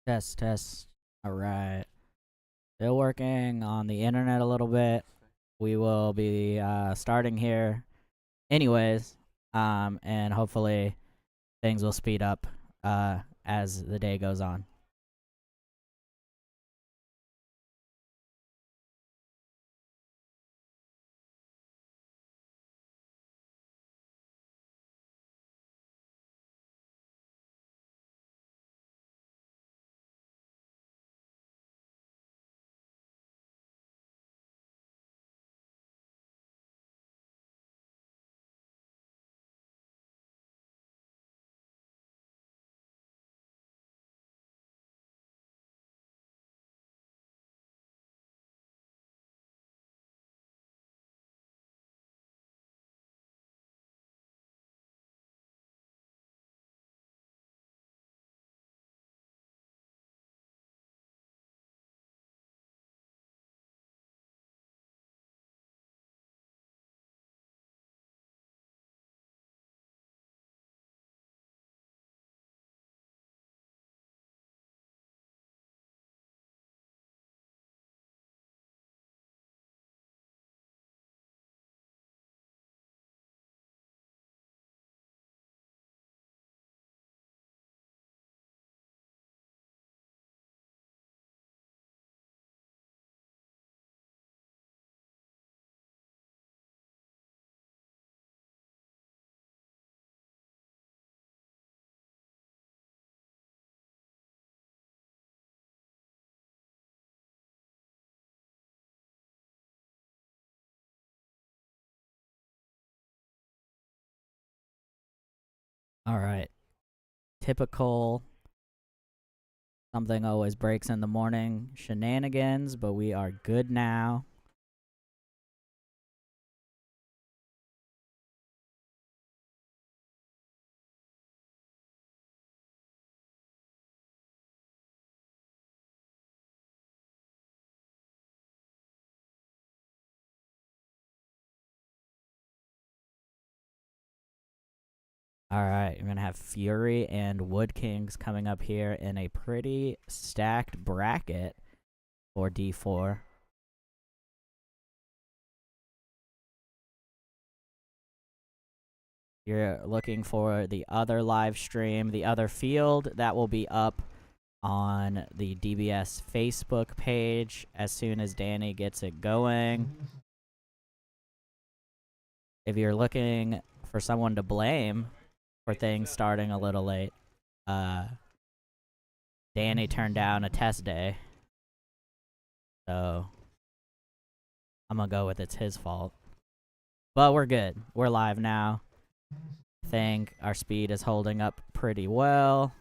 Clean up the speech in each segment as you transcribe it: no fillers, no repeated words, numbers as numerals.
Test, test. Alright. Still working on the internet a little bit. We will be starting here anyways. And hopefully things will speed up as the day goes on. Alright. Typical something always breaks in the morning shenanigans, but we are good now. Alright, you're gonna have Fury and Wood Kings coming up here in a pretty stacked bracket for D4. You're looking for the other live stream, the other field that will be up on the DBS Facebook page as soon as Danny gets it going. If you're looking for someone to blame for things starting a little late, Danny turned down a test day. So I'm gonna go with it's his fault. But we're good. We're live now. I think our speed is holding up pretty well.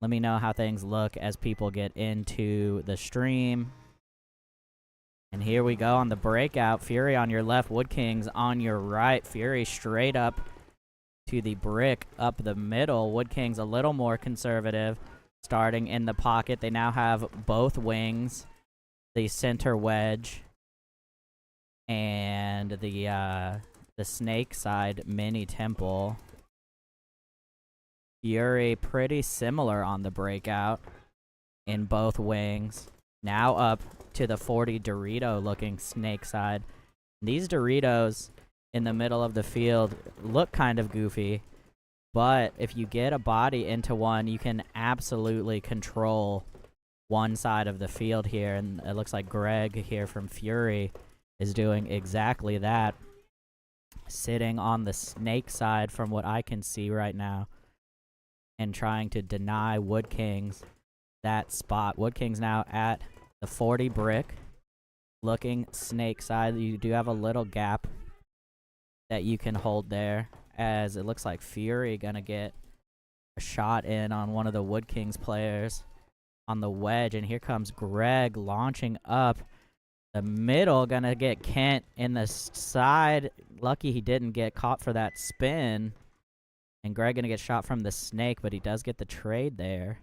Let me know how things look as people get into the stream. And here we go on the breakout. Fury on your left, Wood Kings on your right. Fury straight up to the brick up the middle. Wood Kings a little more conservative, starting in the pocket. They now have both wings, the center wedge, and the snake side mini temple. Fury pretty similar on the breakout in both wings. Now up to the 40 Dorito looking snake side. These Doritos in the middle of the field look kind of goofy, but if you get a body into one, you can absolutely control one side of the field here. And it looks like Greg here from Fury is doing exactly that, sitting on the snake side from what I can see right now and trying to deny Wood Kings that spot. Wood Kings now at the 40 brick looking snake side. You do have a little gap that you can hold there, as it looks like Fury gonna get a shot in on one of the Wood Kings players on the wedge. And here comes Greg launching up the middle, gonna get Kent in the side. Lucky he didn't get caught for that spin. And Greg gonna get shot from the snake, but he does get the trade there.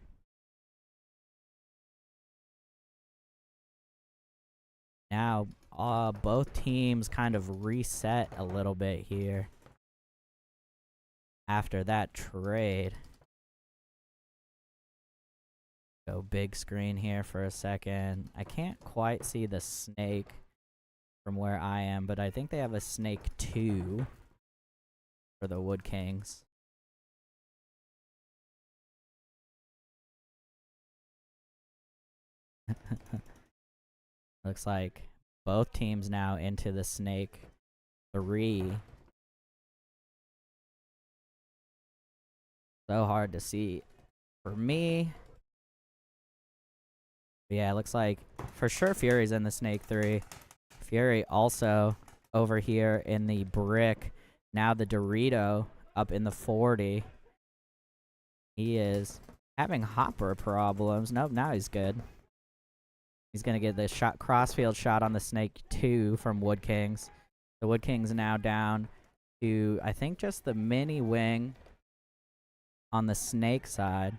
Now, both teams kind of reset a little bit here after that trade. Go big screen here for a second. I can't quite see the snake from where I am, but I think they have a snake 2 for the Wood Kings. Looks like both teams now into the snake 3. So hard to see for me. But yeah, it looks like for sure Fury's in the snake 3. Fury also over here in the brick. Now the Dorito up in the 40. He is having hopper problems. Nope, now he's good. He's going to get the shot, crossfield shot on the snake 2 from Wood Kings. The Wood Kings now down to, I think, just the mini wing on the snake side.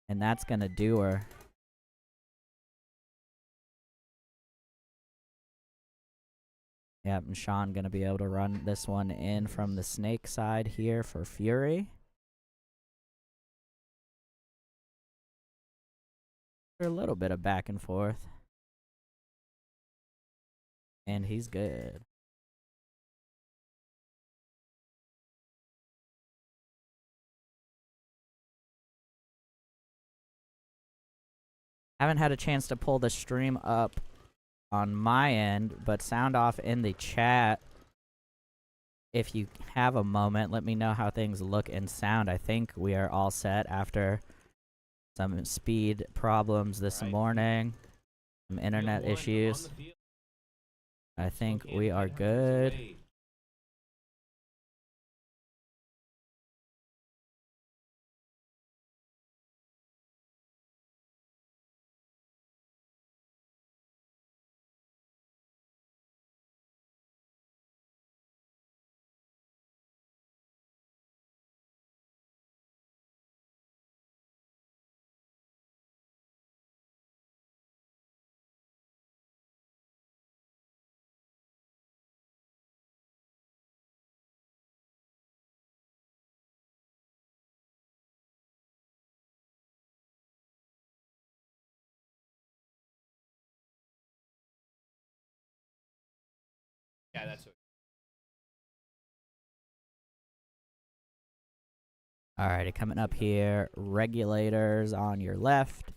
And that's going to do her. Yep, and Sean going to be able to run this one in from the snake side here for Fury. A little bit of back and forth. And he's good. Haven't had a chance to pull the stream up on my end, but sound off in the chat. If you have a moment, let me know how things look and sound. I think we are all set after some speed problems this morning, some internet issues. I think we are good. Yeah, that's what. Alrighty, coming up here, Regulators on your left,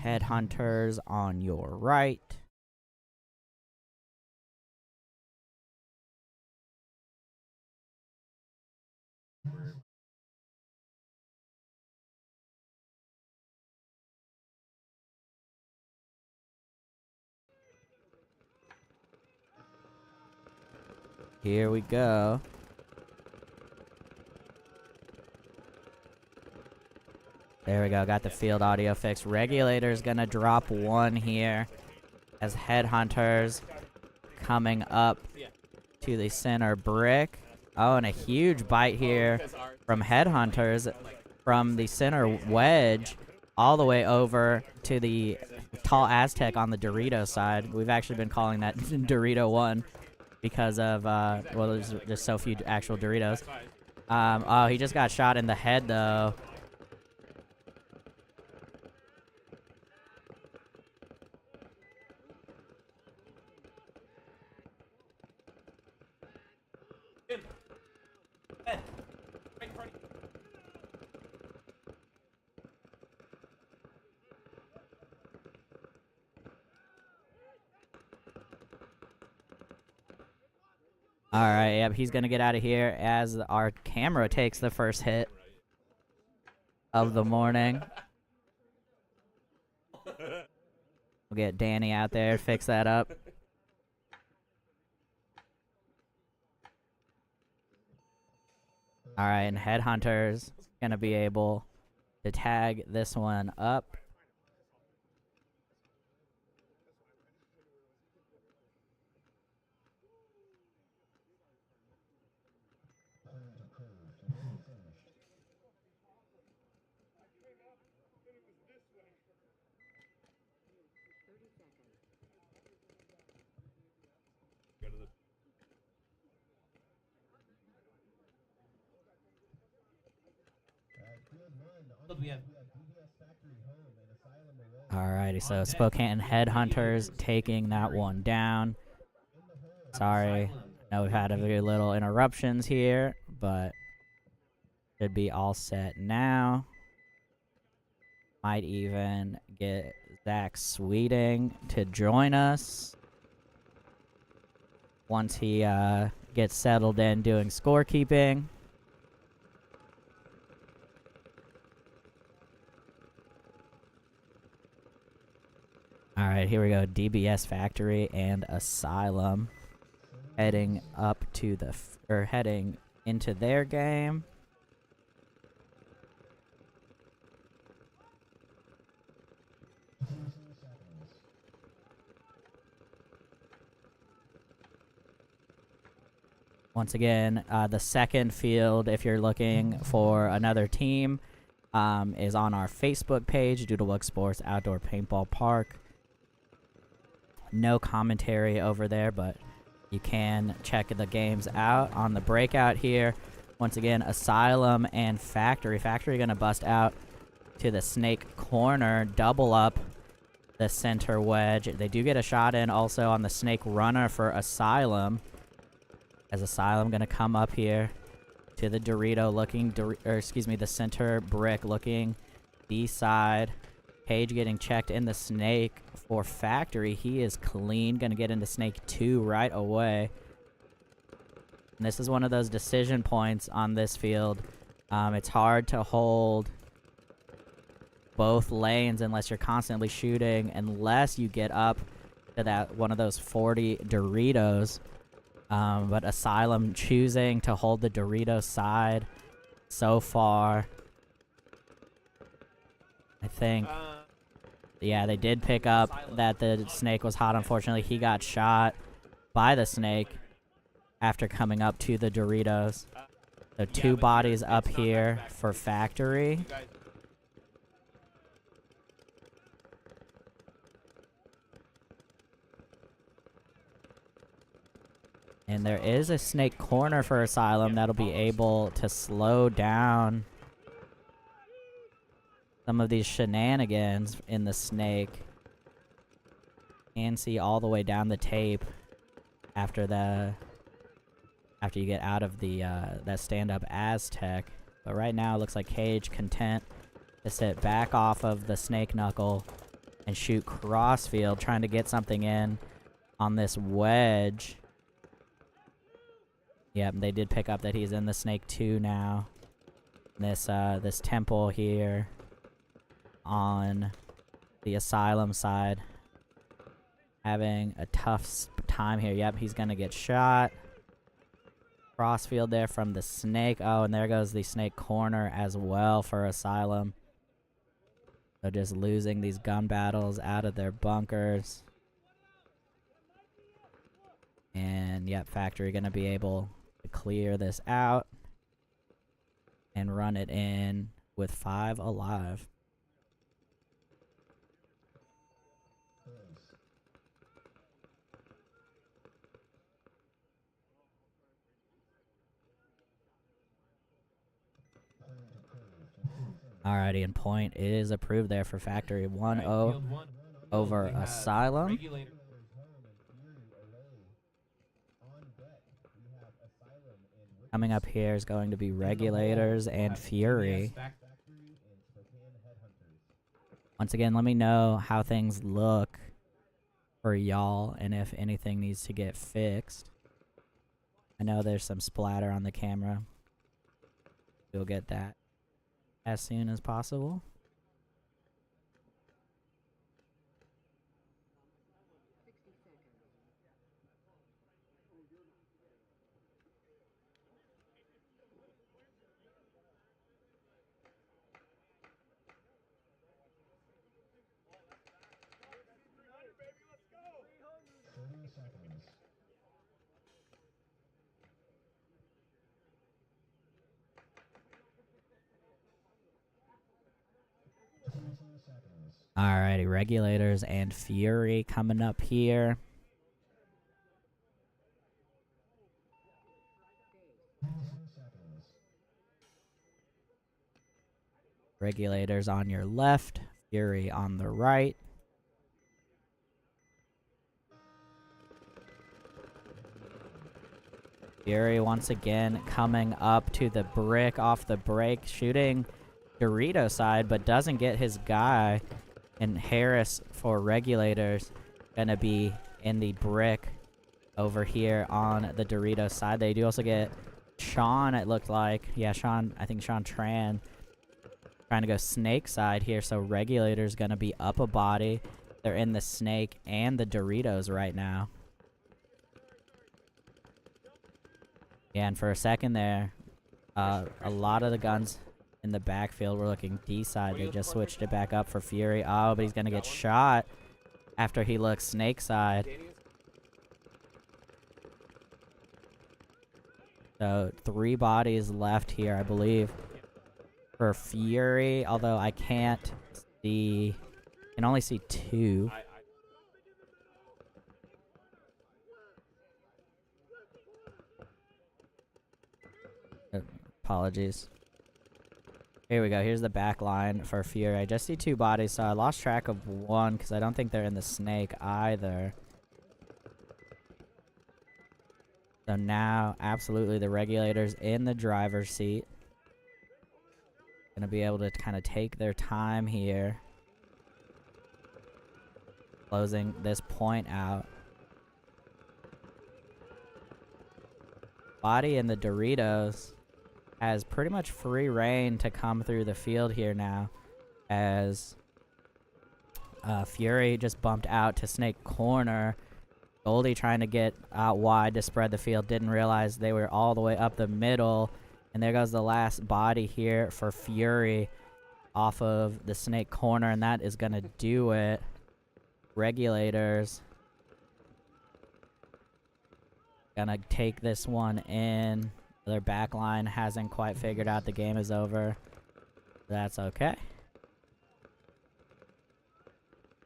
Headhunters on your right. Here we go. There we go, got the field audio fixed. Regulator's gonna drop 1 here as Headhunters coming up to the center brick. Oh, and a huge bite here from Headhunters from the center wedge all the way over to the tall Aztec on the Dorito side. We've actually been calling that Dorito 1 because of, well, there's just so few actual Doritos. Oh, he just got shot in the head, though. Alright, yep, he's gonna get out of here as our camera takes the first hit of the morning. We'll get Danny out there, fix that up. Alright, and Headhunter's gonna be able to tag this one up. We have Alrighty, so Spokane Headhunters taking that one down. Sorry, I know we've had a few little interruptions here, but should be all set now. Might even get Zach Sweeting to join us once he gets settled in doing scorekeeping. Alright, here we go. DBS Factory and Asylum heading up to the heading into their game. Once again, the second field, if you're looking for another team, is on our Facebook page, Doodlebug Sports Outdoor Paintball Park. No commentary over there, but you can check the games out on the breakout here. Once again, Asylum and Factory. Factory going to bust out to the snake corner, double up the center wedge. They do get a shot in also on the snake runner for Asylum. As Asylum going to come up here to the Dorito looking, the center brick looking B-side. Page getting checked in the snake for Factory. He is clean. Going to get into snake 2 right away. And this is one of those decision points on this field. It's hard to hold both lanes unless you're constantly shooting, unless you get up to that one of those 40 Doritos. But Asylum choosing to hold the Dorito side so far. I think, yeah, they did pick up that the snake was hot. Unfortunately, he got shot by the snake after coming up to the Doritos. So 2 bodies up here for Factory. And there is a snake corner for Asylum that'll be able to slow down some of these shenanigans in the snake. And see all the way down the tape after you get out of the that stand-up Aztec. But right now it looks like Cage content to sit back off of the snake knuckle and shoot crossfield, trying to get something in on this wedge. Yep, they did pick up that he's in the snake 2 now. This temple here on the Asylum side having a tough time here. Yep, he's gonna get shot. Crossfield there from the snake. Oh, and there goes the snake corner as well for Asylum. So just losing these gun battles out of their bunkers. And yep, Factory gonna be able to clear this out and run it in with 5 alive. Alrighty, and point is approved there for Factory. 1-0 over Asylum. Coming up here is going to be Regulators and Fury. Once again, let me know how things look for y'all and if anything needs to get fixed. I know there's some splatter on the camera. We'll get that as soon as possible. Alrighty, Regulators and Fury coming up here. Regulators on your left, Fury on the right. Fury once again coming up to the brick off the break, shooting Dorito side, but doesn't get his guy. And Harris for Regulators gonna be in the brick over here on the Dorito side. They do also get Sean, it looked like. Yeah, Sean, I think Sean Tran trying to go snake side here. So Regulators gonna be up a body. They're in the snake and the Doritos right now. Yeah, and for a second there, a lot of the guns in the backfield were looking D side. They just switched it back up for Fury. Oh, but he's gonna get shot after he looks snake side. So 3 bodies left here, I believe, for Fury. Although I can't see, can only see 2. Apologies. Here we go. Here's the back line for Fury. I just see 2 bodies, so I lost track of 1 because I don't think they're in the snake either. So now, absolutely, the Regulators in the driver's seat. Gonna be able to kind of take their time here. Closing this point out. Body in the Doritos has pretty much free reign to come through the field here now, as Fury just bumped out to snake corner. Goldie trying to get out wide to spread the field, didn't realize they were all the way up the middle, and there goes the last body here for Fury off of the snake corner, and that is gonna do it. Regulators gonna take this one in. Their back line hasn't quite figured out the game is over. That's okay.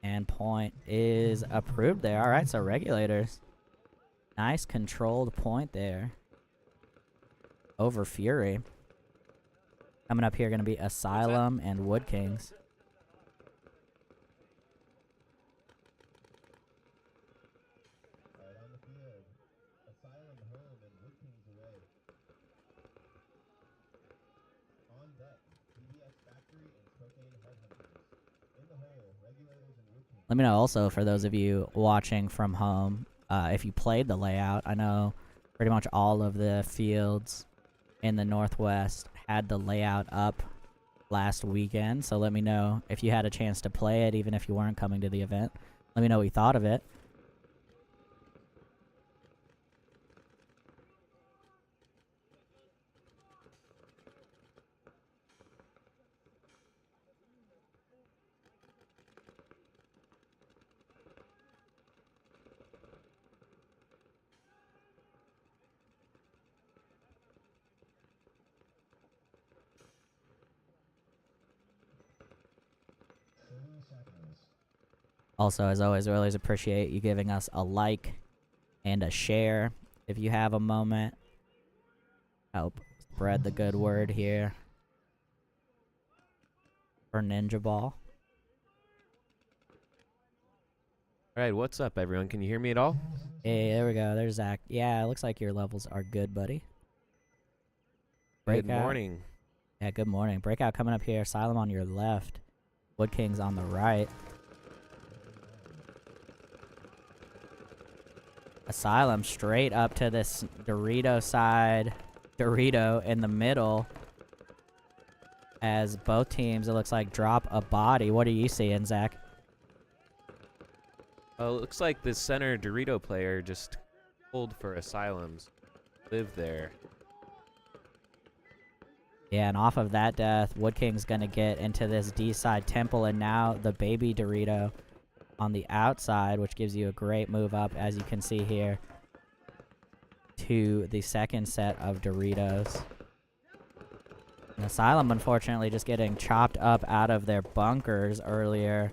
And point is approved there. Alright, so Regulators. Nice controlled point there over Fury. Coming up here going to be Asylum and Wood Kings. Let me know also, for those of you watching from home, if you played the layout. I know pretty much all of the fields in the Northwest had the layout up last weekend, so let me know if you had a chance to play it, even if you weren't coming to the event. Let me know what you thought of it. Also, as always, we always appreciate you giving us a like and a share if you have a moment. Help spread the good word here for Ninjaball. Alright, what's up, everyone? Can you hear me at all? Hey, there we go. There's Zach. Yeah, it looks like your levels are good, buddy. Good morning. Yeah, good morning. Breakout coming up here. Asylum on your left. Wood Kings on the right. Asylum straight up to this Dorito side. Dorito in the middle. As both teams, it looks like, drop a body. What are you seeing, Zach? Well, it looks like the center Dorito player just pulled for Asylums. Live there. Yeah, and off of that death, Wood King's gonna get into this D-side temple, and now the baby Dorito on the outside, which gives you a great move up, as you can see here, to the second set of Doritos. And Asylum, unfortunately, just getting chopped up out of their bunkers earlier.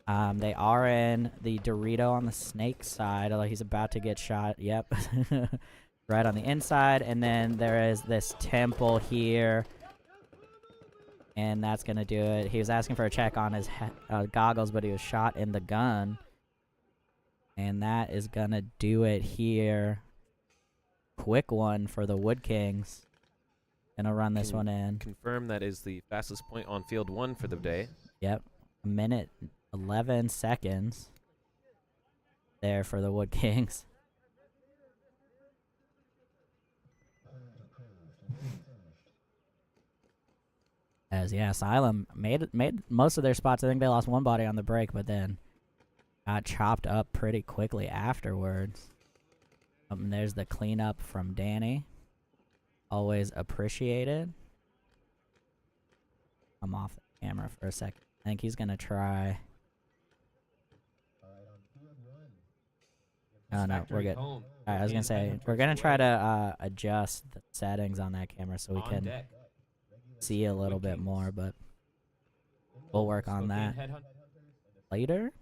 They are in the Dorito on the snake side, although he's about to get shot. Yep. Right on the inside. And then there is this temple here. And that's going to do it. He was asking for a check on his goggles, but he was shot in the gun. And that is going to do it here quick one for the Wood Kings. Gonna run this Can one in. Confirm that is the fastest point on field 1 for the day. Yep. 1:11 seconds there for the Wood Kings. As yeah, Asylum made most of their spots. I think they lost one body on the break, but then got chopped up pretty quickly afterwards. There's the cleanup from Danny. Always appreciated. I'm off the camera for a second. I think he's gonna try. Oh no, we're good. Alright, I was gonna say we're gonna try to adjust the settings on that camera so we can see a little bit more, but we'll work on that later.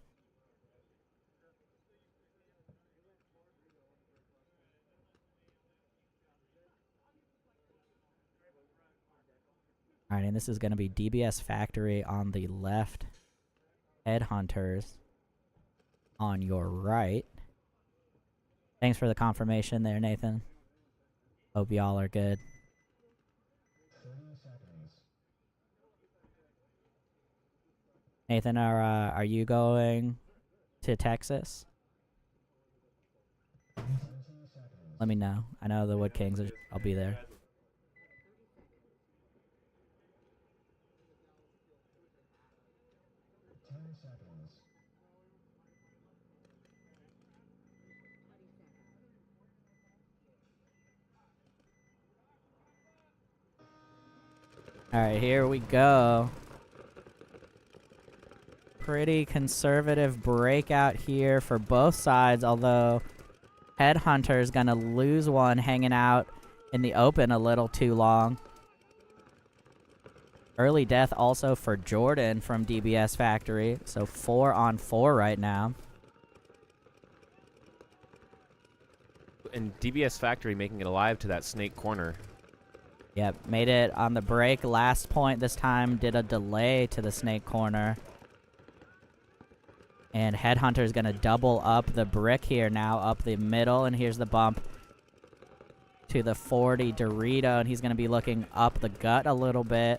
Alright, and this is going to be DBS Factory on the left, Headhunters on your right. Thanks for the confirmation there, Nathan. Hope y'all are good. Nathan, are you going to Texas? Let me know. I know the Wood Kings. I'll be there. Alright, here we go. Pretty conservative breakout here for both sides, although Headhunter's gonna lose one hanging out in the open a little too long. Early death also for Jordan from DBS Factory, so 4-on-4 right now. And DBS Factory making it alive to that snake corner. Yep, made it on the break. Last point this time did a delay to the snake corner. And Headhunter's going to double up the brick here now, up the middle. And here's the bump to the 40 Dorito. And he's going to be looking up the gut a little bit.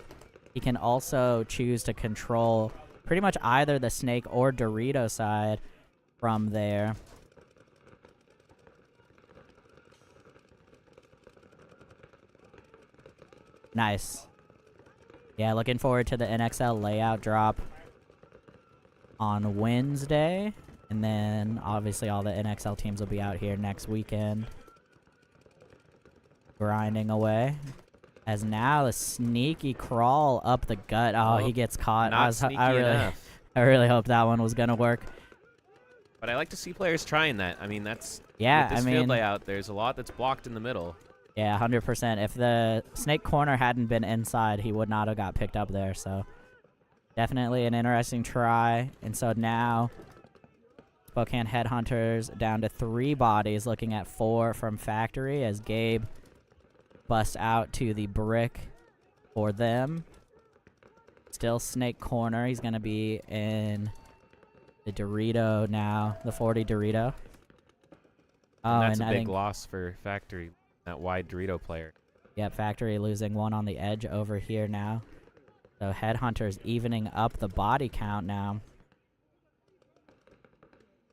He can also choose to control pretty much either the snake or Dorito side from there. Nice. Yeah, looking forward to the NXL layout drop on Wednesday. And then, obviously, all the NXL teams will be out here next weekend. Grinding away. As now, a sneaky crawl up the gut. Oh, he gets caught. I really hope that one was going to work. But I like to see players trying that. I mean, that's... Yeah, with this field layout, there's a lot that's blocked in the middle. Yeah, 100%. If the snake corner hadn't been inside, he would not have got picked up there. So definitely an interesting try. And so now Spokane Headhunters down to 3 bodies, looking at 4 from Factory as Gabe busts out to the brick for them. Still snake corner. He's going to be in the Dorito now, the 40 Dorito. Oh, and that's a big loss for Factory. That wide Dorito player. Yep, Factory losing one on the edge over here now. So Headhunters evening up the body count now.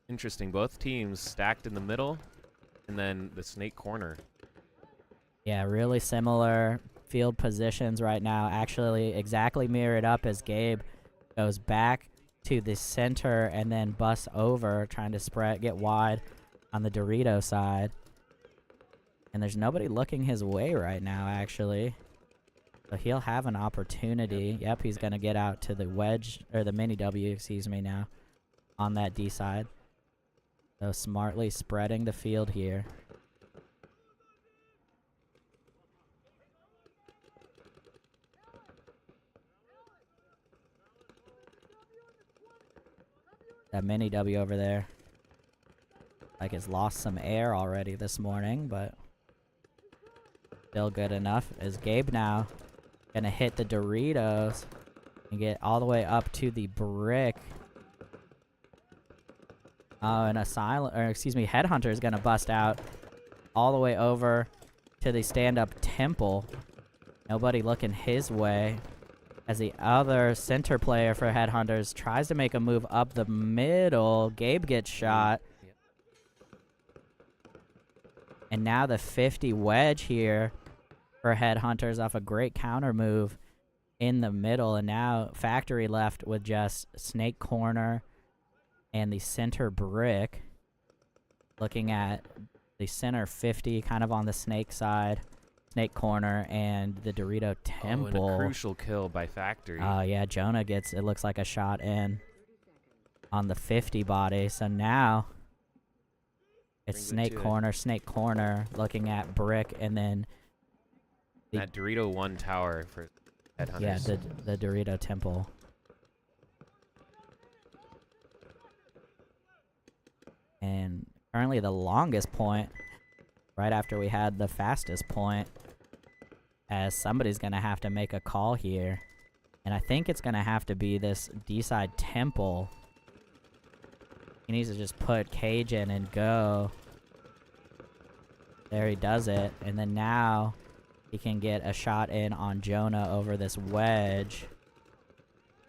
Interesting. Both teams stacked in the middle and then the snake corner. Yeah, really similar field positions right now. Actually exactly mirrored up as Gabe goes back to the center and then busts over, trying to get wide on the Dorito side. And there's nobody looking his way right now, actually. So he'll have an opportunity. Yep, he's going to get out to the wedge, or the mini W, excuse me, now, on that D side. So smartly spreading the field here. That mini W over there, like, it's lost some air already this morning, but still good enough. As Gabe now gonna hit the Doritos and get all the way up to the brick. Oh, and Asylum, or excuse me, Headhunter is gonna bust out all the way over to the stand-up temple. Nobody looking his way. As the other center player for Headhunters tries to make a move up the middle. Gabe gets shot. Yep. And now the 50 wedge here for Headhunters off a great counter move in the middle. And now Factory left with just Snake Corner and the center brick. Looking at the center 50 kind of on the Snake side. Snake Corner and the Dorito Temple. Oh, and a crucial kill by Factory. Yeah, Jonah gets, it looks like a shot in on the 50 body. So now it's Snake Corner looking at Brick, and then that Dorito 1 tower for Headhunters. Yeah, the Dorito Temple. And currently the longest point, right after we had the fastest point, as somebody's going to have to make a call here. And I think it's going to have to be this D-side Temple. He needs to just put Cage in and go. There he does it. And then now he can get a shot in on Jonah over this wedge.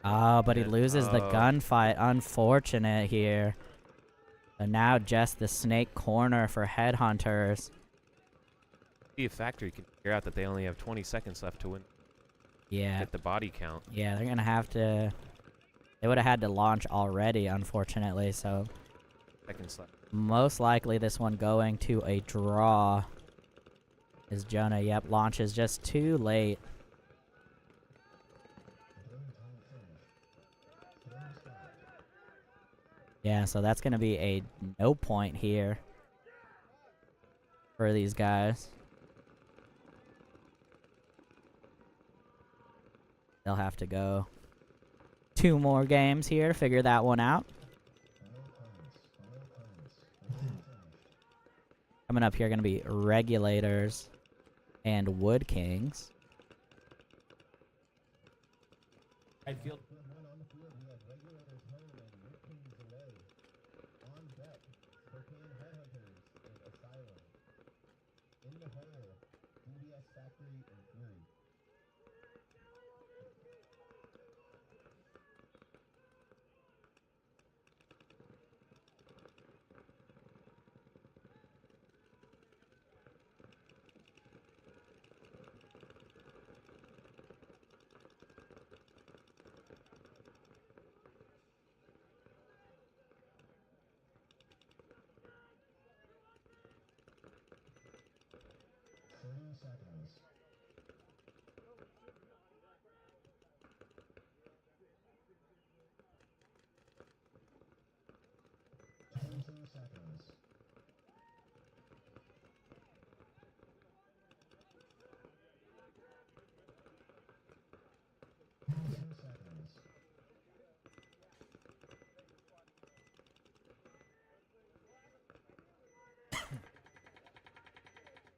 Oh, but he loses the gunfight. Unfortunate here. So now just the Snake Corner for Headhunters. See if Factory can figure out that they only have 20 seconds left to win. Yeah. Get the body count. Yeah, they're going to have to... They would have had to launch already, unfortunately, so... Seconds left. Most likely this one going to a draw. Is Jonah, yep, launches just too late. Yeah, so that's going to be a no point here for these guys. They'll have to go 2 more games here to figure that one out. Coming up here going to be Regulators and Wood Kings. I feel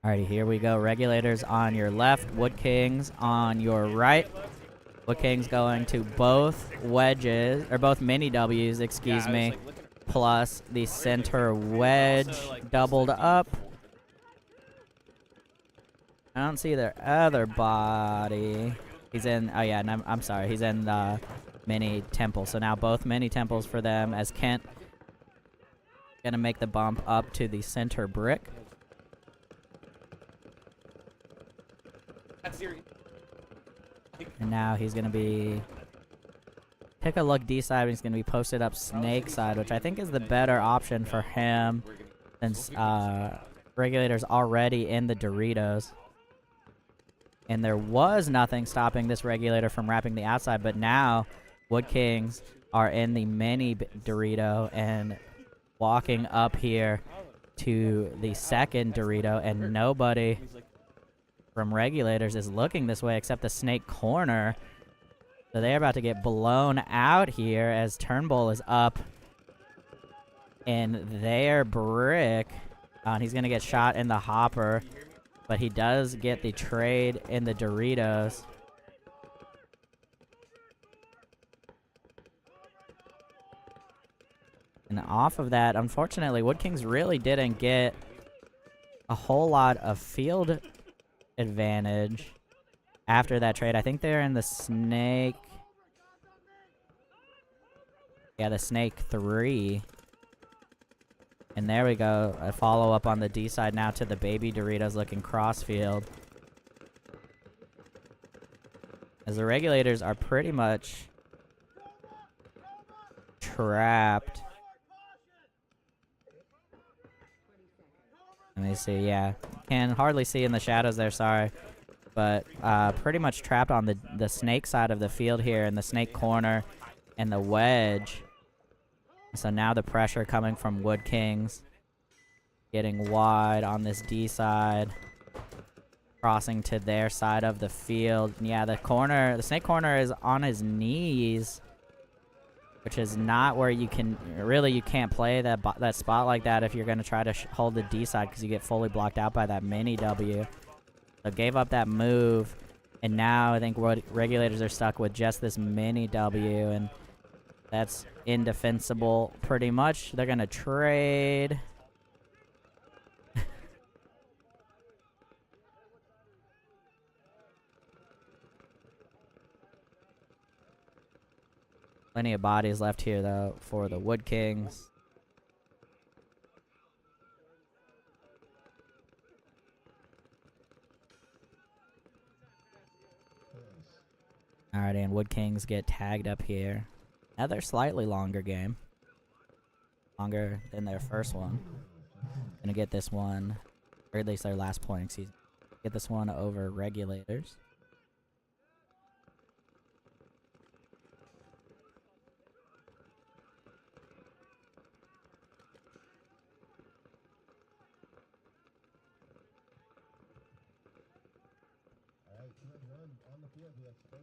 Alrighty, here we go. Regulators on your left, Wood Kings on your right. Wood Kings going to both wedges, or both mini W's, excuse me, plus the center wedge doubled up. I don't see their other body. He's in, oh yeah, no, I'm sorry, he's in the mini temple. So now both mini temples for them, as Kent gonna make the bump up to the center brick. And now he's going to be... Take a look D-side, he's going to be posted up Snake side, which I think is the better option for him, since Regulators already in the Doritos. And there was nothing stopping this Regulator from wrapping the outside, but now Wood Kings are in the mini Dorito and walking up here to the second Dorito, and nobody from Regulators is looking this way except the Snake Corner. So they're about to get blown out here as Turnbull is up in their brick. And he's going to get shot in the hopper, but he does get the trade in the Doritos. And off of that, unfortunately, Wood Kings really didn't get a whole lot of field advantage after that trade. I think they're in the Snake. Yeah, the Snake 3. And there we go. A follow-up on the D side now to the Baby Doritos looking crossfield. As the Regulators are pretty much trapped. Let me see, yeah. Can hardly see in the shadows there, sorry. But pretty much trapped on the Snake side of the field here in the Snake corner and the wedge. So now the pressure coming from Wood Kings. Getting wide on this D side. Crossing to their side of the field. And yeah, the Snake corner is on his knees. Which is not where you can, really you can't play that spot like that if you're going to try to hold the D side because you get fully blocked out by that mini W. So gave up that move. And now I think Regulators are stuck with just this mini W. And that's indefensible pretty much. They're going to trade. Plenty of bodies left here, though, for the Wood Kings. Alright, and Wood Kings get tagged up here. Another slightly longer game. Longer than their first one. Gonna get this one, or at least their last point, excuse me. Get this one over Regulators.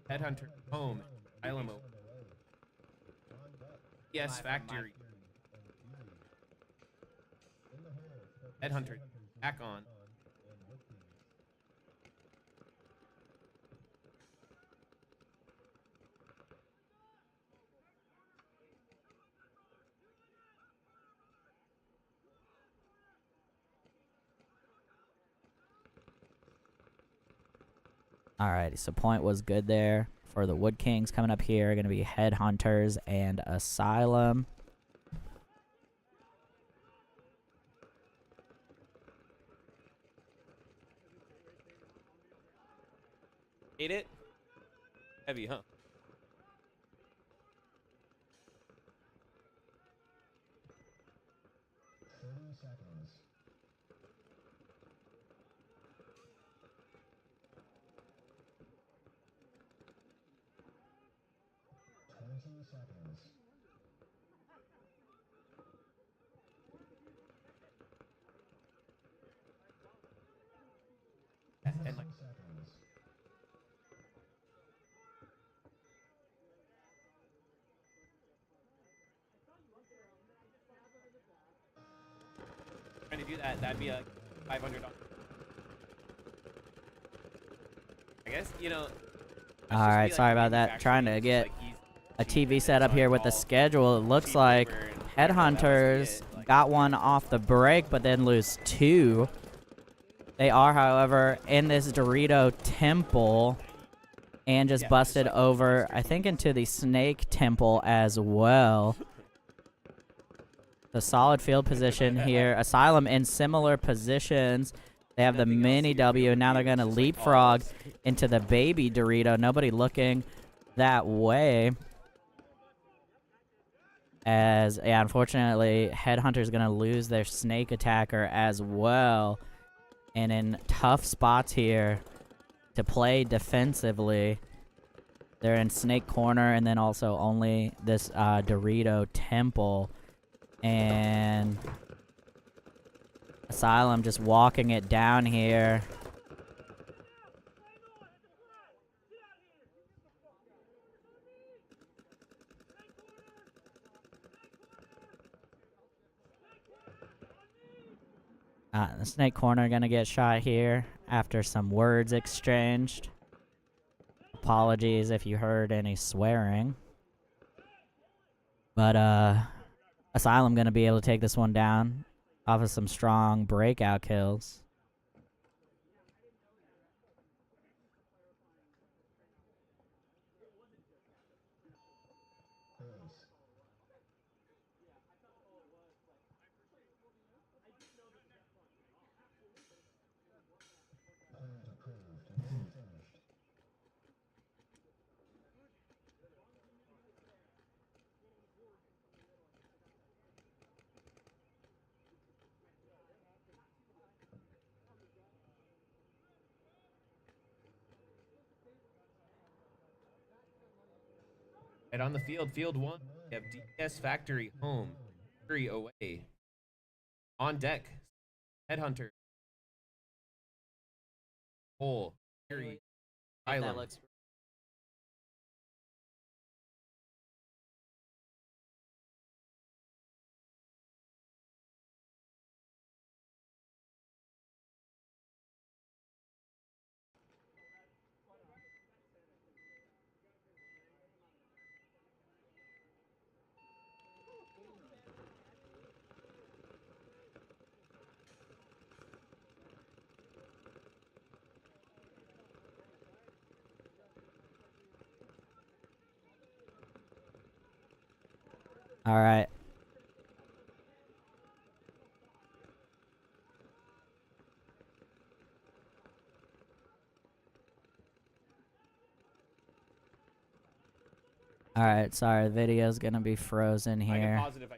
Headhunter home. Asylum. Yes, factory. Headhunter back on. Alrighty, so point was good there for the Wood Kings. Coming up here are going to be Headhunters and Asylum. Ate it? Heavy, huh? And like, trying to do that, that'd be a $500. I guess, you know. Alright, sorry about that. Trying to get a TV set up here with the schedule. It looks like Headhunters got one off the break, but then lose 2. They are, however, in this Dorito Temple and just busted over, I think, into the Snake Temple as well. The solid field position here. Asylum in similar positions. They have the mini W, and now they're going to leapfrog into the Baby Dorito. Nobody looking that way. As, yeah, unfortunately, Headhunter's going to lose their Snake attacker as well. And in tough spots here to play defensively. They're in Snake Corner and then also only this Dorito Temple. And Asylum just walking it down here. The Snake Corner gonna get shot here after some words exchanged. Apologies if you heard any swearing. But Asylum gonna be able to take this one down off of some strong breakout kills. And on the field, field 1, we have DS Factory home, Fury away. On deck, Headhunter, Hole, Fury, That Asylum. looks all right. All right, sorry, the video's gonna be frozen I can here pause it if I.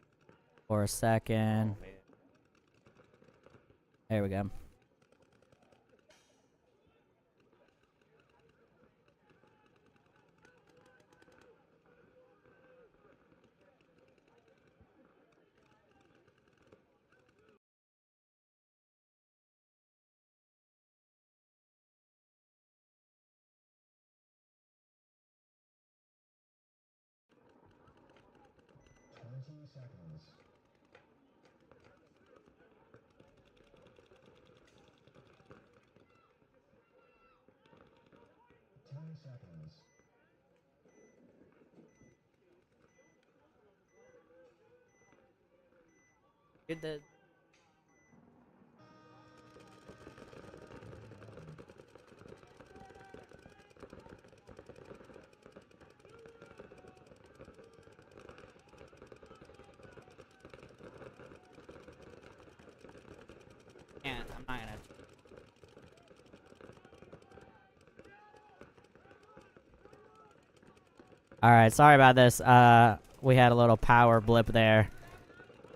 for a second. Oh, man. There we go. Did the can't. I'm not gonna. All right, sorry about this. We had a little power blip there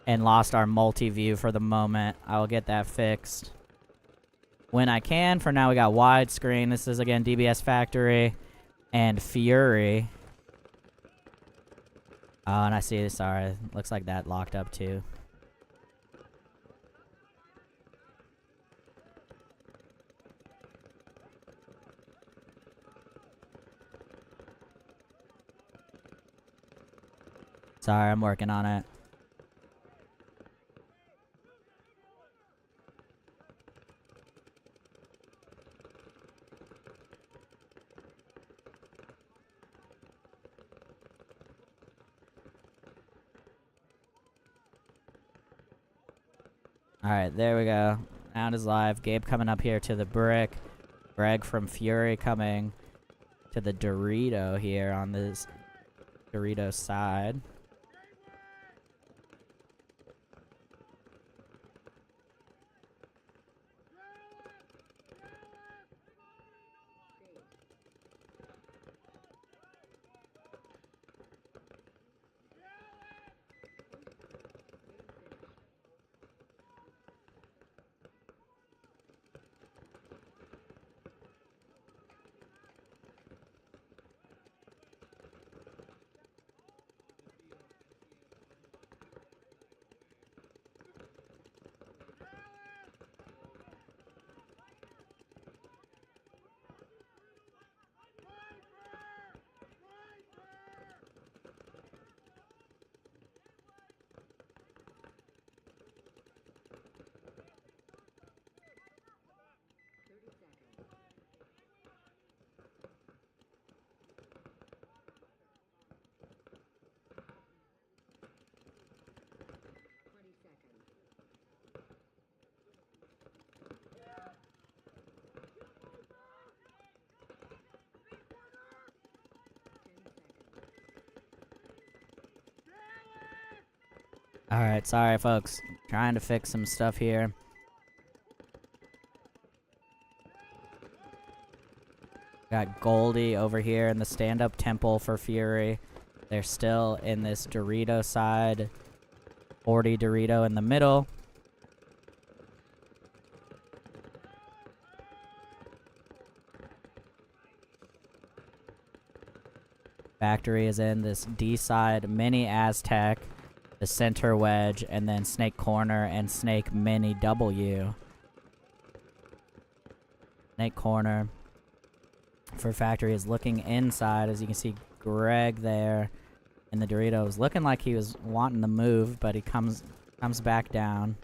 and lost our multi-view for the moment. I will get that fixed when I can. For now, we got widescreen. This is again DBS Factory and Fury. Oh, and I see. Sorry, looks like that locked up too. Sorry, I'm working on it. Alright, there we go. Sound is live. Gabe coming up here to the brick. Greg from Fury coming to the Dorito here on this Dorito side. Alright, sorry folks. Trying to fix some stuff here. Got Goldie over here in the stand-up temple for Fury. They're still in this Dorito side. 40 Dorito in the middle. Factory is in this D side, Mini Aztec, the center wedge, and then Snake Corner and Snake Mini W. Snake Corner for Factory is looking inside, as you can see Greg there in the Doritos, looking like he was wanting to move, but he comes back down,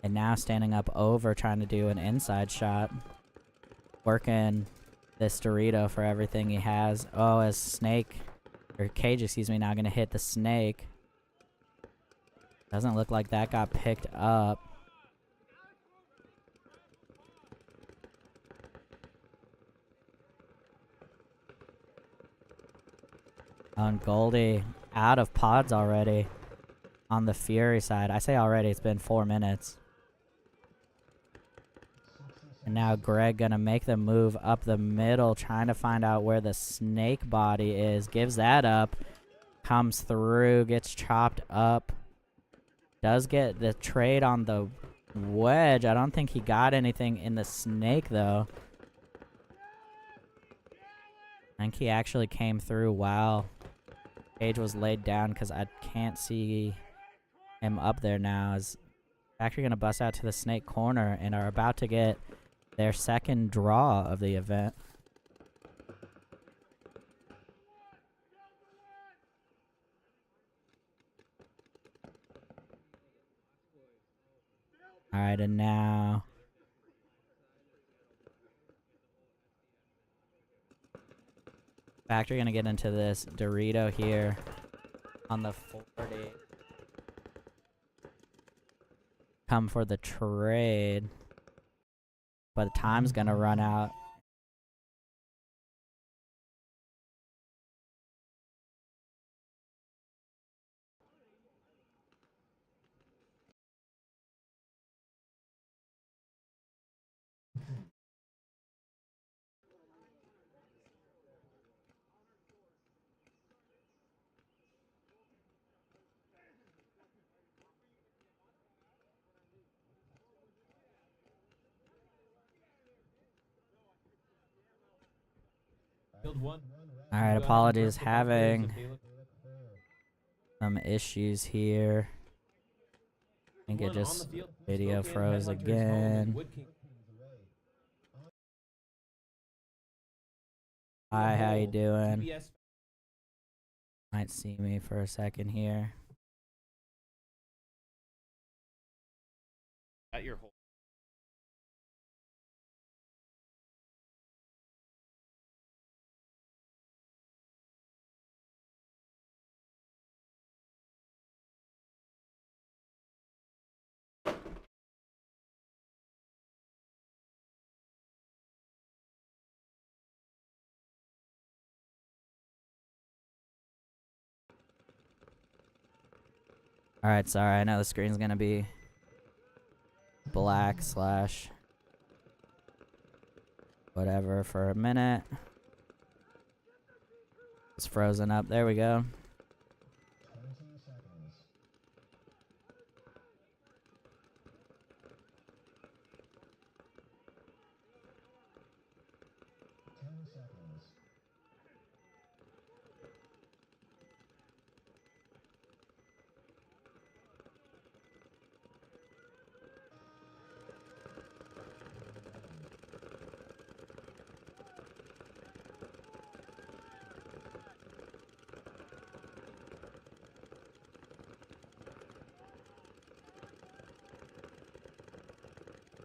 and now standing up over, trying to do an inside shot, working this Dorito for everything he has. Oh, as Snake, or Cage, excuse me, now gonna hit the Snake. Doesn't look like that got picked up. And Goldie out of pods already on the Fury side. I say already, it's been 4 minutes. And now Greg gonna make the move up the middle, trying to find out where the Snake body is. Gives that up. Comes through, gets chopped up. Does get the trade on the wedge. I don't think he got anything in the Snake, though. I think he actually came through while Cage was laid down, because I can't see him up there now. Is actually gonna bust out to the Snake Corner and are about to get their second draw of the event. Alright, and now Factory gonna get into this Dorito here on the 40. Come for the trade. But the time's gonna run out. Alright, apologies, having some issues here. I think it just video froze again. Hi, how you doing? Might see me for a second here. At your hole. Alright, sorry, I know the screen's gonna be black slash whatever for a minute. It's frozen up. There we go.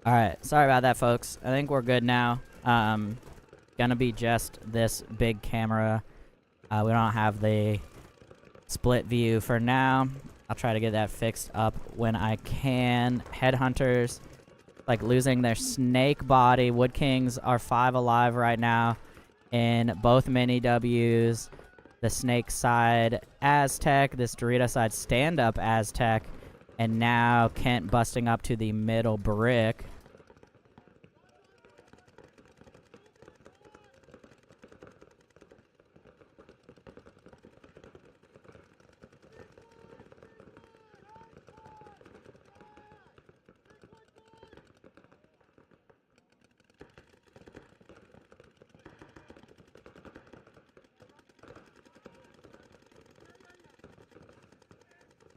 Alright, sorry about that, folks. I think we're good now. Gonna be just this big camera. We don't have the split view for now. I'll try to get that fixed up when I can. Headhunters, like, losing their Snake body. Wood Kings are 5 alive right now in both mini Ws. the snake side Aztec, this Dorito side stand-up Aztec, and now Kent busting up to the middle brick.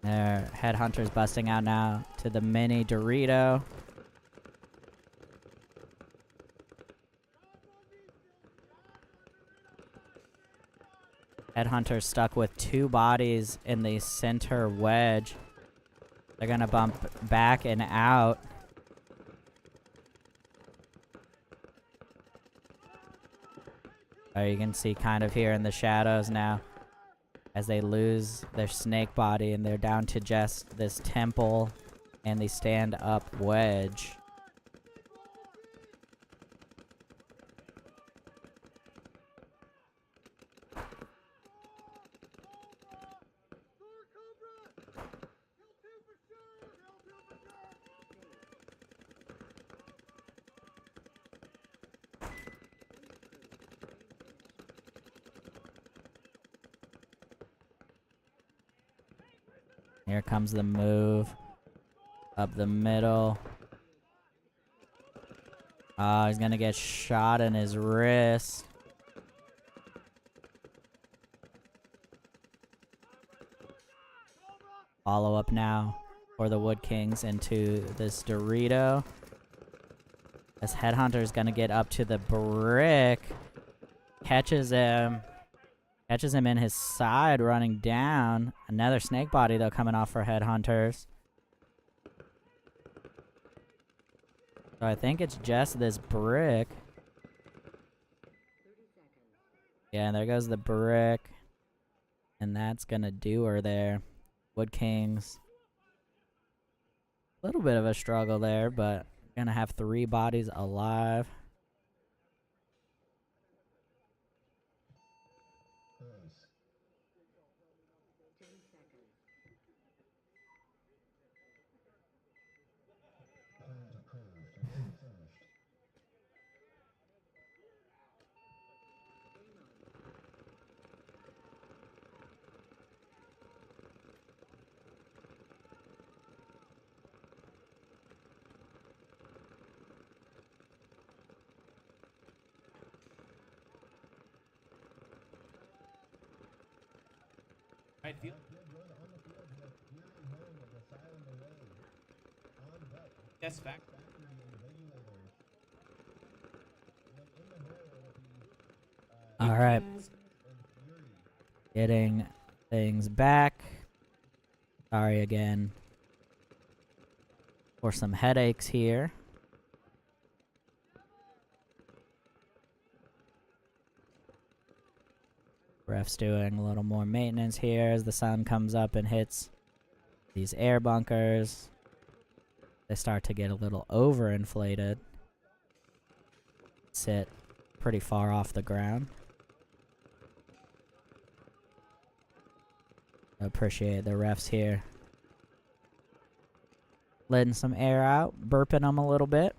There, Headhunter's busting out now to the mini Dorito. Headhunter's stuck with 2 bodies in the center wedge. They're gonna bump back and out. Oh, you can see kind of here in the shadows now, as they lose their snake body and they're down to just this temple and the stand-up wedge. Here comes the move. Up the middle. Oh, he's gonna get shot in his wrist. Follow up now for the Wood Kings into this Dorito. This Headhunter's gonna get up to the brick. Catches him. Catches him in his side, running down. Another snake body, though, coming off for Headhunters. So I think it's just this brick. Yeah, there goes the brick. And that's gonna do her there. Wood Kings. A little bit of a struggle there, but gonna have 3 bodies alive. Right field. Yes, fact. All right. Getting things back. Sorry again for some headaches here. Ref's doing a little more maintenance here as the sun comes up and hits these air bunkers. They start to get a little overinflated. Sit pretty far off the ground. I appreciate the refs here letting some air out, burping them a little bit.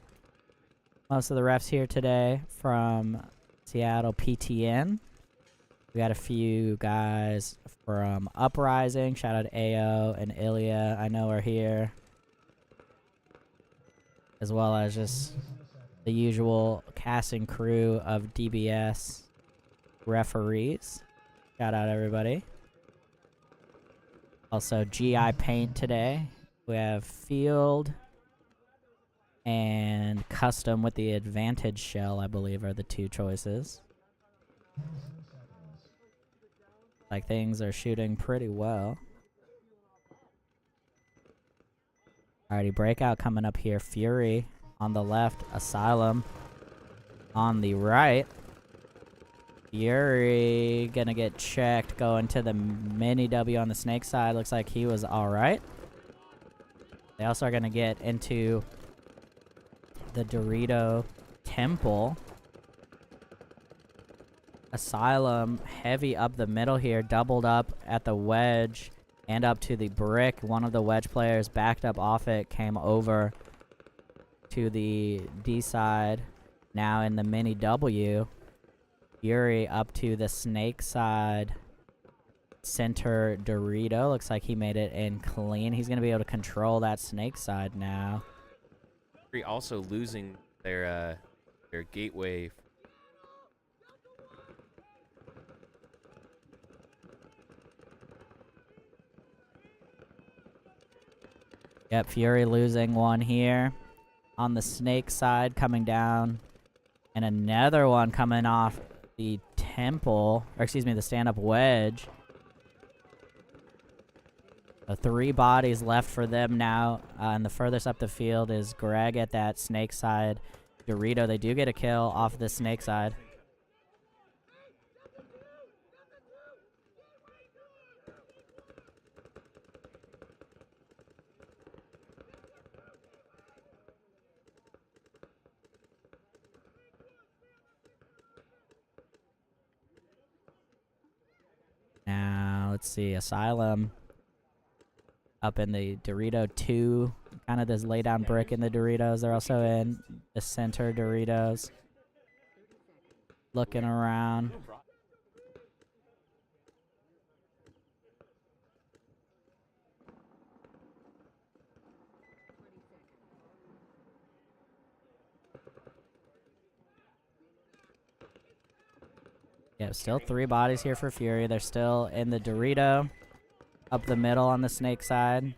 Most of the refs here today from Seattle PTN. We got a few guys from Uprising. Shout out to AO and Ilya, I know are here. As well as just the usual cast and crew of DBS referees. Shout out everybody. Also GI Paint today. We have Field and Custom with the Advantage Shell, I believe, are the 2 choices. Like things are shooting pretty well. Alrighty, Breakout coming up here. Fury on the left. Asylum on the right. Fury gonna get checked. Going to the mini W on the snake side. Looks like he was alright. They also are gonna get into the Dorito Temple. Asylum heavy up the middle here, doubled up at the wedge and up to the brick. One of the wedge players backed up off it, came over to the D side. Now in the mini W, Fury up to the snake side. Center Dorito. Looks like he made it in clean. He's going to be able to control that snake side now. Fury also losing their gateway. Yep, Fury losing one here on the snake side, coming down. And another one coming off the temple, or excuse me, the stand-up wedge. So 3 bodies left for them now. And the furthest up the field is Greg at that snake side. Dorito, they do get a kill off the snake side. Now, let's see, Asylum up in the Dorito 2, kind of this lay down brick in the Doritos. They're also in the center Doritos. Looking around. Yeah, still 3 bodies here for Fury. They're still in the Dorito. Up the middle on the snake side.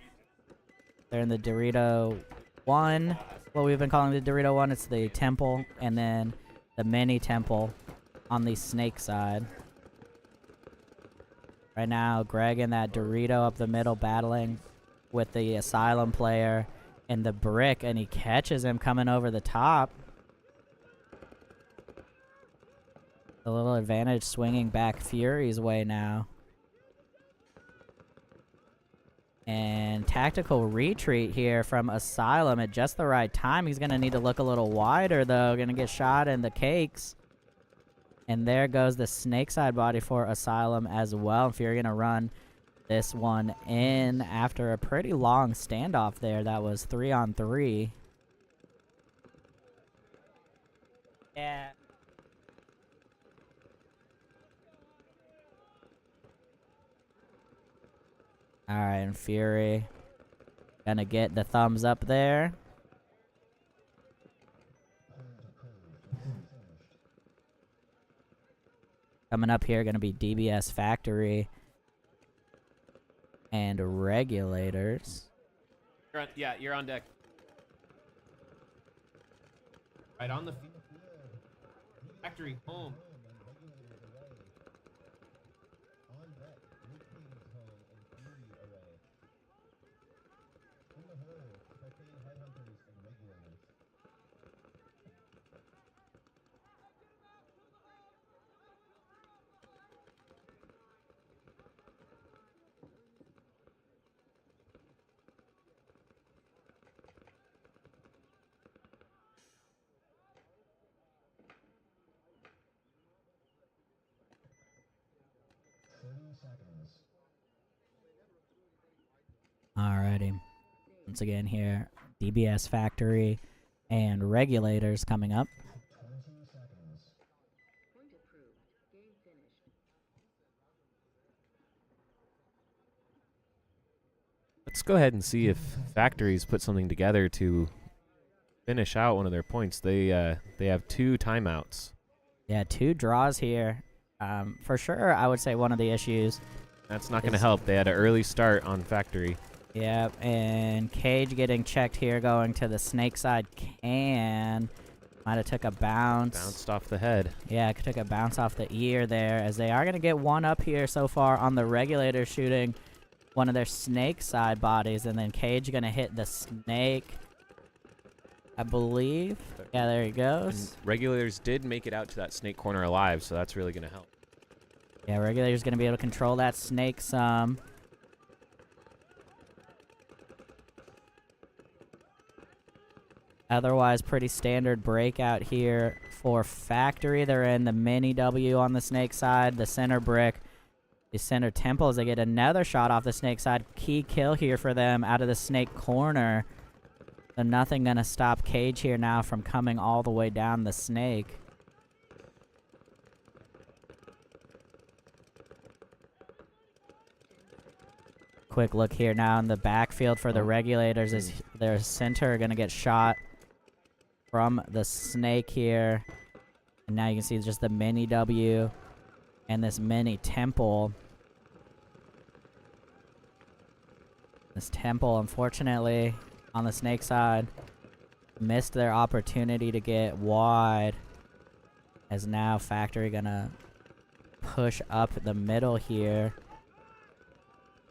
They're in the Dorito 1. What we've been calling the Dorito 1. It's the temple. And then the mini temple on the snake side. Right now, Greg and that Dorito up the middle battling with the Asylum player in the brick. And he catches him coming over the top. A little advantage swinging back Fury's way now. And tactical retreat here from Asylum at just the right time. He's going to need to look a little wider, though. Going to get shot in the cakes. And there goes the snake side body for Asylum as well. And Fury going to run this one in after a pretty long standoff there. That was 3-on-3. Yeah. Alright, and Fury gonna get the thumbs up there. Coming up here, gonna be DBS Factory and Regulators. You're on deck. Right on the field. Factory home. Alrighty. Once again here, DBS Factory and Regulators coming up. Let's go ahead and see if Factories put something together to finish out one of their points. They have 2 timeouts. Yeah, 2 draws here. For sure, I would say one of the issues. That's not going to help. They had an early start on Factory. Yep, and Cage getting checked here, going to the snake side. Might have took a bounce. Bounced off the head. Yeah, took a bounce off the ear there, as they are going to get one up here so far on the Regulator, shooting one of their snake side bodies, and then Cage going to hit the snake, I believe. Yeah, there he goes. And Regulators did make it out to that snake corner alive, so that's really going to help. Yeah, Regulator's going to be able to control that snake some. Otherwise, pretty standard breakout here for Factory. They're in the mini W on the snake side. The center brick, the center temple as they get another shot off the snake side. Key kill here for them out of the snake corner. So nothing gonna stop Cage here now from coming all the way down the snake. Quick look here now in the backfield for the Regulators as their center are gonna get shot from the snake here. And now you can see just the mini W and this mini temple. This temple, unfortunately, on the snake side, missed their opportunity to get wide. As now Factory gonna push up the middle here.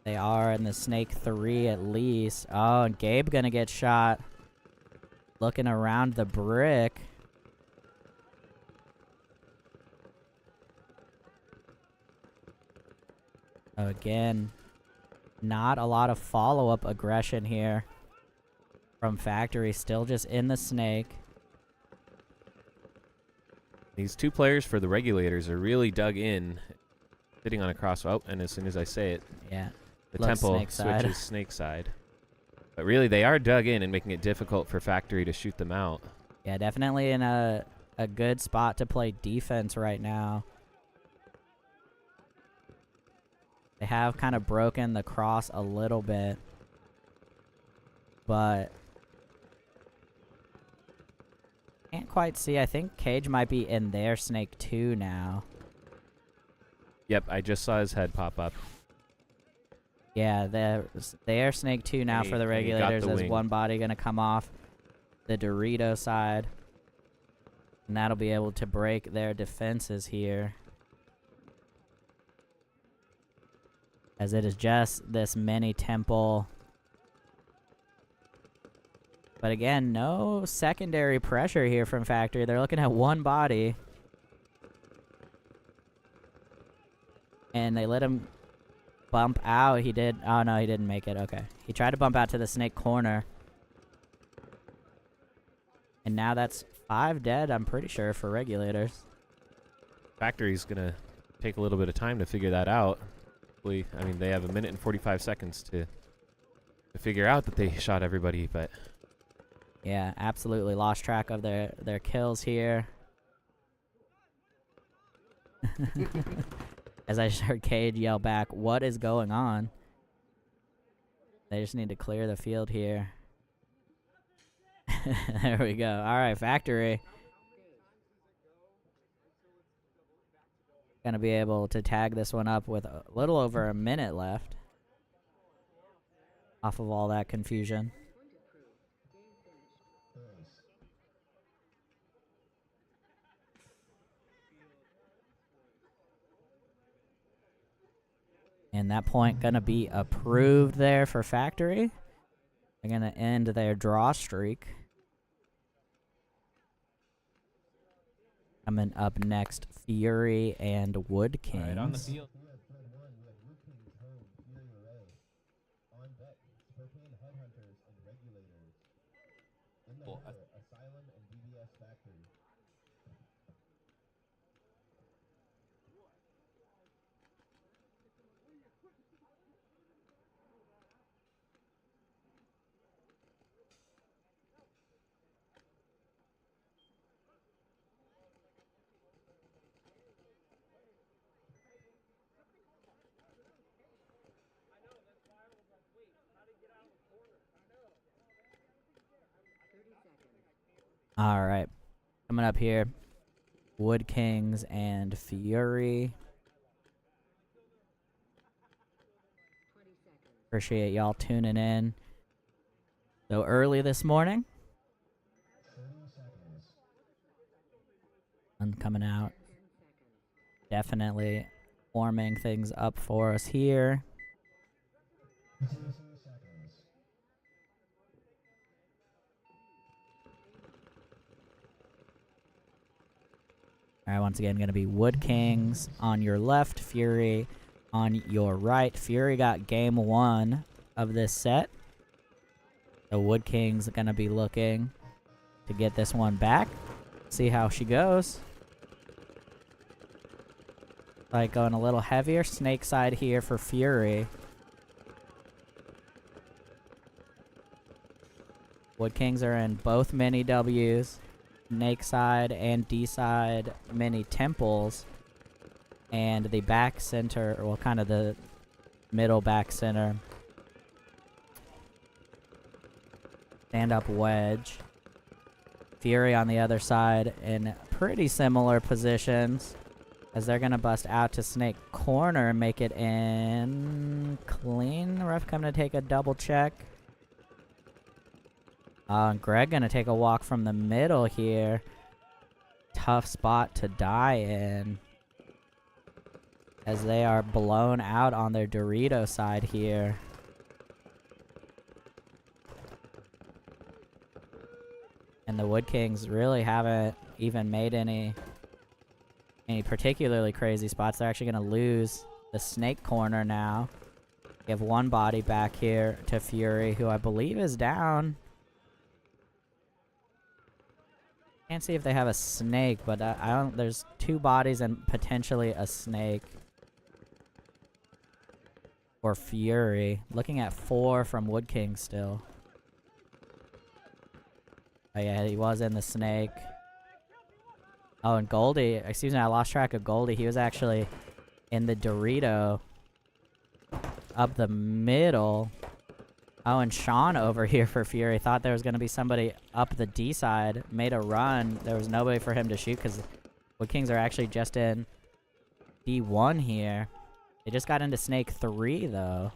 They are in the snake 3 at least. Oh, and Gabe gonna get shot. Looking around the brick. Again, not a lot of follow-up aggression here from Factory. Still just in the snake. These two players for the Regulators are really dug in, sitting on a cross. Oh, and as soon as I say it, Yeah. the Looks temple snake side. switches snake side. But really, they are dug in and making it difficult for Factory to shoot them out. Yeah, definitely in a good spot to play defense right now. They have kind of broken the cross a little bit. But can't quite see. I think Cage might be in their snake 2 now. Yep, I just saw his head pop up. Yeah, they're snake 2 now for the and he got Regulators. the There's wing. one body gonna come off the Dorito side. And that'll be able to break their defenses here. As it is just this mini temple. But again, no secondary pressure here from Factory. They're looking at one body. And they let him bump out. He did. Oh, no, he didn't make it. Okay. He tried to bump out to the snake corner. And now that's 5 dead, I'm pretty sure, for Regulators. Factory's going to take a little bit of time to figure that out. I mean, they have 1 minute and 45 seconds to figure out that they shot everybody, but... Yeah, absolutely lost track of their kills here. As I just heard Cage yell back, "What is going on?" They just need to clear the field here. There we go. All right, Factory. Gonna be able to tag this one up with a little over a minute left. Off of all that confusion. And that point gonna be approved there for Factory. They're gonna end their draw streak. Coming up next, Fury and Wood Kings. All right, on the field. Asylum and BBS Factory. All right, coming up here, Wood Kings and Fury. Appreciate y'all tuning in so early this morning. And coming out, definitely warming things up for us here. All right, once again, going to be Wood Kings on your left, Fury on your right. Fury got game 1 of this set. The Wood Kings are going to be looking to get this one back. See how she goes. Like going a little heavier snake side here for Fury. Wood Kings are in both mini Ws. Snake side and D side mini temples. And the back center, well, kind of the middle back center. Stand up wedge. Fury on the other side in pretty similar positions, as they're going to bust out to snake corner and make it in clean. Ref coming to take a double check. Greg going to take a walk from the middle here. Tough spot to die in, as they are blown out on their Dorito side here. And the Wood Kings really haven't even made any particularly crazy spots. They're actually going to lose the snake corner now. Give one body back here to Fury, who I believe is down. Can't see if they have a snake, but I don't. There's 2 bodies and potentially a snake for Fury. Looking at 4 from Wood King still. Oh yeah, he was in the snake. Oh, and Goldie, excuse me, I lost track of Goldie. He was actually in the Dorito up the middle. Oh, and Sean over here for Fury. Thought there was going to be somebody up the D side. Made a run. There was nobody for him to shoot because Wood Kings are actually just in D1 here. They just got into Snake 3, though.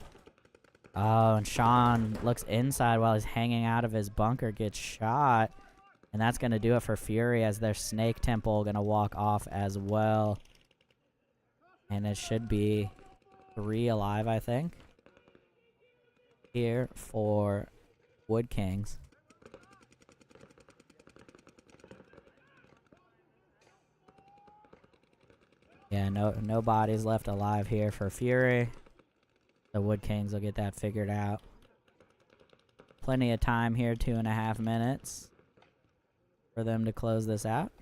Oh, and Sean looks inside while he's hanging out of his bunker, gets shot. And that's going to do it for Fury, as their Snake Temple going to walk off as well. And it should be 3 alive, I think, here for Wood Kings. Yeah, no bodies left alive here for Fury. The Wood Kings will get that figured out. Plenty of time here, 2.5 minutes for them to close this out.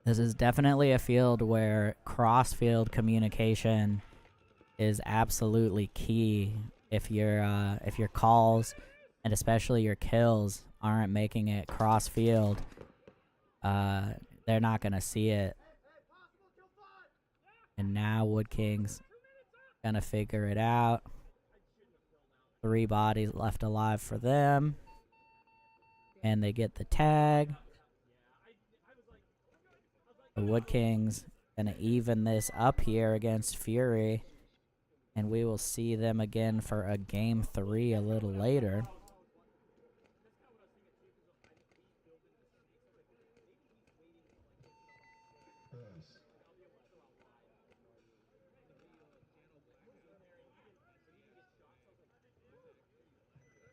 This is definitely a field where cross-field communication is absolutely key. If your calls and especially your kills aren't making it cross-field, they're not gonna see it. And now Wood Kings gonna figure it out. 3 bodies left alive for them, and they get the tag. The Wood Kings gonna even this up here against Fury, and we will see them again for a game 3 a little later.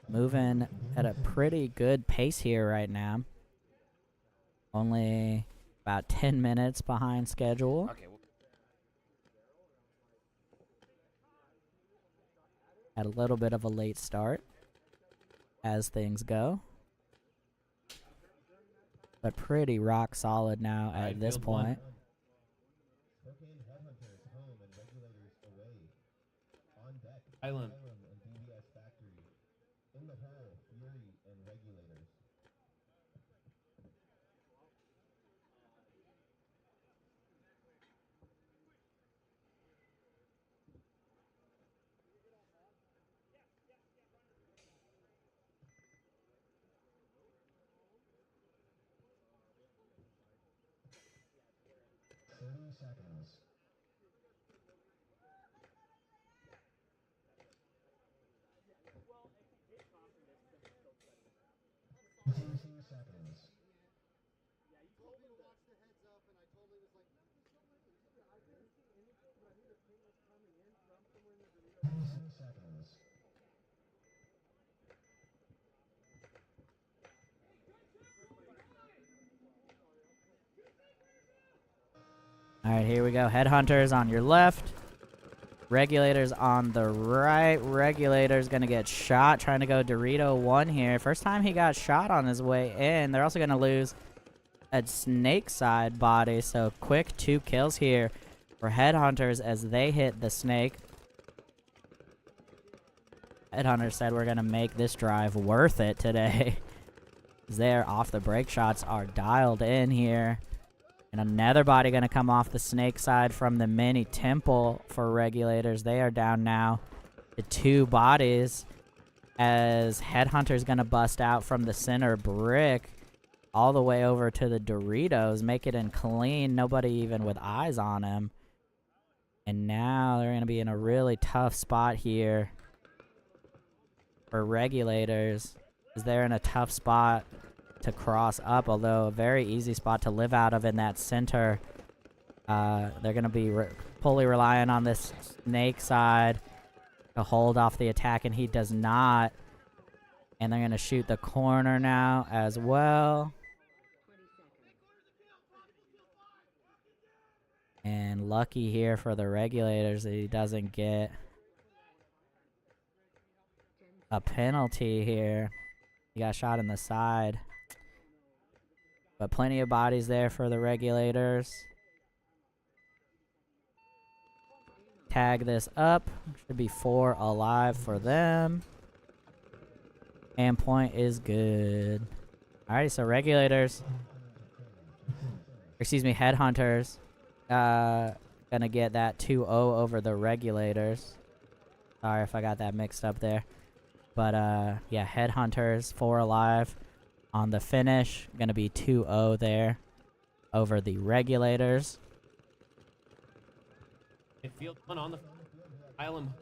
Moving at a pretty good pace here right now. Only about 10 minutes behind schedule. Okay. Had a little bit of a late start as things go, but pretty rock solid now at this point. Cocaine Headhunters home and Regulators away. On deck, Asylum. and BBS Factory. In the hole, Fury and Regulators. Seconds. 2 seconds. Seconds. All right, here we go. Headhunters on your left. Regulators on the right. Regulators gonna get shot, trying to go Dorito 1 here. First time he got shot on his way in. They're also gonna lose a snake side body, so quick 2 kills here for Headhunters as they hit the snake. Headhunters said we're gonna make this drive worth it today. Their off the break shots are dialed in here. And another body gonna come off the snake side from the mini temple for Regulators. They are down now to 2 bodies as Headhunter's gonna bust out from the center brick all the way over to the Doritos, make it in clean, nobody even with eyes on him. And now they're gonna be in a really tough spot here for Regulators, as they're in a tough spot to cross up, although a very easy spot to live out of in that center. They're going to be fully relying on this snake side to hold off the attack, and he does not. And they're going to shoot the corner now as well. And lucky here for the Regulators that he doesn't get a penalty here. He got shot in the side. But plenty of bodies there for the Regulators. Tag this up. Should be 4 alive for them. And point is good. Alrighty, so Regulators. Excuse me, Headhunters. Gonna get that 2-0 over the Regulators. Sorry if I got that mixed up there. But yeah, Headhunters 4 alive on the finish. Gonna be 2-0 there over the Regulators. Field 1 on the Asylum.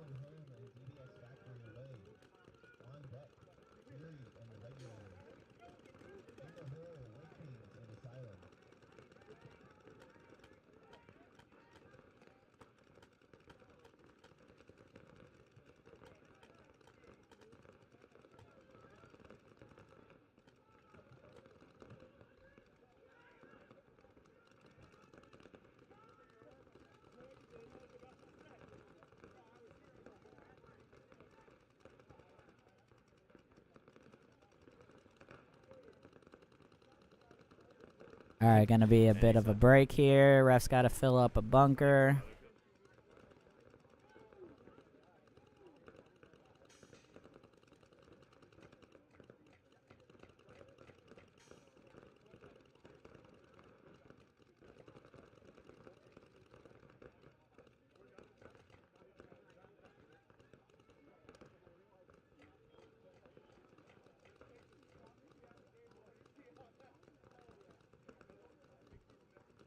Alright, gonna be a bit of a break here. Ref's gotta fill up a bunker.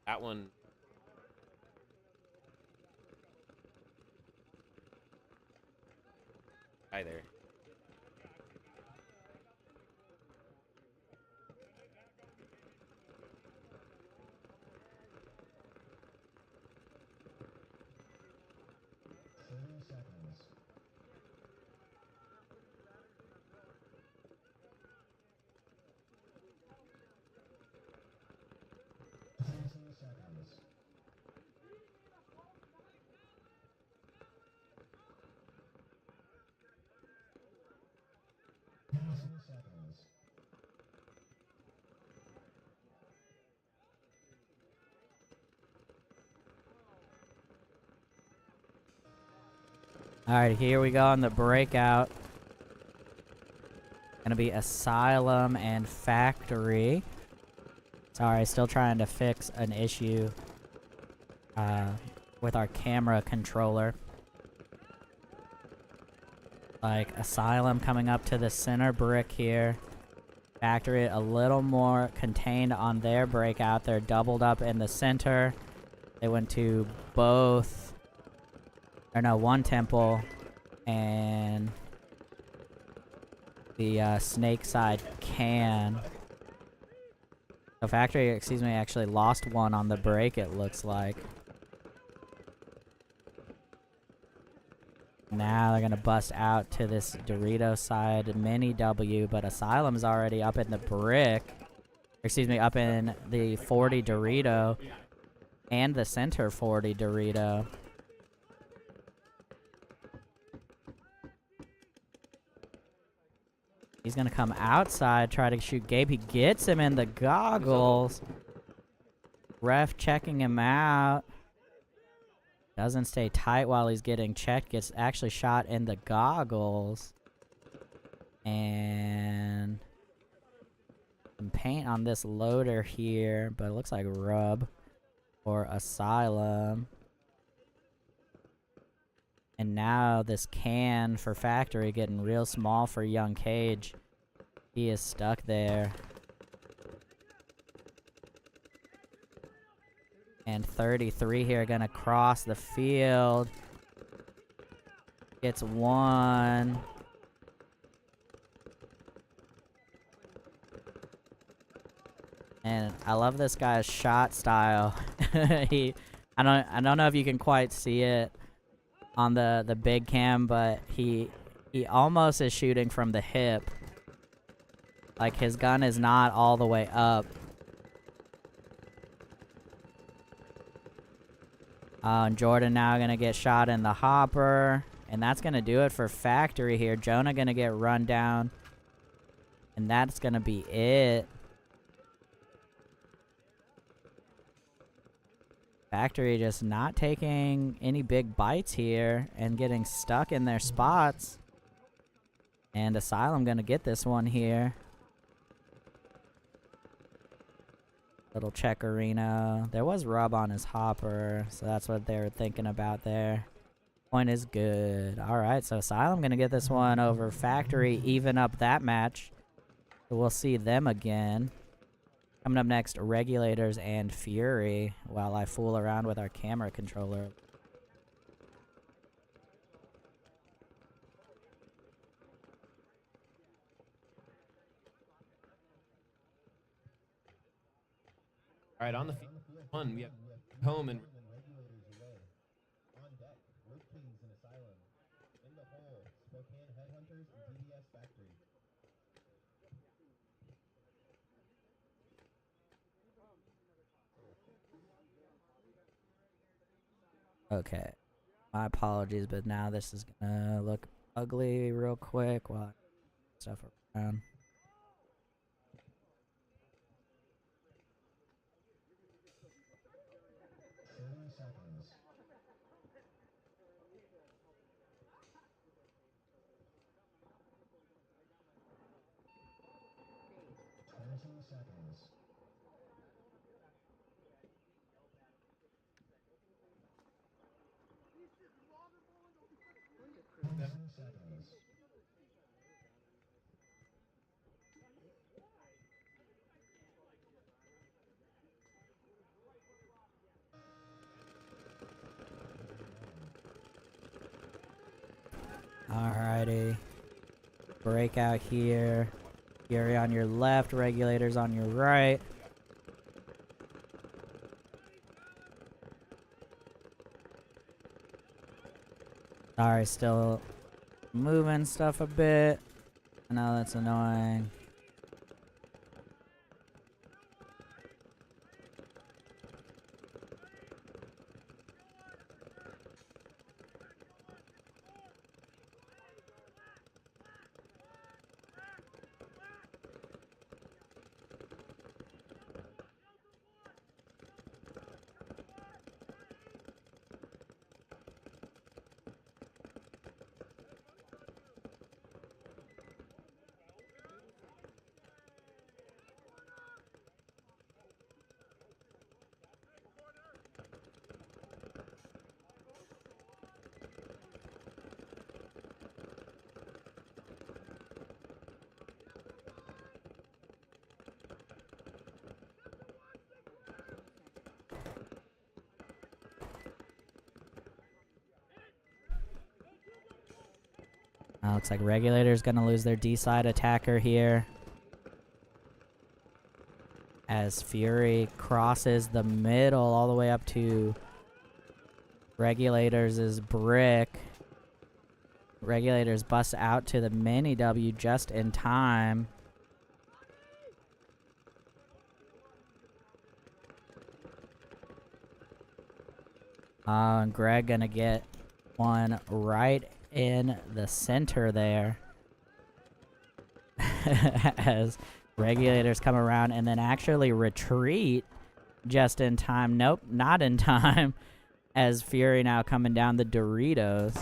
That one. Hi there. Alright, here we go on the breakout. Gonna be Asylum and Factory. Sorry, still trying to fix an issue with our camera controller. Like Asylum coming up to the center brick here. Factory a little more contained on their breakout. They're doubled up in the center. They went to both, or no, one temple and the snake side can. So Factory, excuse me, actually lost one on the break, it looks like. Now they're gonna bust out to this Dorito side mini W, but Asylum's already up in the brick. Excuse me, up in the 40 Dorito and the center 40 Dorito. He's gonna come outside, try to shoot Gabe. He gets him in the goggles. Ref checking him out. Doesn't stay tight while he's getting checked. Gets actually shot in the goggles. And some paint on this loader here, but it looks like rub or Asylum. And now this can for Factory getting real small for young Cage. He is stuck there. And 33 here gonna cross the field. Gets one. And I love this guy's shot style. I don't know if you can quite see it on the big cam, but he almost is shooting from the hip. Like his gun is not all the way up. And Jordan now gonna get shot in the hopper. And that's gonna do it for Factory here. Jonah gonna get run down. And that's gonna be it. Factory just not taking any big bites here and getting stuck in their spots. And Asylum gonna get this one here. Little checkerino. There was rub on his hopper, so that's what they were thinking about there. Point is good. Alright, so Asylum gonna get this one over Factory, even up that match. So we'll see them again. Coming up next, Regulators and Fury, while I fool around with our camera controller. All right, on the field, one, we have home and Regulators away. On deck, Wood Kings and Asylum. In the hole, Spokane Headhunters and DBS Factory. Okay. My apologies, but now this is gonna look ugly real quick while I stuff around. Seconds. 20 seconds. 15 seconds. Alrighty. Breakout here. Fury on your left, Regulators on your right. Sorry, still moving stuff a bit. I know that's annoying. Looks like Regulator's gonna lose their D-side attacker here. As Fury crosses the middle all the way up to Regulators' brick. Regulators bust out to the mini W just in time. And Greg gonna get one right in the center there. as Regulators come around and then actually retreat just in time. Nope, not in time. As Fury now coming down the Doritos.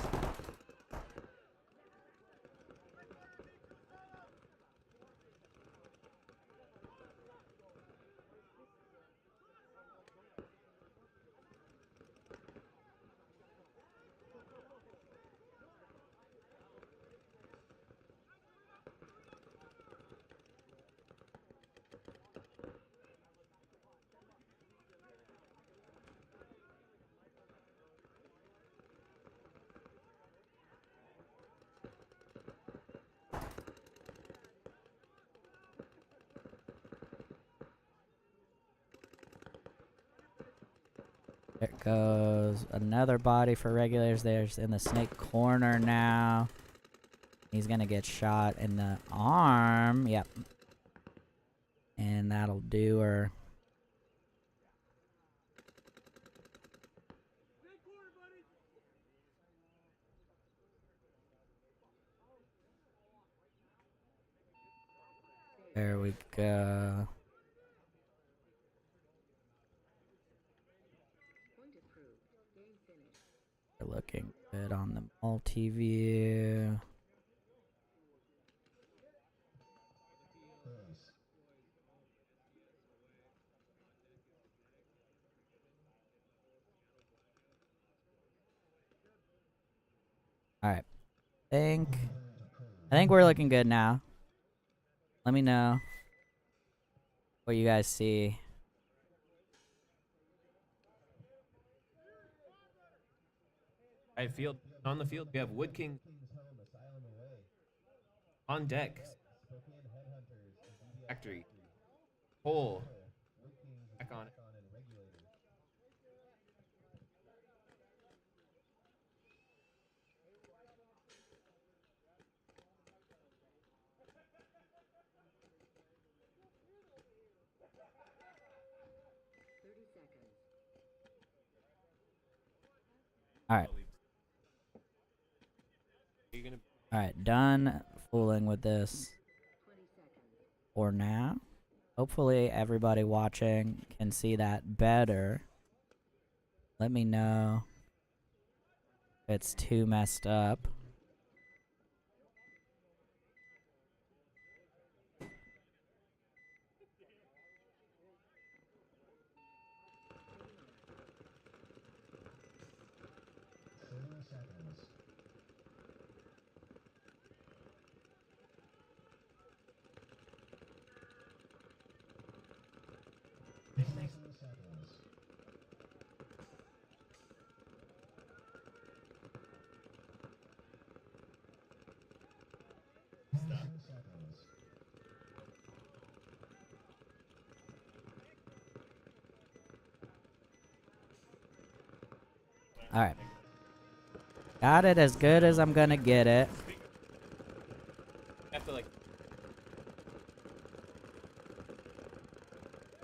There goes another body for Regulators. There's in the snake corner now. He's gonna get shot in the arm. Yep. And that'll do her. There we go. We're looking good on the multi-view. Alright. I think we're looking good now. Let me know what you guys see. Right field. On the field, we have Wood King on deck. Factory. Hole. Back on it. Alright. Alright, done fooling with this for now. Hopefully everybody watching can see that better. Let me know if it's too messed up. Alright. Got it as good as I'm gonna get it.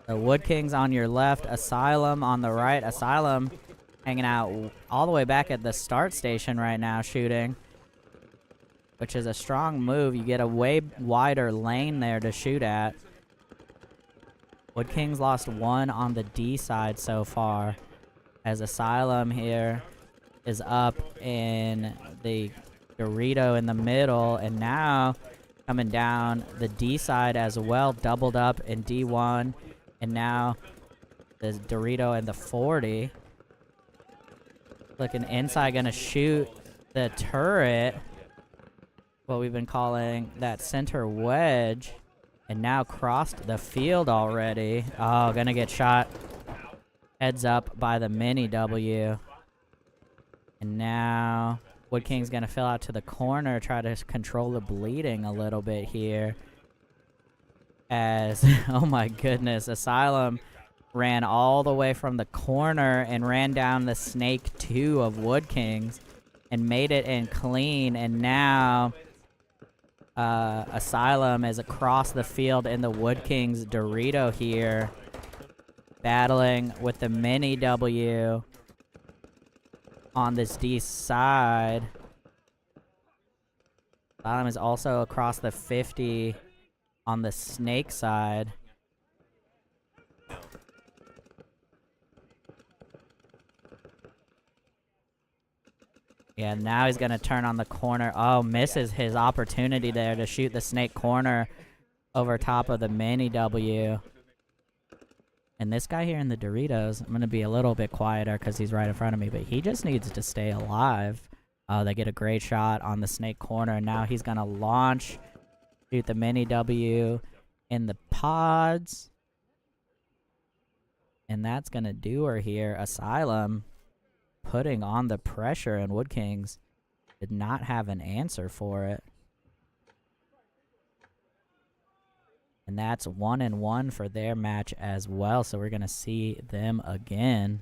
The Wood King's on your left, Asylum on the right. Asylum hanging out all the way back at the start station right now shooting, which is a strong move. You get a way wider lane there to shoot at. Wood King's lost one on the D side so far, as Asylum here is up in the Dorito in the middle, and now coming down the D side as well, doubled up in D1, and now the Dorito and the 40. Looking inside, gonna shoot the turret, what we've been calling that center wedge, and now crossed the field already. Oh, gonna get shot heads up by the mini W. And now Wood King's gonna fill out to the corner, try to control the bleeding a little bit here. As, oh my goodness, Asylum ran all the way from the corner and ran down the snake 2 of Wood King's and made it in clean. And now Asylum is across the field in the Wood King's Dorito here, battling with the mini W on this D side. Asylum is also across the 50 on the snake side. Yeah, now he's going to turn on the corner. Oh, misses his opportunity there to shoot the snake corner over top of the mini W. And this guy here in the Doritos, I'm going to be a little bit quieter because he's right in front of me, but he just needs to stay alive. They get a great shot on the snake corner. Now he's going to launch, shoot the mini W in the pods. And that's going to do her here. Asylum putting on the pressure, and Wood Kings did not have an answer for it. And that's 1-1 for their match as well, so we're going to see them again.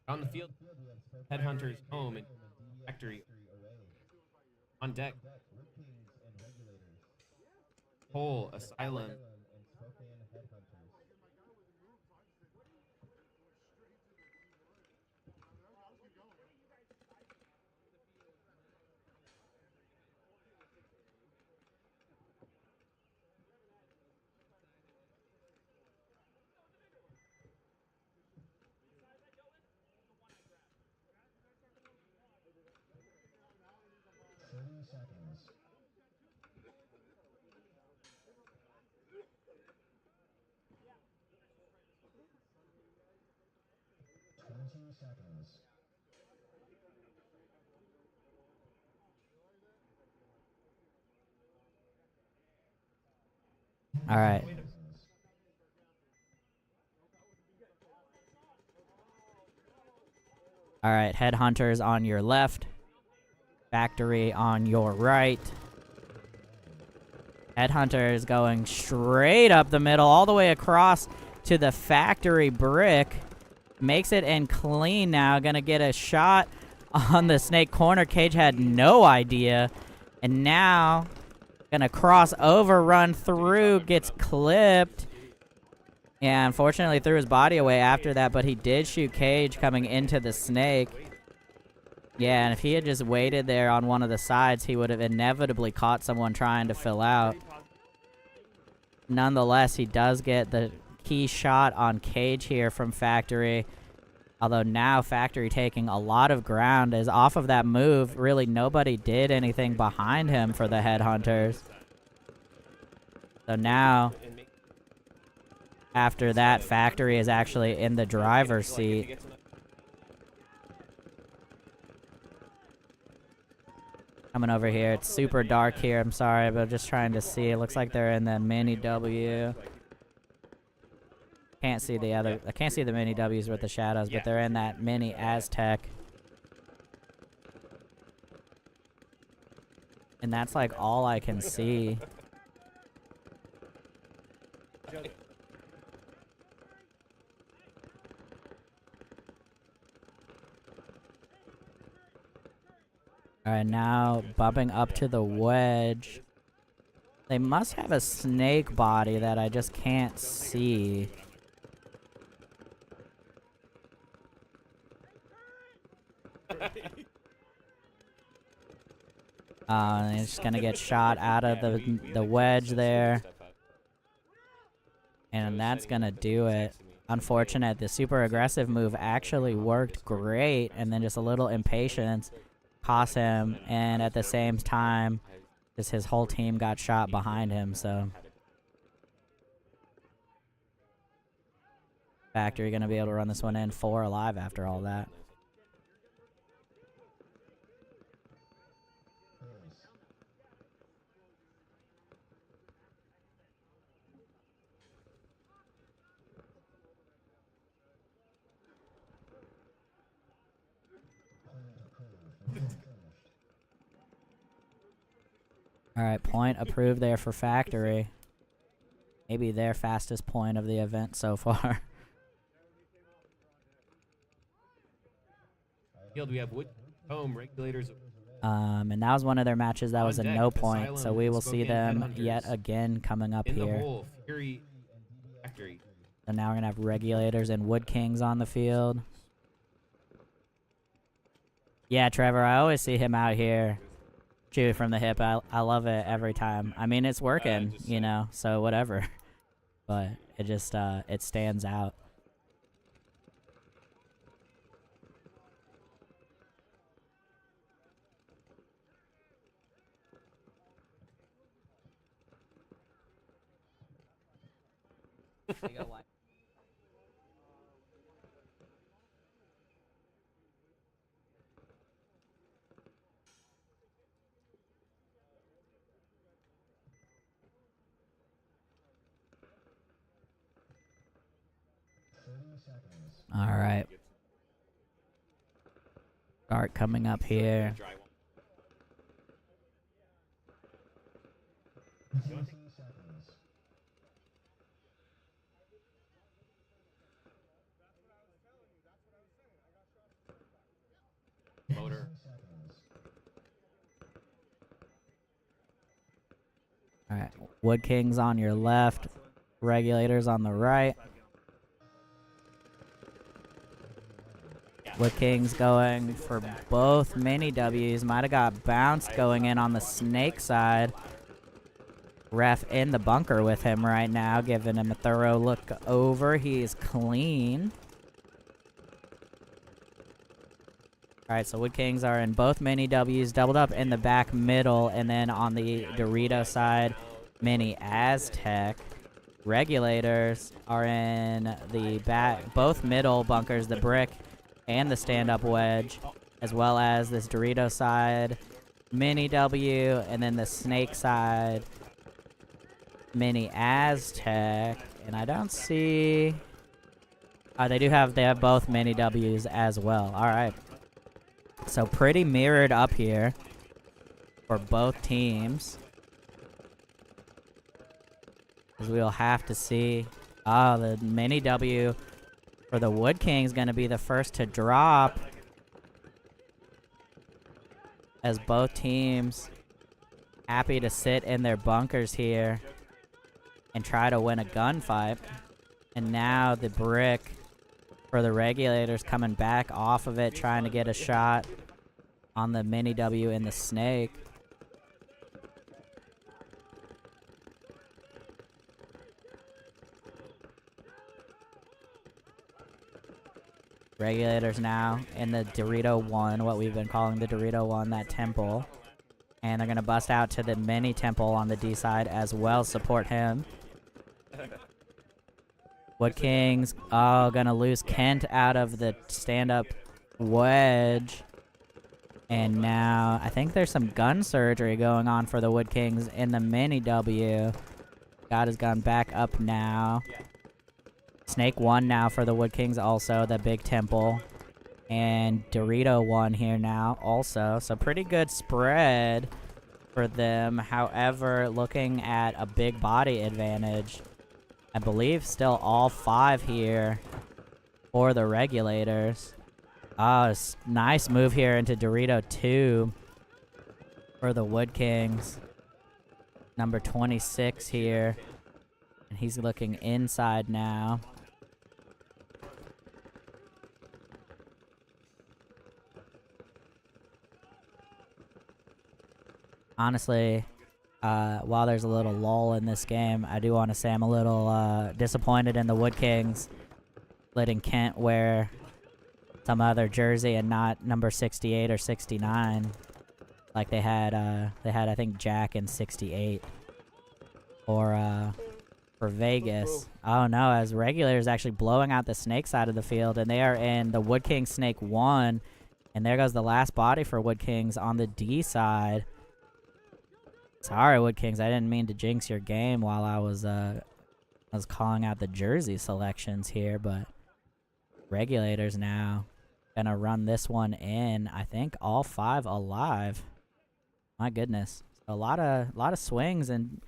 On the field, Headhunters home and Factory on deck. Hole, Asylum. Seconds. 20 seconds. All right. All right, Headhunters on your left. Factory on your right. Headhunters going straight up the middle, all the way across to the Factory brick. Makes it in clean now. Gonna get a shot on the snake corner. Cage had no idea. And now, gonna cross over, run through, gets clipped. Yeah, unfortunately threw his body away after that, but he did shoot Cage coming into the snake. Yeah, and if he had just waited there on one of the sides, he would have inevitably caught someone trying to fill out. Nonetheless, he does get the key shot on Cage here from Factory. Although now Factory taking a lot of ground, as off of that move, really nobody did anything behind him for the Headhunters. So now, after that, Factory is actually in the driver's seat. Coming over here. It's super dark here. I'm sorry, but I'm just trying to see. It looks like they're in the mini W. Can't see the other. I can't see the mini W's with the shadows, but they're in that mini Aztec. And that's like all I can see. Alright, now bumping up to the wedge. They must have a snake body that I just can't see. He's just gonna get shot out of the wedge there. And that's gonna do it. Unfortunate, the super aggressive move actually worked great, and then just a little impatience cost him, and at the same time, just his whole team got shot behind him, so. Factory gonna be able to run this one in 4 alive after all that. Alright, point approved there for Factory. Maybe their fastest point of the event so far. Field, we have Wood Home, Regulators. And that was one of their matches that was a On deck, no point, so Asylum we and will see Spokane them yet Headhunters. again coming up In the here. hole, Fury Factory. So now we're gonna have Regulators and Wood Kings on the field. Yeah, Trevor, I always see him out here shooting from the hip. I love it every time. I mean, it's working, you know, so whatever. But it just it stands out. All right. Start coming up here. Motor. All right. Wood Kings on your left. Regulators on the right. Wood Kings going for both mini W's. Might have got bounced going in on the snake side. Ref in the bunker with him right now, giving him a thorough look over. He's clean. Alright, so Wood Kings are in both mini W's, doubled up in the back middle, and then on the Dorito side, mini Aztec. Regulators are in the back, both middle bunkers, the brick and the stand-up wedge, as well as this Dorito side, mini W, and then the snake side, mini Aztec. And I don't see... they have both mini W's as well. Alright. So pretty mirrored up here for both teams. As we'll have to see. Oh, the mini W for the Wood Kings going to be the first to drop. As both teams happy to sit in their bunkers here and try to win a gunfight. And now the brick for the Regulators coming back off of it, trying to get a shot on the mini W in the snake. Regulators now in the Dorito 1, what we've been calling the Dorito 1, that temple. And they're going to bust out to the mini temple on the D side as well, support him. Wood Kings, going to lose Kent out of the stand-up wedge. And now, I think there's some gun surgery going on for the Wood Kings in the mini W. Got his gun back up now. Snake 1 now for the Wood Kings also, the big temple. And Dorito 1 here now also. So pretty good spread for them. However, looking at a big body advantage, I believe still all 5 here for the Regulators. Oh, nice move here into Dorito 2 for the Wood Kings. Number 26 here. And he's looking inside now. Honestly, while there's a little lull in this game, I do want to say I'm a little disappointed in the Wood Kings letting Kent wear some other jersey and not number 68 or 69 like they had I think Jack in 68 or for Vegas. Oh no, as Regulators actually blowing out the snake side of the field, and they are in the Wood King Snake 1, and there goes the last body for Wood Kings on the D side. Sorry, Wood Kings, I didn't mean to jinx your game while I was calling out the jersey selections here, but Regulators now gonna run this one in. I think all 5 alive. My goodness. A lot of swings and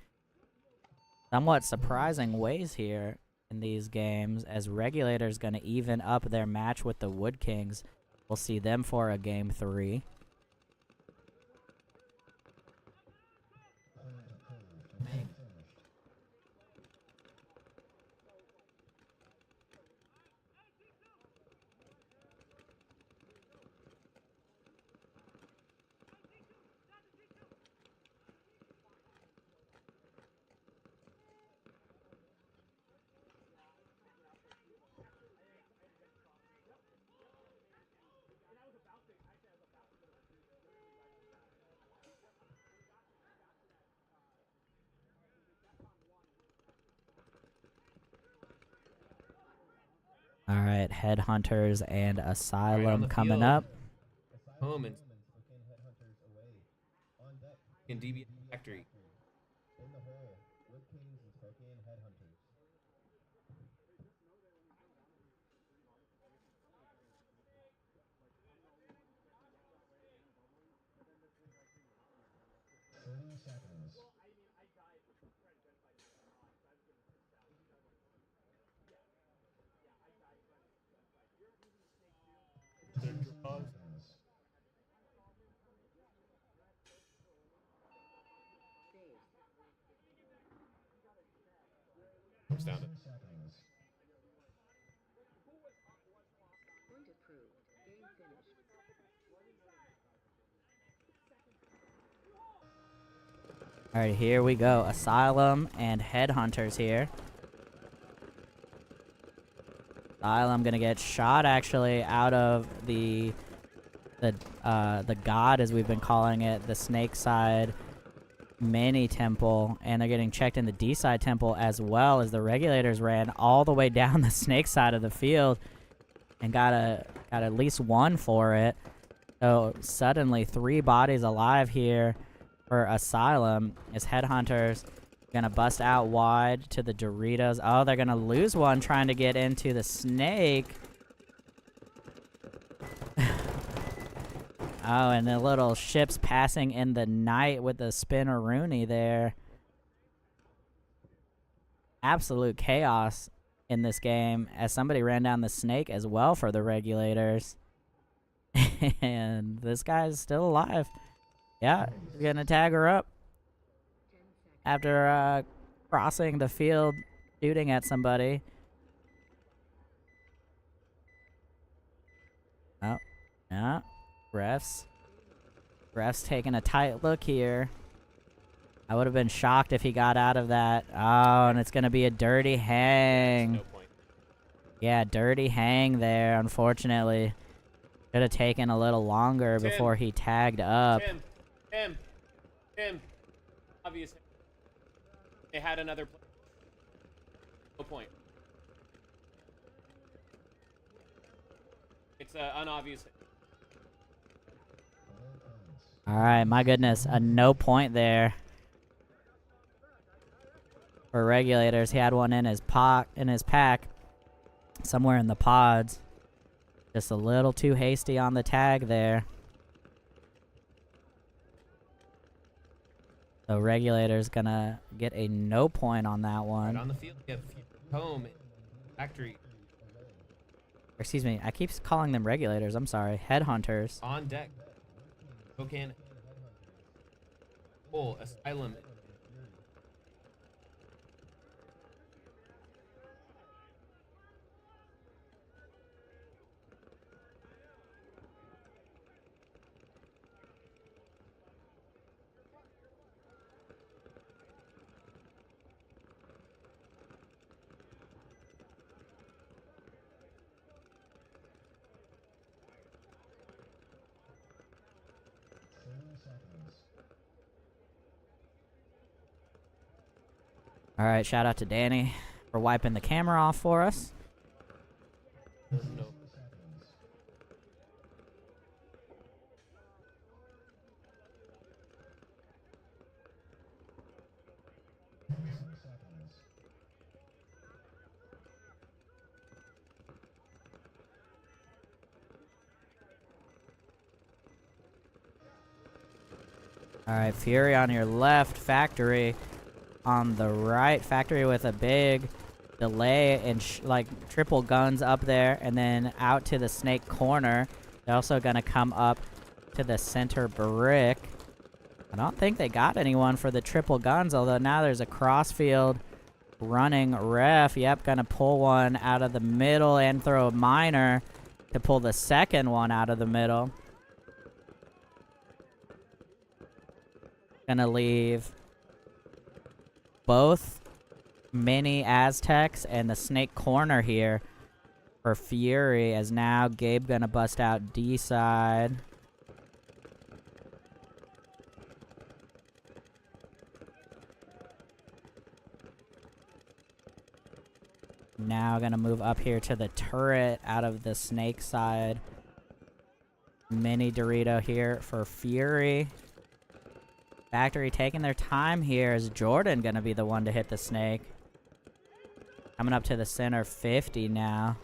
somewhat surprising ways here in these games, as Regulators going to even up their match with the Wood Kings. We'll see them for a game 3. All right, Headhunters and Asylum the coming field. up. Home and Spokane Headhunters away. On deck, in DB Factory. in the hole, Wood Kings and Spokane Headhunters. Seconds. Comes down to Seconds. Point approved. Game finished. All right, here we go. Asylum and Headhunters here. Asylum gonna get shot actually out of the god, as we've been calling it, the snake side mini temple, and they're getting checked in the D side temple as well, as the Regulators ran all the way down the snake side of the field and got at least one for it. So suddenly 3 bodies alive here for Asylum, as Headhunters gonna bust out wide to the Doritos. Oh, they're gonna lose one trying to get into the snake. Oh, and the little ships passing in the night with the spinner-rooney there. Absolute chaos in this game, as somebody ran down the snake as well for the Regulators. And this guy's still alive. Yeah, he's gonna tag her up 10 seconds. after crossing the field, shooting at somebody. Oh, yeah. Refs taking a tight look here. I would have been shocked if he got out of that. Oh, and it's going to be a dirty hang. no point. Yeah, dirty hang there, unfortunately. Could have taken a little longer Tim. before he tagged up. Tim. Obvious. They had another play. No point. It's an unobvious. All right, my goodness, a no point there for Regulators. He had one in his pack, somewhere in the pods. Just a little too hasty on the tag there. So Regulators gonna get a no point on that Right one. on the field, we have Home Factory. Excuse me, I keep calling them Regulators. I'm sorry. Headhunters. On deck. Spokane. Full Asylum. All right, shout out to Danny for wiping the camera off for us. No. Alright, Fury on your left, Factory on the right. Factory with a big delay and like triple guns up there, and then out to the snake corner. They're also gonna come up to the center brick. I don't think they got anyone for the triple guns, although now there's a crossfield running ref. Yep, gonna pull one out of the middle and throw a miner to pull the second one out of the middle. Gonna leave both mini Aztecs and the snake corner here for Fury, as now Gabe gonna bust out D side. Now gonna move up here to the turret out of the snake side. Mini Dorito here for Fury. Factory taking their time here. Is Jordan gonna be the one to hit the snake? Coming up to the center 50 now.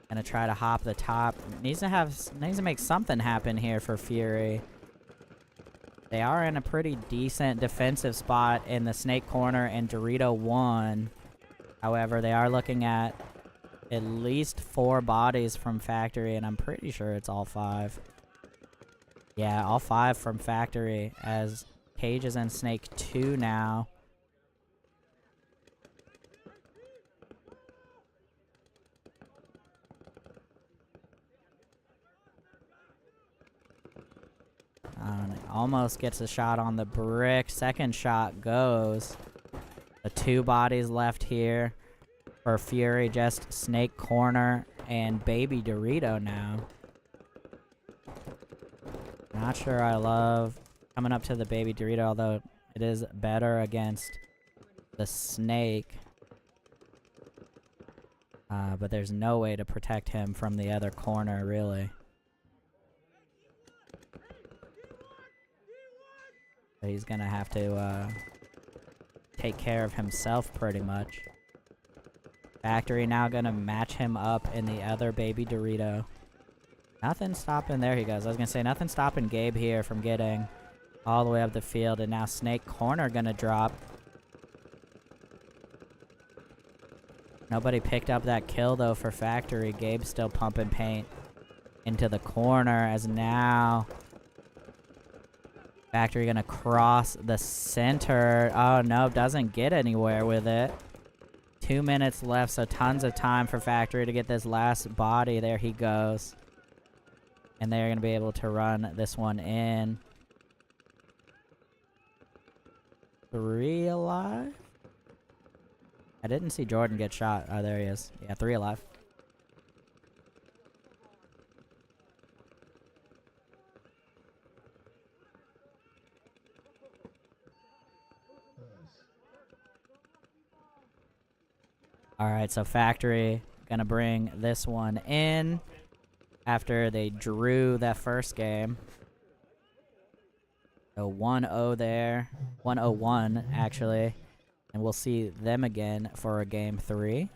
Gonna try to hop the top. Needs to make something happen here for Fury. They are in a pretty decent defensive spot in the snake corner and Dorito 1. However, they are looking at least 4 bodies from Factory, and I'm pretty sure it's all 5. Yeah, all 5 from Factory, as Cage is in Snake 2 now. Almost gets a shot on the brick. Second shot goes. The 2 bodies left here for Fury. Just Snake Corner and Baby Dorito now. Not sure I love coming up to the Baby Dorito, although it is better against the Snake. But there's no way to protect him from the other corner, really. So he's gonna have to take care of himself pretty much. Factory now gonna match him up in the other Baby Dorito. Nothing stopping, there he goes. I was gonna say, nothing stopping Gabe here from getting all the way up the field, and now Snake Corner gonna drop. Nobody picked up that kill though for Factory. Gabe's still pumping paint into the corner, as now Factory gonna cross the center. Oh no, doesn't get anywhere with it. 2 minutes left, so tons of time for Factory to get this last body. There he goes. And they're gonna be able to run this one in. 3 alive? I didn't see Jordan get shot. Oh, there he is. Yeah, 3 alive. Alright, so Factory gonna bring this one in after they drew that first game. So 1-0 there. 1-0-1, actually. And we'll see them again for a game 3.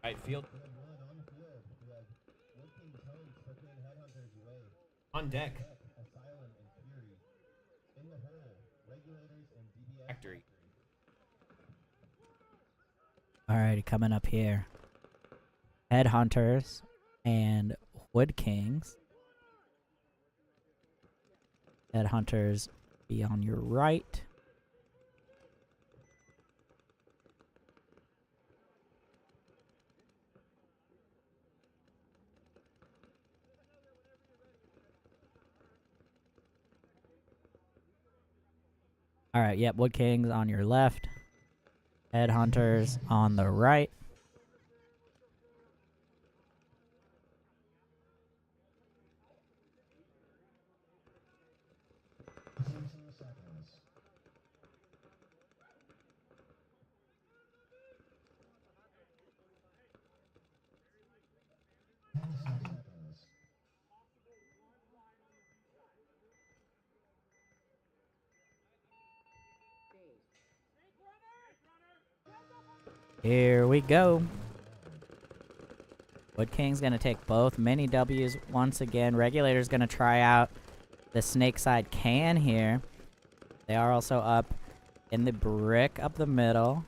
Right field. We have one on the field. We have working tones, Spokane Headhunters away. On deck. Asylum and Fury. In the hole, Regulators and DBS Factory. Alrighty, coming up here. Headhunters and Wood Kings. Headhunters be on your right. Alright, yep, Wood Kings on your left. Headhunters on the right. Here we go. Wood King's gonna take both mini W's once again. Regulator's gonna try out the snake side can here. They are also up in the brick up the middle.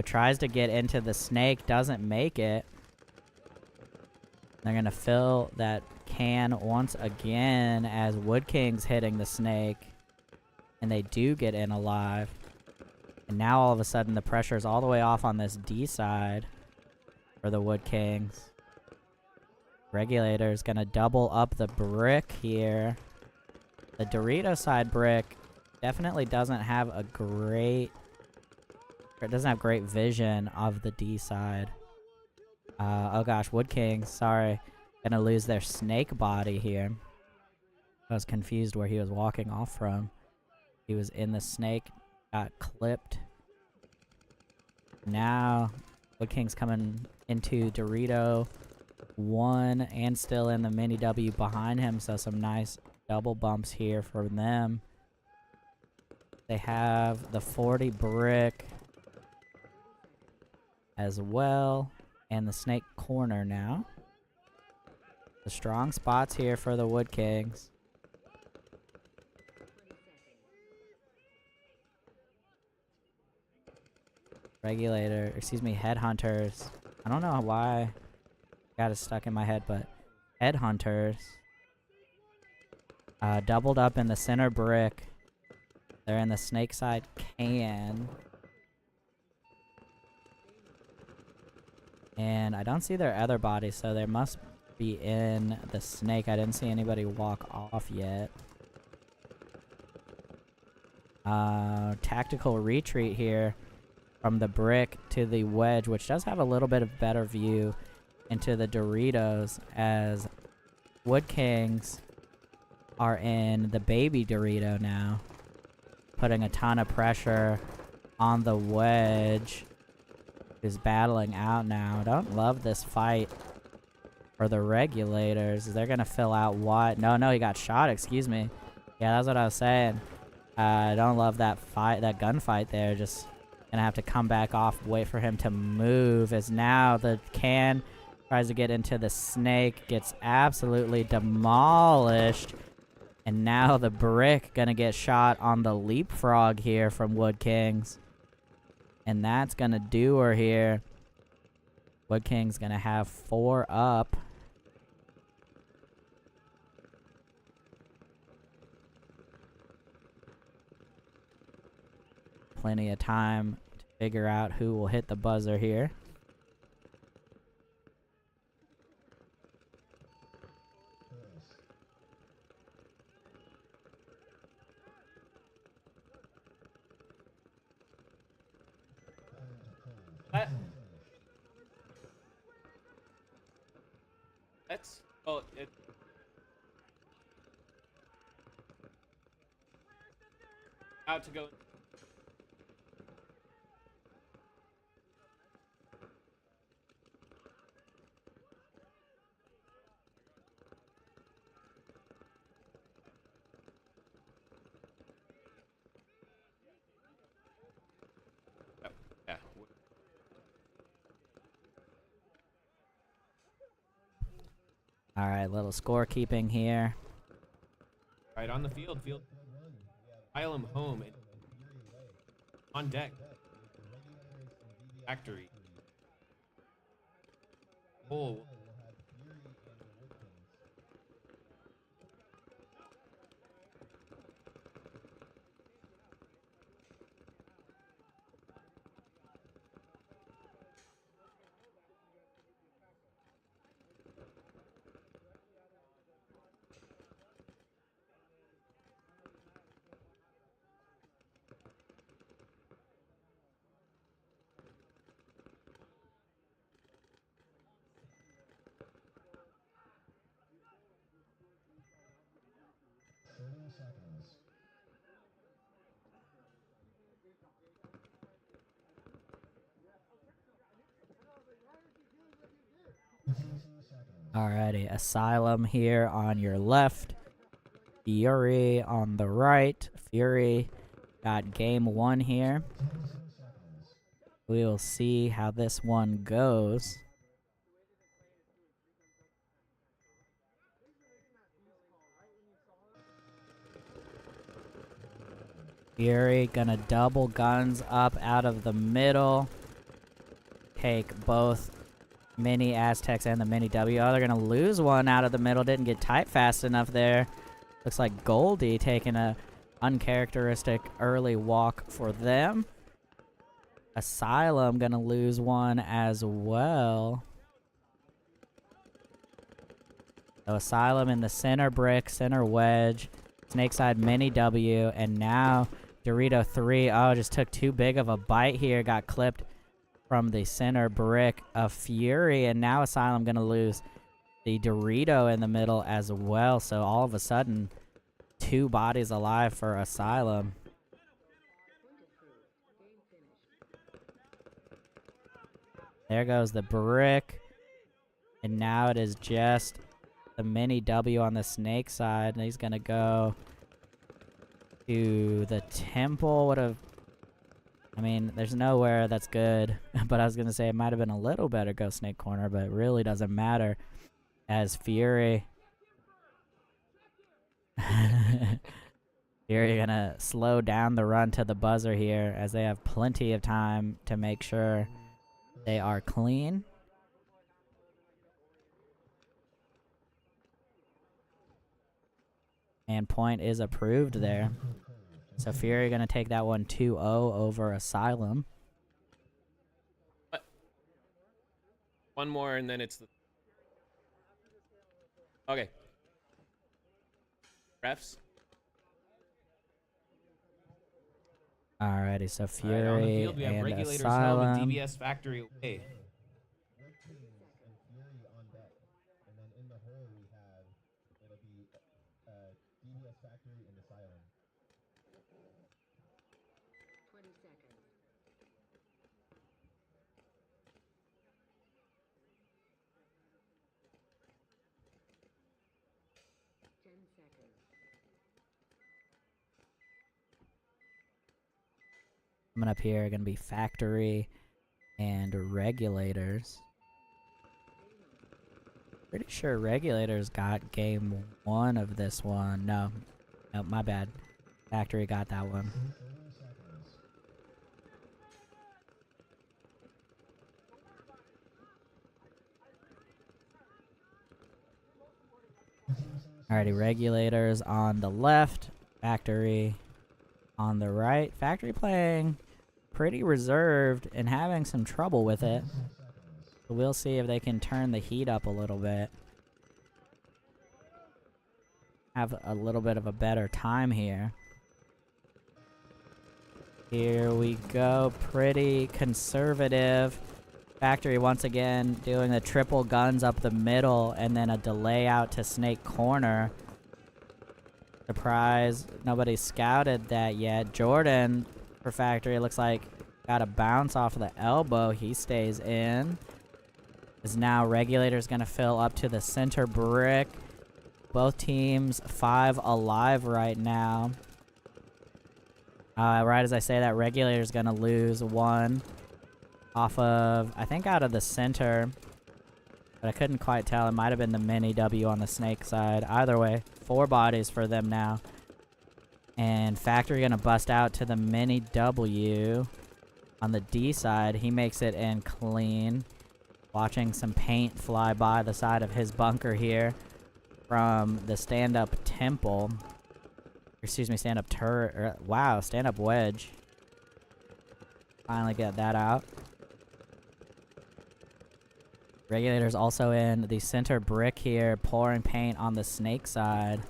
Tries to get into the snake, doesn't make it. They're gonna fill that can once again as Wood King's hitting the snake. And they do get in alive. And now all of a sudden the pressure's all the way off on this D side for the Wood Kings. Regulator's gonna double up the brick here. The Dorito side brick definitely doesn't have a great... It doesn't have great vision of the D side. Oh gosh, Wood Kings, sorry. Gonna lose their snake body here. I was confused where he was walking off from. He was in the snake, got clipped. Now, Wood King's coming into Dorito 1 and still in the mini W behind him, so some nice double bumps here for them. They have the 40 brick as well, and the snake corner now. The strong spots here for the Wood Kings. Headhunters. I don't know why I got it stuck in my head, but Headhunters. Doubled up in the center brick. They're in the snake side can. And I don't see their other bodies, so they must be in the snake. I didn't see anybody walk off yet. Tactical retreat here from the brick to the wedge, which does have a little bit of better view into the Doritos, as Wood Kings are in the baby Dorito now, putting a ton of pressure on the wedge, who's battling out now. I don't love this fight for the Regulators. They're gonna fill out wide. No, he got shot, excuse me. Yeah, that's what I was saying. I don't love that fight, that gunfight there. Just gonna have to come back off, wait for him to move, as now the can tries to get into the snake, gets absolutely demolished. And now the brick gonna get shot on the leapfrog here from Wood Kings. And that's gonna do her here. Wood King's gonna have 4 up. Plenty of time to figure out who will hit the buzzer here. That's well, it. Out to go. Yeah. All right, little scorekeeping here. Right on the field. Asylum home. On deck. Factory. Oh. Seconds. Alrighty, Asylum here on your left. Fury on the right. Fury got game 1 here. We will see how this one goes. Fury gonna double guns up out of the middle. Take both mini Aztecs and the mini W. Oh, they're gonna lose one out of the middle. Didn't get tight fast enough there. Looks like Goldie taking a uncharacteristic early walk for them. Asylum gonna lose one as well. So Asylum in the center brick, center wedge, Snakeside mini W, and now Dorito 3. Oh, just took too big of a bite here. Got clipped from the center brick of Fury, and now Asylum gonna lose the Dorito in the middle as well. So all of a sudden, 2 bodies alive for Asylum. There goes the brick. And now it is just the mini W on the snake side. And he's going to go to the temple. I mean, there's nowhere that's good. But I was going to say it might have been a little better go snake corner. But it really doesn't matter. As Fury... Fury going to slow down the run to the buzzer here. As they have plenty of time to make sure they are clean. And point is approved there. So Fury going to take that one 2-0 over Asylum. One more, and then it's the... Okay. Refs. Alrighty, so Fury Alright, on the field we have and Regulators Asylum. home and DBS Factory away. Red Kings and Fury on deck. And then in the hole we have, it'll be DBS Factory and Asylum. 20 seconds. Coming up here are going to be Factory and Regulators. Pretty sure Regulators got game 1 of this one. No, my bad. Factory got that one. Alrighty, Regulators on the left, Factory on the right. Factory playing pretty reserved and having some trouble with it. So we'll see if they can turn the heat up a little bit. Have a little bit of a better time here. Here we go. Pretty conservative. Factory once again doing the triple guns up the middle and then a delay out to Snake Corner. Surprise, nobody scouted that yet. Jordan for Factory looks like got a bounce off of the elbow. He stays in. Is now Regulators gonna fill up to the center brick. Both teams 5 alive right now. Right as I say that, Regulators gonna lose 1 off of, I think out of the center. But I couldn't quite tell. It might have been the mini W on the snake side. Either way, 4 bodies for them now. And Factory gonna bust out to the mini W on the D side. He makes it in clean. Watching some paint fly by the side of his bunker here from the stand-up temple. Excuse me, stand-up turret. Wow, stand-up wedge. Finally get that out. Regulators also in the center brick here, pouring paint on the snake side.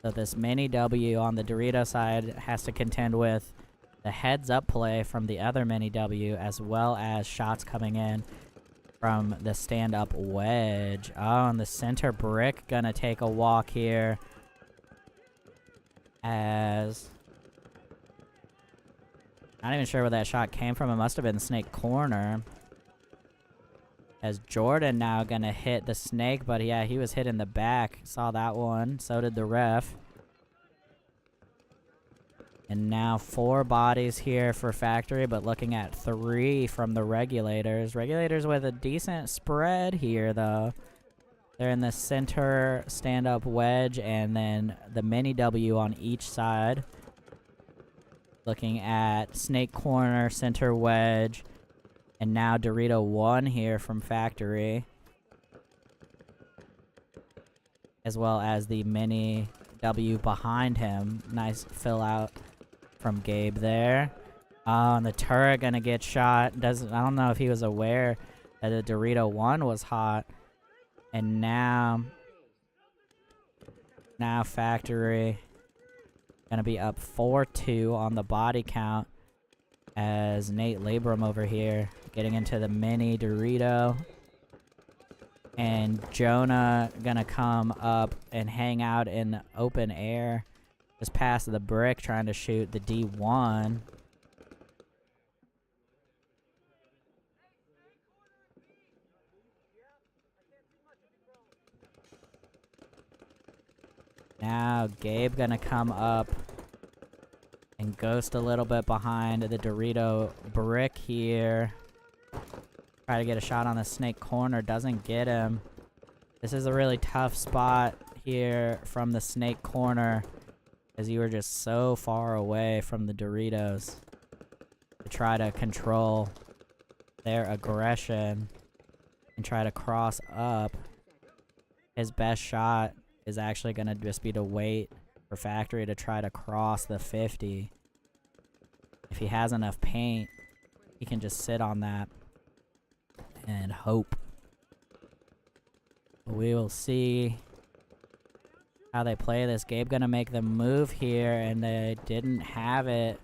So this mini W on the Dorito side has to contend with the heads-up play from the other mini W, as well as shots coming in from the stand-up wedge. Oh, and the center brick gonna take a walk here. As... not even sure where that shot came from. It must have been Snake Corner. As Jordan now gonna hit the snake, but yeah, he was hit in the back. Saw that one. So did the ref. And now 4 bodies here for Factory, but looking at 3 from the Regulators. Regulators with a decent spread here, though. They're in the center stand-up wedge, and then the mini W on each side. Looking at Snake Corner, center wedge, and now Dorito 1 here from Factory. As well as the mini W behind him. Nice fill out from Gabe there. Oh, and the turret gonna get shot. I don't know if he was aware that the Dorito 1 was hot. And now Factory gonna be up 4-2 on the body count as Nate Labrum over here getting into the mini Dorito. And Jonah gonna come up and hang out in the open air just past the brick trying to shoot the D1. Now Gabe gonna come up and ghost a little bit behind the Dorito brick here. Try to get a shot on the Snake Corner, doesn't get him. This is a really tough spot here from the Snake Corner, as you were just so far away from the Doritos to try to control their aggression and try to cross up. His best shot is actually going to just be to wait for Factory to try to cross the 50. If he has enough paint, he can just sit on that and hope. We will see how they play this. Gabe gonna make the move here, and they didn't have it.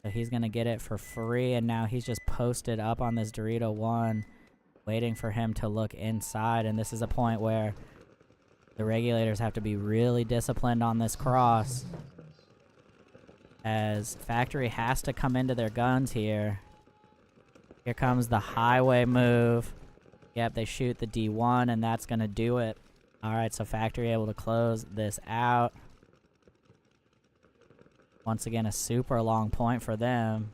So he's gonna get it for free, and now he's just posted up on this Dorito 1, waiting for him to look inside. And this is a point where the Regulators have to be really disciplined on this cross, as Factory has to come into their guns here. Here comes the highway move. Yep, they shoot the D1, and that's gonna do it. Alright, so Factory able to close this out. Once again, a super long point for them.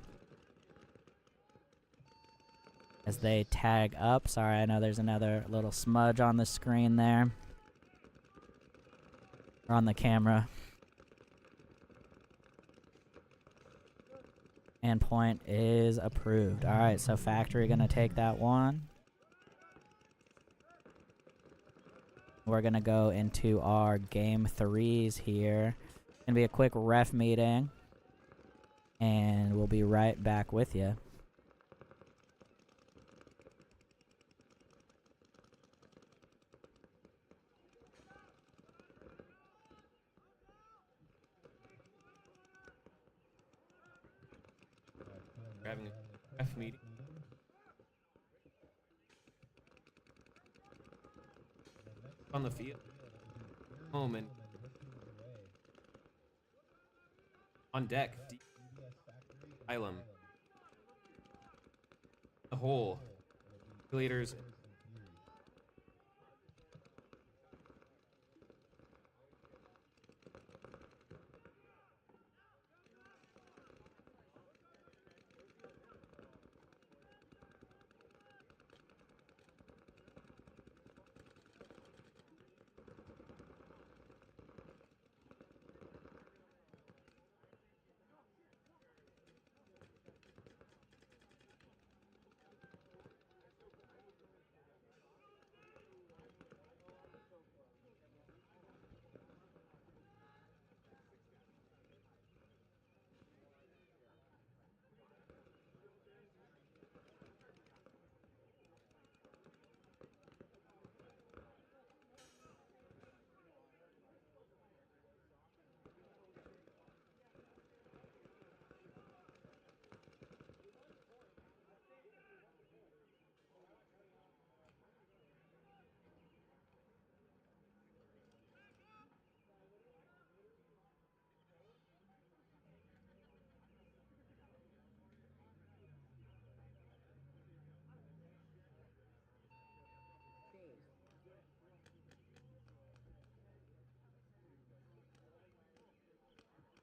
As they tag up. Sorry, I know there's another little smudge on the screen there. Or on the camera. And point is approved. Alright, so Factory gonna take that one. We're gonna go into our game 3s here. Gonna be a quick ref meeting, and we'll be right back with you. We're having a ref meeting. On the field. Moment. On deck. Asylum. The hole. Regulators.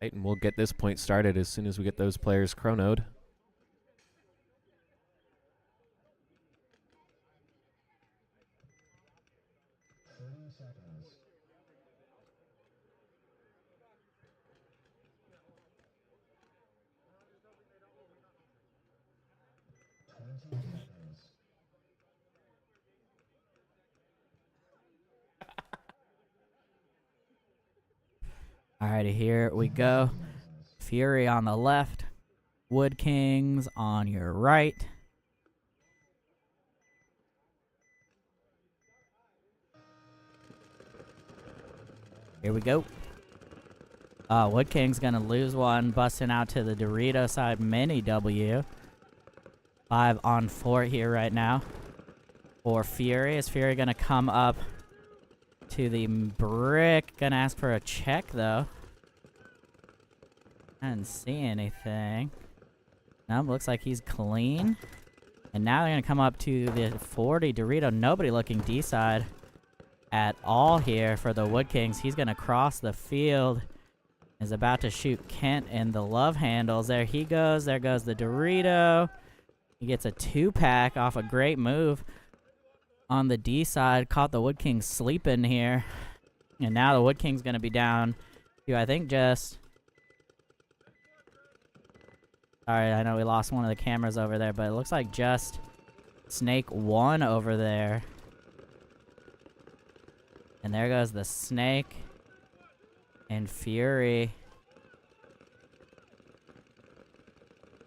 Right, and we'll get this point started as soon as we get those players chronoed. Alrighty, here we go. Fury on the left. Wood Kings on your right. Here we go. Wood King's gonna lose one, busting out to the Dorito side. Mini W. 5 on 4 here right now for Fury. Is Fury gonna come up to the brick? Gonna ask for a check though. I didn't see anything. Nope, looks like he's clean. And now they're gonna come up to the 40 Dorito. Nobody looking D side at all here for the Wood Kings. He's gonna cross the field. Is about to shoot Kent in the love handles. There he goes. There goes the Dorito. He gets a 2-pack off a great move on the D side. Caught the Wood King sleeping here. And now the Wood King's gonna be down to, I think, just... Sorry, I know we lost one of the cameras over there, but it looks like just Snake 1 over there. And there goes the Snake. And Fury.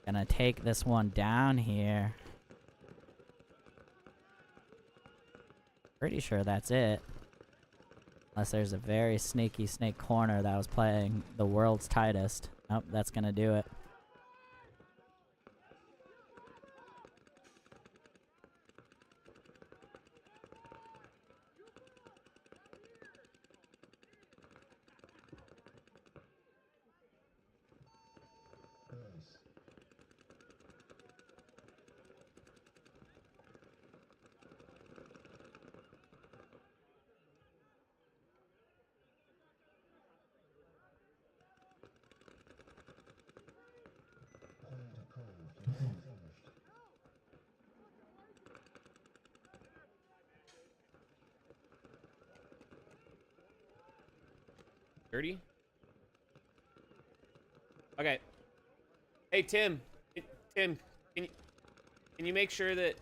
Gonna take this one down here. Pretty sure that's it. Unless there's a very sneaky Snake corner that was playing the world's tightest. Nope, that's gonna do it. Dirty? Okay. Hey, Tim. Tim, can you make sure that...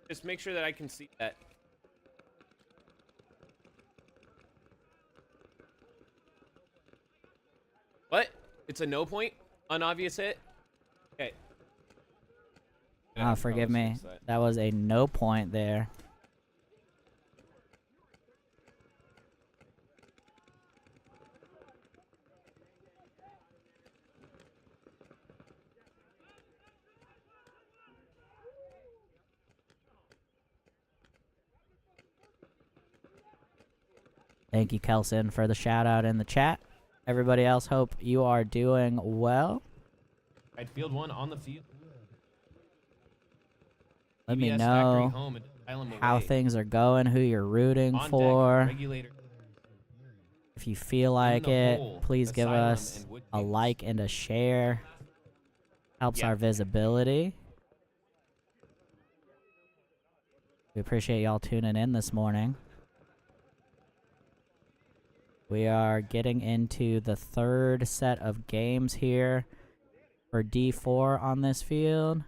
Just make sure that I can see that. What? It's a no point? Unobvious hit? Okay. Oh, forgive me. That was a no point there. Thank you, Kelson, for the shout out in the chat. Everybody else, hope you are doing well. Right, field 1 on the field. Let me DBS know Factory home and Asylum how away. things are going, who you're rooting On for. deck, Regulators. If you feel like the it, hole, please give Asylum us and Wood a Kings. like and a share. Helps Yeah. our visibility. We appreciate y'all tuning in this morning. We are getting into the third set of games here for D4 on this field.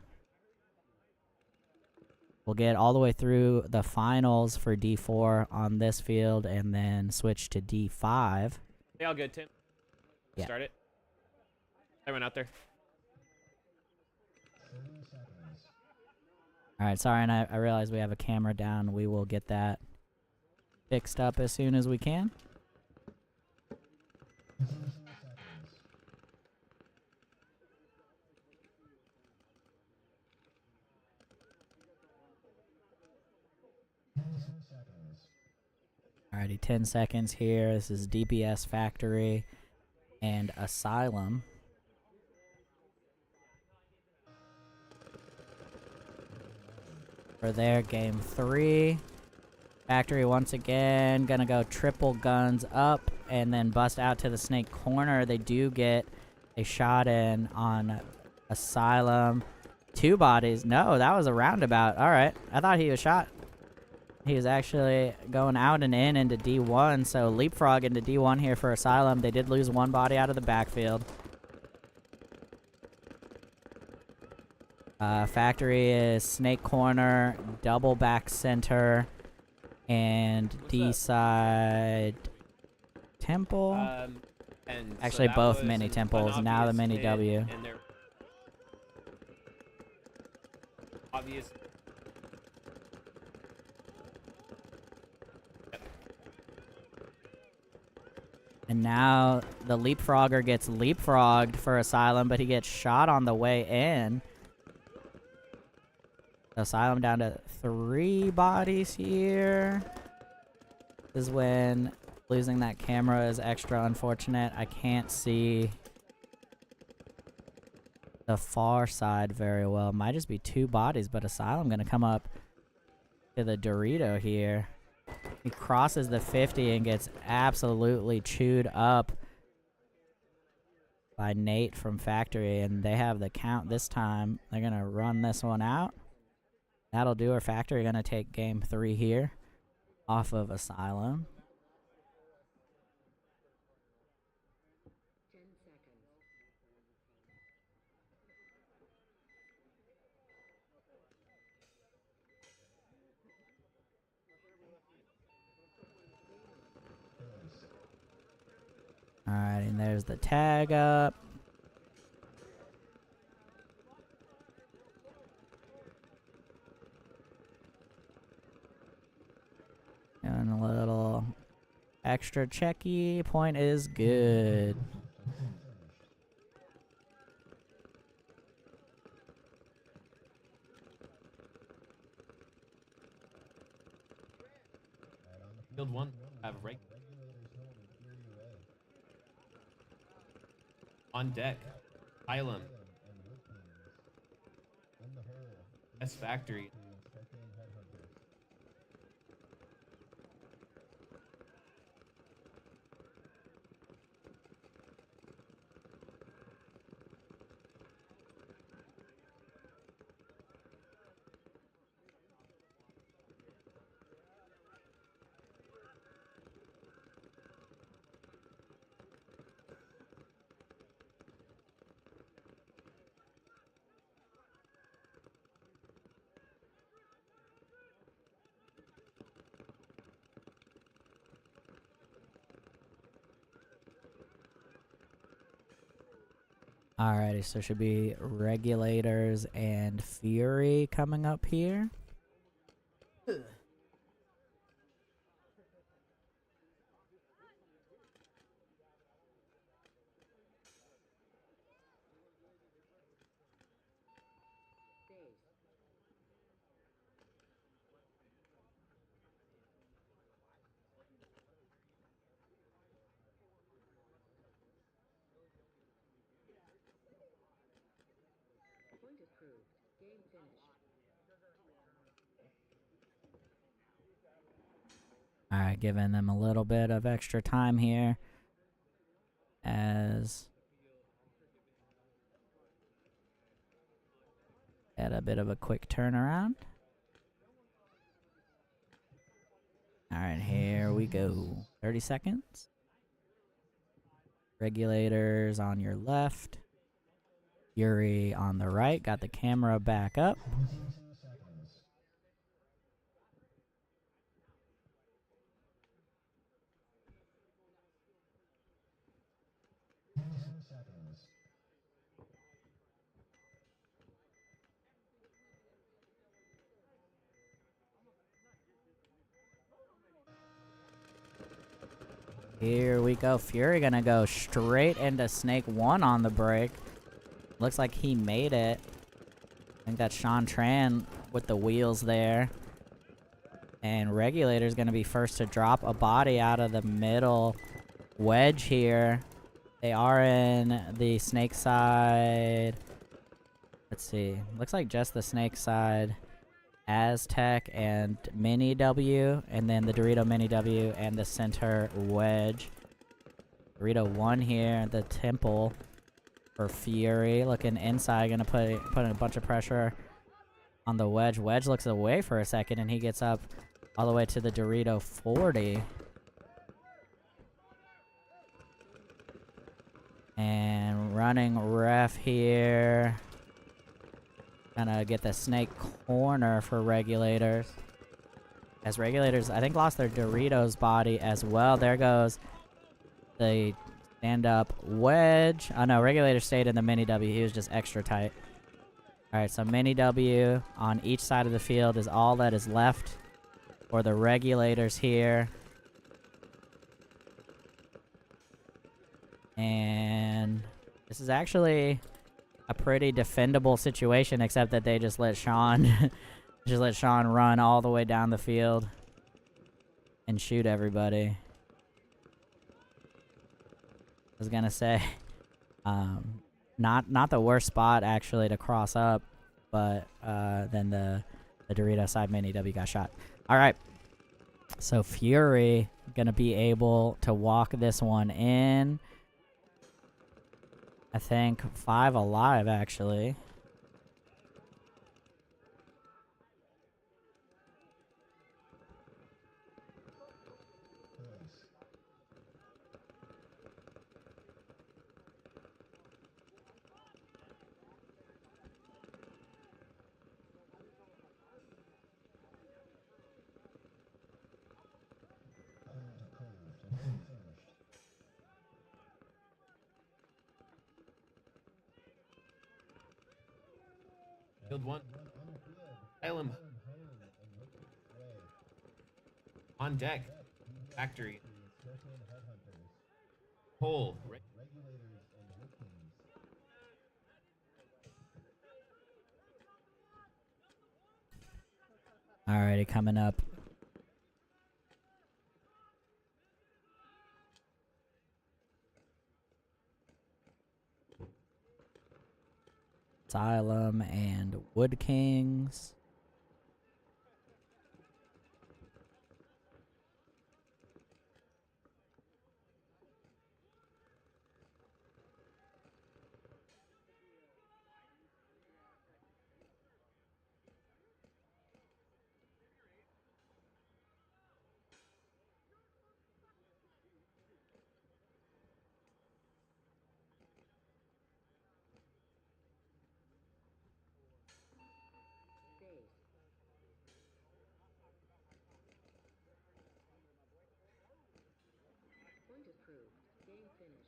We'll get all the way through the finals for D4 on this field and then switch to D5. Hey, all good, Tim? Yeah. Start it. Everyone out there. Alright, sorry, and I realize we have a camera down. We will get that fixed up as soon as we can. Alrighty, 10 seconds here. This is DBS Factory and Asylum. For their game 3. Factory once again gonna go triple guns up and then bust out to the Snake corner. They do get They shot in on Asylum. 2 bodies. No, that was a roundabout. Alright. I thought he was shot. He was actually going out and in into D1, so leapfrog into D1 here for Asylum. They did lose 1 body out of the backfield. Factory is Snake Corner, double back center, and D side Temple. And so Actually, that both was mini an temples. Now the unobvious mini hit, W. and they're obvious. And now the leapfrogger gets leapfrogged for Asylum, but he gets shot on the way in. Asylum down to 3 bodies here. This is when losing that camera is extra unfortunate. I can't see the far side very well. Might just be 2 bodies, but Asylum gonna come up to the Dorito here. He crosses the 50 and gets absolutely chewed up by Nate from Factory, and they have the count this time. They're gonna run this one out. That'll do her. Factory gonna take game 3 here off of Asylum. 10 seconds. Alright, and there's the tag up. Doing a little extra checky. Point is good. Field 1 have Regulators on deck. Asylum. S Factory. Alrighty, so should be Regulators and Fury coming up here. Base. Point approved. Game finished. Alright, giving them a little bit of extra time here as had a bit of a quick turnaround. Alright, here we go. 30 seconds. Regulators on your left. Fury on the right. Got the camera back up. Here we go. Fury gonna go straight into Snake 1 on the break. Looks like he made it. I think that's Sean Tran with the wheels there. And Regulator's gonna be first to drop a body out of the middle wedge here. They are in the Snake side. Let's see. Looks like just the Snake side. Aztec and Mini W, and then the Dorito Mini W and the center wedge. Dorito 1 here, the Temple. for Fury. Looking inside, gonna put a bunch of pressure on the Wedge. Wedge looks away for a second, and he gets up all the way to the Dorito 40. And running ref here. Gonna get the snake corner for Regulators. As Regulators, I think, lost their Doritos body as well. There goes the stand-up Wedge. Oh no, Regulators stayed in the mini W. He was just extra tight. Alright, so mini W on each side of the field is all that is left for the Regulators here. And this is actually a pretty defendable situation, except that they just let Sean run all the way down the field and shoot everybody. I was gonna say, not the worst spot actually to cross up, but then the Dorito side mini W got shot. All right, so Fury gonna be able to walk this one in. I think 5 alive actually. Field 1. Asylum. On deck. Factory. Hole. Alrighty, coming up. Asylum and Wood Kings. Base. Point approved. Game finished.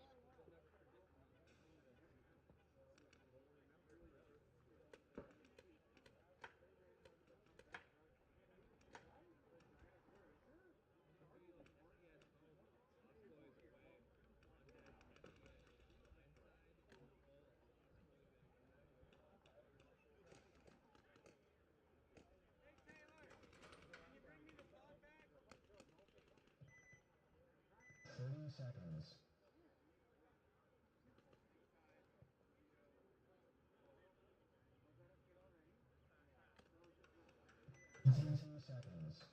Seconds. 15 seconds.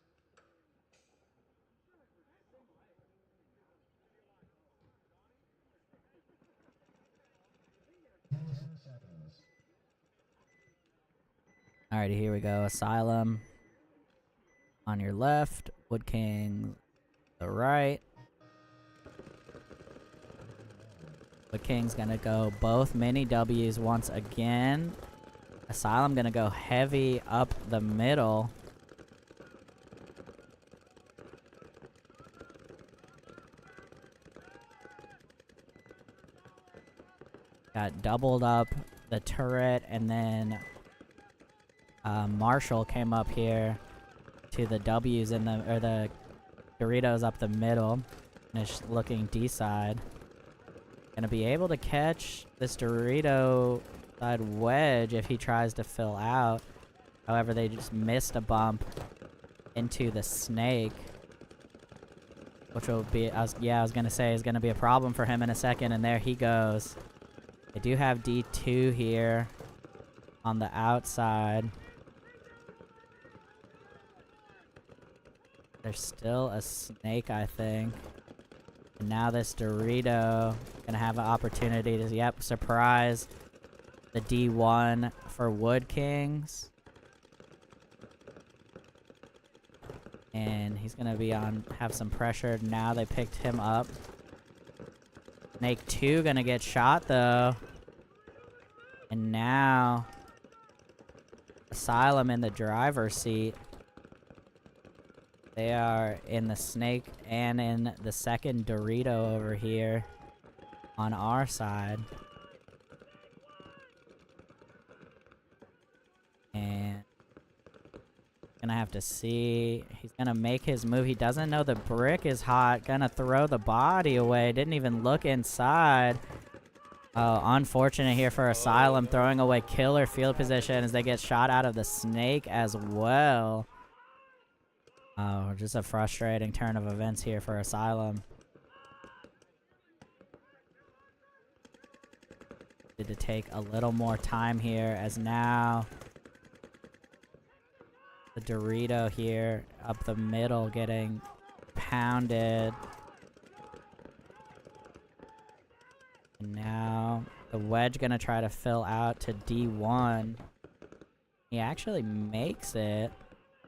Seconds. Alrighty, here we go. Asylum on your left. Wood King the right. Wood King's gonna go both mini W's once again. Asylum gonna go heavy up the middle. Got doubled up the turret, and then Marshall came up here to the W's in the, or the Doritos up the middle. Finish looking D side. Gonna be able to catch this Dorito side Wedge if he tries to fill out. However, they just missed a bump into the snake, which will be, I was gonna say, is gonna be a problem for him in a second. And there he goes. They do have D2 here on the outside. There's still a snake, I think. And now this Dorito gonna have an opportunity to, yep, surprise the D1 for Wood Kings. And he's gonna be have some pressure. Now they picked him up. Snake 2 gonna get shot though. And now Asylum in the driver's seat. They are in the Snake and in the second Dorito over here on our side. And gonna have to see. He's gonna make his move. He doesn't know the brick is hot. Gonna throw the body away. Didn't even look inside. Oh, unfortunate here for Asylum, throwing away killer field position as they get shot out of the Snake as well. Oh, just a frustrating turn of events here for Asylum. Need to take a little more time here as now the Dorito here up the middle getting pounded. And now the Wedge gonna try to fill out to D1. He actually makes it.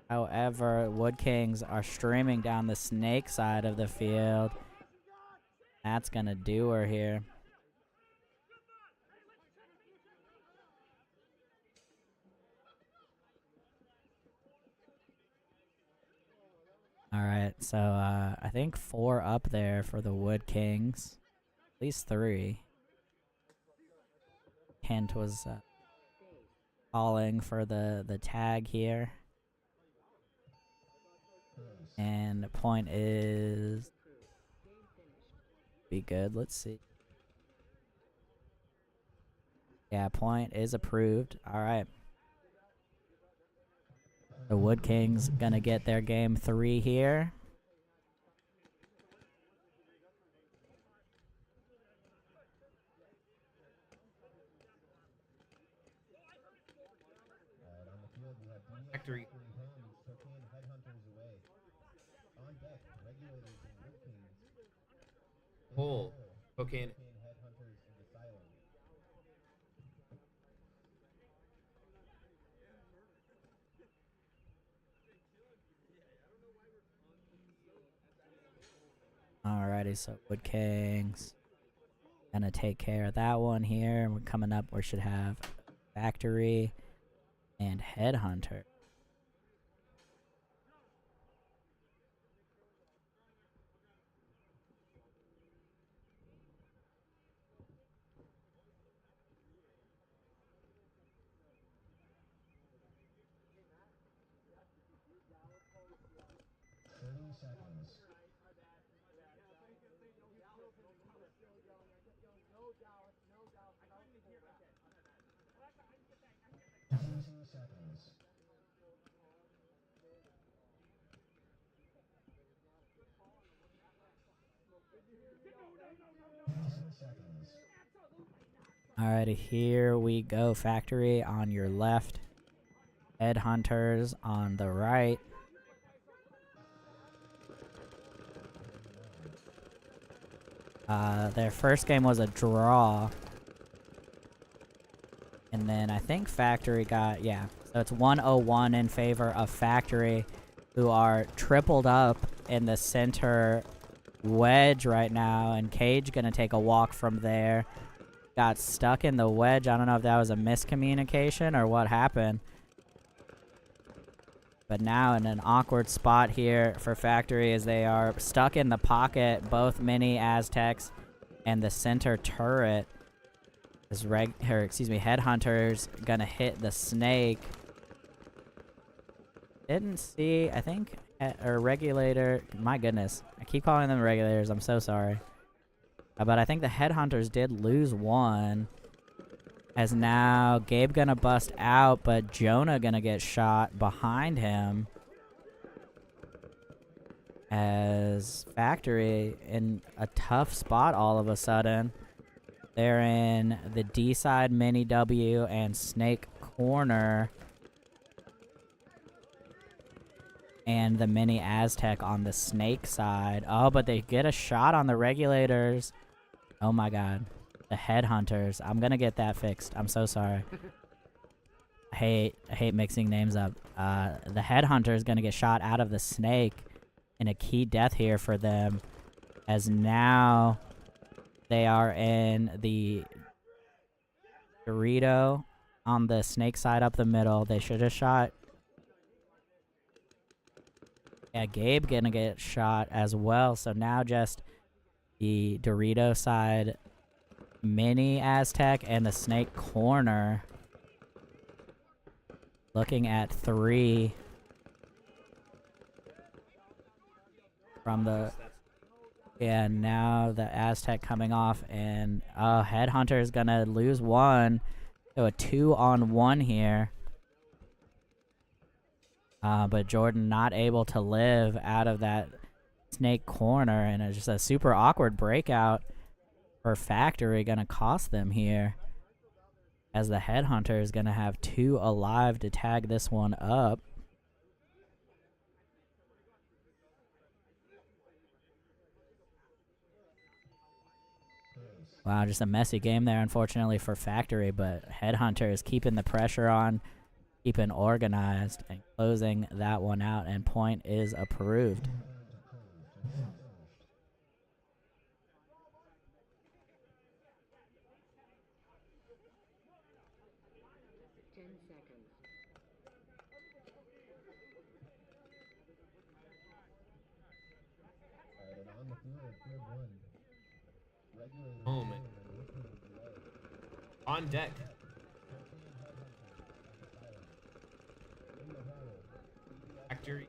However, Wood Kings are streaming down the Snake side of the field. That's gonna do her here. Alright, so I think 4 up there for the Wood Kings. At least 3. Kent was calling for the tag here. And the point is be good. Let's see. Yeah, point is approved. All right. The Wood Kings gonna get their game 3 here. Factory. Hole. Cocaine. Alrighty, so Wood Kings gonna take care of that one here. We're coming up. We should have Factory and Headhunter. Alrighty, here we go. Factory on your left. Headhunters on the right. Their first game was a draw. And then I think Factory got, yeah. So it's 101 in favor of Factory, who are tripled up in the center wedge right now. And Cage gonna take a walk from there. Got stuck in the wedge. I don't know if that was a miscommunication or what happened. But now in an awkward spot here for Factory as they are stuck in the pocket, both mini Aztecs and the center turret. This Headhunter's gonna hit the Snake. Didn't see, I think, or Regulator. My goodness, I keep calling them Regulators. I'm so sorry. But I think the Headhunters did lose one. As now Gabe gonna bust out, but Jonah gonna get shot behind him. As Factory in a tough spot all of a sudden. They're in the D side mini W and Snake corner. and the mini Aztec on the snake side. Oh, but they get a shot on the Regulators. Oh my god. The Headhunters. I'm gonna get that fixed. I'm so sorry. I hate mixing names up. The Headhunter is gonna get shot out of the snake, and a key death here for them, as now they are in the Dorito on the snake side up the middle. They should have shot. Yeah, Gabe gonna get shot as well. So now just the Dorito side mini Aztec and the snake corner looking at 3 from the... Yeah, now the Aztec coming off, and Headhunter is gonna lose 1. So a 2-on-1 here. But Jordan not able to live out of that snake corner, and it's just a super awkward breakout for Factory, gonna cost them here, as the Headhunter is gonna have 2 alive to tag this one up. Wow, just a messy game there, unfortunately, for Factory, but Headhunter is keeping the pressure on, keeping organized, and closing that one out, and point is approved. And on the field, field 1. Regulators Moment. On deck. Factory.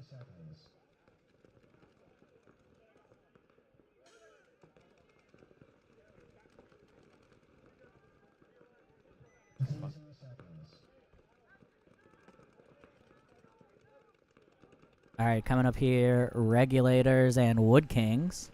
Seconds. All right, coming up here, Regulators and Wood Kings.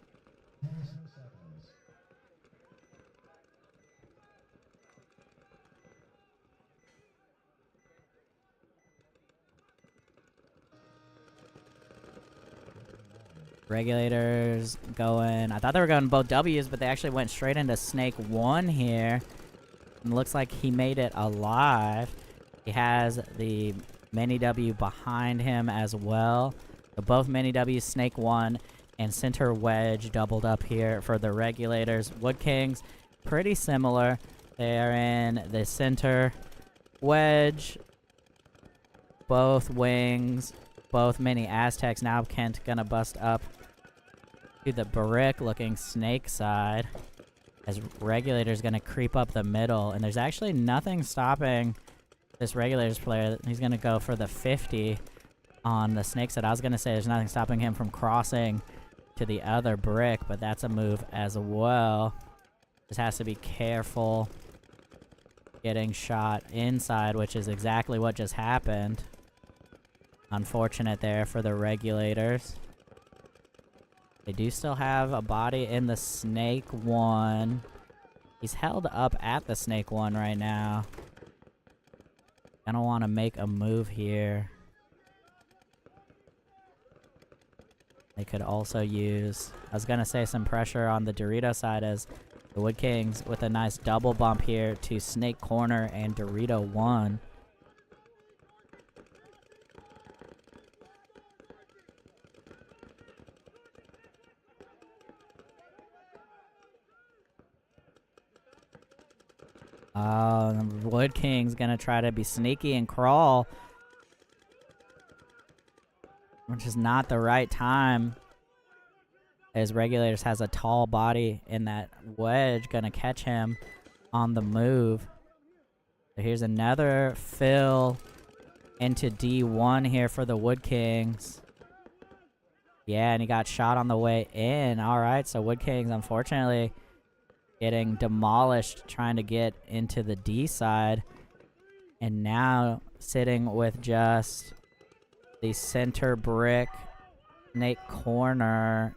Regulators going... I thought they were going both W's, but they actually went straight into Snake 1 here. And looks like he made it alive. He has the mini W behind him as well. So both mini W's, Snake 1 and center wedge doubled up here for the Regulators. Wood Kings, pretty similar. They are in the center wedge. Both wings. Both mini Aztecs. Now Kent gonna bust up to the brick looking snake side, as Regulators gonna creep up the middle, and there's actually nothing stopping this Regulators player. He's gonna go for the 50 on the snake side. I was gonna say there's nothing stopping him from crossing to the other brick, but that's a move as well. Just has to be careful getting shot inside, which is exactly what just happened. Unfortunate there for the Regulators. They do still have a body in the Snake 1. He's held up at the Snake 1 right now. Gonna want to make a move here. They could also use... I was gonna say some pressure on the Dorito side, as the Wood Kings with a nice double bump here to Snake Corner and Dorito 1. The Wood King's gonna try to be sneaky and crawl which is not the right time, as Regulators has a tall body and that wedge gonna catch him on the move. So here's another fill into D1 here for the Wood Kings. Yeah, and he got shot on the way in. Alright, so Wood Kings unfortunately getting demolished trying to get into the D side. And now sitting with just the center brick, snake corner.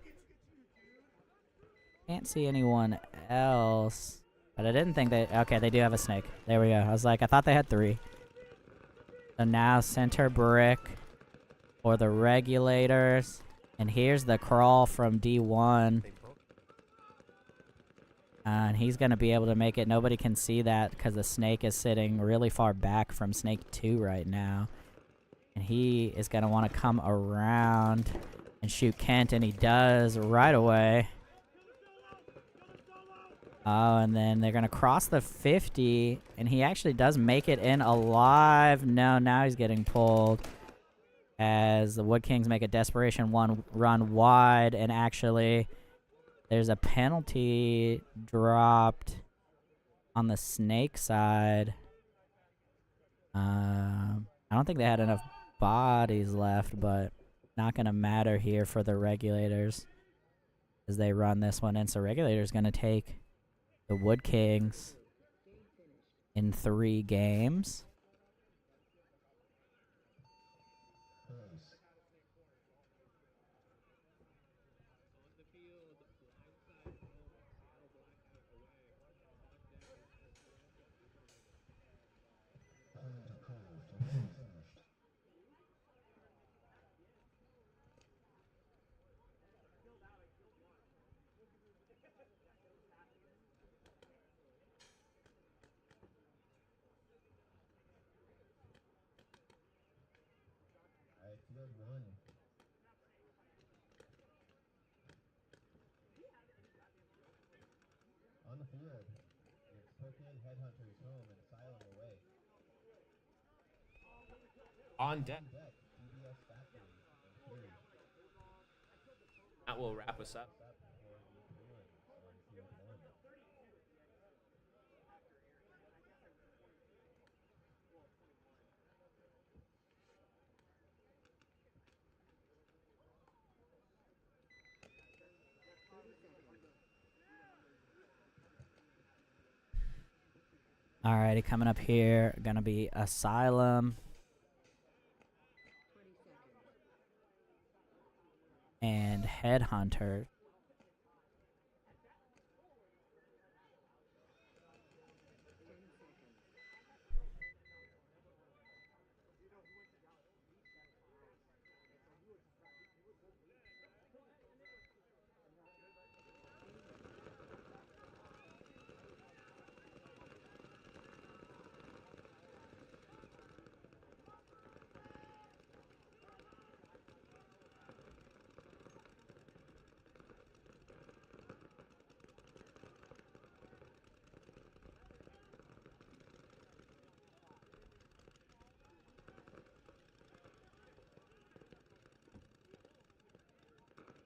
Can't see anyone else. But I didn't think they... Okay, they do have a snake. There we go. I was like, I thought they had 3. So now center brick for the Regulators. And here's the crawl from D1. And he's going to be able to make it. Nobody can see that because the snake is sitting really far back from snake 2 right now. And he is going to want to come around and shoot Kent. And he does right away. Oh, and then they're going to cross the 50. And he actually does make it in alive. No, now he's getting pulled. As the Wood Kings make a desperation run wide. And actually... there's a penalty dropped on the snake side. I don't think they had enough bodies left, but not going to matter here for the Regulators as they run this one in. So Regulators going to take the Wood Kings in 3 games. Field 1. On the field, it's Token, Headhunters home, and Asylum away. On deck. Deck, DBS Factory, and Fury. That will wrap us up. Up for the Bruins on Field 1. Alrighty, coming up here, gonna be Asylum and Headhunter.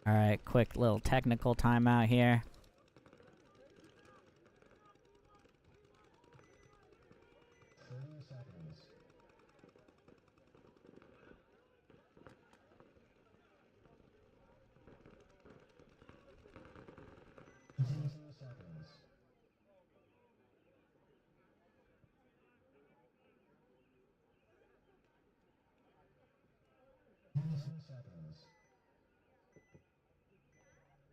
Alright, quick little technical timeout here.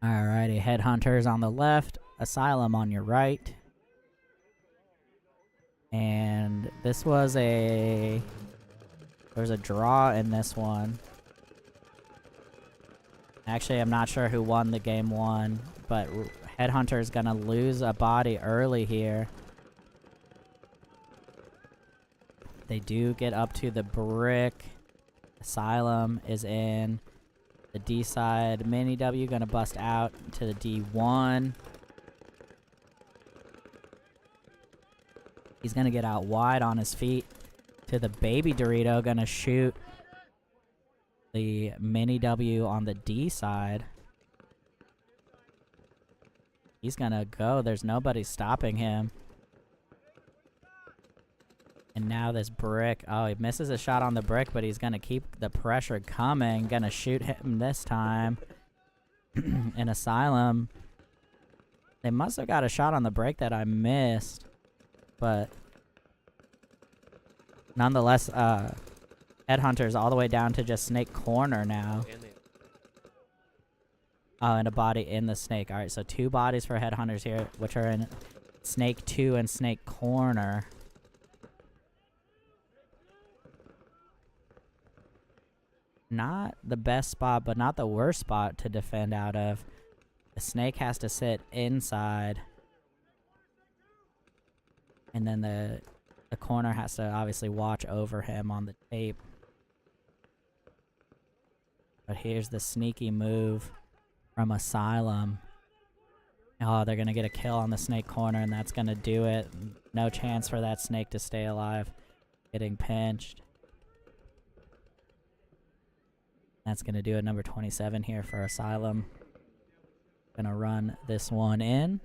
Alrighty, Headhunters on the left, Asylum on your right. And this was there's a draw in this one. Actually, I'm not sure who won the game 1, but Headhunter's gonna lose a body early here. They do get up to the brick. Asylum is in. The D side, Mini W gonna bust out to the D1. He's gonna get out wide on his feet to the Baby Dorito, gonna shoot the mini W on the D side. He's gonna go. There's nobody stopping him. And now this brick. Oh, he misses a shot on the brick, but he's gonna keep the pressure coming. Gonna shoot him this time. In Asylum. They must have got a shot on the brick that I missed. But nonetheless, Headhunter's all the way down to just Snake Corner now. Oh, and a body in the Snake. Alright, so 2 bodies for Headhunters here, which are in Snake 2 and Snake Corner. Not the best spot, but not the worst spot to defend out of. The Snake has to sit inside. And then the corner has to obviously watch over him on the tape. But here's the sneaky move from Asylum. Oh, they're going to get a kill on the Snake corner, and that's going to do it. No chance for that Snake to stay alive. Getting pinched. That's going to do it. Number 27 here for Asylum. Going to run this one in.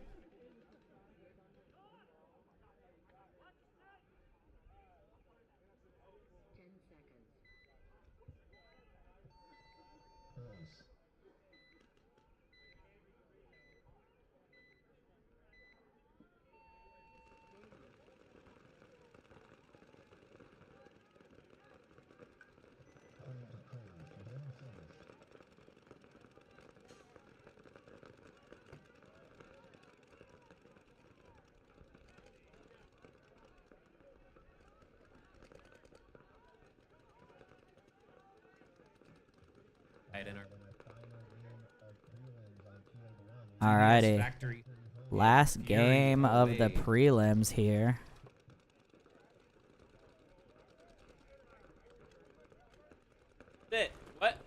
Alrighty. Last game of the prelims here. Sit. What?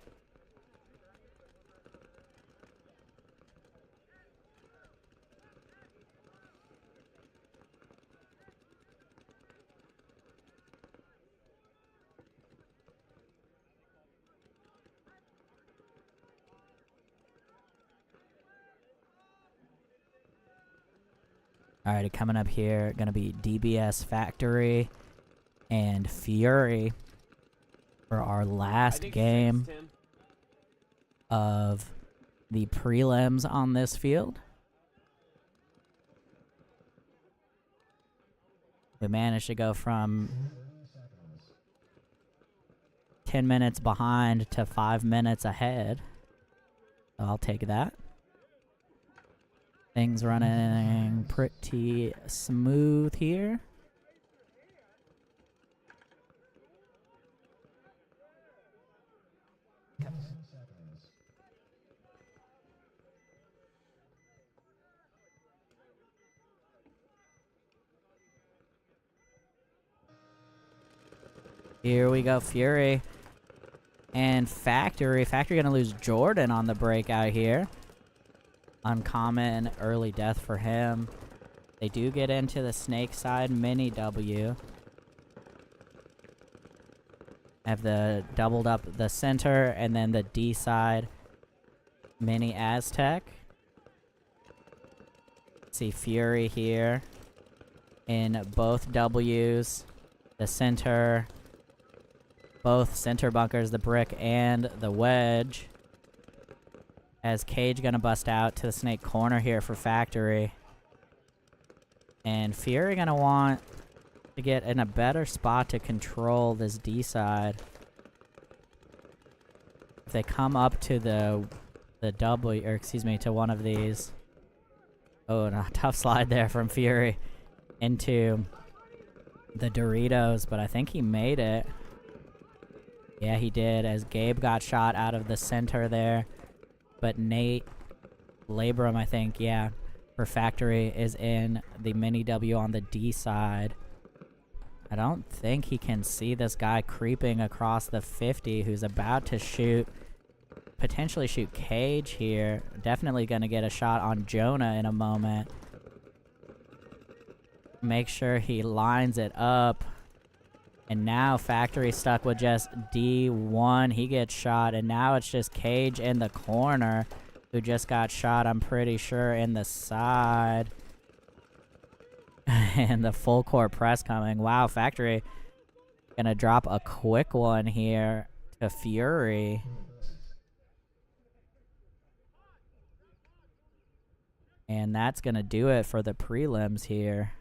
Alrighty, coming up here, gonna be DBS Factory and Fury for our last game of the prelims on this field. We managed to go from 10 minutes behind to 5 minutes ahead. So I'll take that. Things running pretty smooth here. Here we go, Fury and Factory. Factory gonna lose Jordan on the breakout here. Uncommon early death for him. They do get into the Snake side mini W. Have the doubled up the center and then the D side mini Aztec. See Fury here in both W's. The center, both center bunkers, the brick and the wedge. As Cage gonna bust out to the Snake corner here for Factory. And Fury gonna want to get in a better spot to control this D side. If they come up to the W, or excuse me, to one of these. Oh, no, tough slide there from Fury into the Doritos, but I think he made it. Yeah, he did, as Gabe got shot out of the center there. But Nate Labrum, I think, yeah, for Factory is in the mini W on the D side. I don't think he can see this guy creeping across the 50 who's about to shoot, potentially shoot Cage here. Definitely going to get a shot on Jonah in a moment. Make sure he lines it up. And now Factory stuck with just D1. He gets shot, and now it's just Cage in the corner who just got shot, I'm pretty sure, in the side. And the full court press coming. Wow, Factory gonna drop a quick one here to Fury. And that's gonna do it for the prelims here.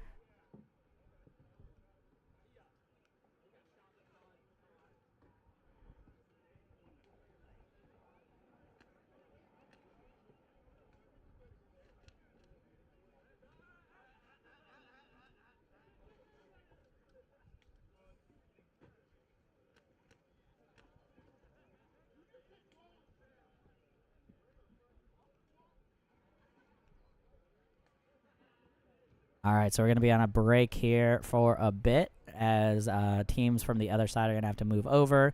All right, so we're going to be on a break here for a bit as teams from the other side are going to have to move over,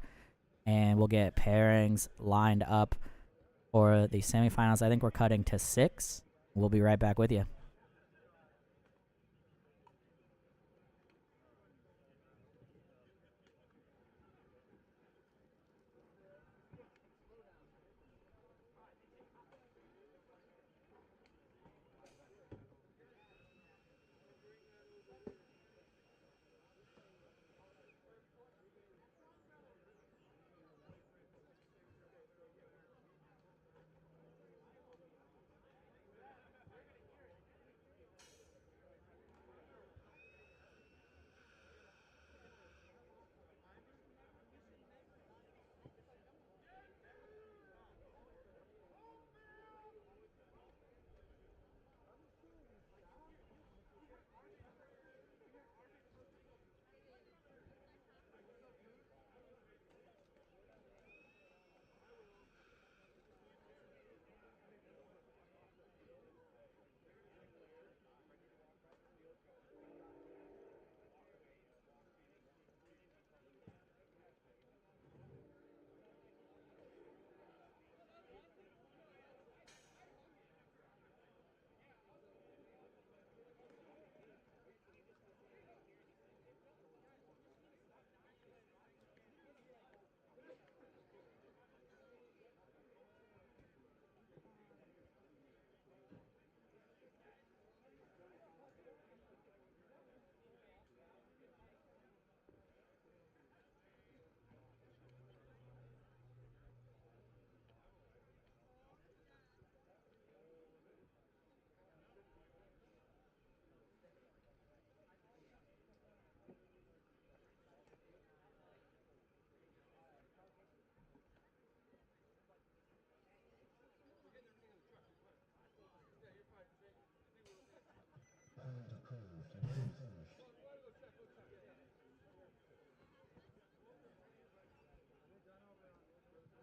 and we'll get pairings lined up for the semifinals. I think we're cutting to 6. We'll be right back with you.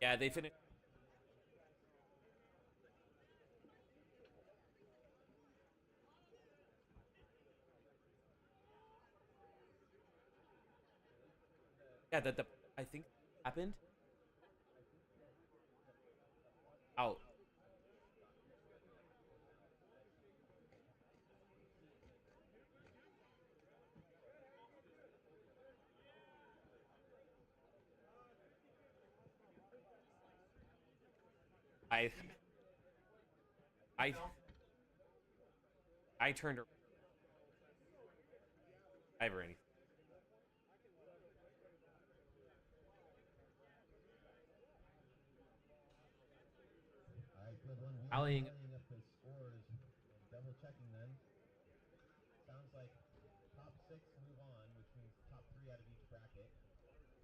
Yeah, they finished. Yeah, that the I think happened out. I I I turned around. I have anything. Alright, good one. We are Tallying. tallying up the scores and double checking them. Sounds like top 6 move on, which means top 3 out of each bracket.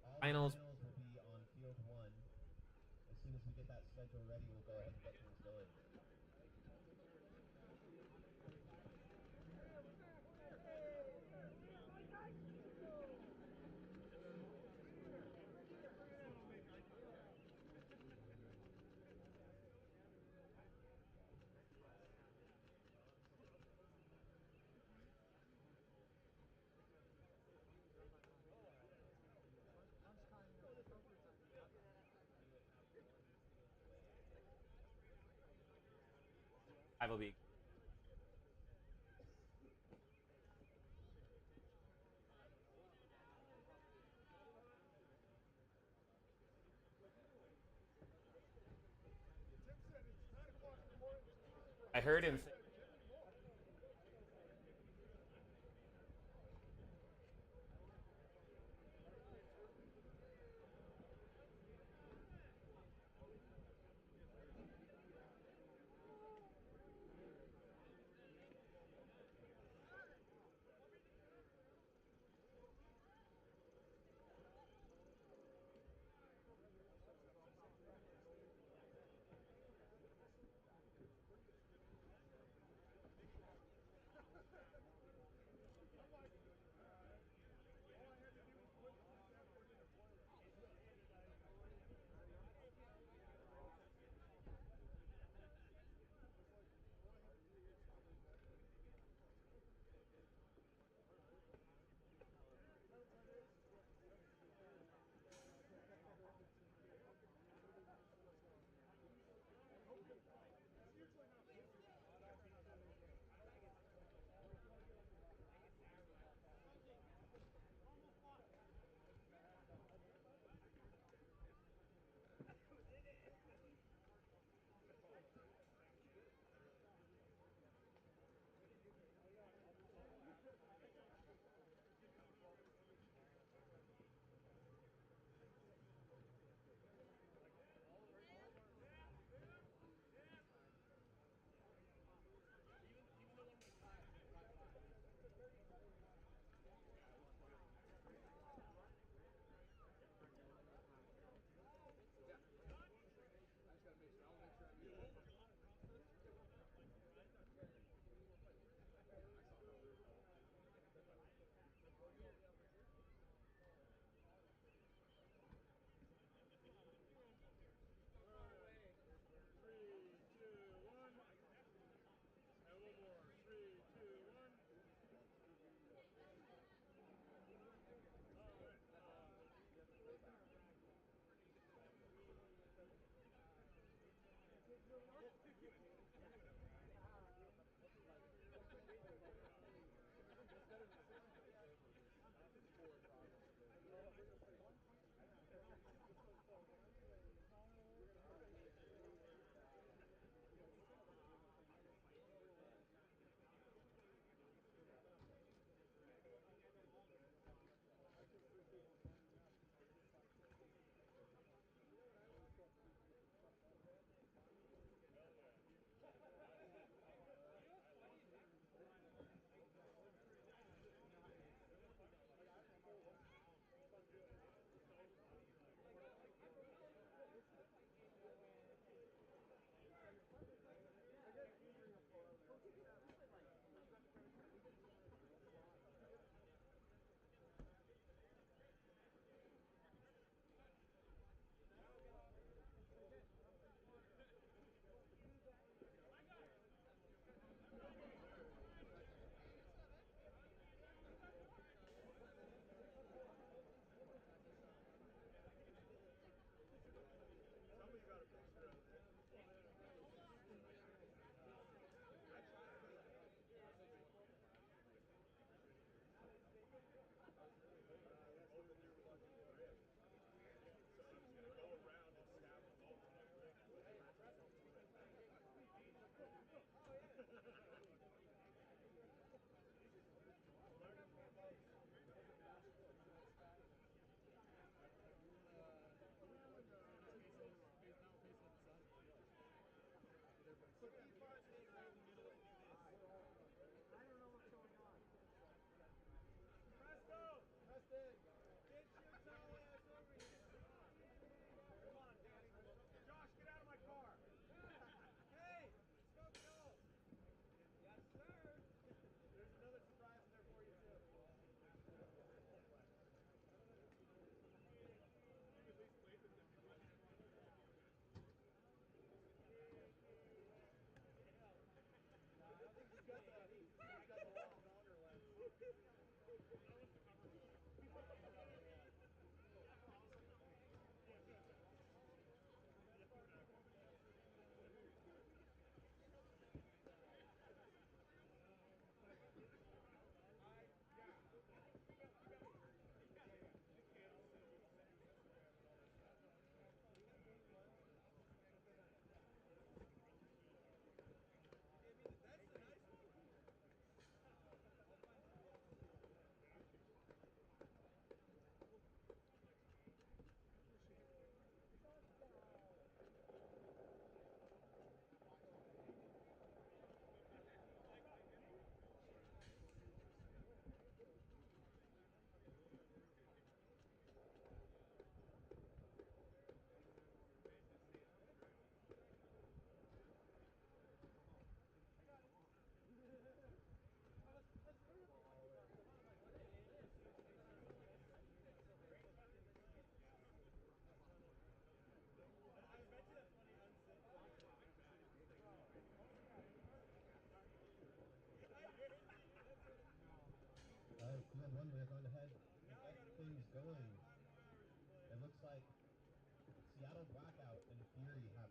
All Finals. finals will be on field 1. As soon as we get that schedule ready, we'll go ahead and get things going. I will be. I heard him say.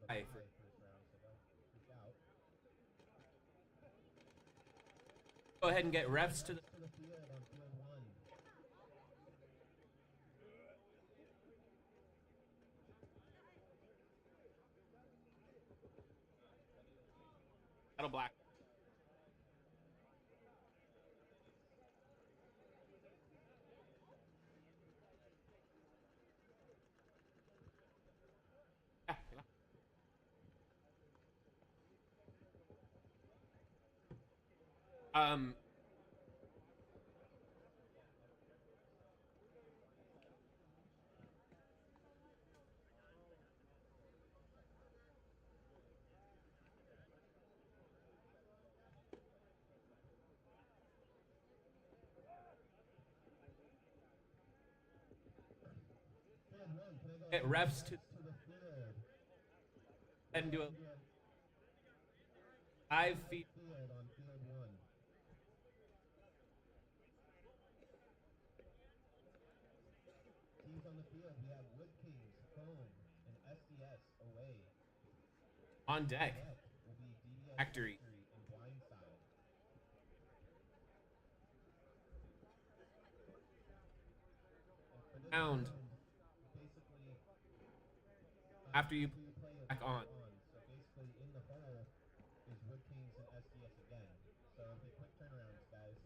Aye, tie for first round, so don't freak out. go ahead and get refs to the To the field on field one. battle black. Yeah, yeah. Um, Field one, can I go get refs to to the field? and do a Do a 5 feet. field on field one. Teams on the field, we have Wood Kings home and SDS away. On deck. Deck will be DBS Factory. and Blindside. And for this Round. basically, After you play it back on. So basically, in the hole is Wood Kings and SDS again. So it'll be quick turnarounds, guys.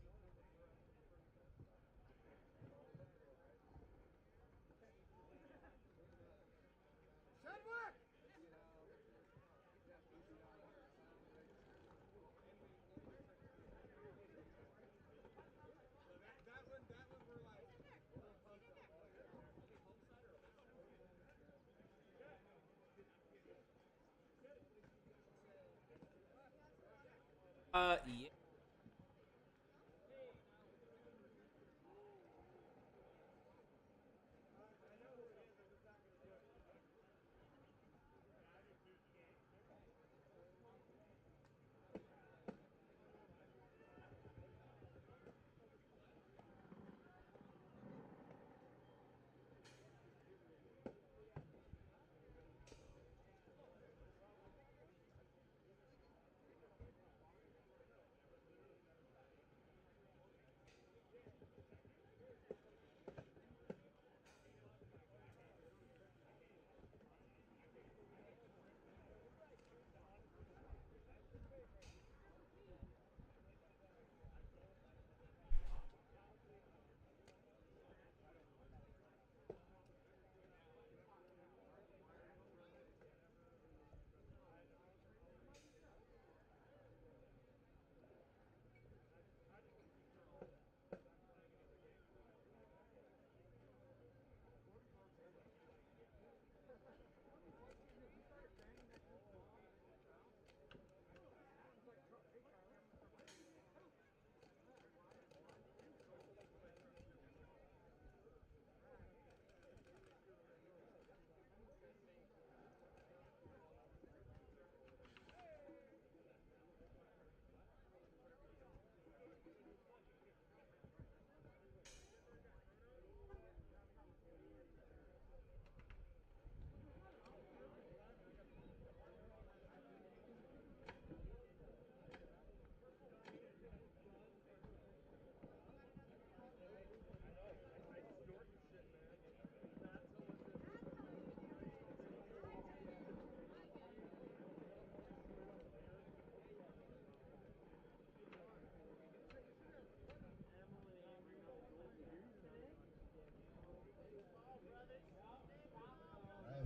Yeah.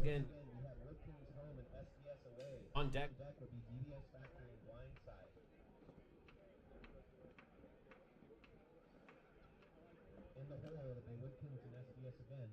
Again. We have Wood Kings home and SDS away. On deck. On deck will be DBS Factory and Blindside. In the hole, it'll be Wood Kings and SDS again.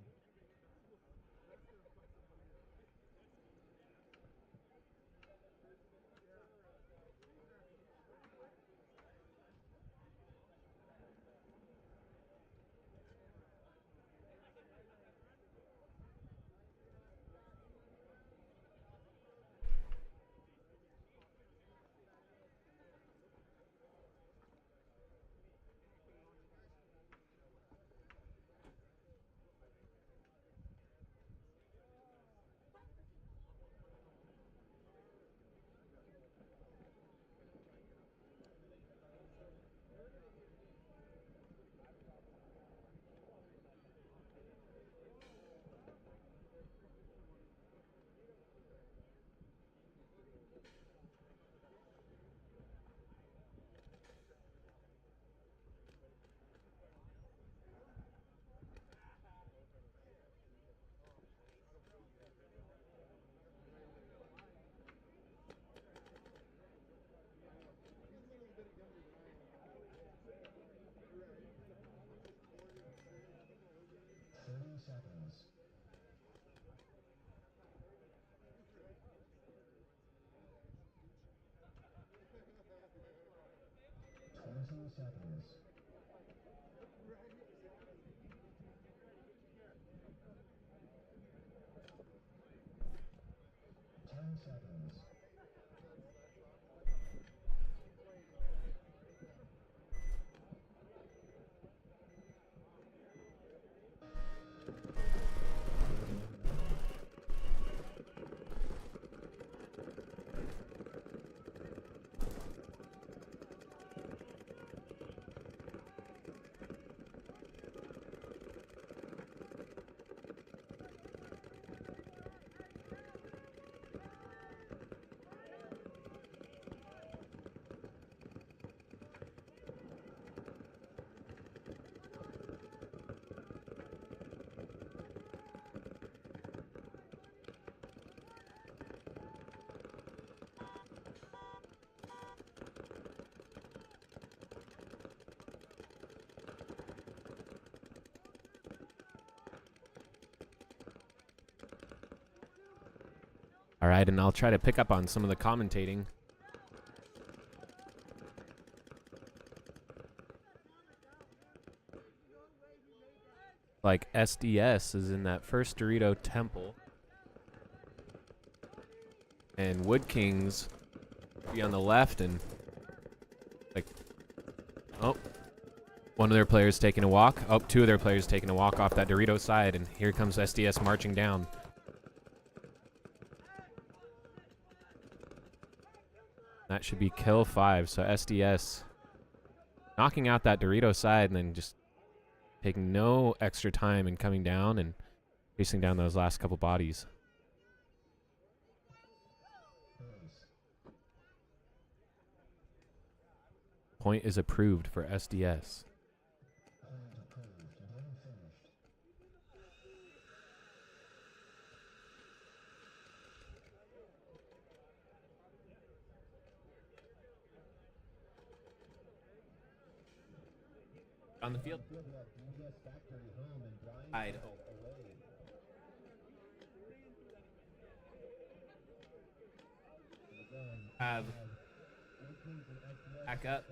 seconds. 10 seconds. All right, and I'll try to pick up on some of the commentating. Like SDS is in that first Dorito temple. And Wood Kings be on the left, and like, oh, one of their players taking a walk. Oh, two of their players taking a walk off that Dorito side, and here comes SDS marching down. That should be kill 5, so SDS knocking out that Dorito side and then just taking no extra time and coming down and chasing down those last couple bodies. Point is approved for SDS. On the field. I'd have back up.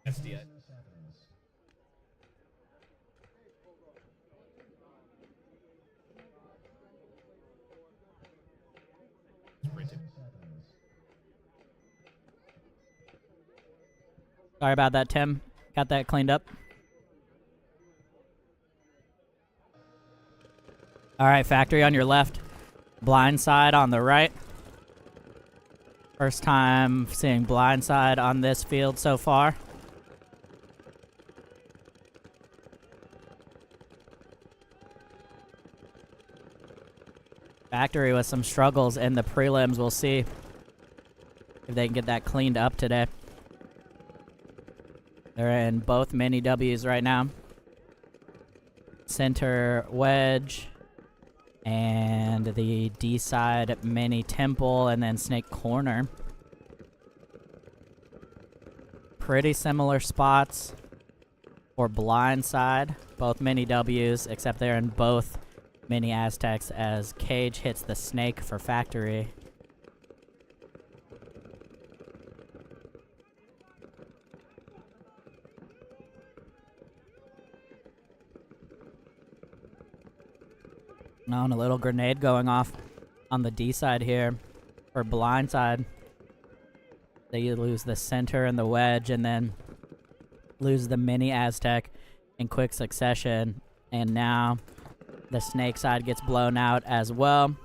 SDS. Sorry about that, Tim. Got that cleaned up. All right, Factory on your left. Blindside on the right. First time seeing Blindside on this field so far. Factory with some struggles in the prelims. We'll see if they can get that cleaned up today. They're in both mini W's right now. Center wedge and the D side mini temple and then snake corner. Pretty similar spots for blindside. Both mini W's, except they're in both mini Aztecs as Cage hits the snake for Factory. Oh, and a little grenade going off on the D side here for blindside. They lose the center and the wedge and then lose the mini Aztec in quick succession. And now the snake side gets blown out as well.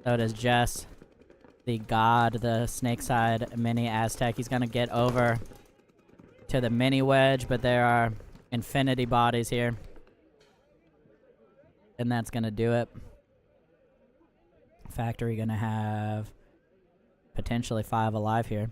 So does Jess, the god, the snake side mini Aztec. He's going to get over to the mini wedge, but there are infinity bodies here. And that's going to do it. Factory going to have potentially 5 alive here.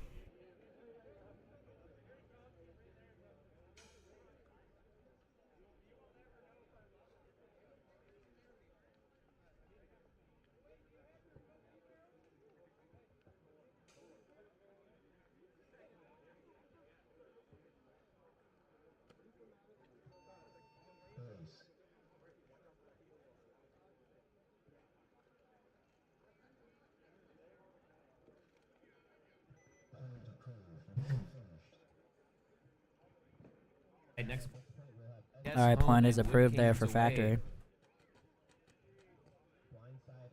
Okay, next. All right, point is approved there for Factory.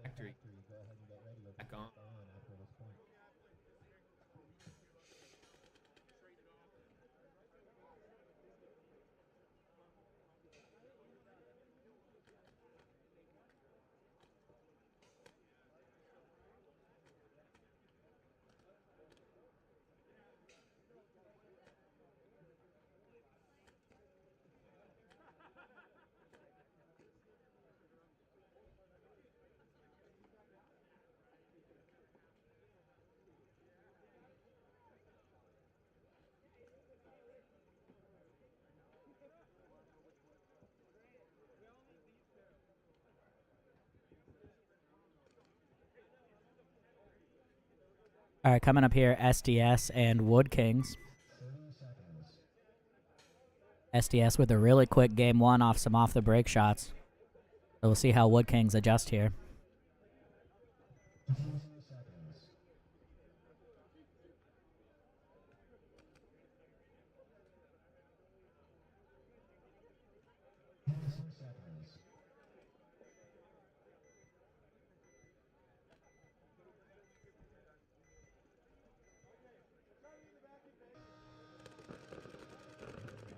Factory. Back on. All right, coming up here, SDS and Wood Kings. SDS with a really quick game 1 off some off the break shots. So we'll see how Wood Kings adjust here.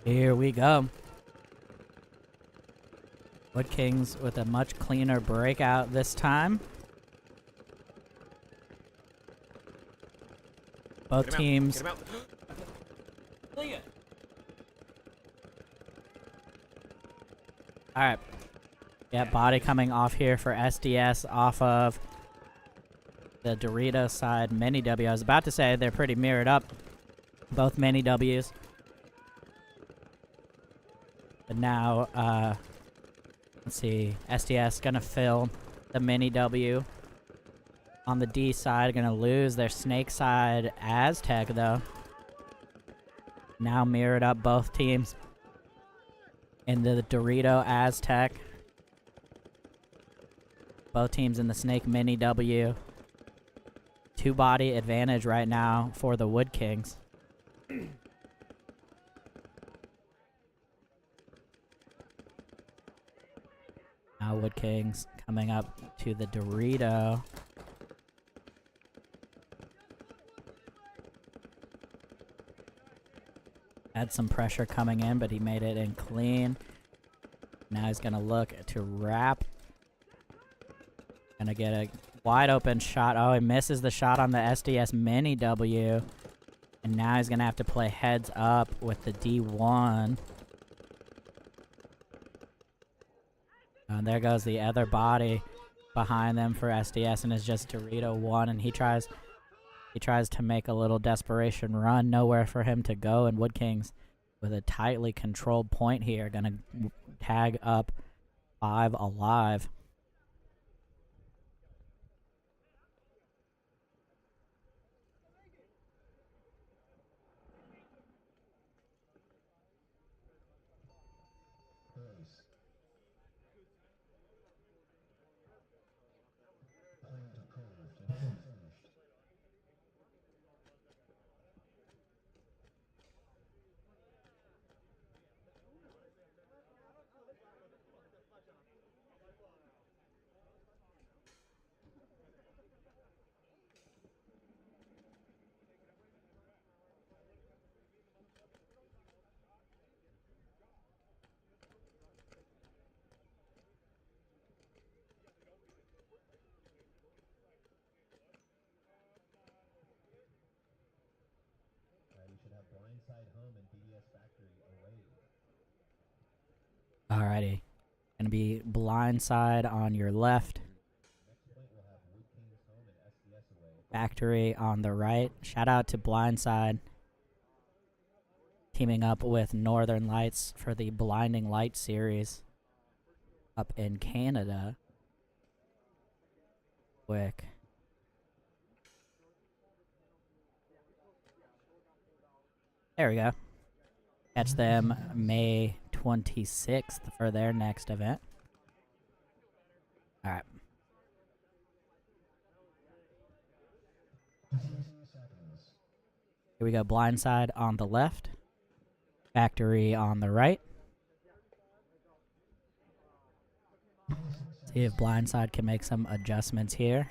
Here we go. Wood Kings with a much cleaner breakout this time. Both teams. Get him out. Alright. Yeah, body coming off here for SDS off of the Dorito side. Mini W. I was about to say they're pretty mirrored up. Both mini Ws. But now, let's see. SDS gonna fill the mini W. On the D side, gonna lose their snake side Aztec though. Now mirrored up both teams. In the Dorito Aztec. Both teams in the snake mini W. 2 body advantage right now for the Wood Kings. Now Wood Kings coming up to the Dorito. Had some pressure coming in, but he made it in clean. Now he's gonna look to wrap. Gonna get a wide open shot. Oh, he misses the shot on the SDS Mini W. And now he's gonna have to play heads up with the D1. And there goes the other body behind them for SDS, and it's just Dorito 1, and he tries to make a little desperation run. Nowhere for him to go, and Wood Kings with a tightly controlled point here, gonna tag up 5 alive. We should have Blindside Home and BDS Factory away. Alrighty. Gonna be blindside on your left. Factory on the right. Shout out to Blindside. Teaming up with Northern Lights for the Blinding Light series up in Canada. Quick. There we go. Catch them May 26th for their next event. Alright. Here we go. Blindside on the left. Factory on the right. See if Blindside can make some adjustments here.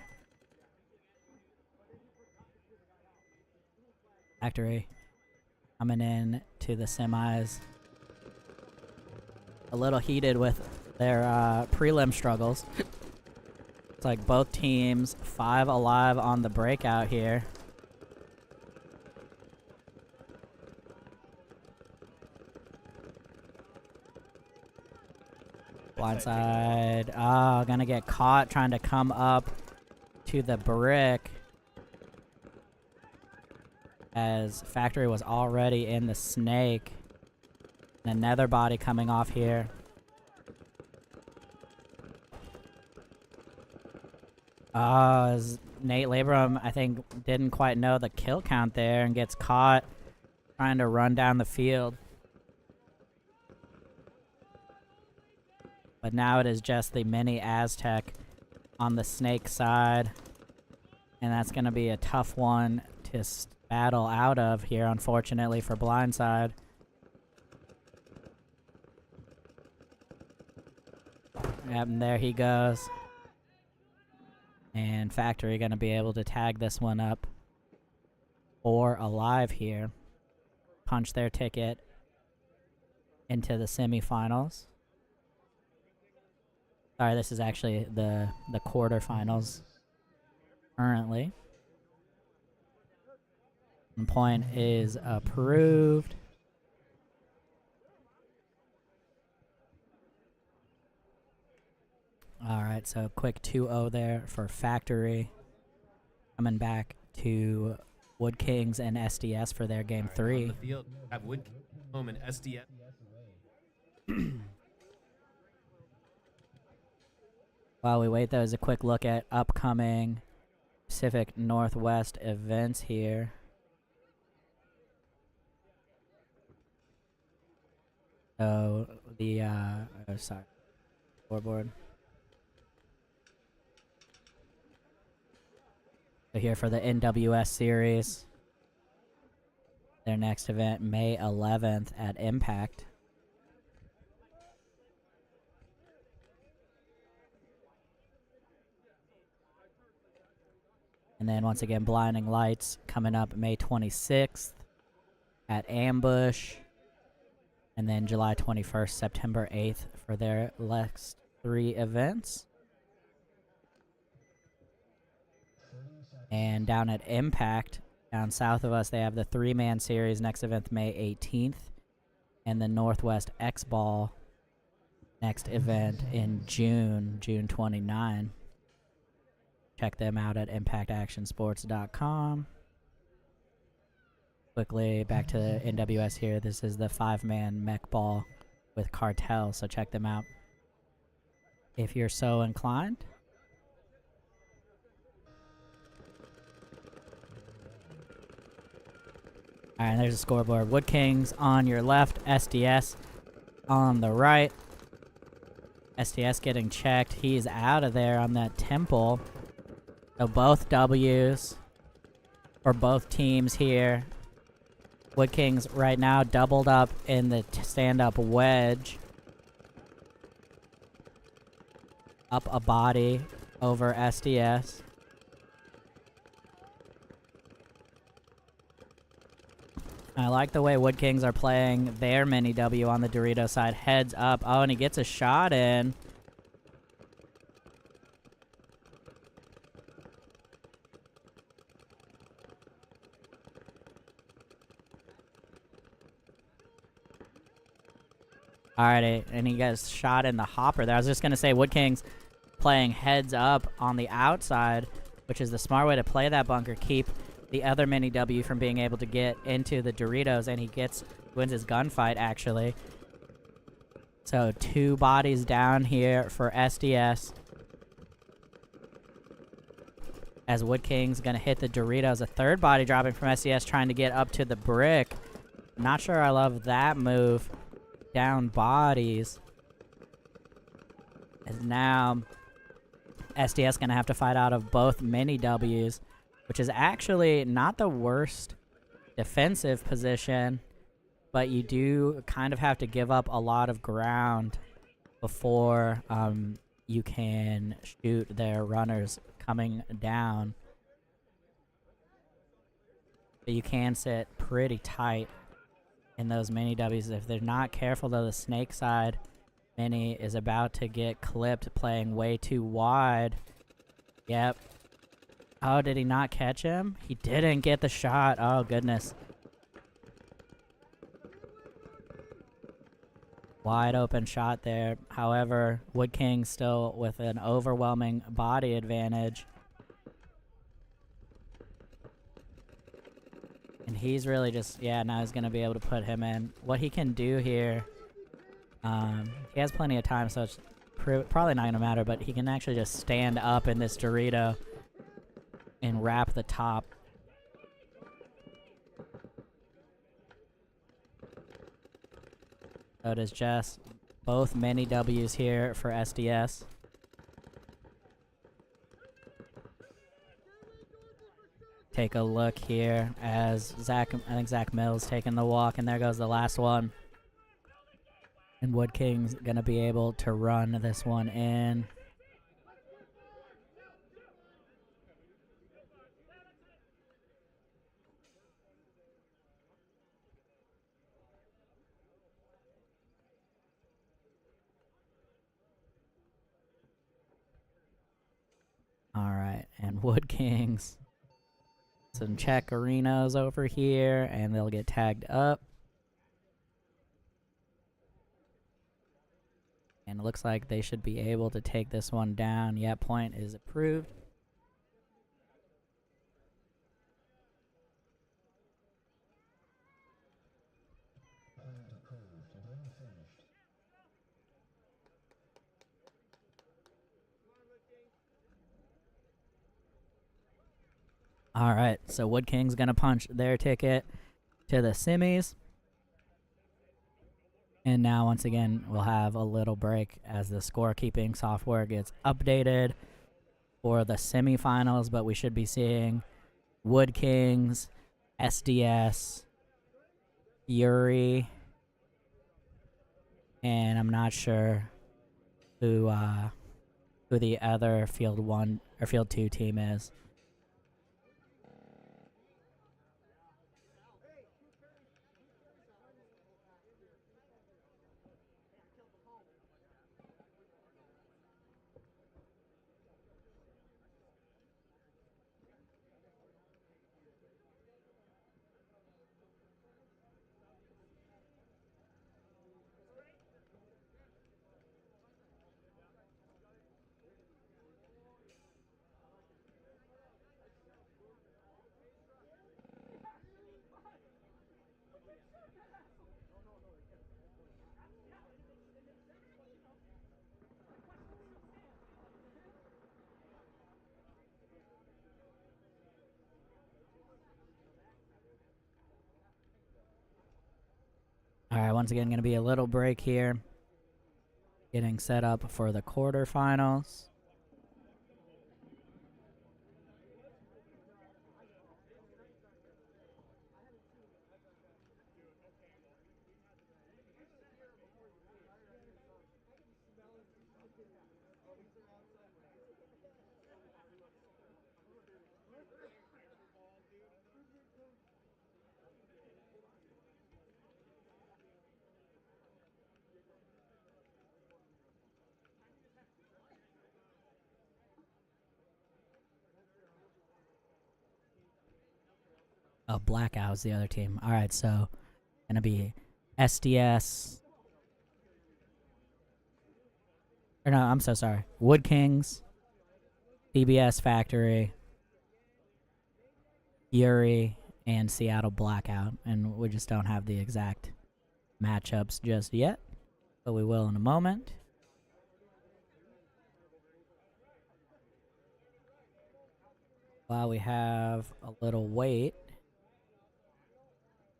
Factory coming in to the semis. A little heated with their prelim struggles. It's like both teams 5 alive on the breakout here. Blindside. Oh, gonna get caught trying to come up to the brick. As Factory was already in the snake. And another body coming off here. As Nate Labrum, I think, didn't quite know the kill count there and gets caught trying to run down the field. But now it is just the mini Aztec on the snake side. And that's going to be a tough one to battle out of here, unfortunately, for Blindside. Yep, and there he goes. And Factory going to be able to tag this one up. Or alive here. Punch their ticket into the semifinals. Sorry, this is actually the quarterfinals currently. And point is approved. Alright, so quick 2-0 there for Factory. Coming back to Wood Kings and SDS for their game 3. On the field, have Wood home and SDS. While we wait, there's a quick look at upcoming Pacific Northwest events here. So the scoreboard. So here for the NWS series. Their next event, May 11th at Impact. And then once again, Blinding Lights coming up May 26th at Ambush. And then July 21st, September 8th for their next 3 events. And down at Impact, down south of us, they have the 3-man series. Next event, May 18th. And the Northwest X-Ball next event in June 29. Check them out at impactactionsports.com. Quickly, back to NWS here. This is the 5-man mech ball with Cartel, so check them out if you're so inclined. Alright, there's a scoreboard. Wood Kings on your left, SDS on the right. SDS getting checked. He's out of there on that temple. So both W's for both teams here. Wood Kings right now doubled up in the stand-up wedge. Up a body over SDS. I like the way Wood Kings are playing their mini W on the Dorito side. Heads up. Oh, and he gets a shot in. Alrighty, and he gets shot in the hopper there. I was just gonna say Wood Kings playing heads up on the outside, which is the smart way to play that bunker. Keep the other mini W from being able to get into the Doritos, and he wins his gunfight actually. So 2 bodies down here for SDS. As Wood King's gonna hit the Doritos. A 3rd body dropping from SDS trying to get up to the brick. Not sure I love that move. Down bodies. As now SDS gonna have to fight out of both mini W's, which is actually not the worst defensive position, but you do kind of have to give up a lot of ground before you can shoot their runners coming down. But you can sit pretty tight in those mini W's. If they're not careful, though, the snake side mini is about to get clipped, playing way too wide. Yep. Oh, did he not catch him? He didn't get the shot. Oh, goodness. Wide open shot there. However, Wood King still with an overwhelming body advantage. And he's really just, yeah, now he's going to be able to put him in. What he can do here, he has plenty of time, so it's probably not going to matter, but he can actually just stand up in this Dorito and wrap the top. So it is just both mini W's here for SDS. Take a look here as I think Zach Mills taking the walk, and there goes the last one. And Wood King's gonna be able to run this one in. Alright, and Wood Kings. Some checkerinos over here, and they'll get tagged up. And it looks like they should be able to take this one down. Yeah, point is approved. Alright, so Wood King's gonna punch their ticket to the semis. And now, once again, we'll have a little break as the scorekeeping software gets updated for the semifinals, but we should be seeing Wood Kings, SDS, Fury, and I'm not sure who the other Field 1 or Field 2 team is. Alright, once again, going to be a little break here. Getting set up for the quarterfinals. Oh, Blackout is the other team. Alright, so gonna be SDS, Or no, I'm so sorry. Wood Kings, DBS Factory, Fury, and Seattle Blackout. And we just don't have the exact matchups just yet, but we will in a moment. While we have a little wait,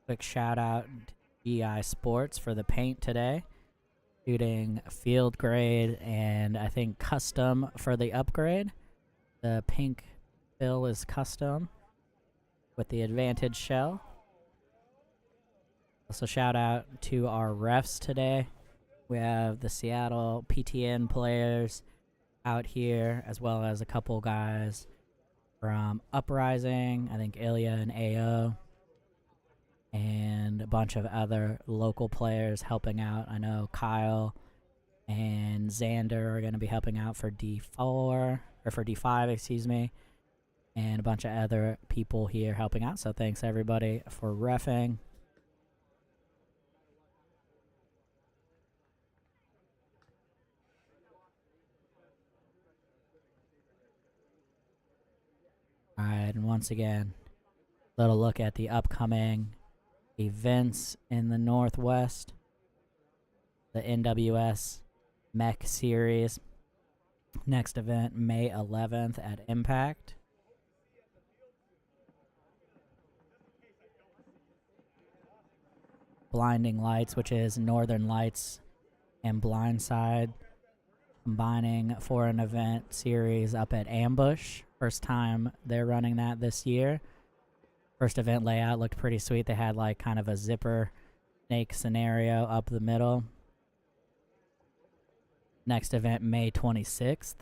quick shout out to GI Sports for the paint today. Shooting field grade and I think custom for the upgrade. The pink fill is custom with the advantage shell. Also shout out to our refs today. We have the Seattle PTN players out here, as well as a couple guys from Uprising, I think Ilya and AO, and a bunch of other local players helping out. I know Kyle and Xander are going to be helping out for D4, or for D5, excuse me, and a bunch of other people here helping out. So thanks everybody for reffing. Alright, and once again, little look at the upcoming events in the Northwest. The NWS Mech Series. Next event, May 11th at Impact. Blinding Lights, which is Northern Lights and Blindside, combining for an event series up at Ambush. First time they're running that this year. First event layout looked pretty sweet. They had like kind of a zipper snake scenario up the middle. Next event, May 26th.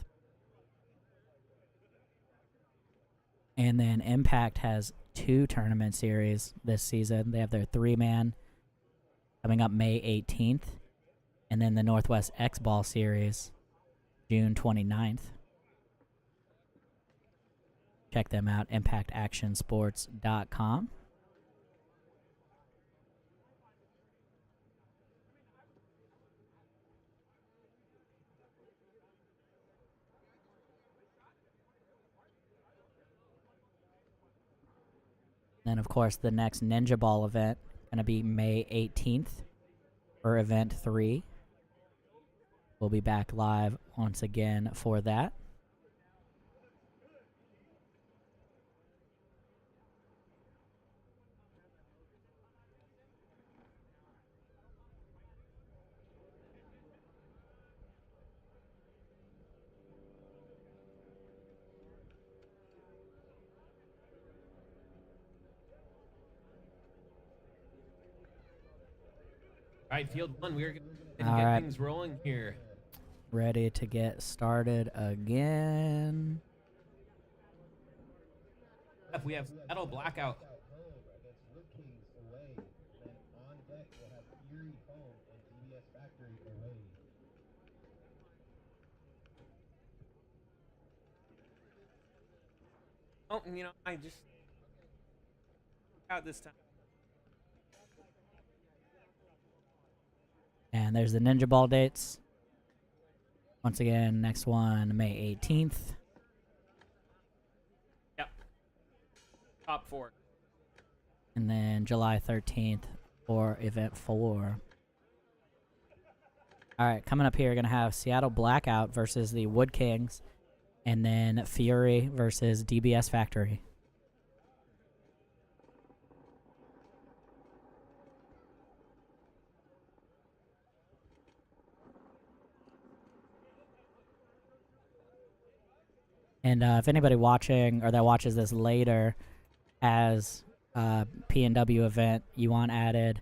And then Impact has 2 tournament series this season. They have their 3-man coming up May 18th. And then the Northwest X-Ball series, June 29th. Check them out, impactactionsports.com. Then, of course, the next Ninjaball event going to be May 18th for Event 3. We'll be back live once again for that. All right, field 1, we're going to All get right. things rolling here. Ready to get started again. Up, we have Seattle Blackout. Home against Wood Kings away. Then on deck we'll have Fury home and DBS Factory away. Oh, you know, I just out this time. And there's the Ninja Ball dates. Once again, next one, May 18th. Yep. Top 4. And then July 13th for Event 4. Alright, coming up here, we're going to have Seattle Blackout versus the Wood Kings. And then Fury versus DBS Factory. And if anybody watching or that watches this later as P&W event you want added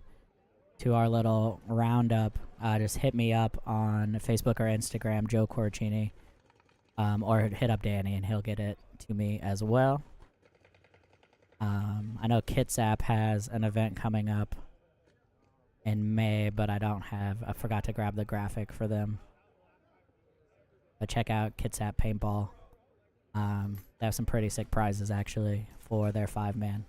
to our little roundup, just hit me up on Facebook or Instagram, Joe Corcini, or hit up Danny and he'll get it to me as well. I know Kitsap has an event coming up in May, but I forgot to grab the graphic for them. But check out Kitsap Paintball. They have some pretty sick prizes actually for their 5-man.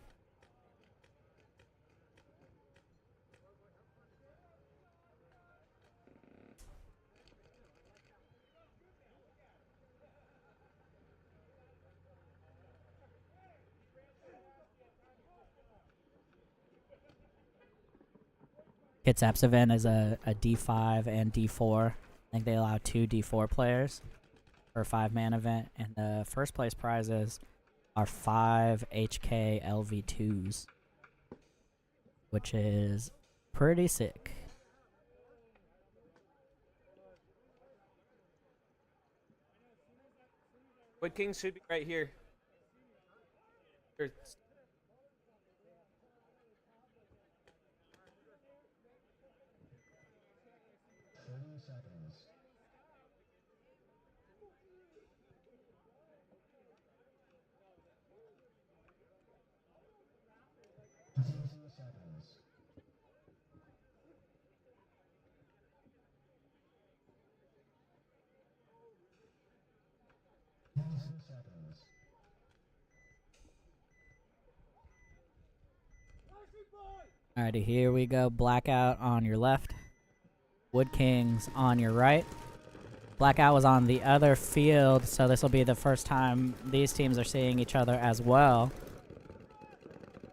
Kitsepsevin is a D5 and D4. I think they allow 2 D4 players for a 5-man event, and the first place prizes are 5 HK LV2s, which is pretty sick. Wood Kings should be right here. Or- 30 seconds. 15 seconds. 10 seconds. Alrighty, here we go. Blackout on your left. Wood Kings on your right. Blackout was on the other field, so this will be the first time these teams are seeing each other as well.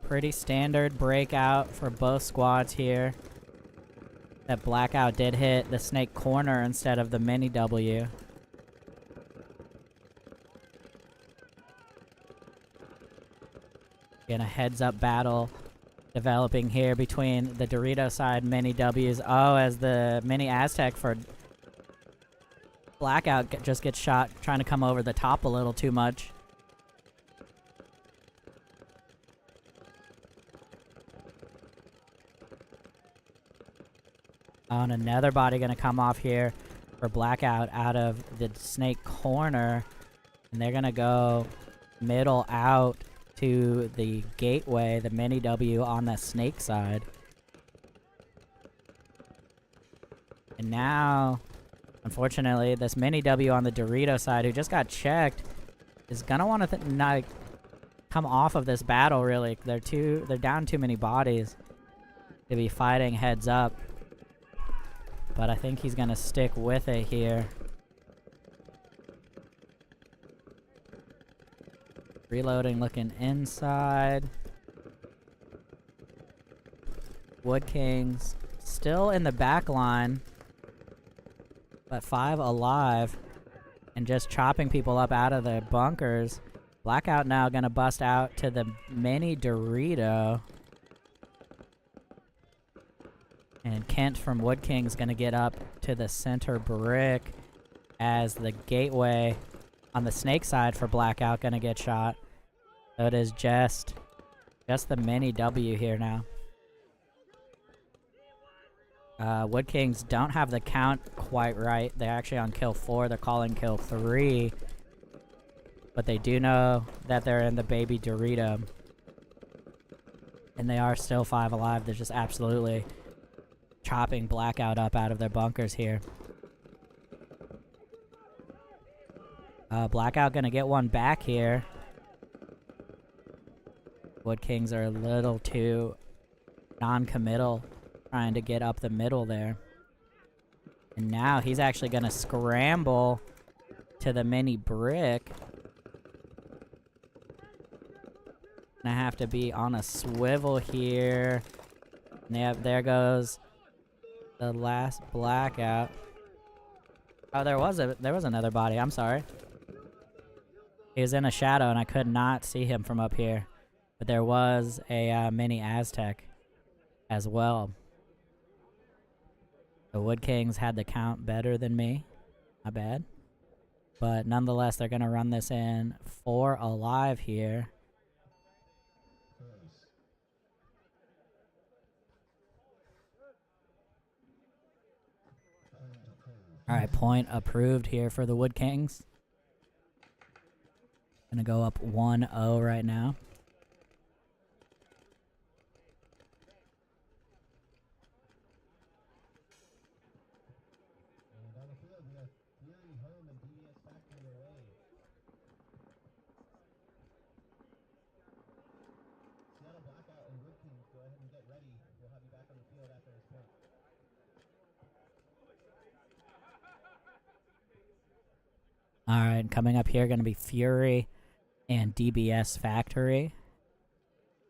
Pretty standard breakout for both squads here. That Blackout did hit the snake corner instead of the mini W. Again, a heads-up battle developing here between the Dorito side mini W's. Oh, as the mini Aztec for Blackout just gets shot trying to come over the top a little too much. Oh, and another body gonna come off here for Blackout out of the snake corner. And they're gonna go middle out to the gateway, the mini W on the snake side. And now, unfortunately, this mini W on the Dorito side, who just got checked, is gonna want to not come off of this battle. Really, they're down too many bodies to be fighting heads up. But I think he's gonna stick with it here. Reloading, looking inside. Wood Kings still in the back line, but 5 alive and just chopping people up out of their bunkers. Blackout now gonna bust out to the mini Dorito. And Kent from Wood King's gonna get up to the center brick as the gateway on the snake side for Blackout gonna get shot. So it is just the mini W here now. Wood Kings don't have the count quite right. They're actually on kill 4. They're calling kill 3. But they do know that they're in the baby Dorito. And they are still 5 alive. They're just absolutely chopping Blackout up out of their bunkers here. Blackout gonna get one back here. Wood Kings are a little too non-committal, trying to get up the middle there. And now he's actually gonna scramble to the mini brick. Gonna have to be on a swivel here. And yep, there goes the last Blackout. Oh, there was another body. I'm sorry. He was in a shadow and I could not see him from up here. But there was a mini Aztec as well. The Wood Kings had the count better than me. Not bad. But nonetheless, they're going to run this in 4 alive here. Alright, point approved here for the Wood Kings. Gonna go up 1-0 right now. And on the field, we have Fury home and DBS Factory away. Seattle Blackout and Wood Kings, go ahead and get ready. We'll have you back on the field after this point. Alright, coming up here gonna be Fury and DBS Factory.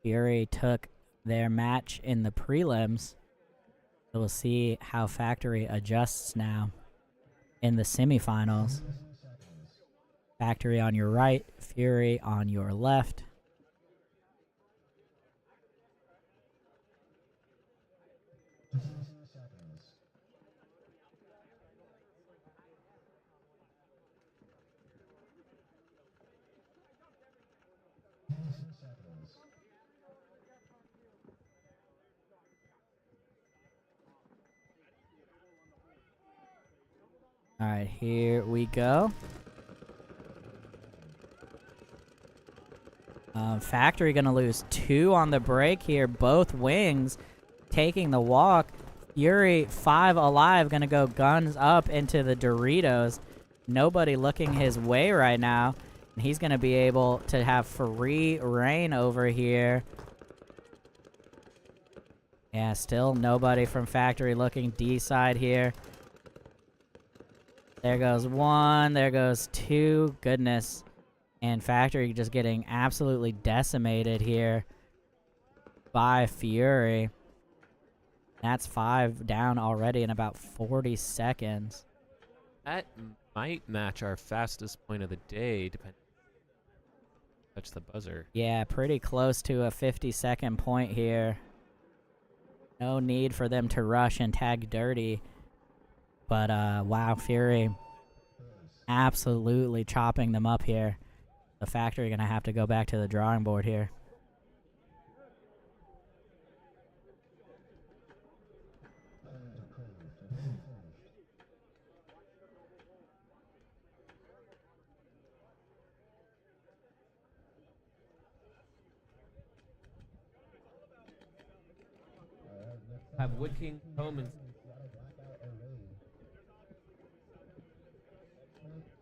Fury took their match in the prelims So we'll see how Factory adjusts now in the semifinals. Factory on your right, Fury on your left. All right, here we go. Factory gonna lose 2 on the break here. Both wings taking the walk. Fury 5 alive, gonna go guns up into the Doritos. Nobody looking his way right now. And he's gonna be able to have free reign over here. Yeah, still nobody from Factory looking D side here. There goes 1, there goes 2. Goodness. And Factory just getting absolutely decimated here by Fury. That's 5 down already in about 40 seconds. That might match our fastest point of the day, depending. Touch the buzzer. Yeah, pretty close to a 50-second point here. No need for them to rush and tag dirty. But, wow, Fury absolutely chopping them up here. The Factory gonna have to go back to the drawing board here. Have Wood King home and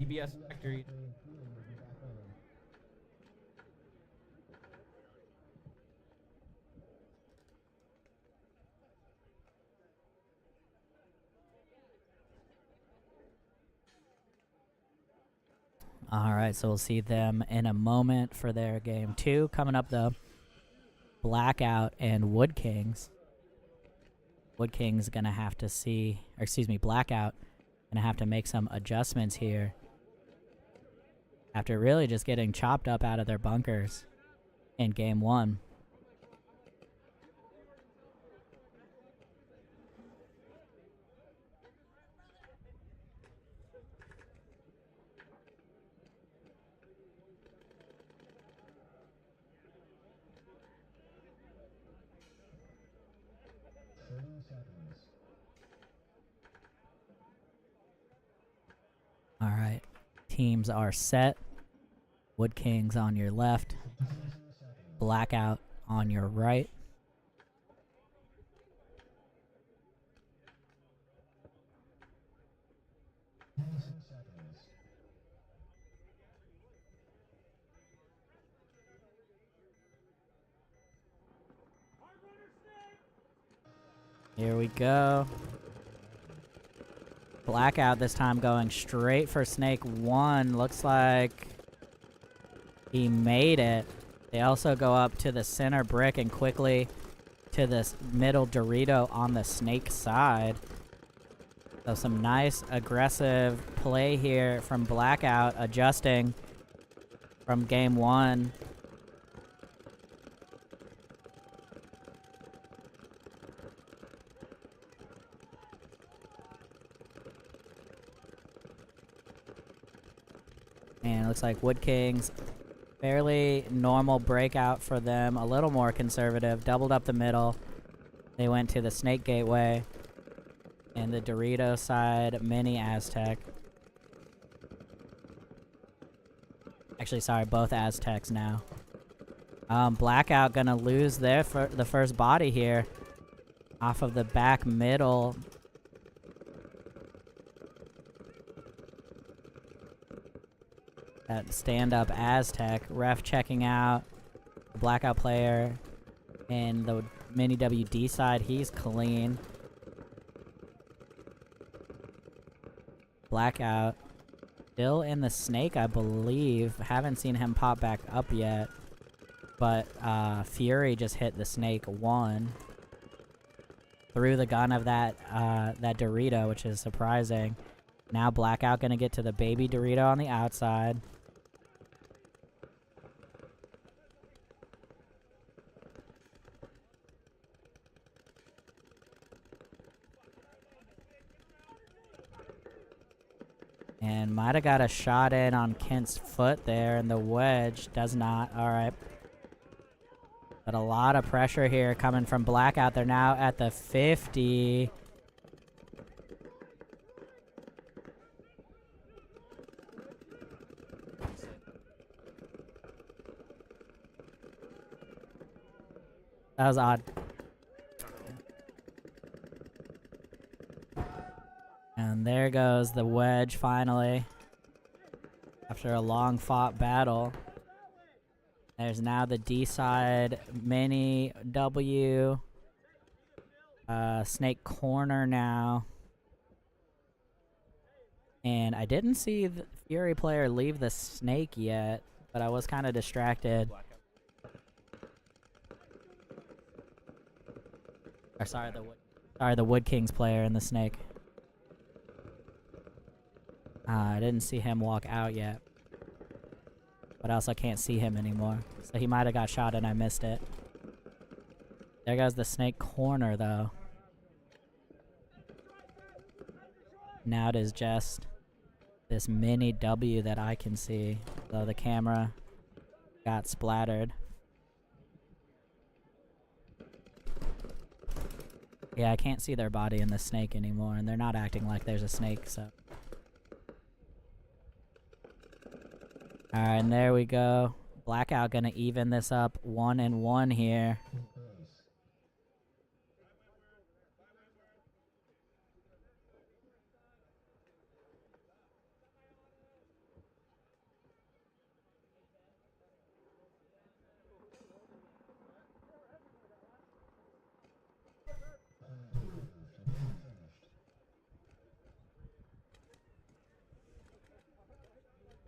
EBS Factory. Alright, so we'll see them in a moment for their game 2. Coming up, though, Blackout and Wood Kings. Wood Kings gonna have to see, or excuse me, Blackout gonna have to make some adjustments here after really just getting chopped up out of their bunkers in game 1. Alright, teams are set. Wood Kings on your left, Blackout on your right. Here we go. Blackout this time going straight for Snake 1. Looks like he made it. They also go up to the center brick and quickly to this middle Dorito on the Snake side. So some nice aggressive play here from Blackout, adjusting from game 1. And it looks like Wood Kings, fairly normal breakout for them. A little more conservative. Doubled up the middle. They went to the Snake Gateway. And the Dorito side, Mini Aztec. Actually, sorry, both Aztecs now. Blackout gonna lose their the first body here. Off of the back middle. That stand-up Aztec. Ref checking out the Blackout player. And the Mini WD side, he's clean. Blackout still in the Snake, I believe. Haven't seen him pop back up yet. But Fury just hit the Snake 1. through the gun of that that Dorito, which is surprising. Now Blackout gonna get to the baby Dorito on the outside. And might have got a shot in on Kent's foot there, and the wedge does not. All right. But a lot of pressure here coming from Blackout. They're now at the 50. That was odd. And there goes the wedge finally. After a long fought battle. There's now the D side mini W. Snake corner now. And I didn't see the Fury player leave the snake yet, but I was kind of distracted. Or sorry, the Wood Kings player in the snake. I didn't see him walk out yet. But I also can't see him anymore. So he might have got shot and I missed it. There goes the snake corner though. Now it is just this mini W that I can see. So the camera got splattered. Yeah, I can't see their body in the snake anymore, and they're not acting like there's a snake, so. Alright, and there we go. Blackout gonna even this up 1-1 here.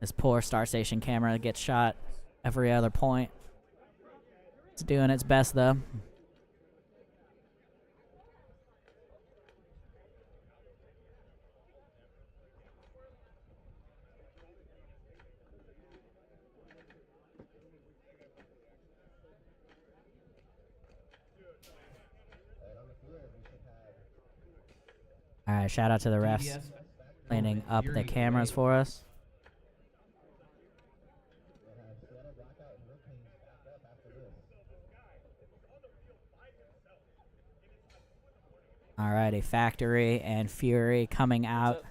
This poor Star Station camera gets shot every other point. It's doing its best though. Alright, shout out to the refs cleaning up the cameras for us. Alrighty, Factory and Fury coming out.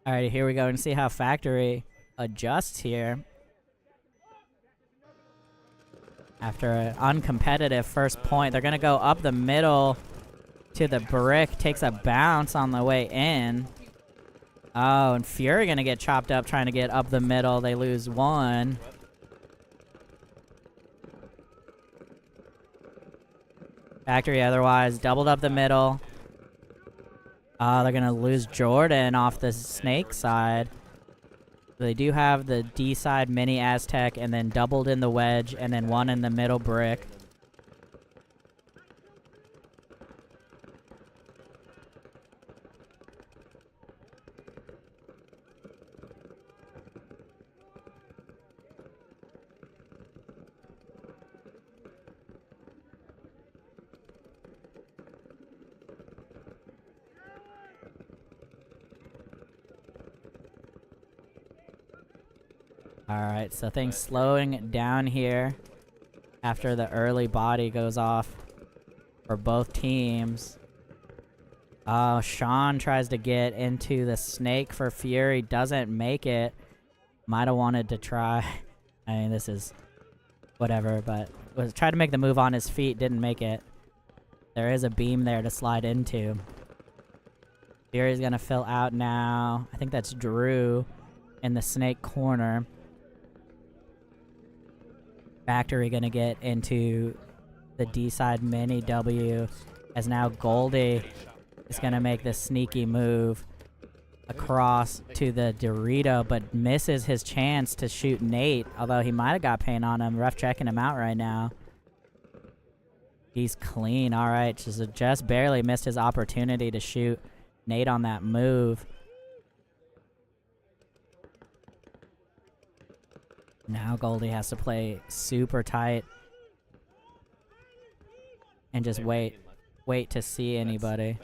Alright, here we go and see how Factory adjusts here. After an uncompetitive first point, they're going to go up the middle to the brick. Takes a bounce on the way in. Oh, and Fury going to get chopped up trying to get up the middle. They lose one. Factory otherwise doubled up the middle. They're going to lose Jordan off the snake side. They do have the D side mini Aztec and then doubled in the wedge and then one in the middle brick. Alright, so things slowing down here after the early body goes off for both teams. Oh, Sean tries to get into the snake for Fury, doesn't make it. Might have wanted to try I mean, this is whatever, but was tried to make the move on his feet, didn't make it. There is a beam there to slide into. Fury's gonna fill out now. I think that's Drew in the snake corner. Factory gonna get into the D side mini W, as now Goldie is gonna make this sneaky move across to the Dorito, but misses his chance to shoot Nate, although he might have got paint on him. Ref checking him out right now. He's clean. All right, just barely missed his opportunity to shoot Nate on that move. Now Goldie has to play super tight and just wait to see anybody.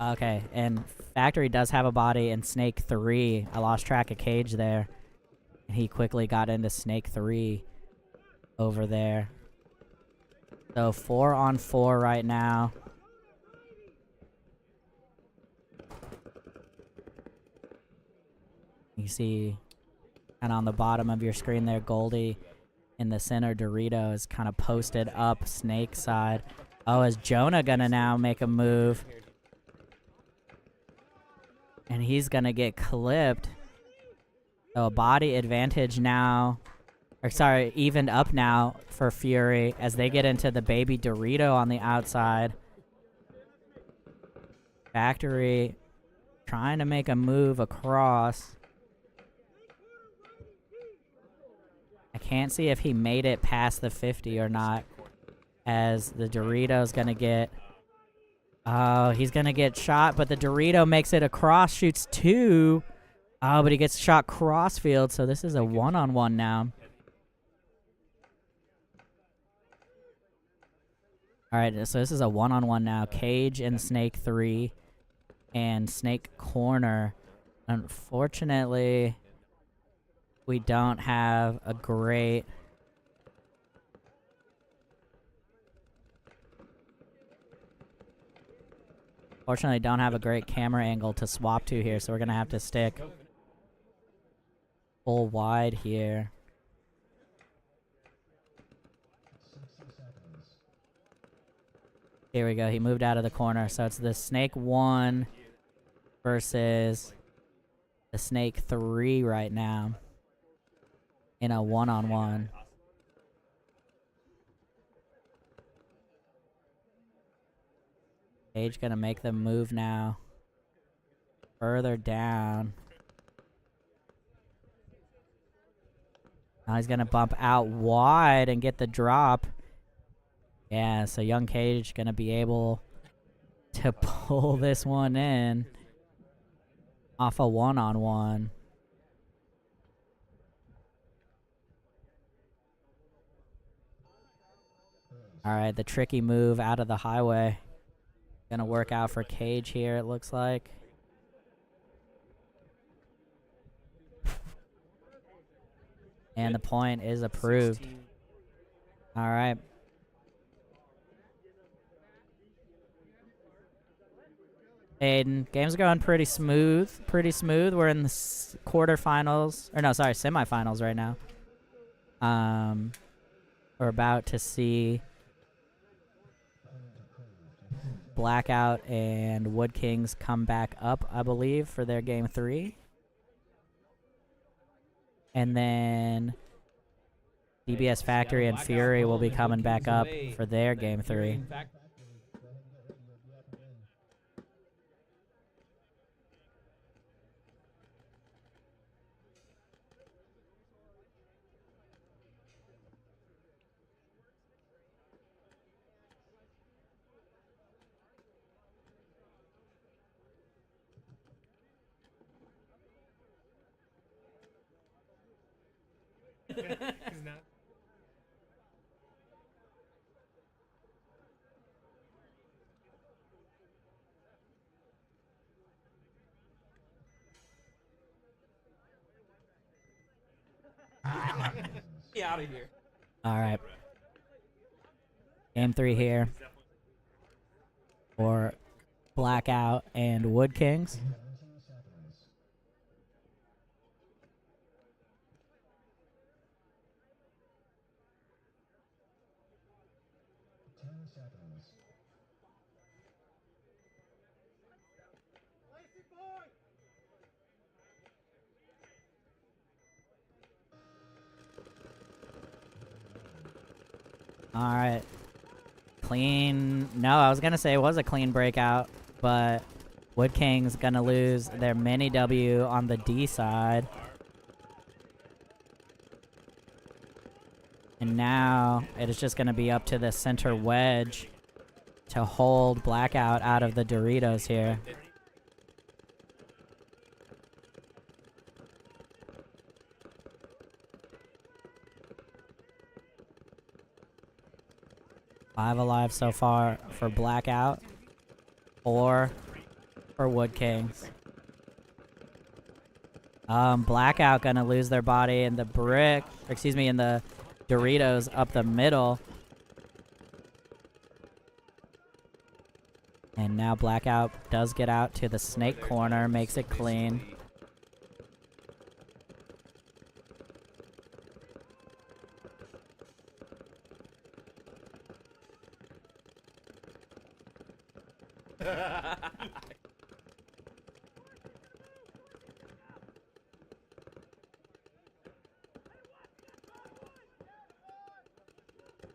Okay, and Factory does have a body in Snake 3. I lost track of Cage there. He quickly got into Snake 3 over there. So 4-on-4 right now. You see, and on the bottom of your screen there, Goldie in the center. Dorito is kind of posted up Snake side. Oh, is Jonah gonna now make a move? And he's gonna get clipped. So body advantage now. Or sorry, evened up now for Fury as they get into the baby Dorito on the outside. Factory trying to make a move across. I can't see if he made it past the 50 or not, as the Dorito's gonna get... Oh, he's gonna get shot, but the Dorito makes it across, shoots 2. Oh, but he gets shot crossfield, so this is a 1-on-1 now. Alright, so this is a 1-on-1 now. Cage and Snake 3 and Snake Corner. Unfortunately, we don't have a great... Fortunately, don't have a great camera angle to swap to here, so we're going to have to stick full wide here. Here we go. He moved out of the corner, so it's the Snake 1 versus the Snake 3 right now in a 1-on-1. Cage gonna make the move now. Further down. Now he's gonna bump out wide and get the drop. Yeah, so young Cage gonna be able to pull this one in off a 1-on-1. Alright, the tricky move out of the highway. Gonna work out for Cage here, it looks like. And the point is approved. Alright. Aiden, game's going pretty smooth. Pretty smooth. We're in the quarterfinals. Or no, sorry, semifinals right now. We're about to see Blackout and Wood Kings come back up, I believe, for their game 3. And then DBS Factory and Fury will be coming back up for their game 3. Get out of here. All right. Game 3 here for Blackout and Wood Kings. 17 seconds. 10 seconds. All right. Clean. No, I was going to say it was a clean breakout, but Wood Kings going to lose their mini W on the D side. And now it is just going to be up to the center wedge to hold Blackout out of the Doritos here. Five alive so far for Blackout. 4 for Wood Kings. Blackout gonna lose their body in the brick, excuse me, in the Doritos up the middle. And now Blackout does get out to the snake corner, makes it clean.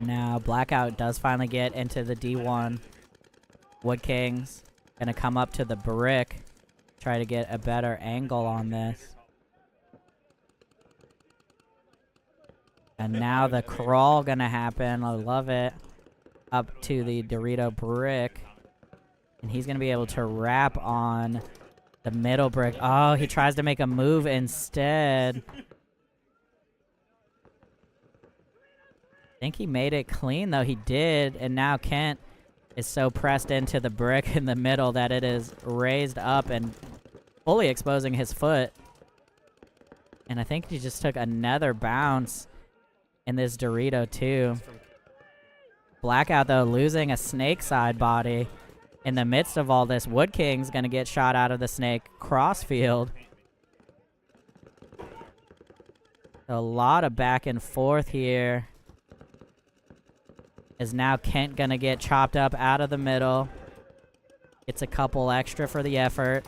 Now Blackout does finally get into the D1. Wood Kings gonna come up to the brick, try to get a better angle on this. And now the crawl gonna happen. I love it. Up to the Dorito brick. And he's gonna be able to wrap on the middle brick. Oh, he tries to make a move instead. I think he made it clean, though. He did. And now Kent is so pressed into the brick in the middle that it is raised up and fully exposing his foot. And I think he just took another bounce in this Dorito, too. Blackout, though, losing a snake side body. In the midst of all this, Wood King's going to get shot out of the snake crossfield. A lot of back and forth here. Is now Kent going to get chopped up out of the middle. Gets a couple extra for the effort.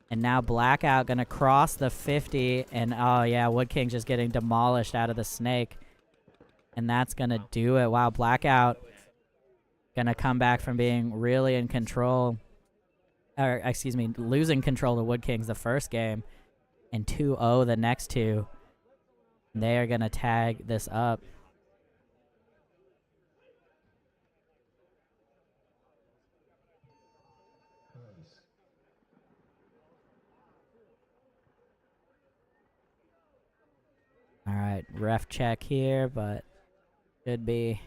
And now Blackout going to cross the 50. And oh yeah, Wood King just getting demolished out of the snake. And that's going to do it. Wow, Blackout going to come back from being really in control. Or, excuse me, losing control of Wood Kings the first game. And 2-0 the next two. They are going to tag this up. All right, ref check here, but should be.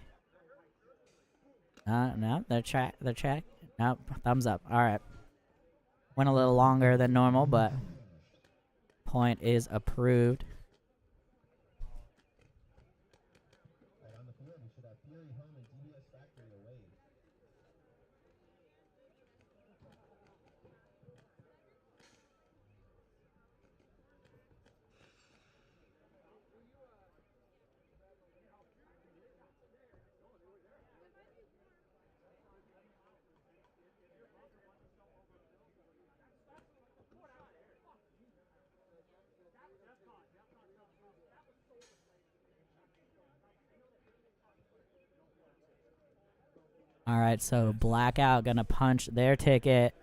No, they're check. Nope, thumbs up. All right, went a little longer than normal, but point is approved. Right on the field, we should have Fury home and DBS Factory away. All right, so Blackout gonna punch their ticket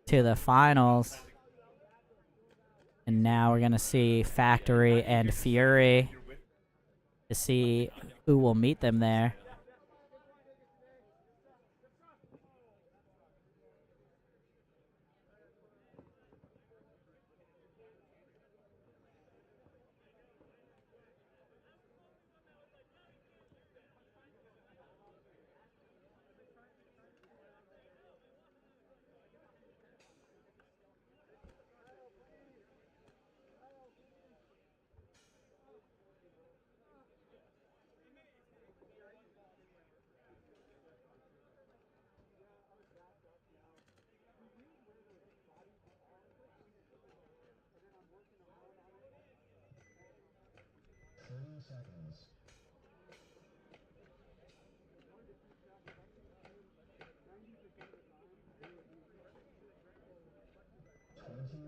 to the finals. And now we're gonna see Factory and Fury to see who will meet them there.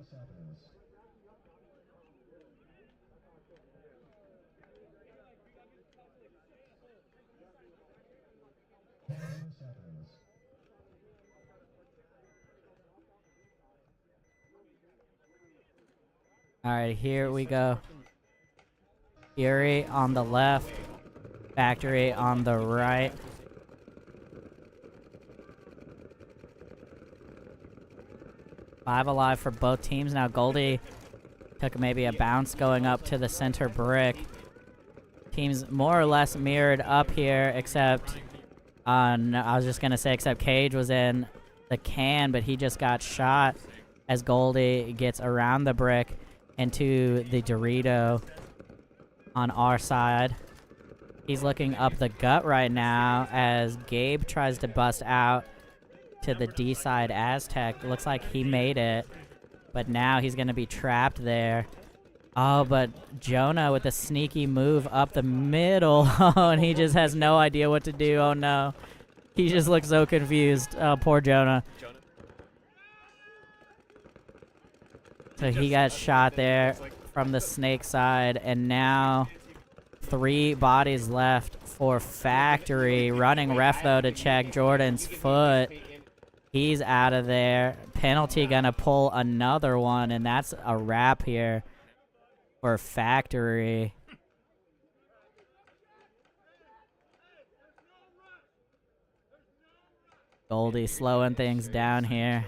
seconds. 10 seconds. All right, here we go. Fury on the left, Factory on the right. Five alive for both teams. Now Goldie took maybe a bounce going up to the center brick. Teams more or less mirrored up here, except no, I was just gonna say except Cage was in the can, but he just got shot as Goldie gets around the brick into the Dorito on our side. He's looking up the gut right now as Gabe tries to bust out to the D side Aztec. Looks like he made it, but now he's gonna be trapped there. Oh, but Jonah with a sneaky move up the middle. And he just has no idea what to do. Oh no. He just looks so confused. Oh, poor Jonah. So he got shot there from the snake side, and now 3 bodies left for Factory. Running ref though to check Jordan's foot. He's out of there. Penalty gonna pull another one, and that's a wrap here for Factory. Goldie slowing things down here.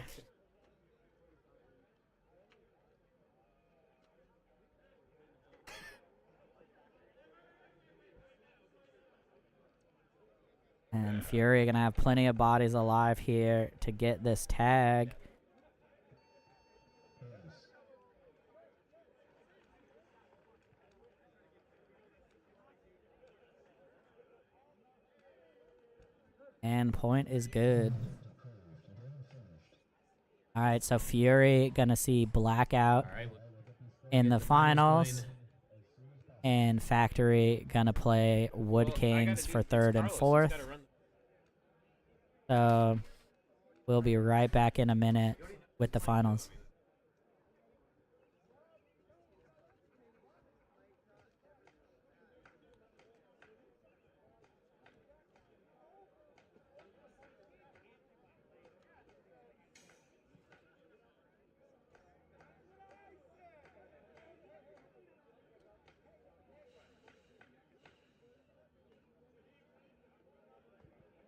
And Fury gonna have plenty of bodies alive here to get this tag. And point is good. Alright, so Fury gonna see Blackout in the finals. And Factory gonna play Wood Kings for 3rd and 4th. So we'll be right back in a minute with the finals.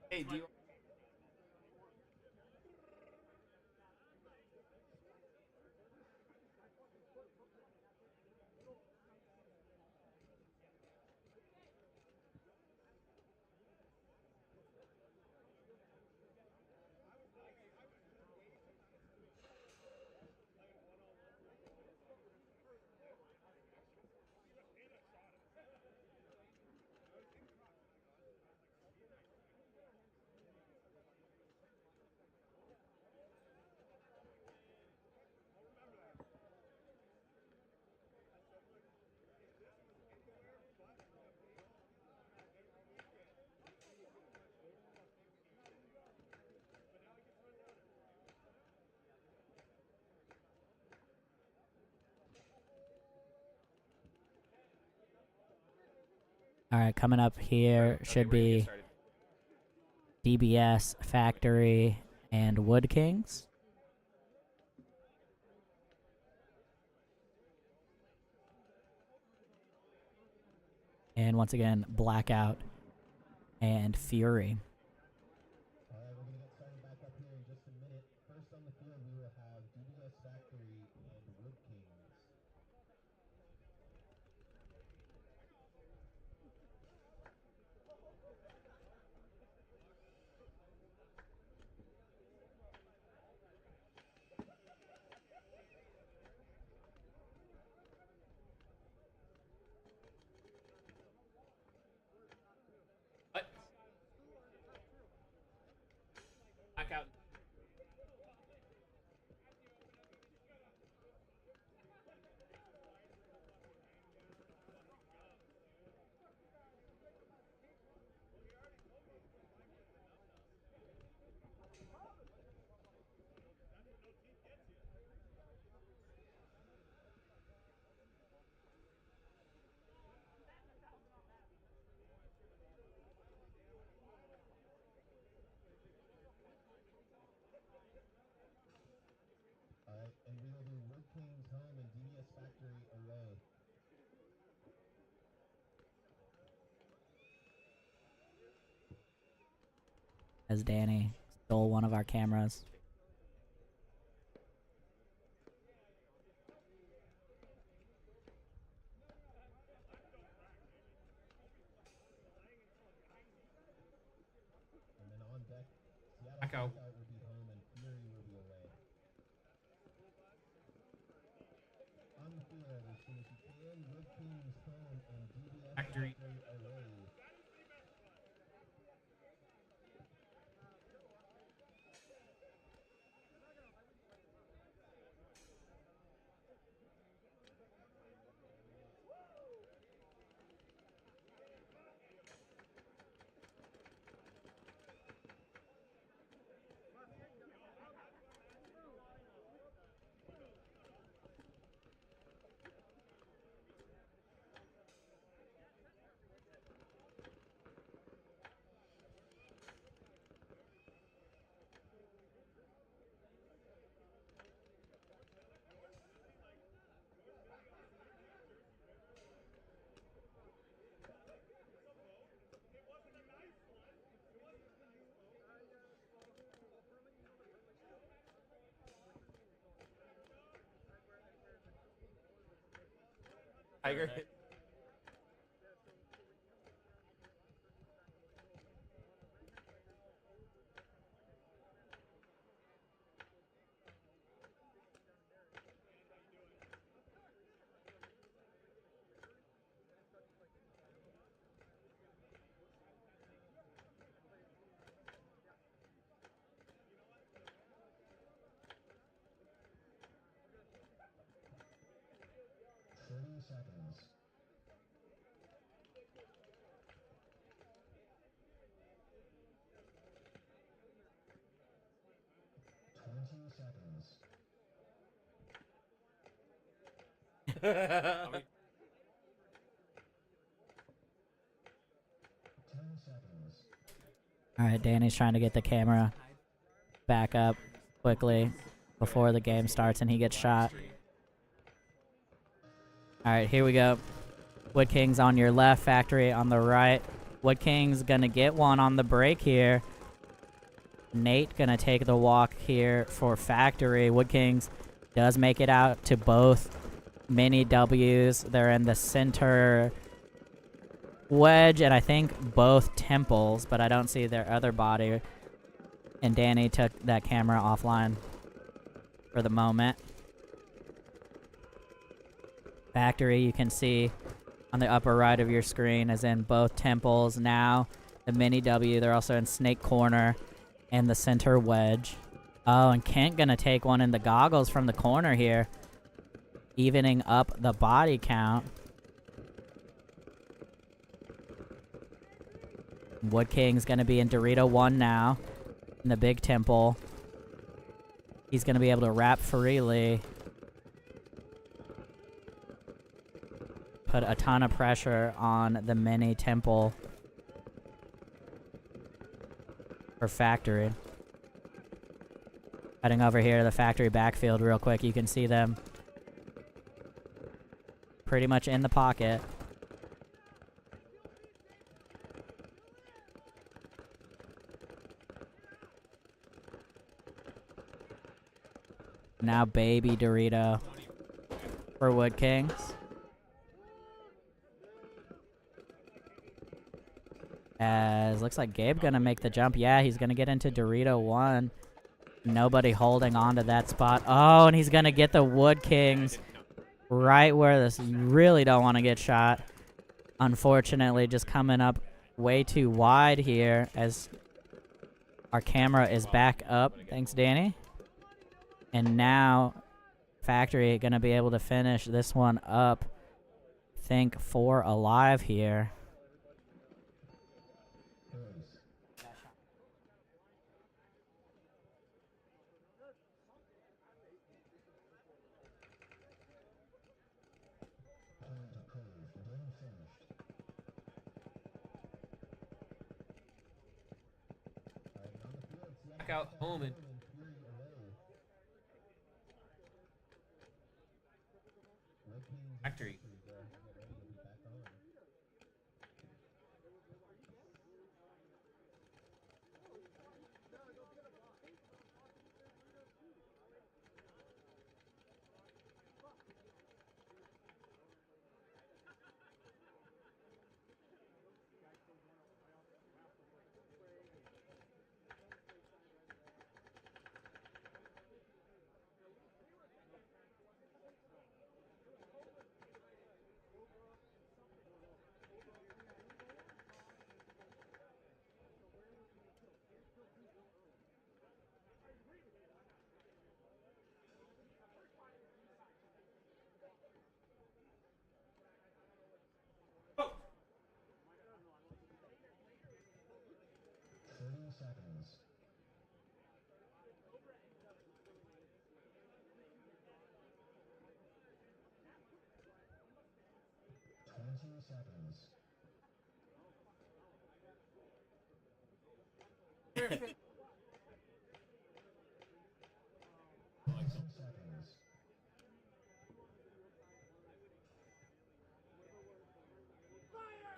Hey, do you? Alright, coming up here should be DBS, Factory, and Wood Kings. And once again, Blackout and Fury. Alright, we're gonna get started back up here in just a minute. First on the field, we will have DBS Factory and Wood Kings. as Danny stole one of our cameras. And then on deck, Seattle Blackout. Blackout will be home and Fury will be away. On the field, as soon as you can, Wood Kings home and DBS Factory. away. Tiger. Seconds. I mean, 10 seconds. Alright, Danny's trying to get the camera back up quickly before the game starts and he gets shot. Alright, here we go. Wood Kings on your left, Factory on the right. Wood Kings gonna get one on the break here. Nate gonna take the walk here for Factory. Wood Kings does make it out to both mini W's. They're in the center wedge and I think both temples, but I don't see their other body. And Danny took that camera offline for the moment. Factory, you can see on the upper right of your screen, is in both temples now. The mini W, they're also in Snake Corner and the center wedge. Oh, and Kent gonna take one in the goggles from the corner here, evening up the body count. Wood King's gonna be in Dorito 1 now, in the big temple. He's gonna be able to wrap freely. Put a ton of pressure on the mini temple for Factory. Heading over here to the Factory backfield real quick, you can see them pretty much in the pocket. Now baby Dorito for Wood Kings. As looks like Gabe gonna make the jump. Yeah, he's gonna get into Dorito 1. Nobody holding on to that spot. Oh, and he's gonna get the Wood Kings right where this you really don't want to get shot. Unfortunately, just coming up way too wide here as our camera is back up. Thanks, Danny. And now Factory gonna be able to finish this one up. I think 4 alive here. Blackout home and Factory.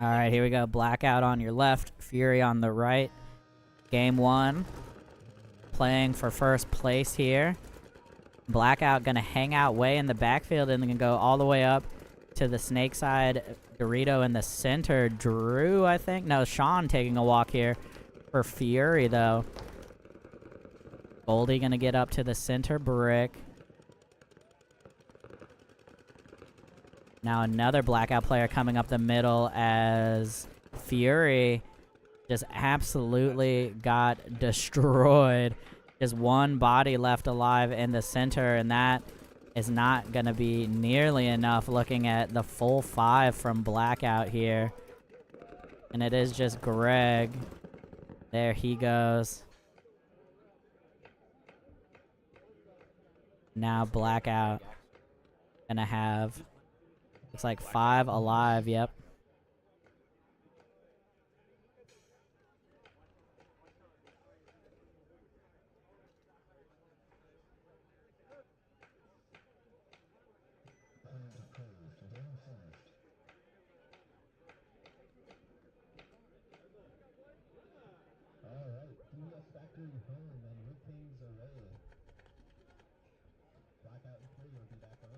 All right, here we go. Blackout on your left, Fury on the right. Game 1. Playing for first place here. Blackout gonna hang out way in the backfield and then go all the way up to the snake side. Dorito in the center. Drew, I think. No, Sean taking a walk here for Fury, though. Goldie gonna get up to the center brick. Now another Blackout player coming up the middle as Fury just absolutely got destroyed. Just one body left alive in the center, and that is not going to be nearly enough looking at the full 5 from Blackout here. And it is just Greg. There he goes. Now Blackout gonna have, looks like 5 alive, yep. Alright, DS Factory home and Wood Kings away. Blackout and Fury will be back on.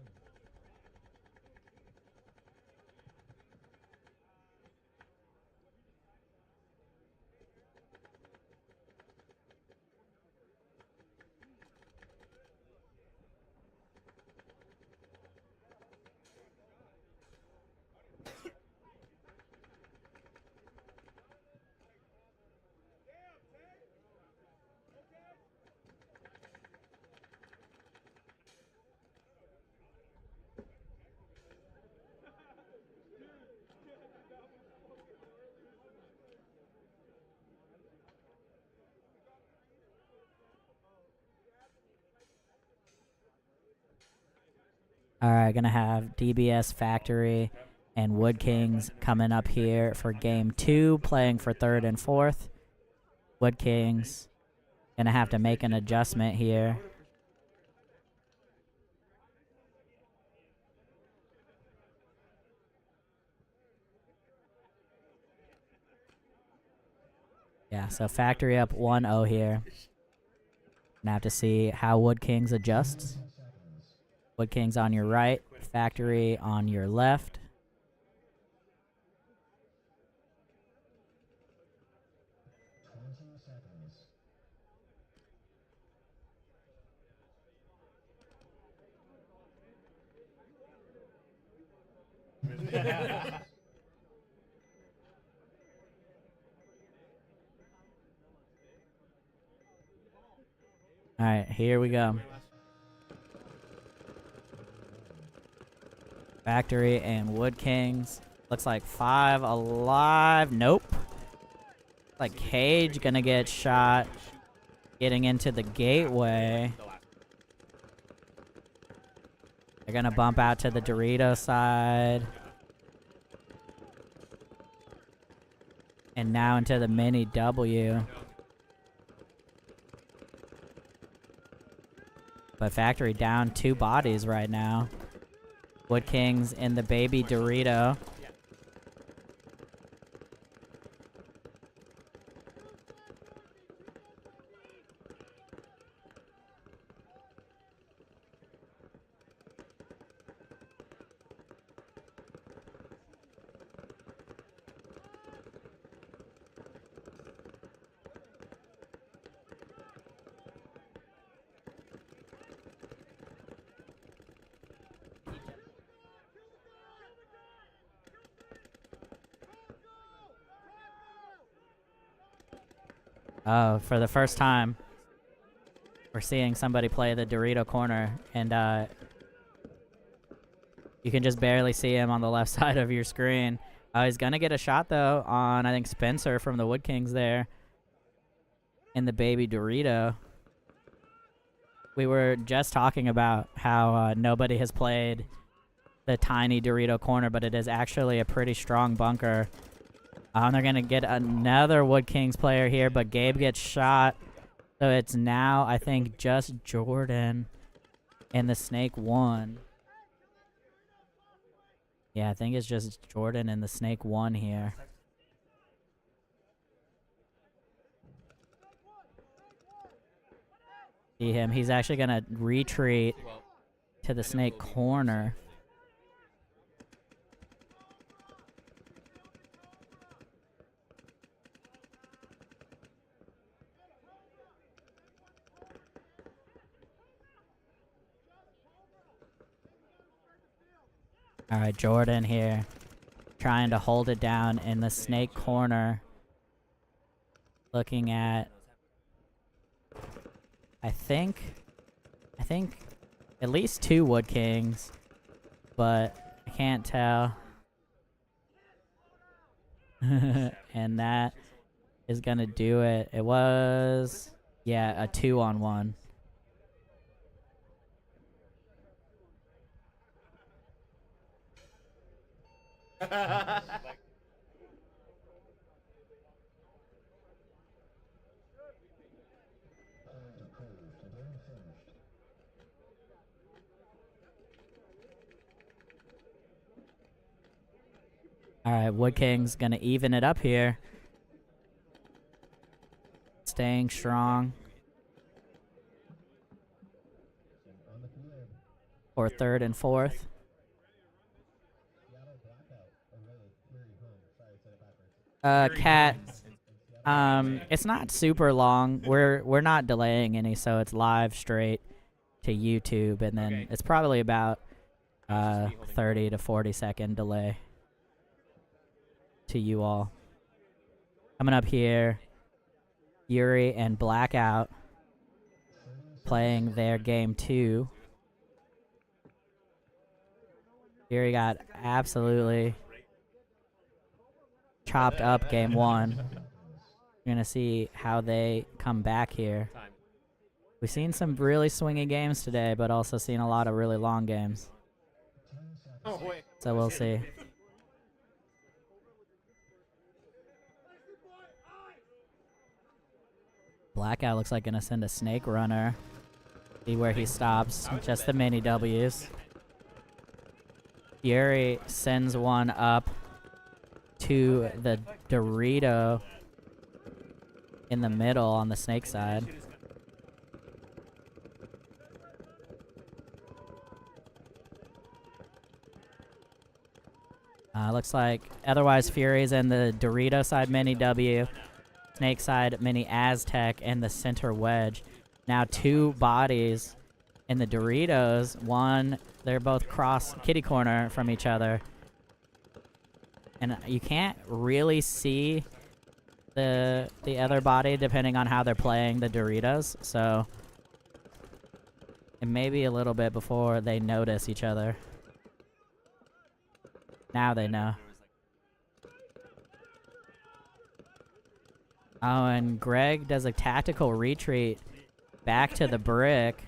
Alright, gonna have DBS Factory and Wood Kings coming up here for game 2, playing for 3rd and 4th. Wood Kings gonna have to make an adjustment here. Yeah, so Factory up 1-0 here. Gonna have to see how Wood Kings adjusts. Wood Kings on your right, Factory on your left. All right, here we go. Factory and Wood Kings. Looks like 5 alive. Nope. Like Cage gonna get shot. Getting into the gateway. They're gonna bump out to the Dorito side. And now into the mini W. But Factory down 2 bodies right now. Wood Kings in the baby Dorito. Oh, for the first time, we're seeing somebody play the Dorito corner, and you can just barely see him on the left side of your screen. He's gonna get a shot though on, I think, Spencer from the Wood Kings there in the baby Dorito. We were just talking about how nobody has played the tiny Dorito corner, but it is actually a pretty strong bunker. And they're going to get another Wood Kings player here, but Gabe gets shot. So it's now, I think, just Jordan and the Snake 1. Yeah, I think it's just Jordan and the Snake 1 here. See him. He's actually going to retreat to the Snake corner. All right, Jordan here, trying to hold it down in the Snake corner. Looking at, I think at least 2 Wood Kings, but I can't tell. And that is gonna do it. It was, yeah, a 2-on-1. All right, Wood King's gonna even it up here. Staying strong. For 3rd and 4th. Cat. It's not super long. We're not delaying any, so it's live straight to YouTube, and then it's probably about 30 to 40 second delay to you all. Coming up here, Fury and Blackout playing their game 2. Fury got absolutely chopped up game 1. We're gonna see how they come back here. We've seen some really swingy games today, but also seen a lot of really long games. So we'll see. Blackout looks like gonna send a Snake runner. See where he stops. Just the mini W's. Fury sends one up to the Dorito in the middle on the Snake side. Looks like otherwise Fury's in the Dorito side mini W, Snake side mini Aztec, and the center wedge. Now 2 bodies in the Doritos. One, they're both cross kitty corner from each other. And you can't really see the other body depending on how they're playing the Doritos. So it may be a little bit before they notice each other. Now they know. Oh, and Greg does a tactical retreat back to the brick.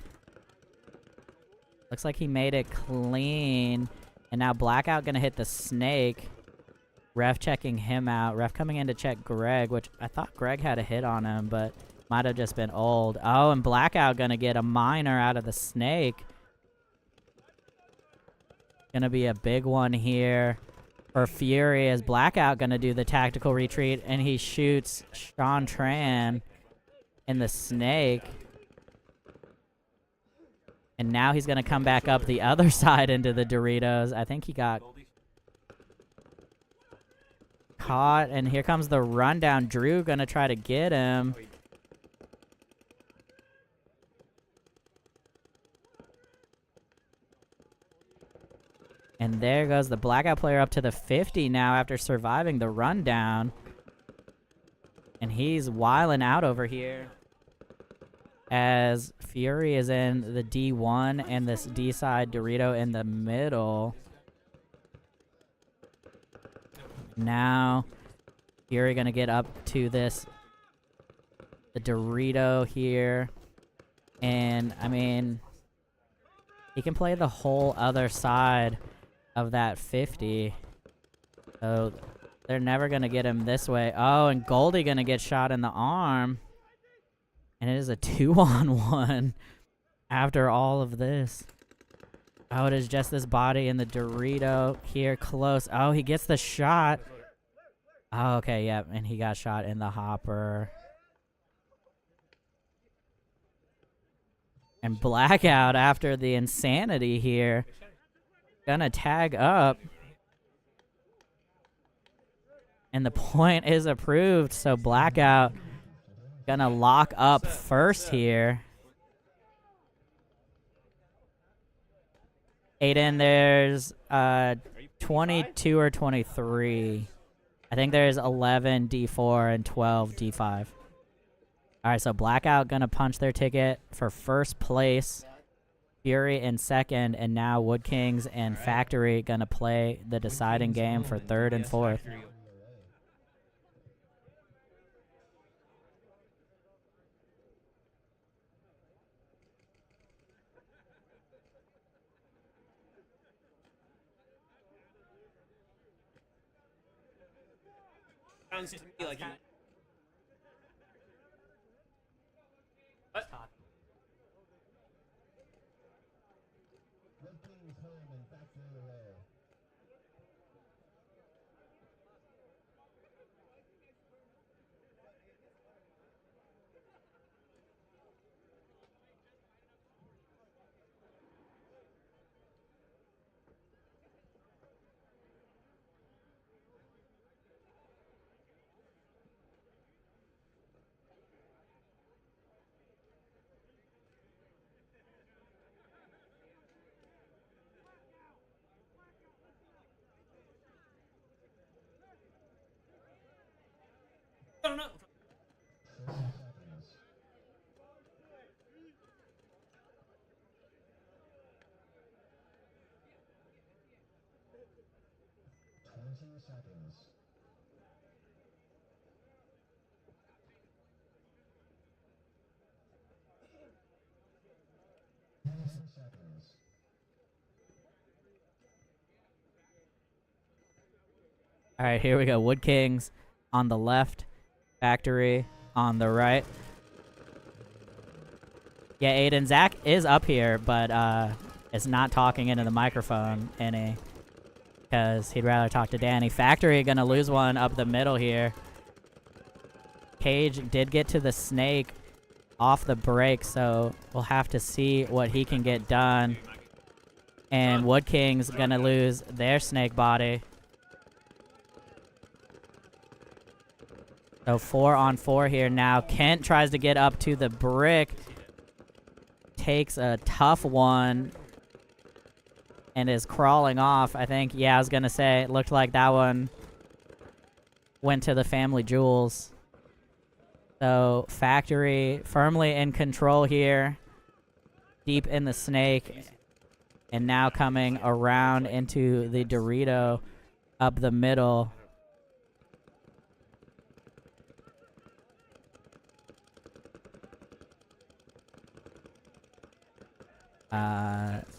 Looks like he made it clean. And now Blackout gonna hit the Snake. Ref checking him out. Ref coming in to check Greg, which I thought Greg had a hit on him, but might have just been old. Oh, and Blackout gonna get a minor out of the Snake. Gonna be a big one here for Fury, as Blackout gonna do the tactical retreat, and he shoots Sean Tran in the Snake. And now he's gonna come back up the other side into the Doritos. I think he got caught, and here comes the rundown. Drew gonna try to get him. And there goes the Blackout player up to the 50 now after surviving the rundown. And he's wiling out over here as Fury is in the D1 and this D side Dorito in the middle. Now Fury gonna get up to this, the Dorito here. And I mean, he can play the whole other side of that 50. So They're never going to get him this way. Oh, and Goldie going to get shot in the arm. And it is a 2-on-1 after all of this. Oh, it is just this body in the Dorito here close. Oh, he gets the shot. Oh, okay, yep. And he got shot in the hopper. And Blackout after the insanity here. Gonna tag up. And the point is approved, so Blackout gonna lock up first here. Aiden, there's 22 or 23. I think there's 11 D4 and 12 D5. All right, so Blackout gonna punch their ticket for first place. Fury in second, and now Wood Kings and Factory gonna play the deciding game for third and fourth. Sounds to me like Wood Kings home and Factory away. I don't know. 30 seconds. 20 seconds. 10 seconds. All right, here we go. Wood Kings on the left, Factory on the right. Yeah, Aiden, Zach is up here, but is not talking into the microphone any, because he'd rather talk to Danny. Factory gonna lose one up the middle here. Cage did get to the snake off the break, so we'll have to see what he can get done. And Wood Kings gonna lose their snake body. So 4-on-4 here now. Kent tries to get up to the brick. Takes a tough one. And is crawling off. I think, yeah, I was going to say, it looked like that one went to the family jewels. So Factory firmly in control here. Deep in the snake. And now coming around into the Dorito up the middle.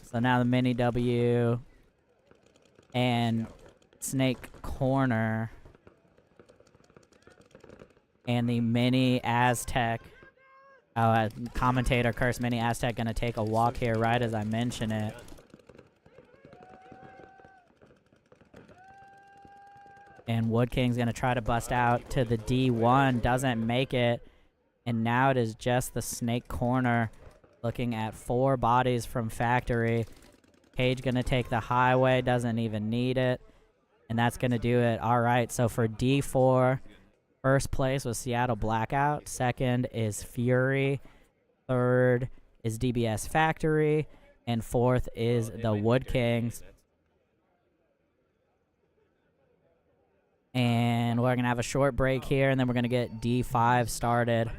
So now the mini W and snake corner and the mini Aztec. Oh, commentator curse mini Aztec gonna take a walk here right as I mention it. And Wood King's gonna try to bust out to the D1, doesn't make it. And now it is just the snake corner. Looking at 4 bodies from Factory. Cage gonna take the highway, doesn't even need it. And that's gonna do it. Alright, so for D4, first place was Seattle Blackout. Second is Fury. Third is DBS Factory. And fourth is the Wood Kings. And we're gonna have a short break here, and then we're gonna get D5 started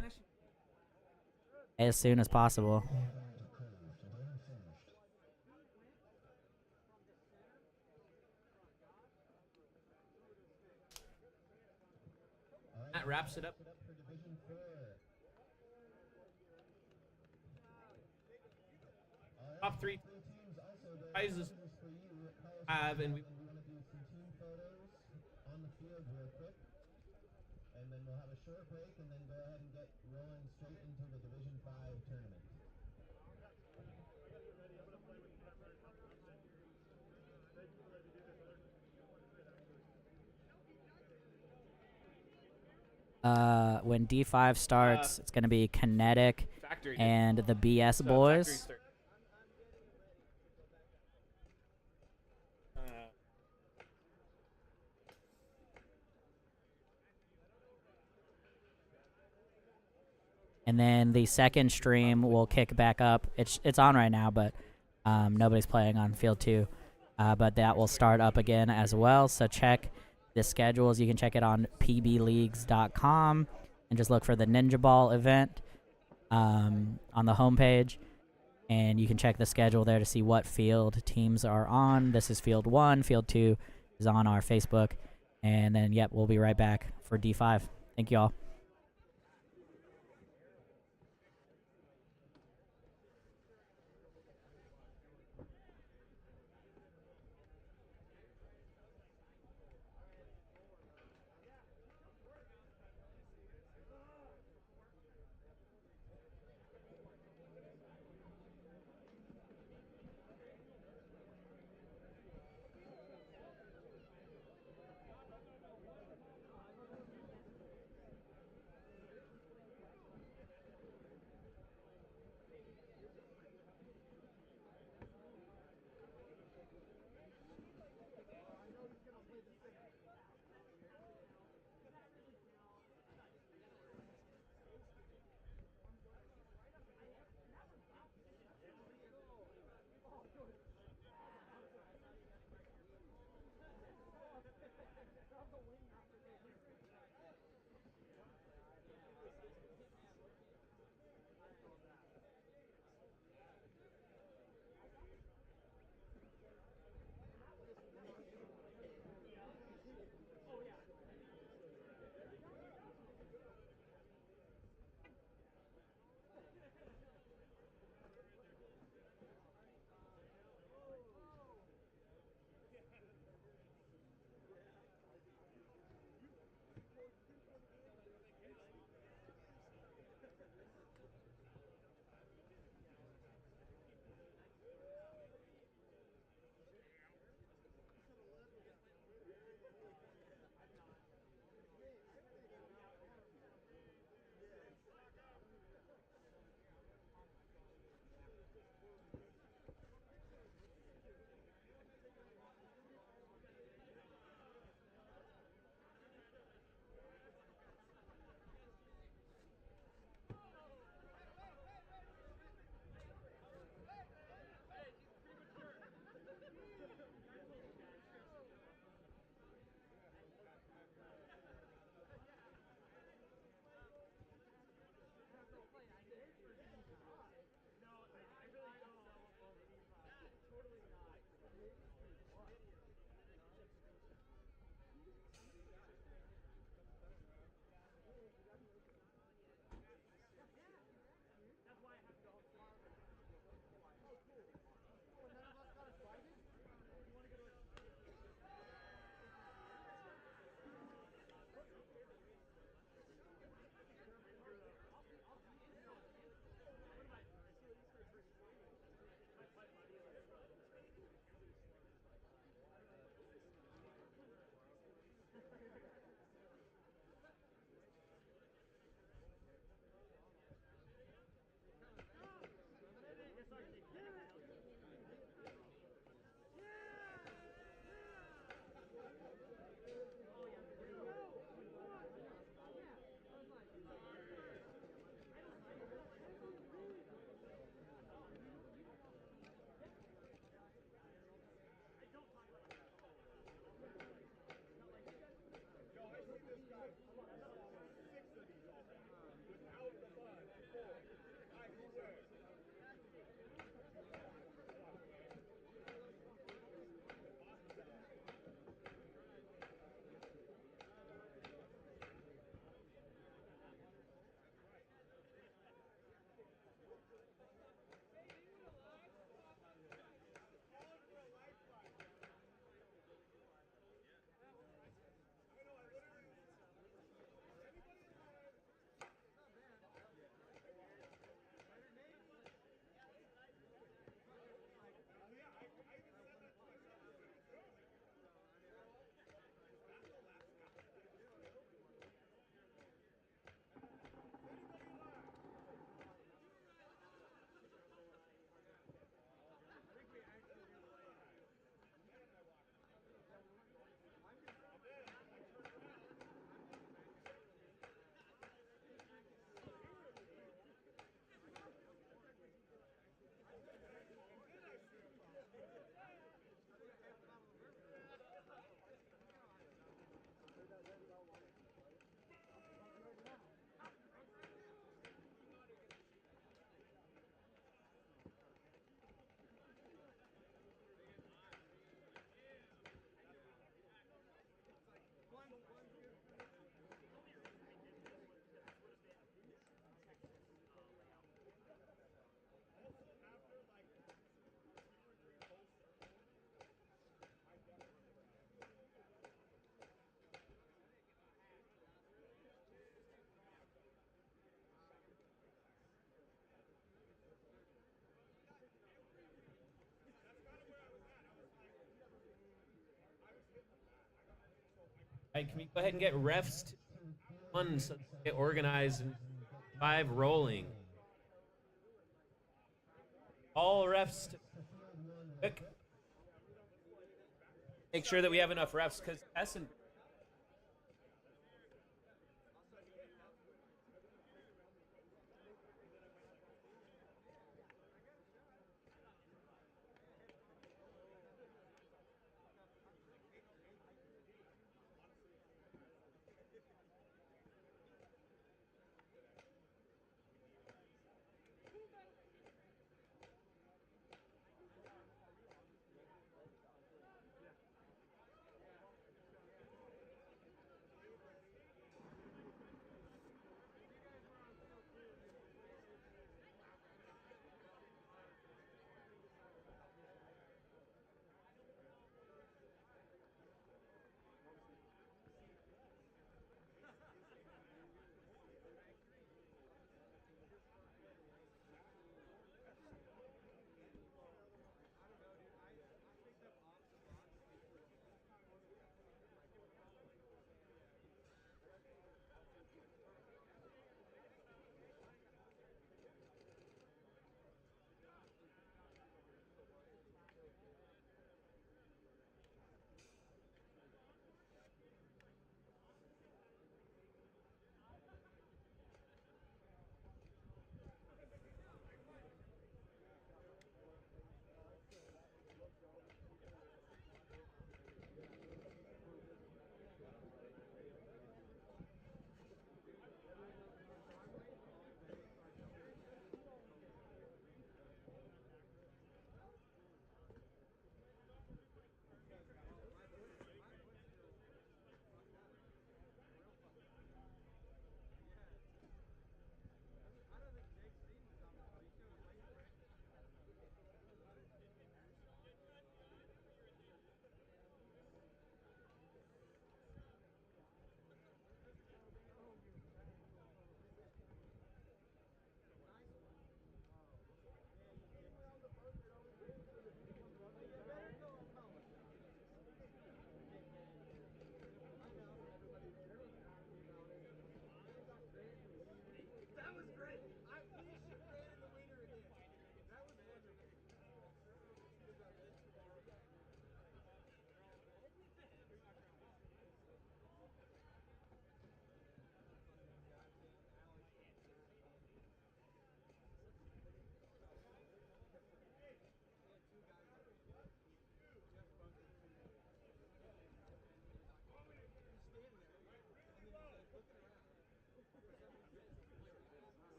as soon as possible. That wraps it up. For Division 4. Top 3 Three teams also prizes for you. have, and we We want to do some team photos on the field where and then we'll have a short break, and then go ahead and get rolling straight into the Division 5 tournament. When D5 starts, it's going to be Kinetic Factory did- and the BS so Factory boys. start- And then the second stream will kick back up. It's on right now, but nobody's playing on field 2. But that will start up again as well. So check the schedules. You can check it on pbleagues.com and just look for the Ninjaball event on the homepage. And you can check the schedule there to see what field teams are on. This is field 1. Field 2 is on our Facebook. And then, yep, we'll be right back for D5. Thank you all. Right, can we go ahead and get refs to 1 so they get organized and 5 rolling? All refs to quick. Make sure that we have enough refs because S&B.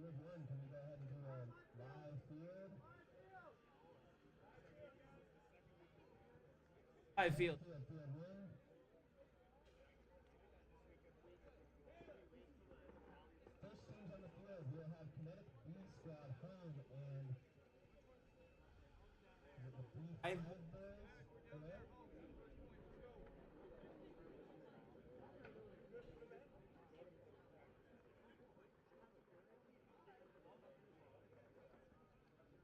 Field 1, can we go ahead and do a live field? I feel. Field 1. First teams on the field, we'll have Kinetic B Squad home and the B5 boys. Hello?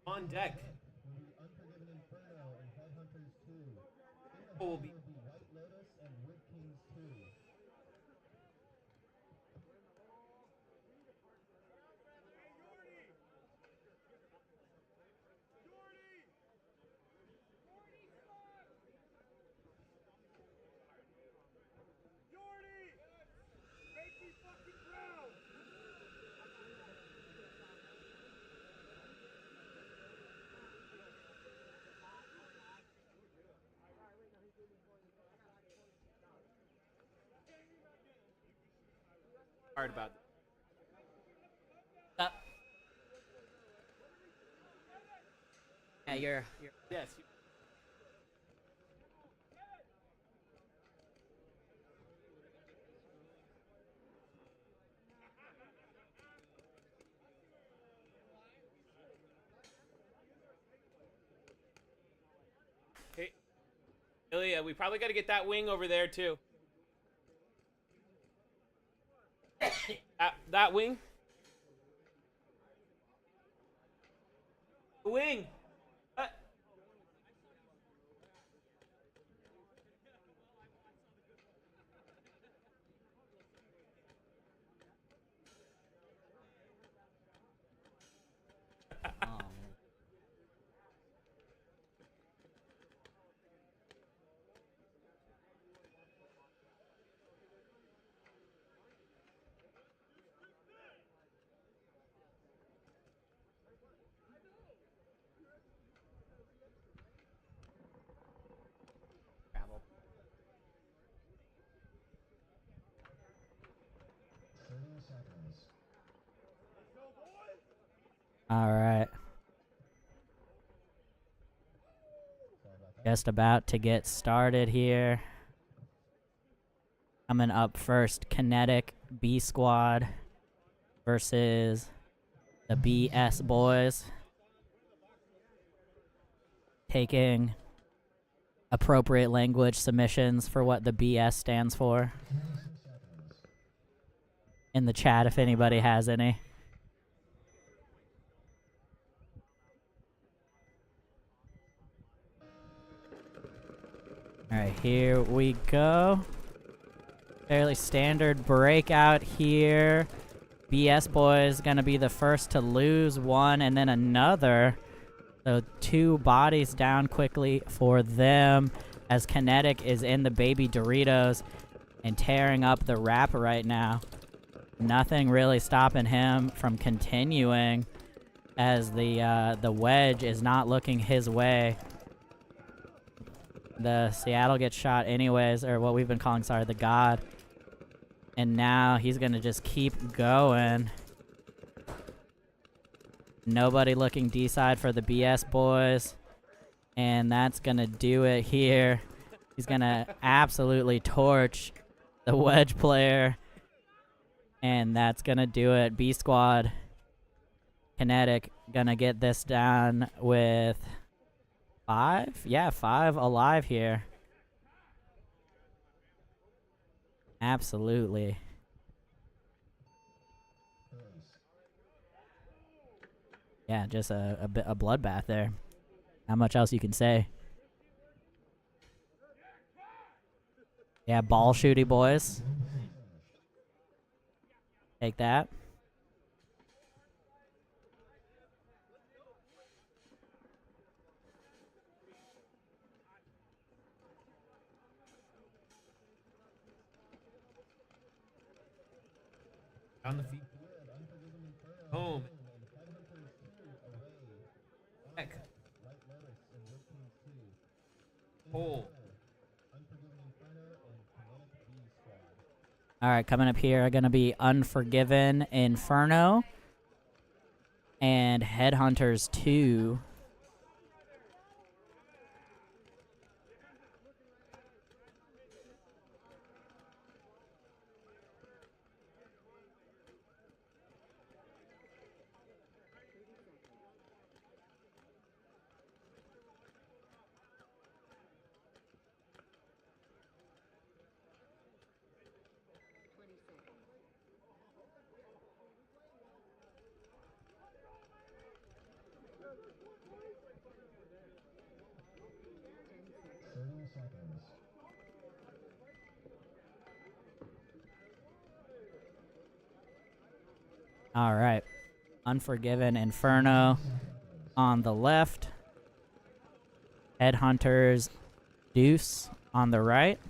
On deck. Will be Unforgiven Inferno and Headhunters 2. In the Will home be- will be White Lotus and Wood Kings 2. Hard about Yeah, you're yes. Hey, Ilya, we probably got to get that wing over there too. That wing. The wing. oh. Travel. 30 seconds. All right. Sorry about that. Just about to get started here. Coming up first, Kinetic B Squad versus the BS Boys. Taking appropriate language submissions for what the BS stands for. 22 seconds. In the chat if anybody has any. Alright, here we go. Fairly standard breakout here. BS Boys gonna be the first to lose one and then another. So 2 bodies down quickly for them as Kinetic is in the baby Doritos and tearing up the wrap right now. Nothing really stopping him from continuing as the wedge is not looking his way. The Seattle gets shot anyways, or what we've been calling, sorry, the God. And now he's going to just keep going. Nobody looking D-side for the BS Boys. And that's going to do it here. He's going to absolutely torch the wedge player. And that's going to do it. B Squad, Kinetic, going to get this down with 5? Yeah, 5 alive here. Absolutely. Yeah, just a bloodbath there. Not much else you can say. Yeah, ball shooty boys. Take that. On the feet. Home. Heck. Hole. All right, coming up here are going to be Unforgiven, Inferno and Headhunters 2. All right. Unforgiven, Inferno on the left. Headhunters, Deuce on the right.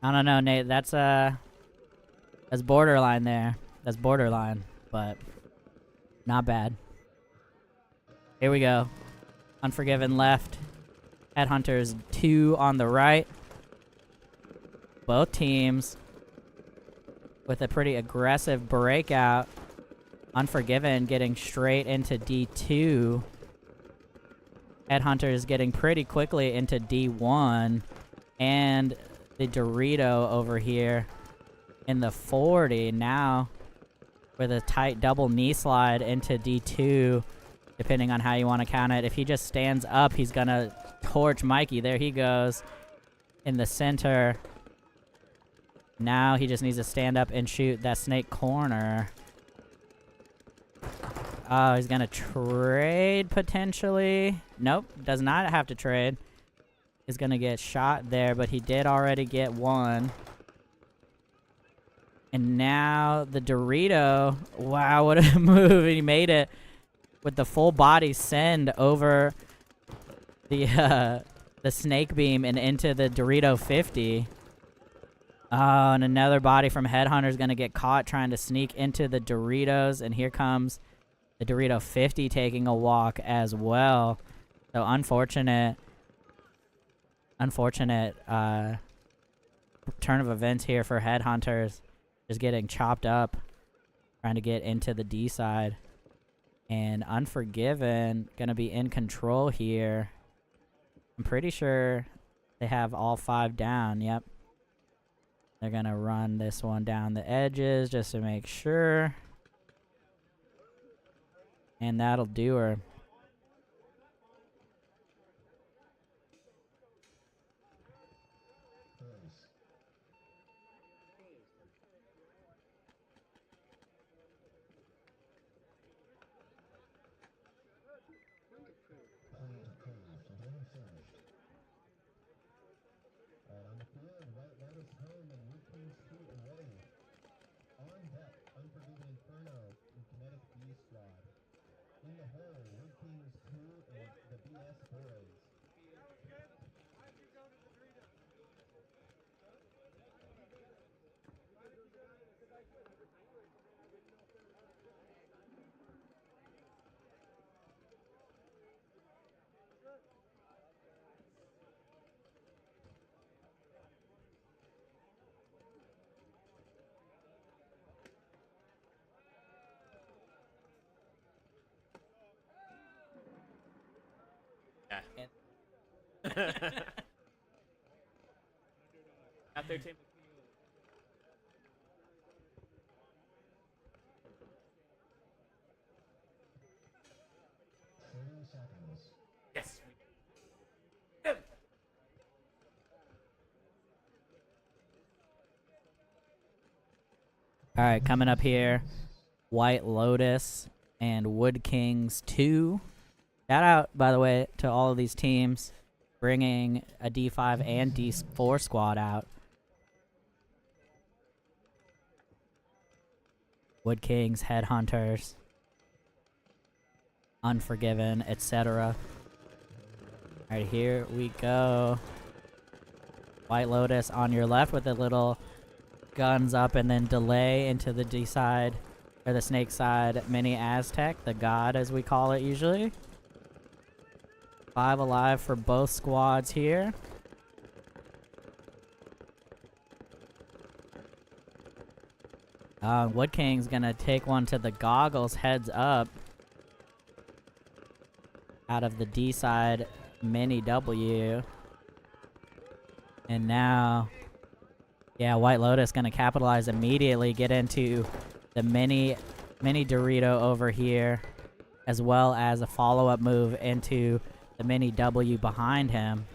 I don't know, Nate. That's borderline there. That's borderline, but not bad. Here we go. Unforgiven left. Headhunters 2 on the right. Both teams with a pretty aggressive breakout. Unforgiven getting straight into D2. Headhunters getting pretty quickly into D1. And the Dorito over here in the 40 now with a tight double knee slide into D2, depending on how you want to count it. If he just stands up, he's going to torch Mikey. There he goes in the center. Now he just needs to stand up and shoot that snake corner. Oh, he's going to trade potentially. Nope, does not have to trade. He's going to get shot there, but he did already get one. And now the Dorito. Wow, what a move. He made it with the full body send over the snake beam and into the Dorito 50. Oh, and another body from Headhunter is going to get caught trying to sneak into the Doritos. And here comes the Dorito 50 taking a walk as well. So unfortunate turn of events here for Headhunters. Just getting chopped up, trying to get into the D side. And Unforgiven going to be in control here. I'm pretty sure they have all 5 down. Yep. They're going to run this one down the edges just to make sure. And that'll do her. On the field, Regulators home and Woodkings 2 away. On deck, Unforgiven Inferno and Kinetic B squad. In the hole, Woodkings 2 and the BS boys. Out there, Tim. Yes. All right, coming up here, White Lotus and Wood Kings 2. Shout out, by the way, to all of these teams bringing a D5 and D4 squad out. Wood Kings, Headhunters, Unforgiven, etc. All right, here we go. White Lotus on your left with the little guns up and then delay into the D side, or the snake side mini Aztec, the god as we call it usually. 5 alive for both squads here. Wood King's gonna take one to the goggles, heads up. Out of the D side mini W. And now, yeah, White Lotus gonna capitalize immediately, get into the mini Dorito over here, as well as a follow-up move into the mini W behind him.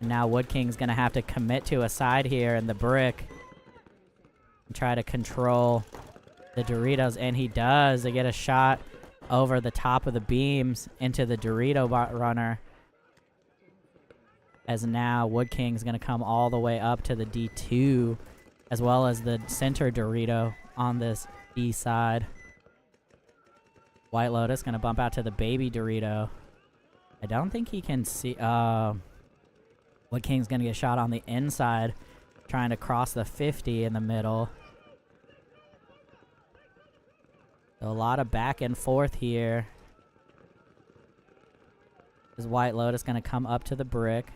And now Wood King's gonna have to commit to a side here in the brick and try to control the Doritos, and he does. They get a shot over the top of the beams into the Dorito runner. As now Wood King's gonna come all the way up to the D2, as well as the center Dorito on this D side. White Lotus gonna bump out to the baby Dorito. I don't think he can see. Wood King's gonna get shot on the inside, trying to cross the 50 in the middle. So a lot of back and forth here. Is White Lotus gonna come up to the brick?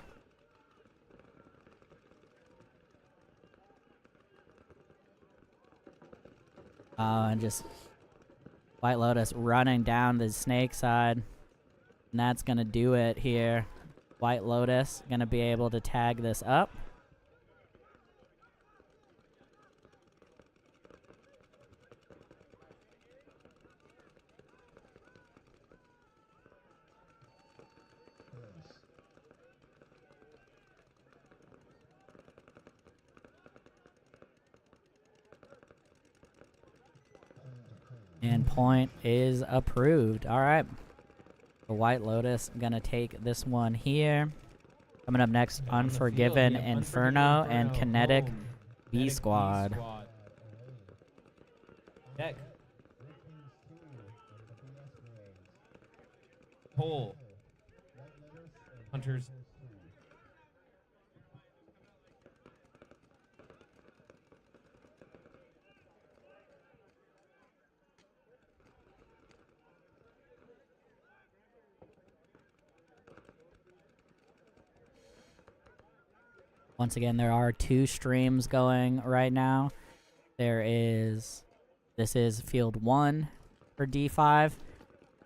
And just White Lotus running down the snake side. And that's going to do it here. White Lotus going to be able to tag this up. And point is approved. All right. The White Lotus gonna take this one here. Coming up next, Unforgiven, Inferno, and Kinetic B Squad. Deck. Hole. Hunters. Once again, there are 2 streams going right now. This is field 1 for D5,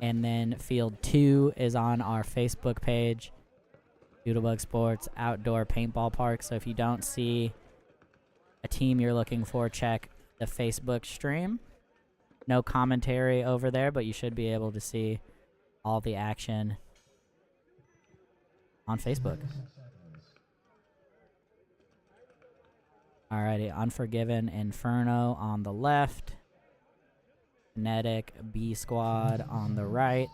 and then field 2 is on our Facebook page, Doodlebug Sports Outdoor Paintball Park. So if you don't see a team you're looking for, check the Facebook stream. No commentary over there, but you should be able to see all the action on Facebook. Alrighty, Unforgiven, Inferno on the left. Kinetic, B Squad on the right.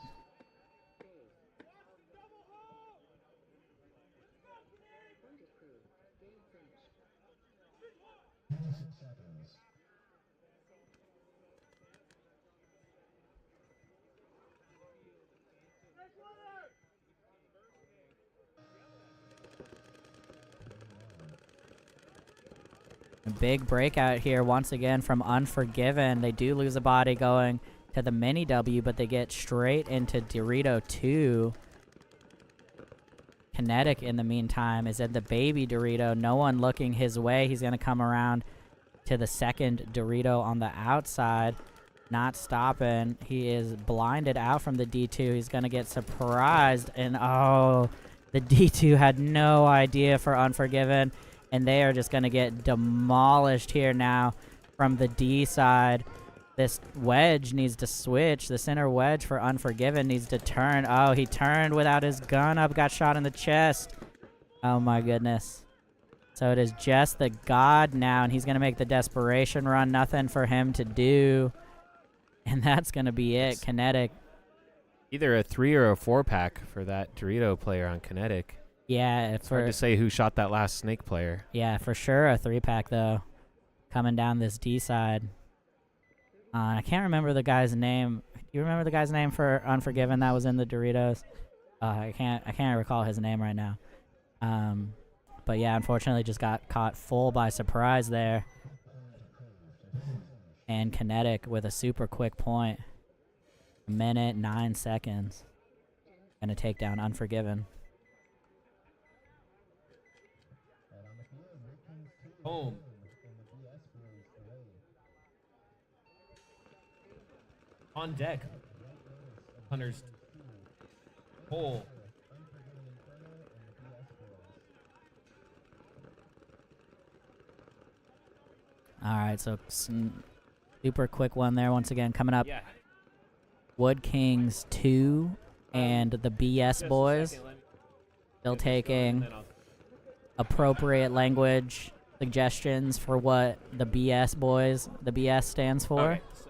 A big breakout here once again from Unforgiven. They do lose a body going to the mini W, but they get straight into Dorito 2. Kinetic, in the meantime, is at the baby Dorito. No one looking his way. He's going to come around to the second Dorito on the outside. Not stopping. He is blinded out from the D2. He's going to get surprised. And, oh, the D2 had no idea for Unforgiven. And they are just going to get demolished here now from the D side. This wedge needs to switch. The center wedge for Unforgiven needs to turn. Oh, he turned without his gun up. Got shot in the chest. Oh, my goodness. So it is just the God now, and he's going to make the desperation run. Nothing for him to do. And that's going to be it. Kinetic. Either a 3 or a 4-pack for that Dorito player on Kinetic. Yeah, It's hard to say who shot that last snake player. Yeah, for sure a 3-pack, though. Coming down this D side. I can't remember the guy's name. Do you remember the guy's name for Unforgiven that was in the Doritos? I can't recall his name right now. But yeah, unfortunately just got caught full by surprise there. And Kinetic with a super quick point. 1:09 seconds. Gonna take down Unforgiven. Boom. On deck. Hunters. Hole. Alright, so super quick one there once again coming up. Yeah. Wood Kings 2 and the BS Just a boys. second, let me Still get this going, taking and then I'll- appropriate language suggestions for what the BS boys, the BS stands for. Okay, so-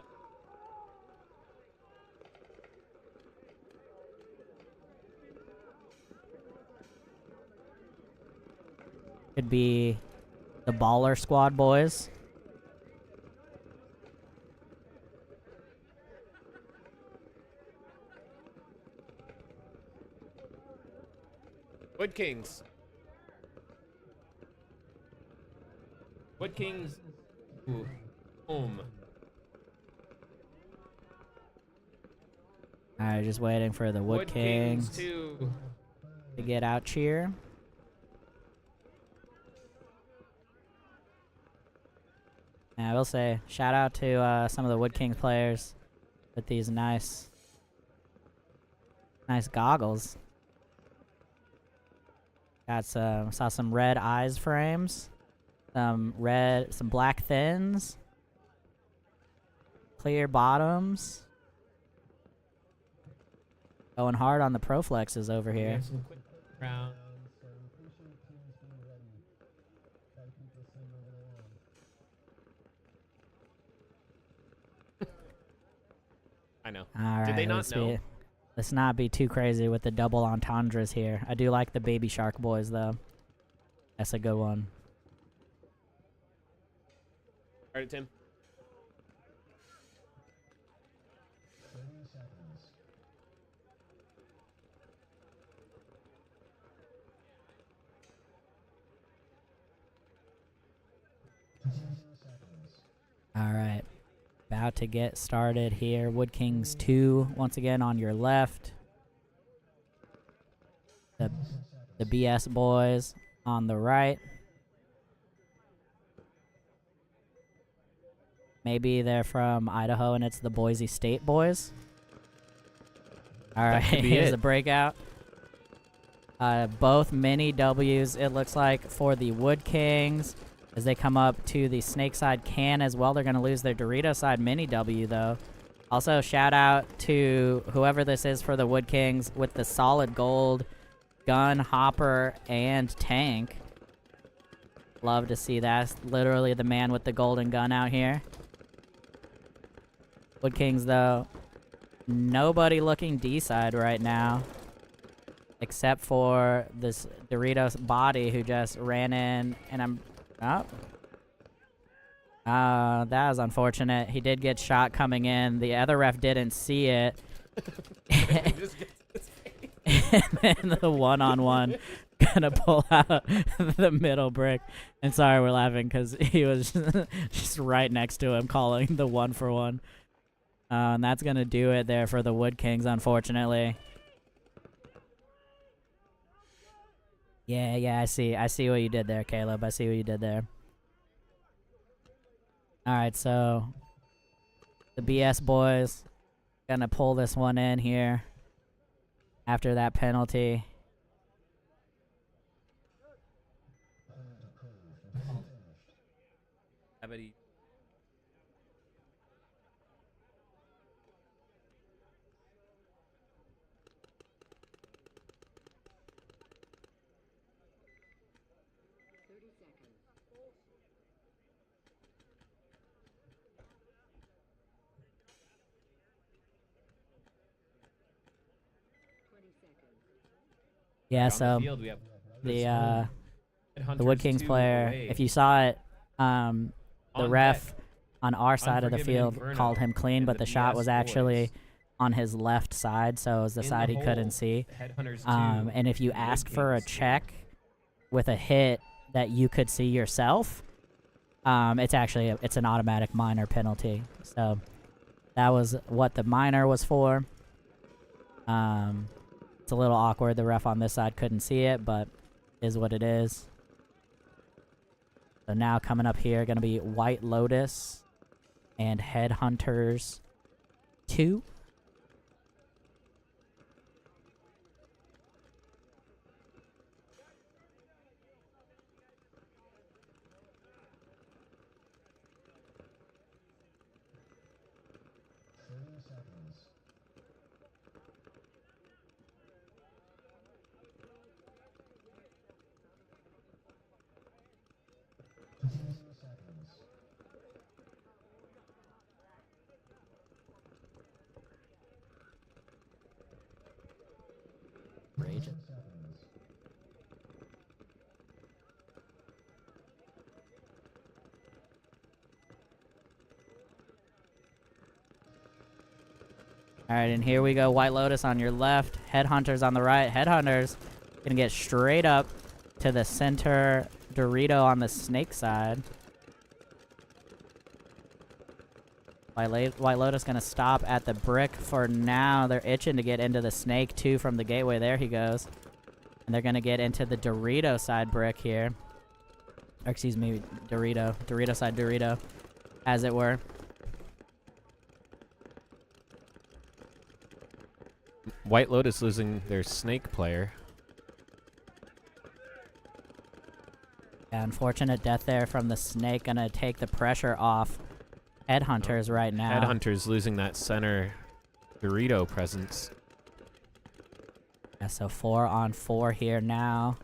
Could be the Baller Squad boys. Wood Kings. Wood Kings. Ooh. Home. Alright, just waiting for the Wood Kings to to get out cheer. And I will say, shout out to some of the Wood Kings players with these nice goggles. Got saw some red eyes frames, some black thins, clear bottoms. Going hard on the pro flexes over we here. have some quick round. So appreciate teams being ready. Try to keep this thing moving along. I know. All right, Did they not know? Let's not be too crazy with the double entendres here. I do like the Baby Shark boys, though. That's a good one. All right, Tim. 30 seconds. All right. About to get started here. Wood Kings 2, once again on your left. The BS boys on the right. Maybe they're from Idaho and it's the Boise State boys. All right, could be here's it. the breakout. Both mini W's, it looks like, for the Wood Kings as they come up to the Snakeside can as well. They're going to lose their Dorito side mini W, though. Also, shout out to whoever this is for the Wood Kings with the solid gold gun, hopper, and tank. Love to see that. Literally the man with the golden gun out here. Wood Kings, though, nobody looking D-side right now. Except for this Doritos body who just ran in, and I'm... Oh. That was unfortunate. He did get shot coming in. The other ref didn't see it. And then the one-on-one gonna pull out the middle brick. And sorry we're laughing because he was just right next to him calling the one-for-one. And that's gonna do it there for the Wood Kings, unfortunately. Yeah, I see what you did there, Caleb. I see what you did there. Alright, so the BS boys gonna pull this one in here after that penalty. How about he? Yeah, On so the field, we have the Wood Kings player, if you saw it, the On ref deck, on our side of the Unforgiven field Inferno called him clean, and but the the shot BS was actually boys. on his left side, so it was the In side the he couldn't hole, see. Headhunters And if you Wood ask for a Kings. check with a hit that you could see yourself, it's actually it's an automatic minor penalty. So that was what the minor was for. It's a little awkward. The ref on this side couldn't see it, but is what it is. So now coming up here, gonna be White Lotus and Headhunters 2. Rage it. Alright, and here we go. White Lotus on your left. Headhunters on the right. Headhunters gonna get straight up to the center Dorito on the snake side. White Lotus gonna stop at the brick for now. They're itching to get into the snake too from the gateway. There he goes. And they're gonna get into the Dorito side brick here. Or excuse me, Dorito. Dorito side Dorito, as it were. White Lotus losing their snake player. Yeah, unfortunate death there from the snake. Gonna take the pressure off Headhunters right now. Headhunters losing that center Dorito presence. Yeah, so 4 on 4 here now.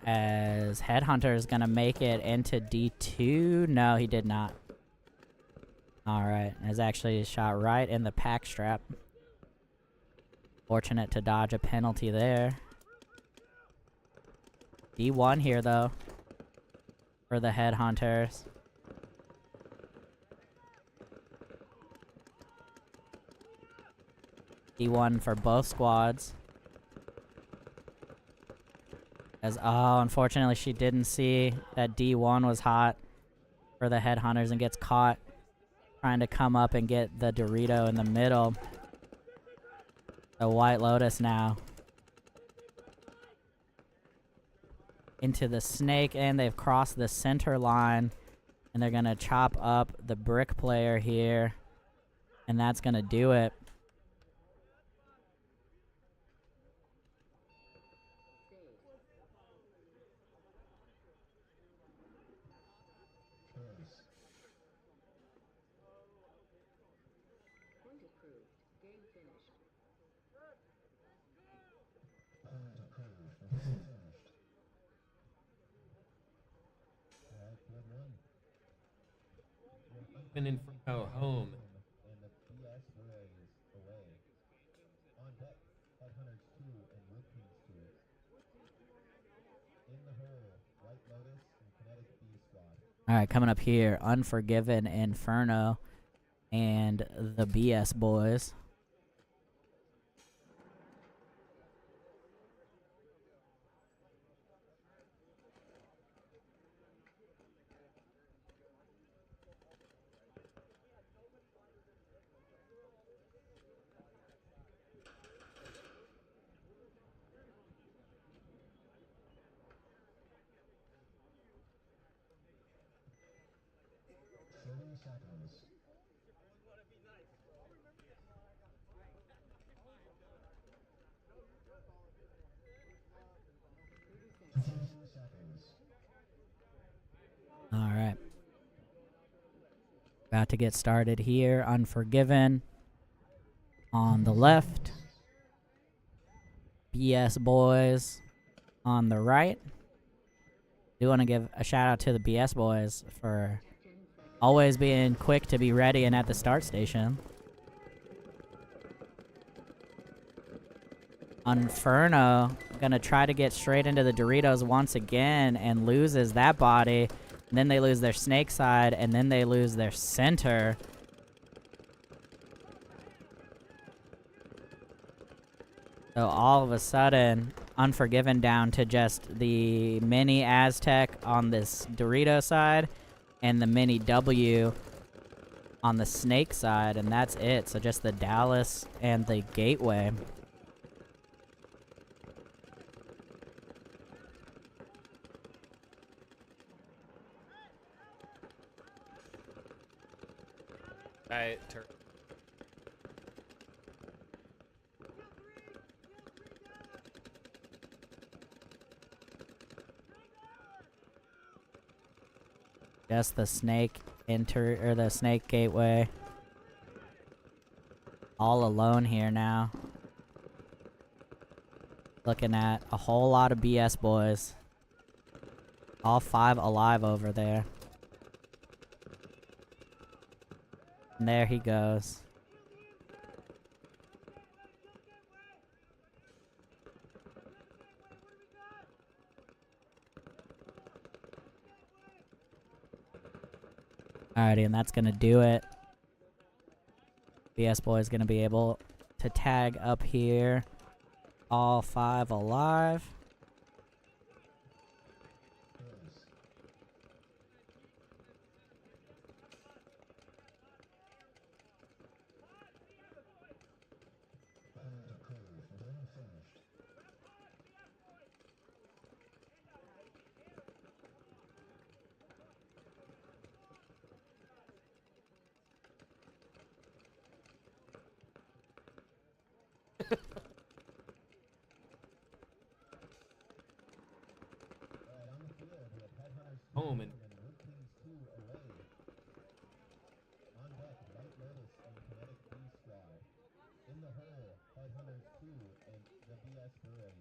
As Headhunter's gonna make it into D2. No, he did not. Alright, is actually shot right in the pack strap. Fortunate to dodge a penalty there. D1 here though, for the Headhunters. D1 for both squads. As, oh, unfortunately she didn't see that D1 was hot for the Headhunters and gets caught trying to come up and get the Dorito in the middle. The White Lotus now into the snake, and they've crossed the center line, and they're gonna chop up the brick player here, and that's gonna do it. Point approved. Game finished. Been Inferno home. And the BS Rays away. On deck, Headhunters 2 and Wood Kings 2. In the hole, White Lotus and Kinetic B squad. All right, coming up here, Unforgiven, Inferno, and the BS boys. All right. About to get started here. Unforgiven on the left. BS boys on the right. Do want to give a shout out to the BS boys for always being quick to be ready and at the start station. Inferno gonna try to get straight into the Doritos once again and loses that body. And then they lose their snake side, and then they lose their center. So all of a sudden, Unforgiven down to just the mini Aztec on this Dorito side and the mini W on the snake side, and that's it. So just the Dallas and the Gateway. Just the snake the snake gateway. All alone here now. Looking at a whole lot of BS boys. All 5 alive over there. And there he goes. Alrighty, and that's gonna do it. BS Boy is gonna be able to tag up here. All 5 alive. Home and On deck, White Lotus and Kinetic B squad. In the hole, Headhunters 2 and the BS Boys.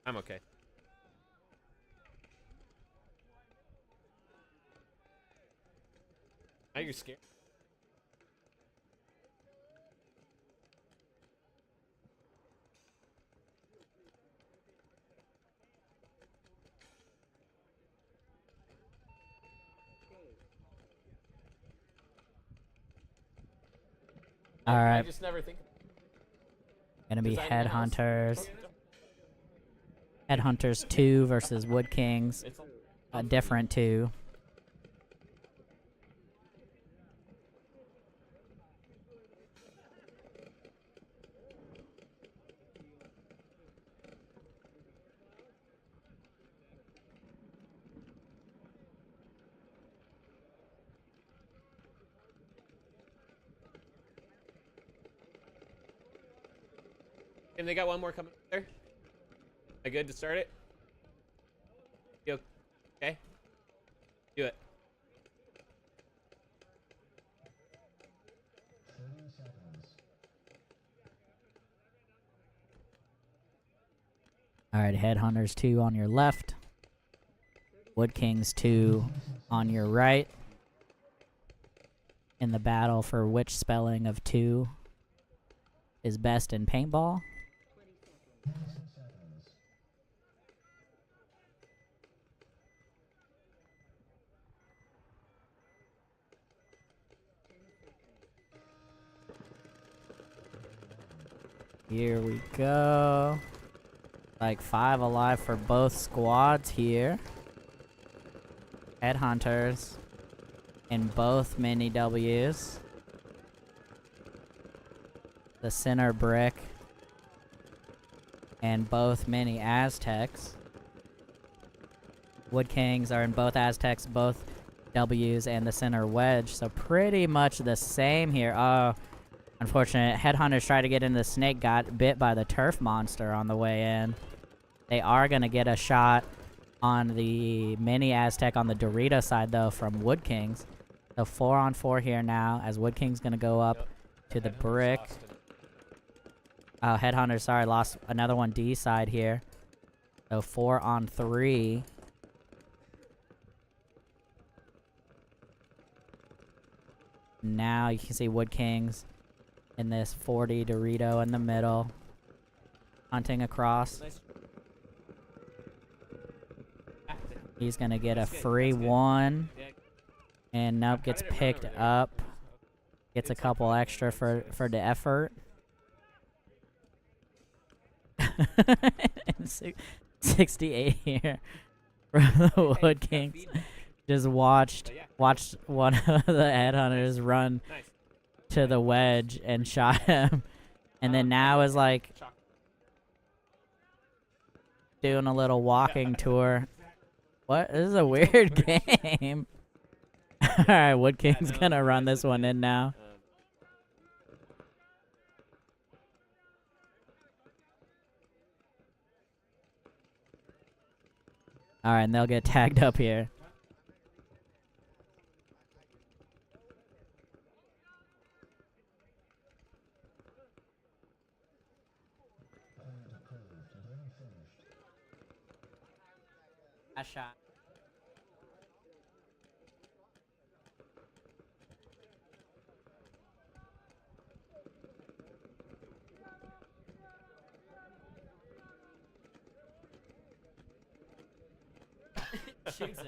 I'm okay. Now you're scared. I Alright, just never think. gonna be Design my house. Headhunters. Headhunters 2 versus Wood Kings. It's A different 2. And they got one more coming there. Am I good to start it? You okay? Do it. 30 seconds. Alright, Headhunters 2 on your left. Wood Kings 2 on your right. In the battle for which spelling of 2 is best in paintball. 10 seconds. Here we go. Like 5 alive for both squads here. Headhunters in both mini W's. The center brick and both mini Aztecs. Wood Kings are in both Aztecs, both W's, and the center wedge. So pretty much the same here. Oh, unfortunate. Headhunters tried to get into the snake, got bit by the turf monster on the way in. They are going to get a shot on the mini Aztec on the Dorito side, though, from Wood Kings. So 4 on 4 here now, as Wood King's going to go up to the brick. Oh, Headhunters, sorry, lost another one D side here. So 4 on 3. Now you can see Wood Kings in this 40 Dorito in the middle. Hunting across. Nice. He's going to get a That's good, free that's good. 1. Yeah. And nope, I gets didn't run picked over there. up. Gets a It's couple okay. extra for the effort. 68 here from the Wood Kings. Just watched one of the Headhunters run Nice. to the wedge and shot him. And then now is like doing a little walking tour. What? This is a weird game. Alright, Wood King's no, gonna you run guys this look one good. in now. Alright, and they'll get tagged up here. A shot. Shoots him.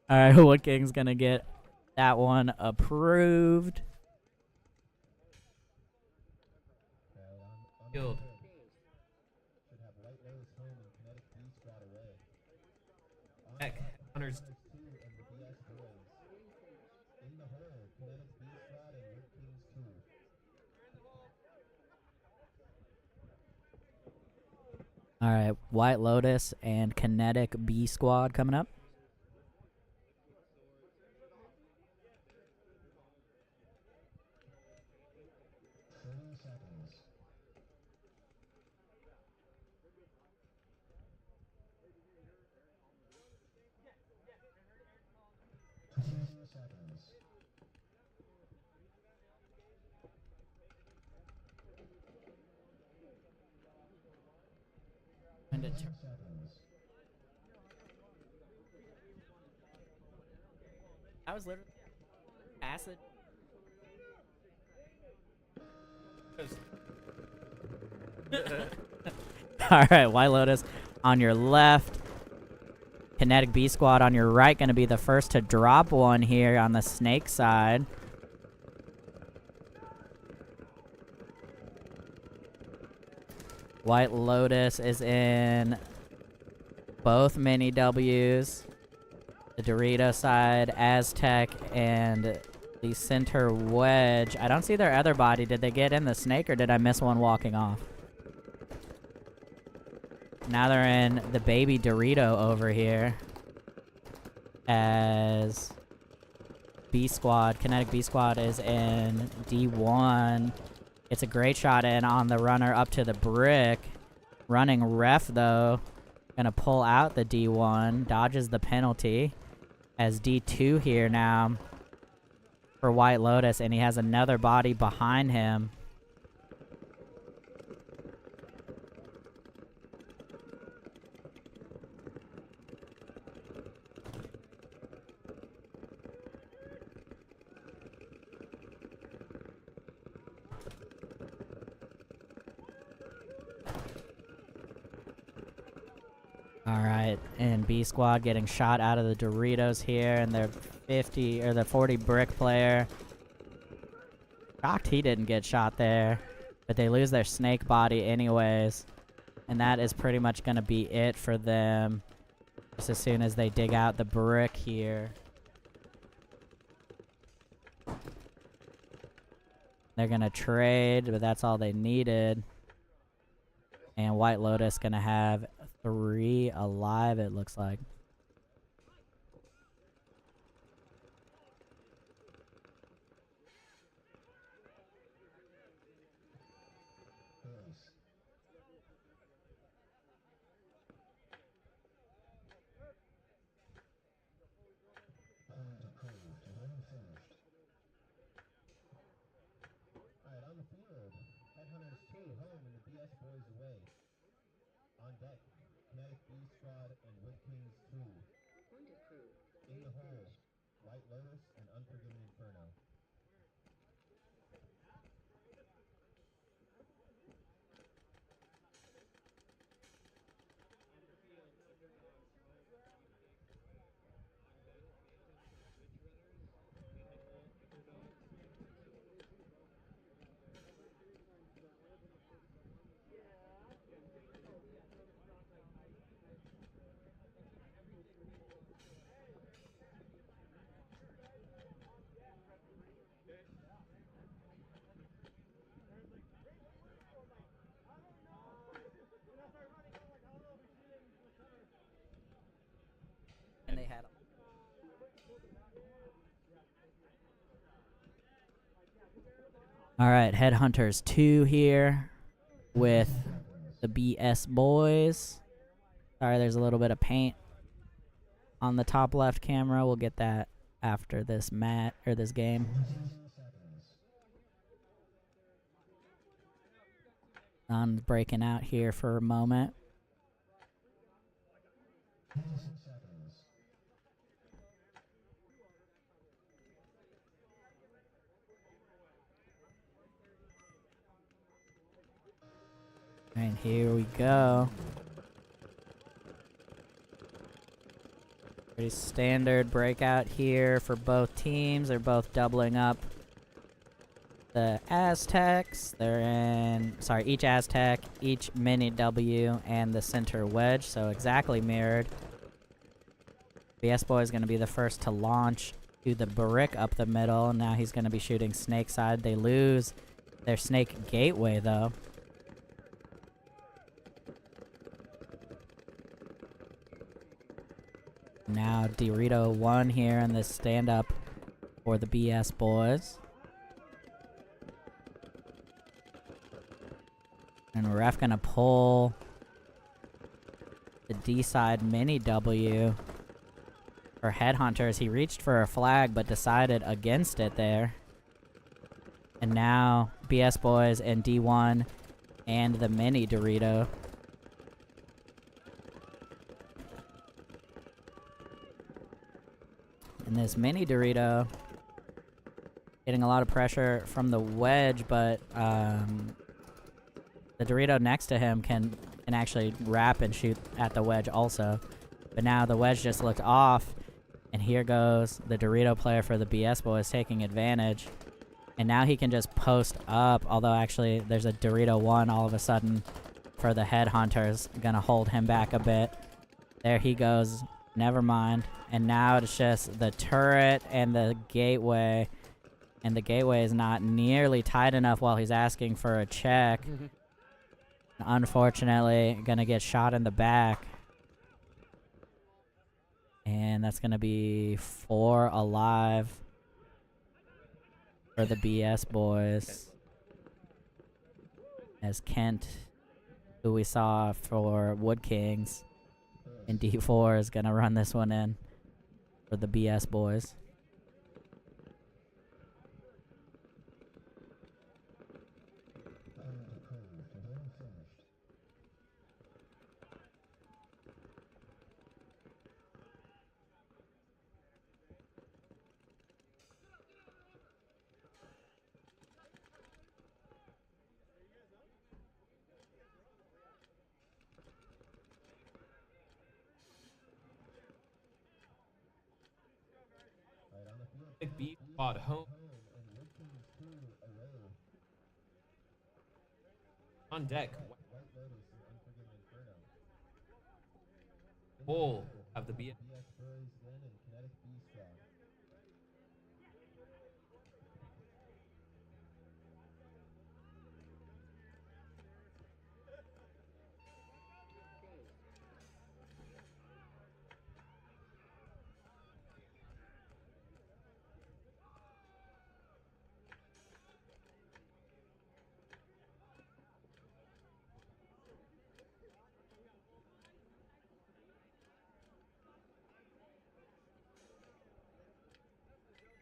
Alright, Wood King's gonna get that one approved. On Killed. the third, should have White Lotus home and Kinetic B squad away. On Heck, deck, Hunters. 2 and the BS boys. In the hole, Kinetic B squad and Wood Kings 2. Alright, White Lotus and Kinetic B squad coming up. 30 seconds. Seconds. And it Seconds. I was literally acid. Alright, White Lotus on your left. Kinetic B squad on your right. Gonna be the first to drop one here on the snake side. White Lotus is in both mini W's. The Dorito side, Aztec, and the center wedge. I don't see their other body. Did they get in the snake or did I miss one walking off? Now they're in the baby Dorito over here. As B squad, Kinetic B squad is in D1. It's a great shot in on the runner up to the brick. Running ref though. Gonna pull out the D1. Dodges the penalty. As D2 here now for White Lotus, and he has another body behind him. Alright, and B squad getting shot out of the Doritos here, and their 50 or the 40 brick player. Shocked he didn't get shot there, but they lose their snake body anyways. And that is pretty much gonna be it for them. Just as soon as they dig out the brick here. They're gonna trade, but that's all they needed. And White Lotus gonna have 3 alive, it looks like. Close. Approved. Unfinished. Alright, on the field, Headhunters 2 home and the BS boys away. On deck, Kinetic B squad and Wood Kings 2. Point approved. In the hole, White Lotus and Unforgiven Inferno. Alright, Headhunters 2 here with the BS boys. Sorry, there's a little bit of paint on the top left camera. We'll get that after this this game. Sun's breaking out here for a moment. And here we go. Pretty standard breakout here for both teams. They're both doubling up the Aztecs. They're in, sorry, each Aztec, each mini W, and the center wedge, so exactly mirrored. BS Boy is going to be the first to launch to the brick up the middle. Now he's going to be shooting snake side. They lose their snake gateway, though. Now Dorito 1 here in this stand-up for the BS boys. And ref gonna pull the D side mini W for Headhunters. He reached for a flag but decided against it there. And now BS boys and D1 and the mini Dorito. And this mini Dorito getting a lot of pressure from the wedge, but the Dorito next to him can actually wrap and shoot at the wedge also. But now the wedge just looked off, and here goes the Dorito player for the BS boys taking advantage. And now he can just post up, although actually there's a Dorito 1 all of a sudden for the Headhunters. Gonna hold him back a bit. There he goes. Never mind. And now it's just the turret and the gateway. And the gateway is not nearly tight enough while he's asking for a check. Unfortunately, gonna get shot in the back. And that's gonna be 4 alive for the BS boys. As Kent, who we saw for Wood Kings, in D4 is gonna run this one in for the BS boys. B squad home. On deck. Full of the B.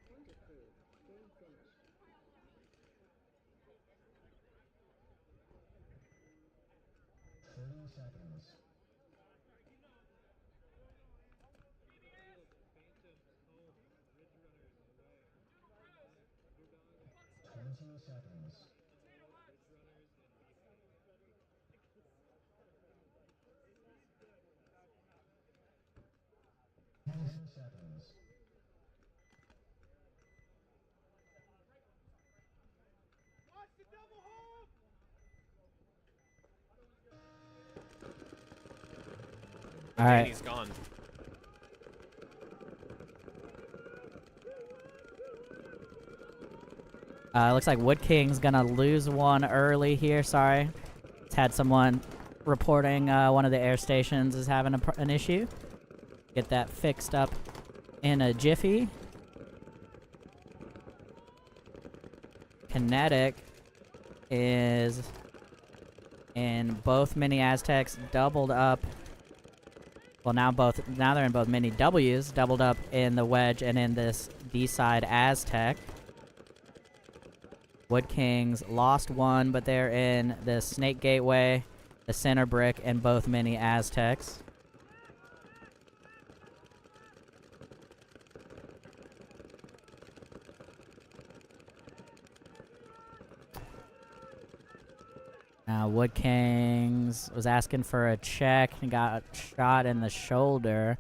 Point approved. Game finished. All right. He's gone. Looks like Wood King's gonna lose one early here. Sorry. It's had someone reporting one of the air stations is having an issue. Get that fixed up in a jiffy. Kinetic is in both mini Aztecs, doubled up. Well, now they're in both mini Ws, doubled up in the wedge and in this D-side Aztec. Wood Kings lost one, but they're in the Snake Gateway, the center brick, and both mini Aztecs. Now, Wood Kings was asking for a check and got shot in the shoulder.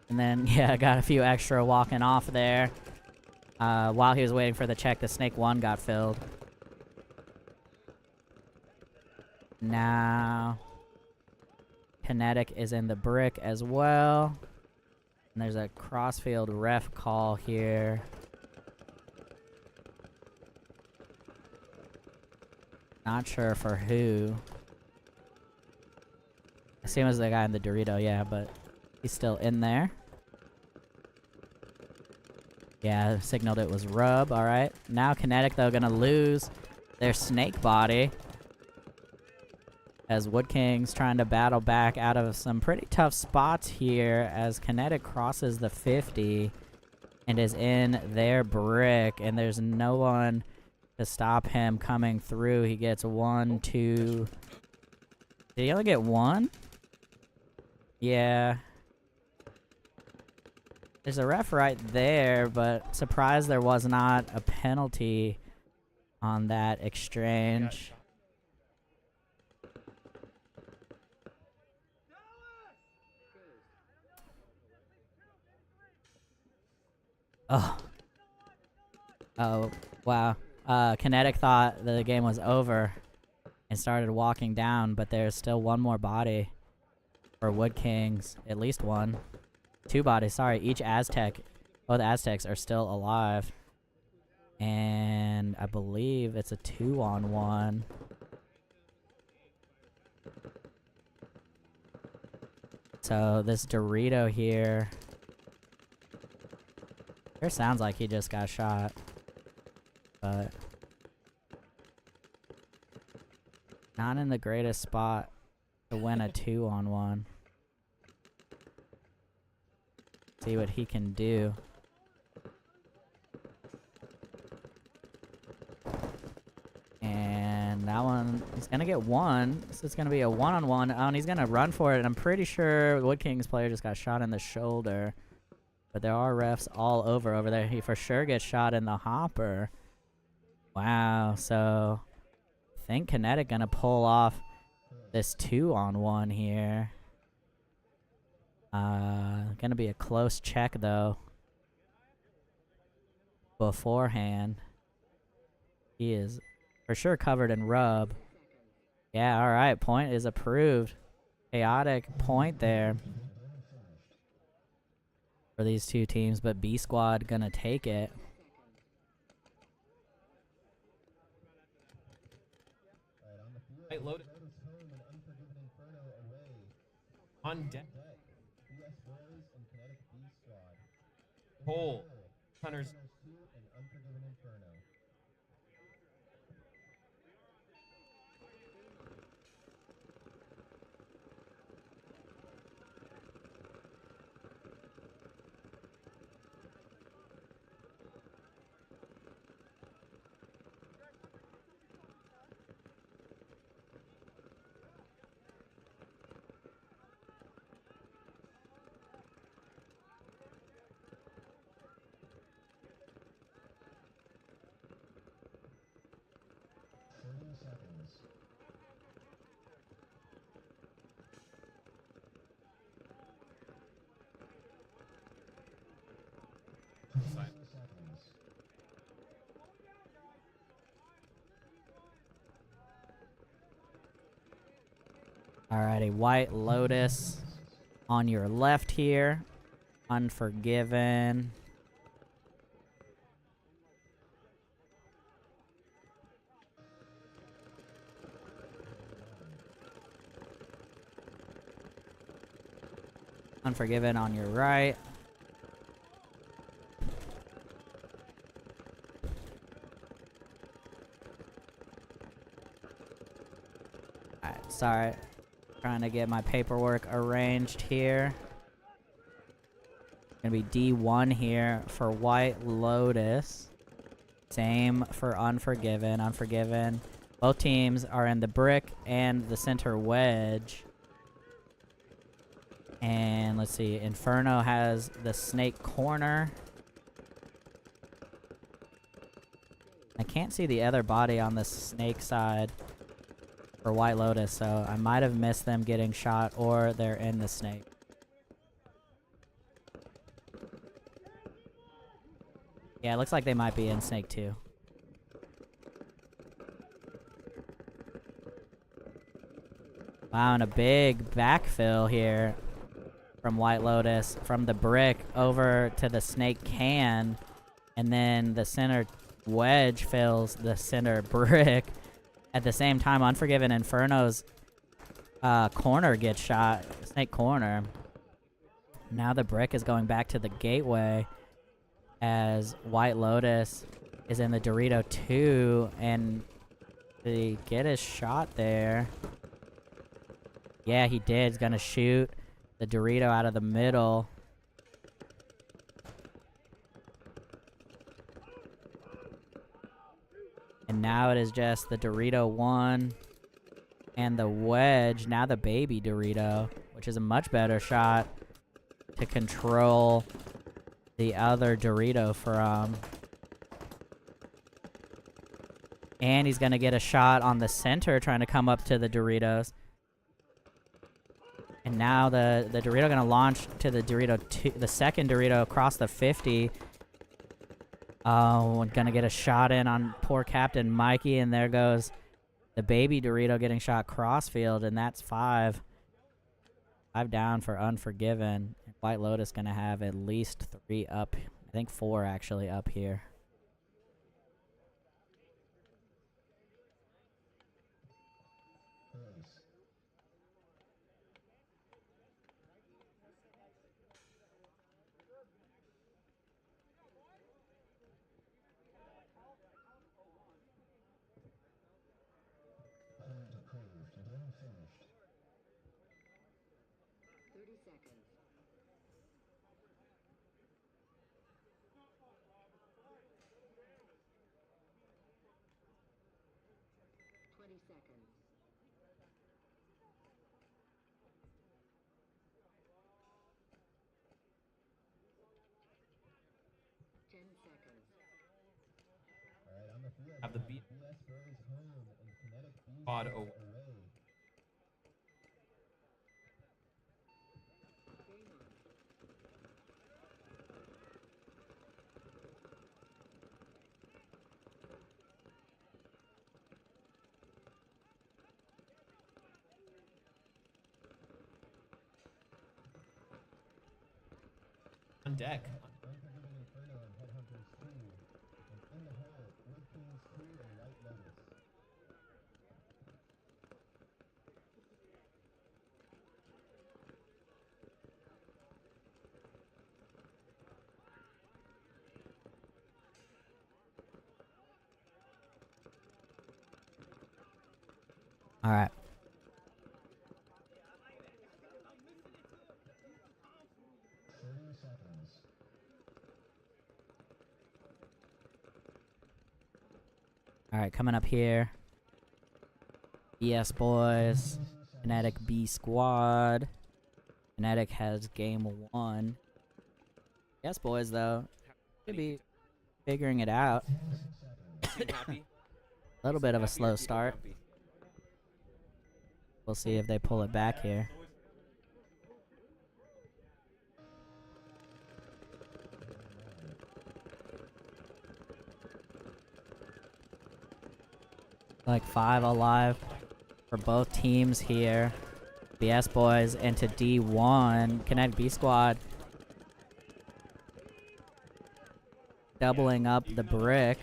And then, yeah, got a few extra walking off there. While he was waiting for the check, the Snake 1 got filled. Now, Kinetic is in the brick as well. And there's a crossfield ref call here. Not sure for who. I assume it was the guy in the Dorito, yeah, but he's still in there. Yeah, signaled it was Rub, alright. Now Kinetic, though, gonna lose their snake body. As Wood Kings trying to battle back out of some pretty tough spots here as Kinetic crosses the 50 and is in their brick, and there's no one to stop him coming through. He gets 1, 2. Did he only get 1? Yeah. There's a ref right there, but surprised there was not a penalty on that exchange. Oh. Oh, wow. Kinetic thought the game was over and started walking down, but there's still one more body for Wood Kings. At least one. 2 bodies, sorry. Each Aztec, both Aztecs are still alive. And I believe it's a 2-on-1. So this Dorito here. It sounds like he just got shot. But not in the greatest spot to win a 2-on-1. See what he can do. And that one, he's gonna get 1. So it's gonna be a 1-on-1. Oh, and he's gonna run for it. And I'm pretty sure the Wood Kings player just got shot in the shoulder. But there are refs all over there. He for sure gets shot in the hopper. Wow, so I think Kinetic gonna pull off this 2-on-1 here. Gonna be a close check though. Beforehand. He is for sure covered in rub. Yeah, alright, point is approved. Chaotic point there for these two teams, but B Squad gonna take it. Hey, lotus. On deck. Hole. Hunters. Alrighty, White Lotus on your left here. Unforgiven. Unforgiven on your right. Alright, sorry. Trying to get my paperwork arranged here. Gonna be D1 here for White Lotus. Same for Unforgiven. Unforgiven. Both teams are in the brick and the center wedge. And let's see, Inferno has the snake corner. I can't see the other body on the snake side for White Lotus, so I might have missed them getting shot, or they're in the snake. Yeah, it looks like they might be in snake too. Wow, and a big backfill here from White Lotus, from the brick over to the snake can, and then the center wedge fills the center brick. At the same time, Unforgiven Inferno's corner gets shot, snake corner. Now the brick is going back to the gateway as White Lotus is in the Dorito 2, and did he get his shot there? Yeah, he did. He's gonna shoot the Dorito out of the middle. And now it is just the Dorito 1 and the wedge. Now the baby Dorito, which is a much better shot to control the other Dorito from. And he's going to get a shot on the center trying to come up to the Doritos. And now the Dorito going to launch to the Dorito 2, the second Dorito across the 50. Oh, gonna get a shot in on poor Captain Mikey, and there goes the baby Dorito getting shot crossfield, and that's 5. 5 down for Unforgiven. White Lotus gonna have at least 3 up. I think 4 actually up here. Close. Hold approved. Game finished. 30 seconds. 20 seconds. 10 seconds. All right, on the field. Have the we beat BS Boys home and Kinetic B pod away. over. Game on. On deck. Unforgiven Inferno and Headhunters 2. And in the hole, Wood Kings 2 and White Lotus. All right. 30 seconds. All right, coming up here. BS Boys, Kinetic B Squad. Kinetic has game 1. BS Boys, though, should be figuring it out. Seem happy? A little bit of a Happy or slow people start. happy? We'll see if they pull it back here. Like 5 alive for both teams here. BS Boys into D1. Kinetic B Squad doubling up the brick.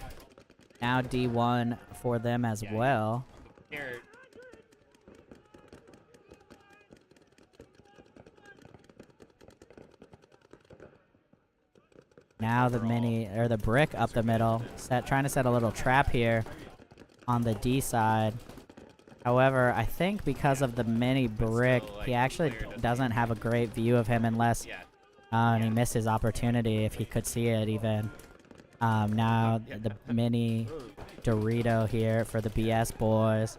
Now D1 for them as well. Here, Now the mini or the brick up the middle, trying to set a little trap here on the D side. However, I think because of the mini brick, still, like, he actually clear doesn't doesn't have a great view of him unless Yeah. and he missed his opportunity if he could see it even. Now the mini Dorito here for the BS boys.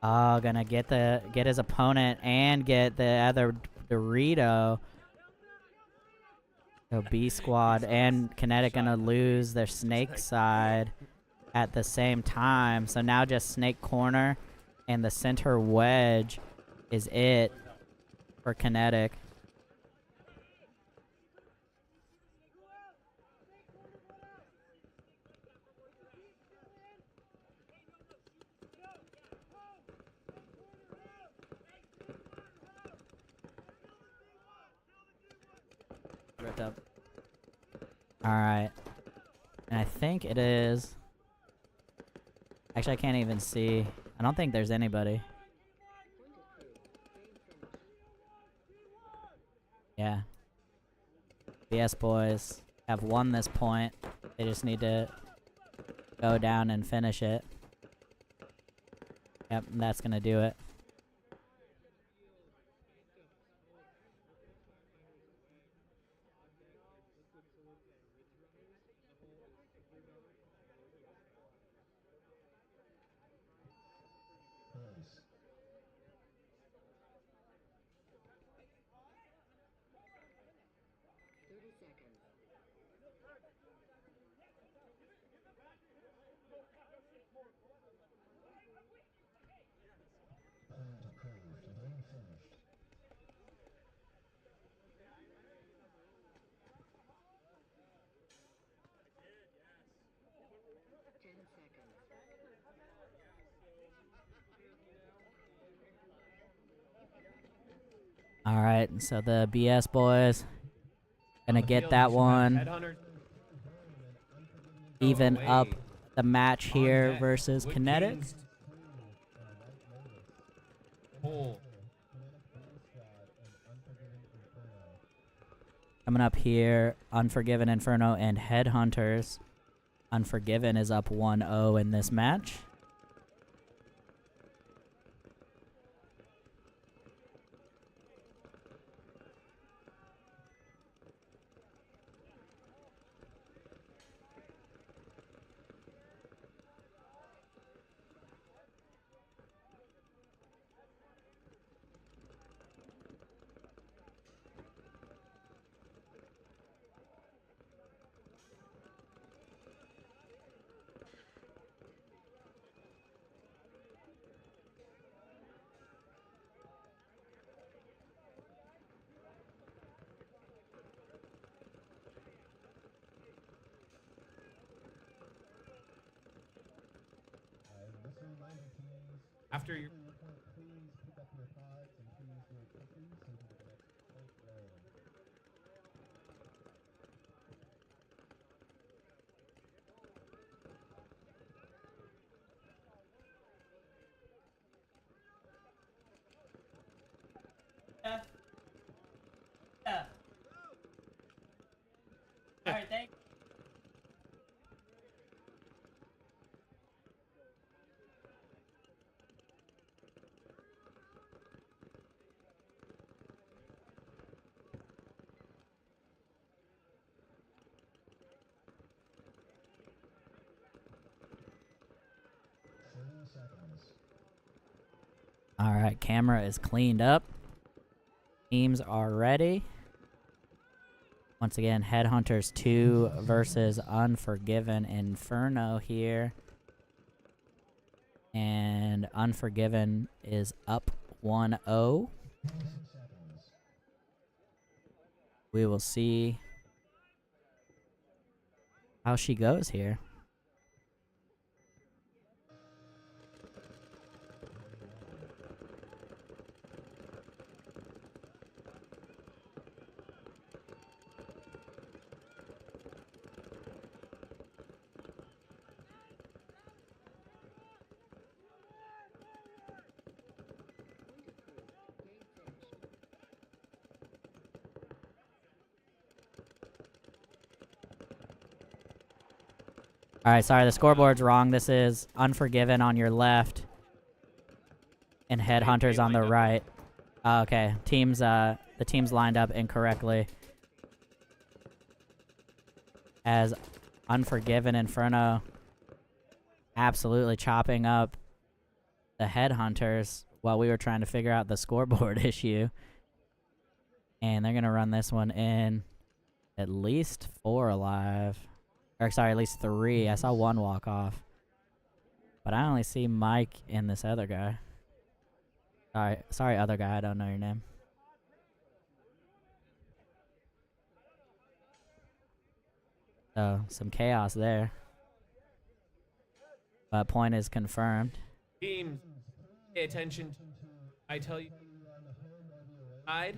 Oh, gonna get his opponent and get the other Dorito. So B squad and Kinetic gonna lose their snake side at the same time. So now just snake corner and the center wedge is it for Kinetic. Ripped up. Alright. And I think it is... Actually, I can't even see. I don't think there's anybody. Yeah. BS boys have won this point. They just need to go down and finish it. Yep, that's gonna do it. Nice. Point approved. Game finished. Alright, so the BS boys gonna get that one. Headhunter Even away. up the match On here deck. versus Wood Kinetic. Kings. Hole. Coming up here, Unforgiven, Inferno, and Headhunters. Unforgiven is up 1-0 in this match. Just a reminder, teams. After your After your point, please pick up your pods and please do it quickly so we can get the next point rolling. Alright, thanks. Alright, camera is cleaned up. Teams are ready. Once again, Headhunters 2 versus Unforgiven Inferno here. And Unforgiven is up 1-0. We will see how she goes here. Alright, sorry, the scoreboard's wrong. This is Unforgiven on your left. and Headhunters on the lined up. right. Oh, okay, teams. The teams lined up incorrectly. As Unforgiven Inferno absolutely chopping up the Headhunters while we were trying to figure out the scoreboard issue. And they're going to run this one in at least 4 alive. Or, sorry, at least 3. I saw 1 walk off. But I only see Mike and this other guy. Sorry, other guy. I don't know your name. So, some chaos there. But point is confirmed. Teams, pay attention. I tell you, side.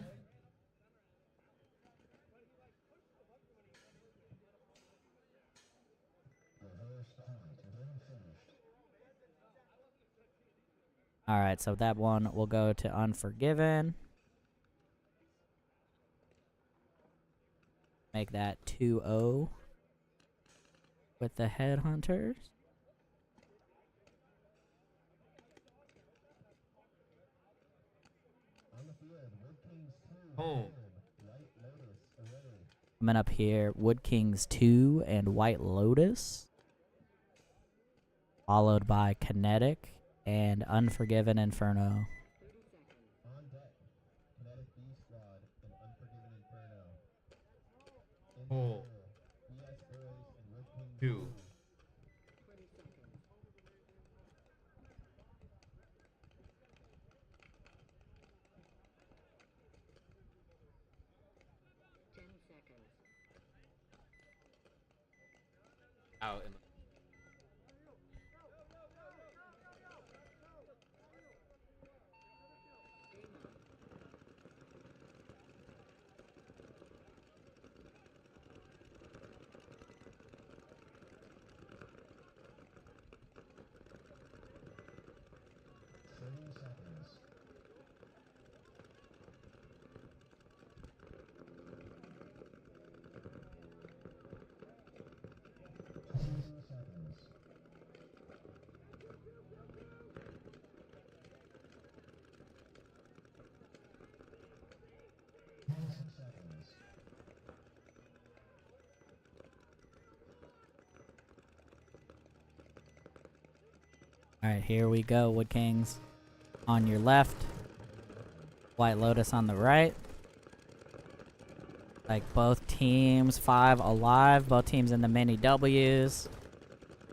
Alright, so that one will go to Unforgiven. Make that 2-0 with the Headhunters. Home. Coming up here, Wood Kings 2 and White Lotus. Followed by Kinetic and Unforgiven Inferno. 30 seconds. On deck, Kinetic B Squad and Unforgiven Inferno. In the Hole. hole, BS Boys and Wood Kings 2. 20 seconds. Seconds. Out in the Game on. Seconds. Seconds. Seconds. Alright, here we go, Wood Kings on your left. White Lotus on the right. Like both teams 5 alive, both teams in the mini W's,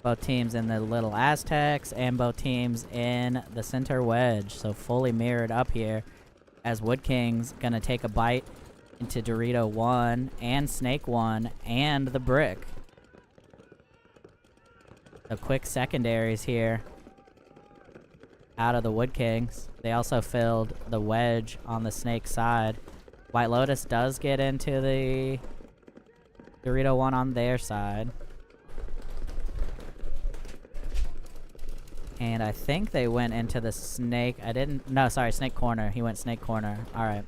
both teams in the little Aztecs, and both teams in the center wedge. So fully mirrored up here as Wood Kings gonna take a bite into Dorito 1 and Snake 1 and the brick. So quick secondaries here out of the Wood Kings. They also filled the wedge on the Snake side. White Lotus does get into the Dorito 1 on their side. And I think they went into the Snake. No, sorry, Snake corner. He went Snake corner. Alright.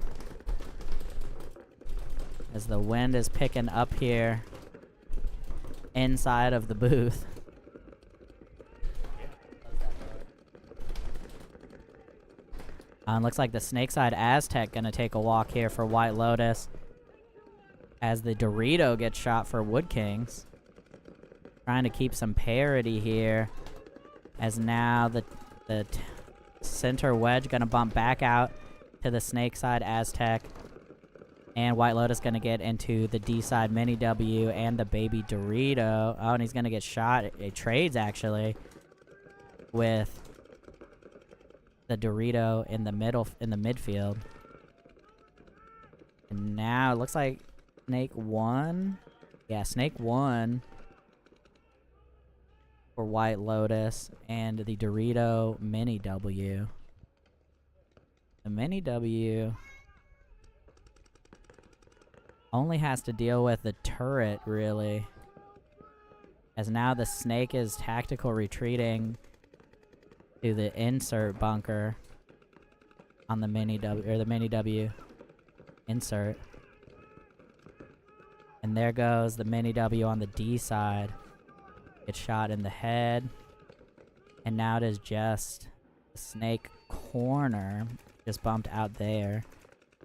As the wind is picking up here inside of the booth. Looks like the Snake side Aztec gonna take a walk here for White Lotus. As the Dorito gets shot for Wood Kings. Trying to keep some parity here. As now the center wedge gonna bump back out to the Snake side Aztec. And White Lotus gonna get into the D side mini W and the baby Dorito. Oh, and he's gonna get shot. It trades actually with the Dorito in the midfield. And now it looks like Snake 1. Yeah, Snake 1 for White Lotus and the Dorito mini W. The mini W only has to deal with the turret, really. As now the Snake is tactical retreating to the insert bunker on the mini W, or the mini W insert. And there goes the mini W on the D side. Gets shot in the head. And now it is just the Snake corner. Just bumped out there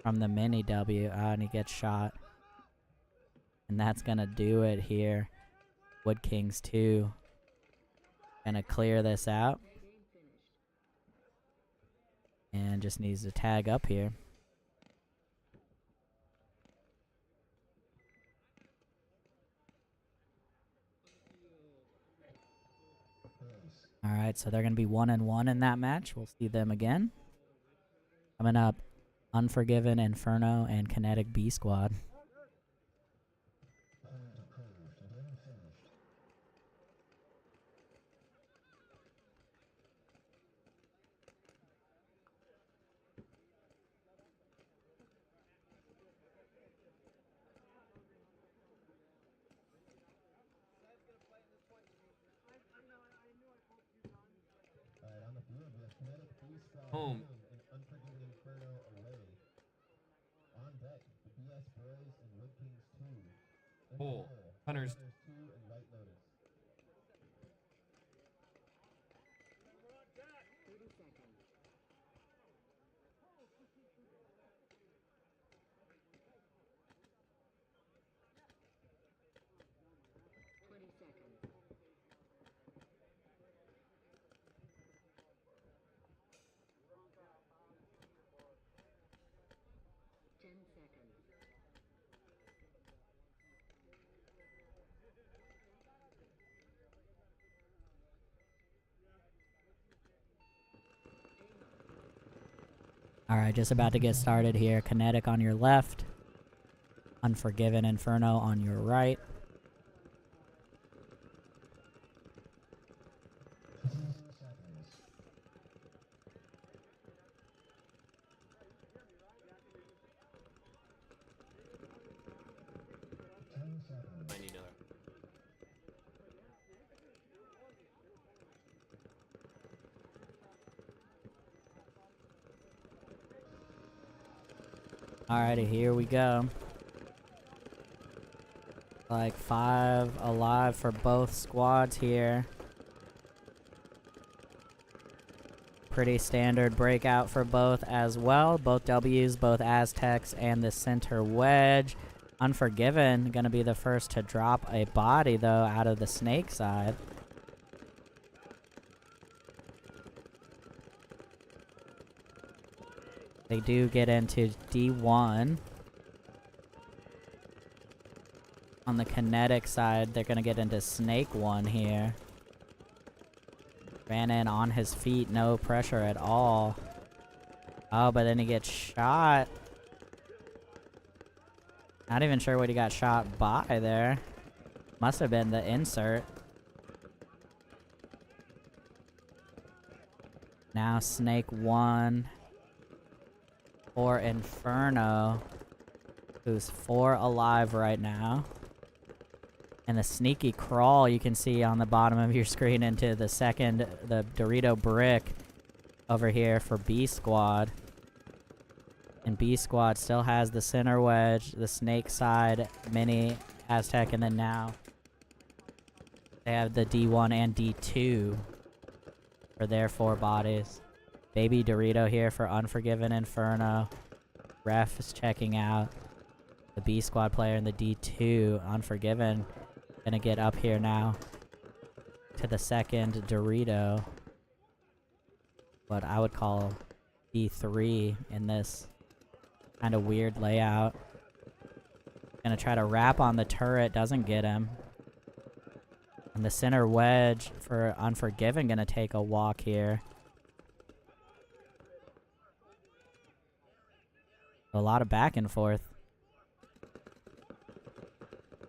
from the mini W. And he gets shot. And that's gonna do it here. Wood Kings 2. Gonna clear this out. And just needs to tag up here. Alright, so they're going to be 1-1 in that match. We'll see them again. Coming up, Unforgiven, Inferno, and Kinetic B Squad. Alright, on the field, we have Kinetic B Squad Home. and Unforgiven Inferno away. On deck, the BS Boys and Wood Kings 2. In the Hole. hole, Hunters. 2 and White Lotus. 30 seconds. Alright, just about to get started here. Kinetic on your left. Unforgiven Inferno on your right. I need another. Alrighty, here we go. Like 5 alive for both squads here. Pretty standard breakout for both as well. Both W's, both Aztecs, and the center wedge. Unforgiven gonna be the first to drop a body though out of the snake side. They do get into D1. On the Kinetic side, they're gonna get into Snake 1 here. Ran in on his feet, no pressure at all. Oh, but then he gets shot. Not even sure what he got shot by there. Must have been the insert. Now Snake 1. For Inferno, who's 4 alive right now. And the sneaky crawl you can see on the bottom of your screen into the Dorito brick over here for B Squad. And B Squad still has the center wedge, the snake side, mini Aztec, and then now they have the D1 and D2 for their 4 bodies. Baby Dorito here for Unforgiven Inferno. Ref is checking out. The B Squad player in the D2. Unforgiven gonna get up here now to the second Dorito. What I would call D3 in this kind of weird layout. Gonna try to wrap on the turret, doesn't get him. And the center wedge for Unforgiven gonna take a walk here. A lot of back and forth.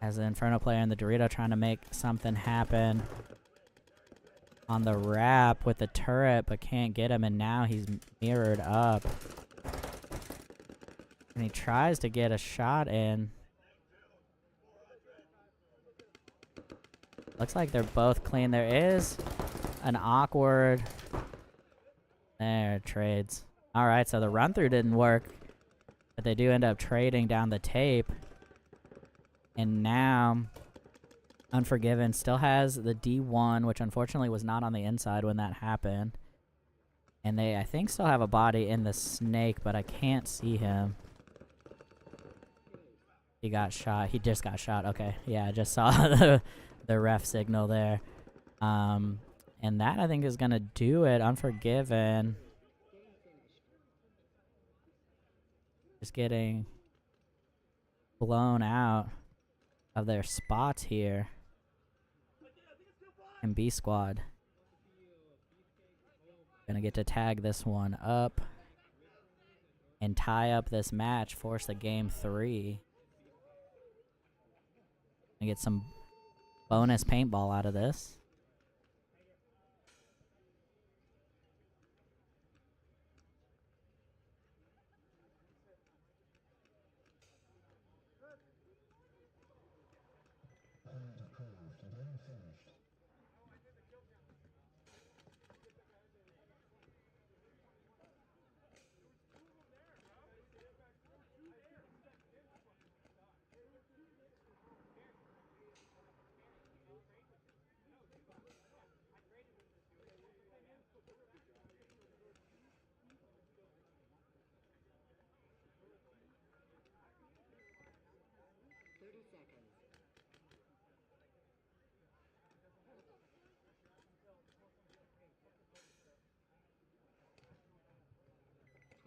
As the Inferno player and the Dorito trying to make something happen on the wrap with the turret, but can't get him, and now he's mirrored up. And he tries to get a shot in. Looks like they're both clean. There is an awkward... There, trades. Alright, so the run-through didn't work. But they do end up trading down the tape. And now, Unforgiven still has the D1, which unfortunately was not on the inside when that happened. And they, I think, still have a body in the snake, but I can't see him. He got shot. He just got shot. Okay, yeah, I just saw the ref signal there. And that, I think, is gonna do it. Unforgiven. Just getting blown out of their spots here. And B squad gonna get to tag this one up and tie up this match, force a game 3. And get some bonus paintball out of this. Approved. Game finished.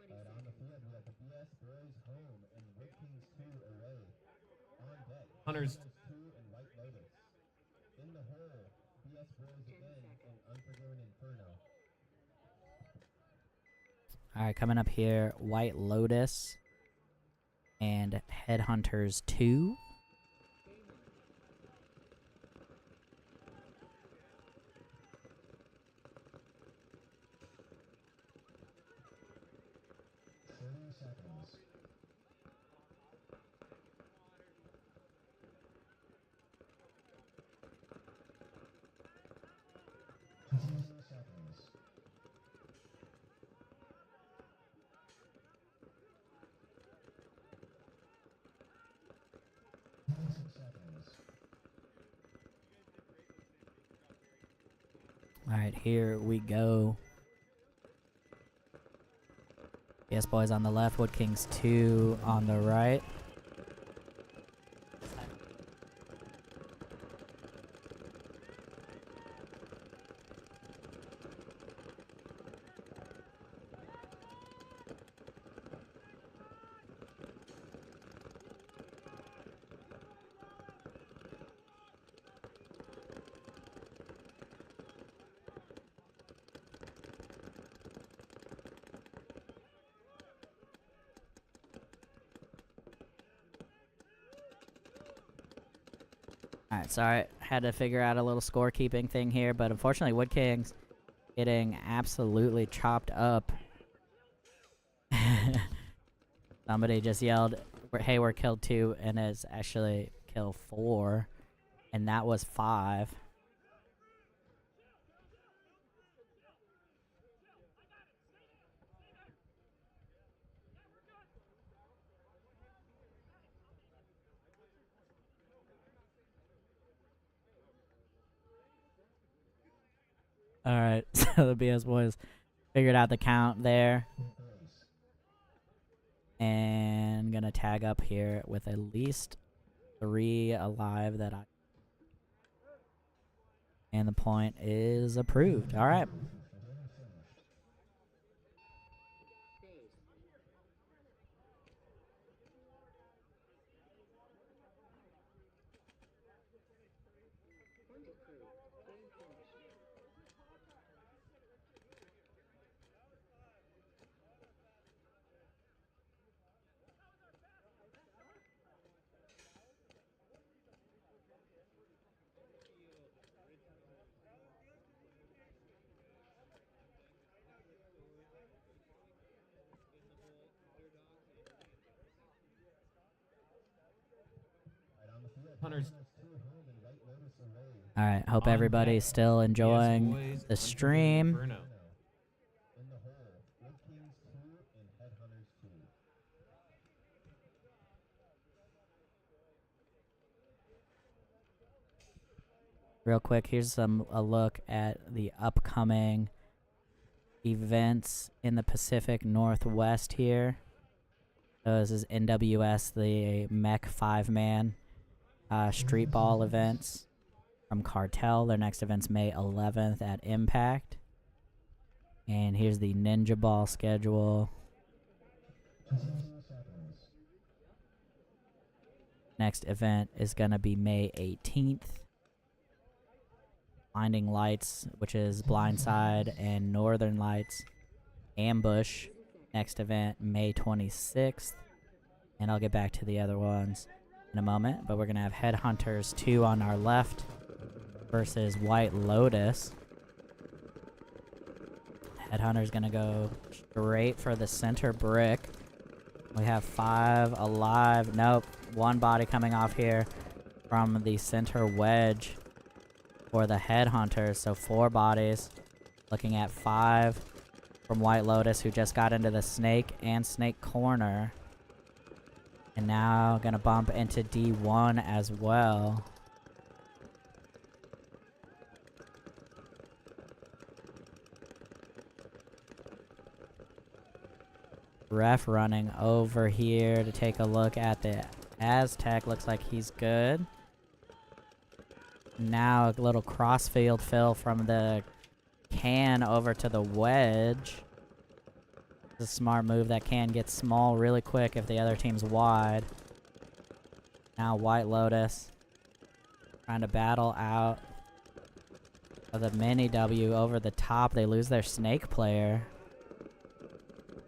Right on the field, we have the BS Boys home and Wood Kings 2 away. On deck, Hunters. 2 and White Lotus. In the hole, BS Boys again and Unforgiven Inferno. Alright, coming up here, White Lotus and Headhunters 2. Seconds. 15 seconds. 10 seconds. Alright, here we go. Yes, boys on the left, Wood Kings 2 on the right. Alright, sorry, had to figure out a little scorekeeping thing here, but unfortunately Wood Kings getting absolutely chopped up. Somebody just yelled, hey, we're killed 2, and it's actually kill 4, and that was 5. Alright, so the BS boys figured out the count there. And gonna tag up here with at least 3 alive that I... And the point is approved. Alright. Hunters. Alright, hope On everybody's deck, still BS enjoying Boys, the Unforgiven stream. Inferno. In the hole, Wood Kings 2 and Headhunters 2. Real quick, here's a look at the upcoming events in the Pacific Northwest here. So this is NWS, the Mech 5-man street ball events from Cartel. Their next event's May 11th at Impact. And here's the Ninjaball schedule. 15 seconds. Next event is going to be May 18th. Blinding Lights, which is Blindside, and Northern Lights. Ambush. Next event, May 26th. And I'll get back to the other ones in a moment. But we're going to have Headhunters 2 on our left versus White Lotus. Headhunter's going to go straight for the center brick. We have 5 alive. Nope. 1 body coming off here from the center wedge for the Headhunters. So 4 bodies. Looking at 5 from White Lotus, who just got into the snake and snake corner. And now gonna bump into D1 as well. Ref running over here to take a look at the Aztec. Looks like he's good. Now a little crossfield fill from the can over to the wedge. It's a smart move. That can get small really quick if the other team's wide. Now White Lotus trying to battle out of the mini W over the top. They lose their snake player,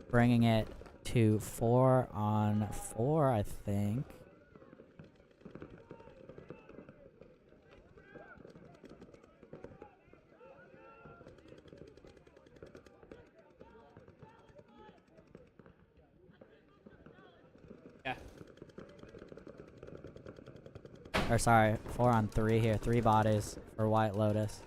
bringing it to 4 on 4, I think. Yeah. Or sorry, 4 on 3 here. 3 bodies for White Lotus.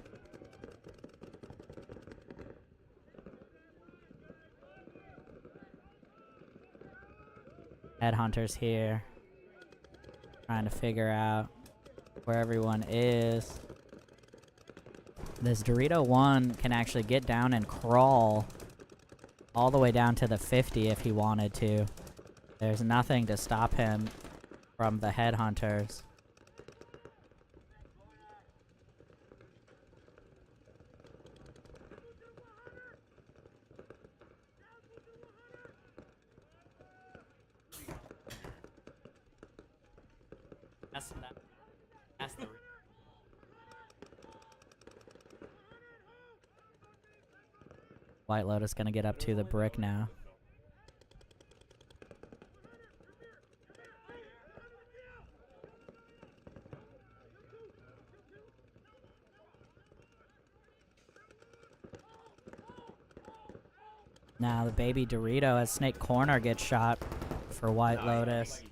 Headhunters here. Trying to figure out where everyone is. This Dorito 1 can actually get down and crawl all the way down to the 50 if he wanted to. There's nothing to stop him from the Headhunters. That's the White Lotus gonna get up to the brick now. Now the baby Dorito as Snake Corner gets shot for White Lotus.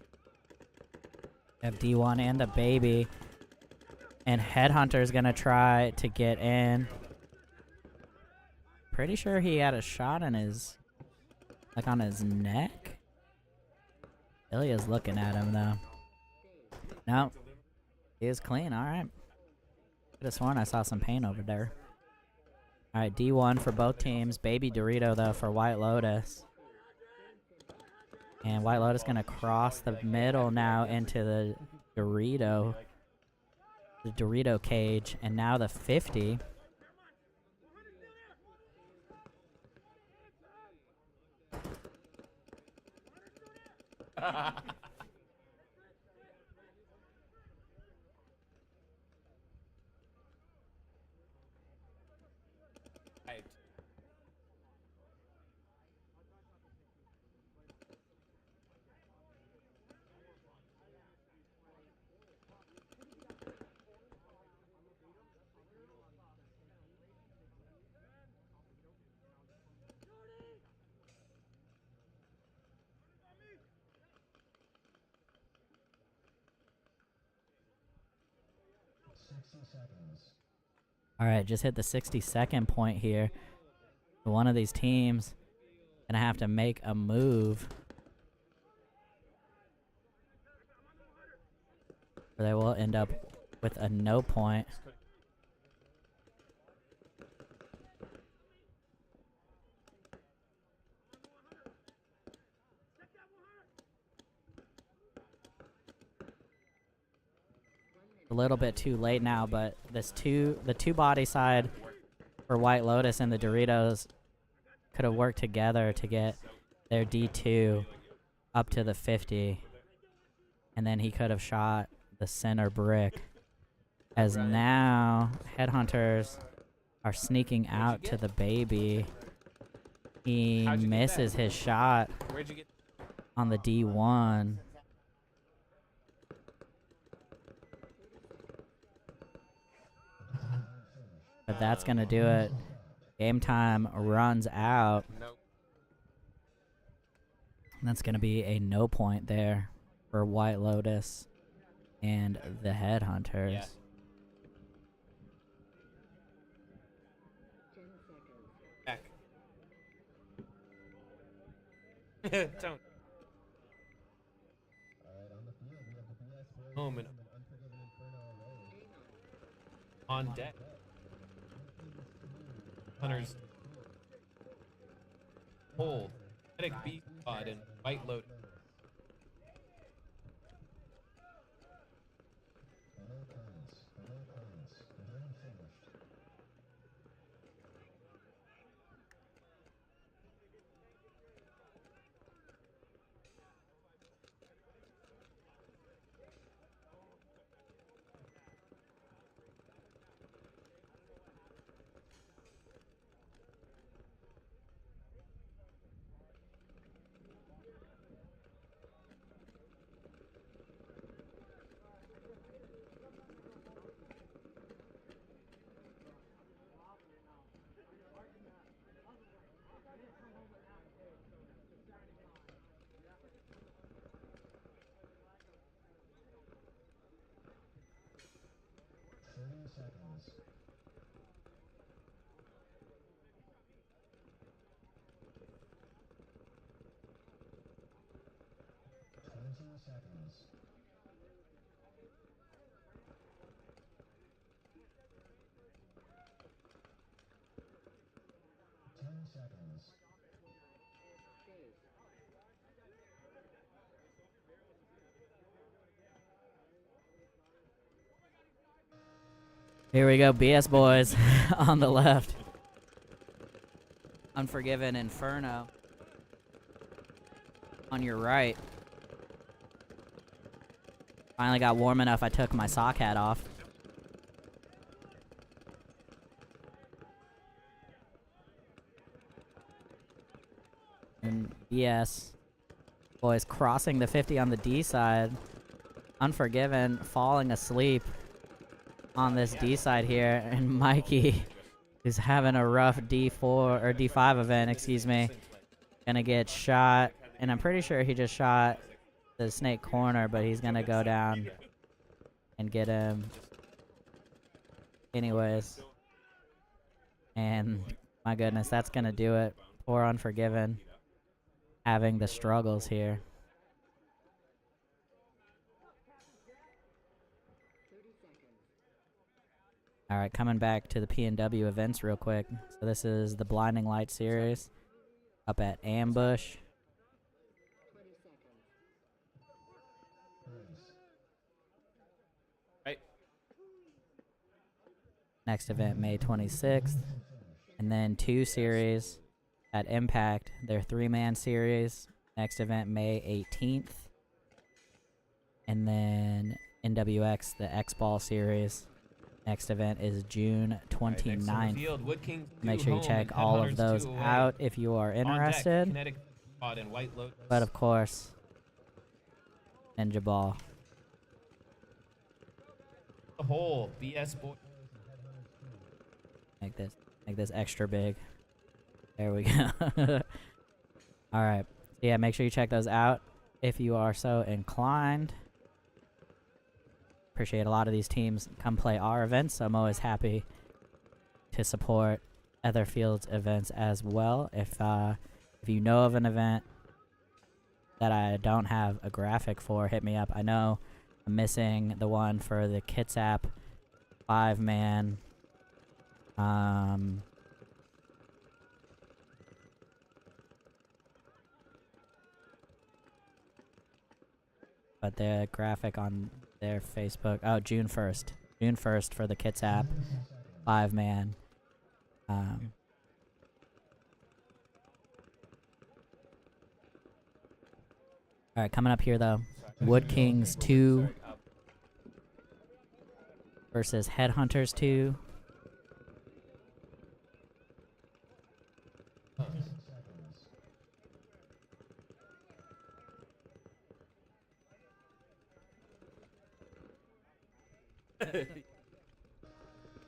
We have D1 and the baby. And Headhunter's gonna try to get in. Pretty sure he had a shot in his, like on his neck. Ilya's looking at him though. No, he is clean. All right. Could have sworn I saw some pain over there. All right, D1 for both teams. Baby Dorito though for White Lotus. And White Lotus gonna cross the middle now into the Dorito cage, and now the 50. Right. Alright, just hit the 60-second point here. One of these teams gonna have to make a move. Or they will end up with a no point. a little bit too late now, but the two body side for White Lotus and the Doritos could have worked together to get their D2 up to the 50, and then he could have shot the center brick. As now, Headhunters are sneaking out to the baby. He How'd you get misses that? his shot Where'd you get? on the D1. But that's going to do it. Game time runs out. Nope. That's going to be a no point there for White Lotus and the Headhunters. Yeah. 10 seconds. Back. Don't. Alright, on the field, we have the BS boys Home and and Unforgiven Inferno away. on deck. Hunters. Hold. Kinetic B squad and White Lotus. No points. No points. The game finished. Seconds. 20 seconds. 10 seconds. Save. Here we go, BS boys on the left. Unforgiven Inferno on your right. Finally got warm enough, I took my sock hat off. And BS boys crossing the 50 on the D side. Unforgiven falling asleep on this D side here, and Mikey is having a rough D4 or D5 event, excuse me. Gonna get shot, and I'm pretty sure he just shot the snake corner, but he's gonna go down and get him anyways. And my goodness, that's gonna do it. Poor Unforgiven having the struggles here. 30 seconds. Alright, coming back to the PNW events real quick. So this is the Blinding Light series up at Ambush. 20 seconds. Right. Next event May 26th. And then 2 series at Impact, their 3-man series. Next event May 18th. And then NWX, the X-Ball series. Next event is June 29th. Field, Wood Kings Make 2 sure you home check and all of Headhunters those 2 away. out if you are On deck, interested. Kinetic squad and White Lotus. But of course, Ninjaball. The whole BS boy. Make this extra big. There we go. Alright. So yeah, make sure you check those out if you are so inclined. Appreciate a lot of these teams come play our events, so I'm always happy to support other fields events as well. If you know of an event that I don't have a graphic for, hit me up. I know I'm missing the one for the Kitsap 5-man. But the graphic on their Facebook. Oh, June 1st. June 1st for the Kits app. 5-man. Alright, coming up here though. Wood Kings 2 versus Headhunters 2.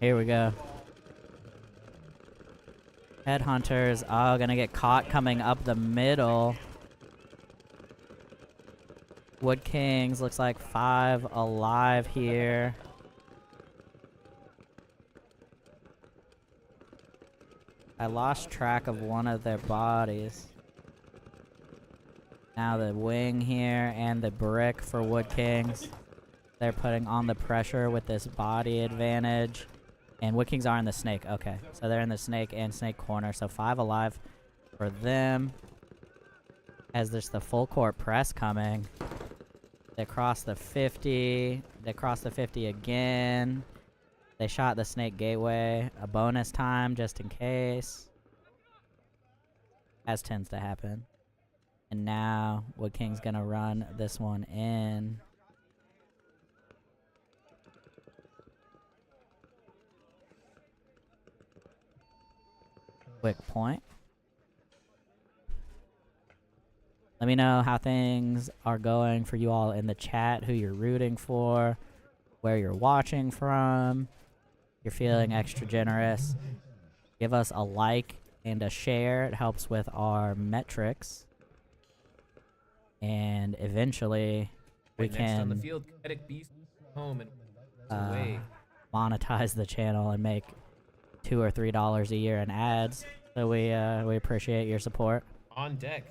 Here we go. Headhunters, oh, gonna get caught coming up the middle. Wood Kings looks like 5 alive here. I lost track of one of their bodies. Now the wing here and the brick for Wood Kings. They're putting on the pressure with this body advantage. And Wood Kings are in the snake. Okay, so they're in the snake and snake corner. So 5 alive for them. As there's the full court press coming. They cross the 50. They cross the 50 again. They shot the snake gateway. A bonus time just in case. As tends to happen. And now Wood King's gonna run this one in. Quick point. Let me know how things are going for you all in the chat, who you're rooting for, where you're watching from. You're feeling extra generous. Give us a like and a share. It helps with our metrics. And eventually we Right next on the can field, Kinetic beast home and away. monetize the channel and make $2 or $3 a year in ads. So we appreciate your support. On deck.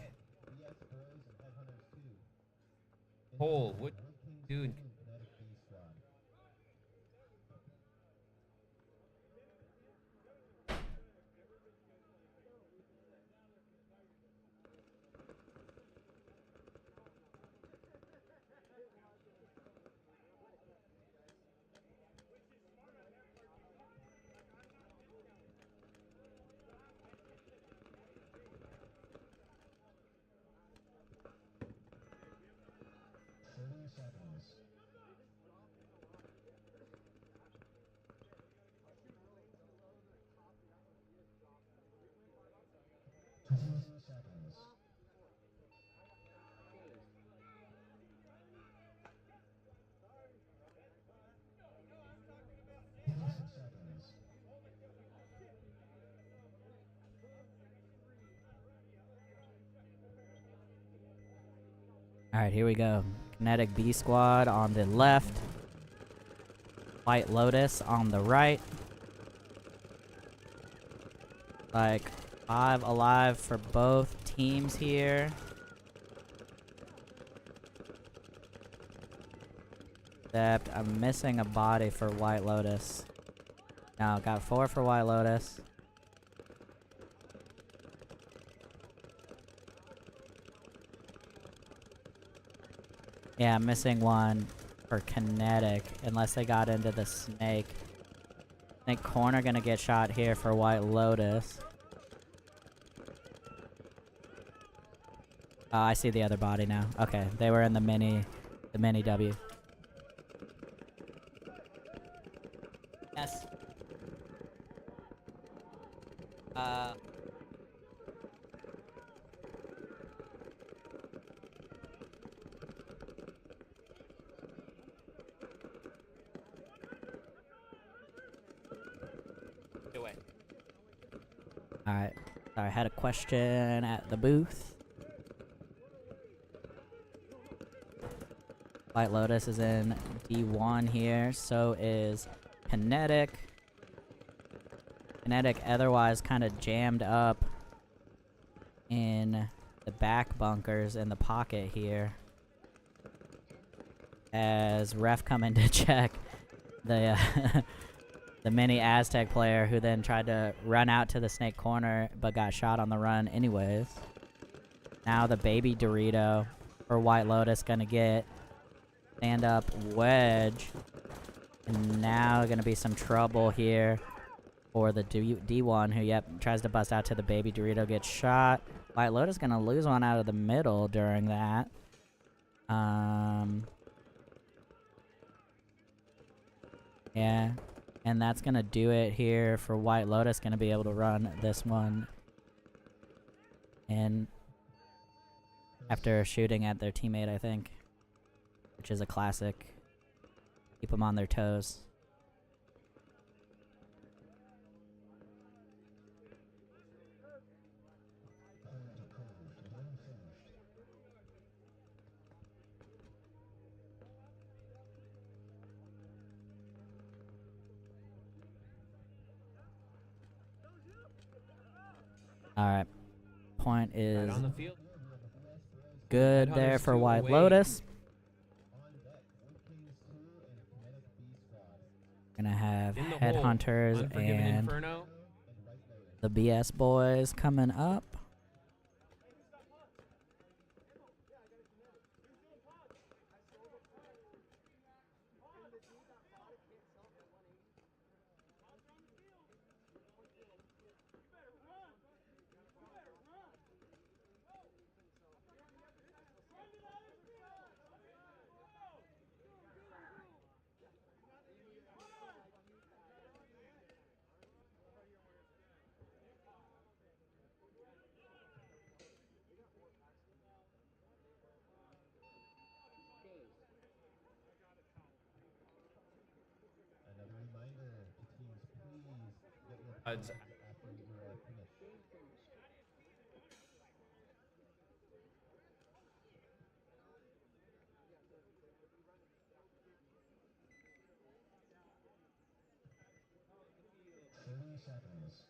Hole, Wood, dude. Alright, here we go. Kinetic B squad on the left. White Lotus on the right. Like 5 alive for both teams here. Except I'm missing a body for White Lotus. No, got 4 for White Lotus. Yeah, I'm missing one for Kinetic, unless they got into the snake. Snake corner gonna get shot here for White Lotus. Oh, I see the other body now. Okay, they were in the mini W. Yes. Away. Alright. Sorry, I had a question at the booth. White Lotus is in D1 here. So is Kinetic. Kinetic otherwise kind of jammed up in the back bunkers in the pocket here. As ref coming to check the the mini Aztec player who then tried to run out to the snake corner but got shot on the run anyways. Now the baby Dorito for White Lotus gonna get stand up wedge. And now gonna be some trouble here for the D1 who, yep, tries to bust out to the baby Dorito, gets shot. White Lotus gonna lose one out of the middle during that. Yeah, and that's gonna do it here for White Lotus. Gonna be able to run this one in after shooting at their teammate, I think, which is a classic. Keep them on their toes. Alright. Point Right is on the field. good there Headhunters for 2 White away. Lotus. On deck, Wood Kings 2 and Kinetic B squad. Gonna have In the hole. Headhunters Unforgiven and Inferno. And Right Lotus. the BS boys coming up. Another reminder to teams, please get your Odds. pods after you are finished. Game finished. 30 seconds.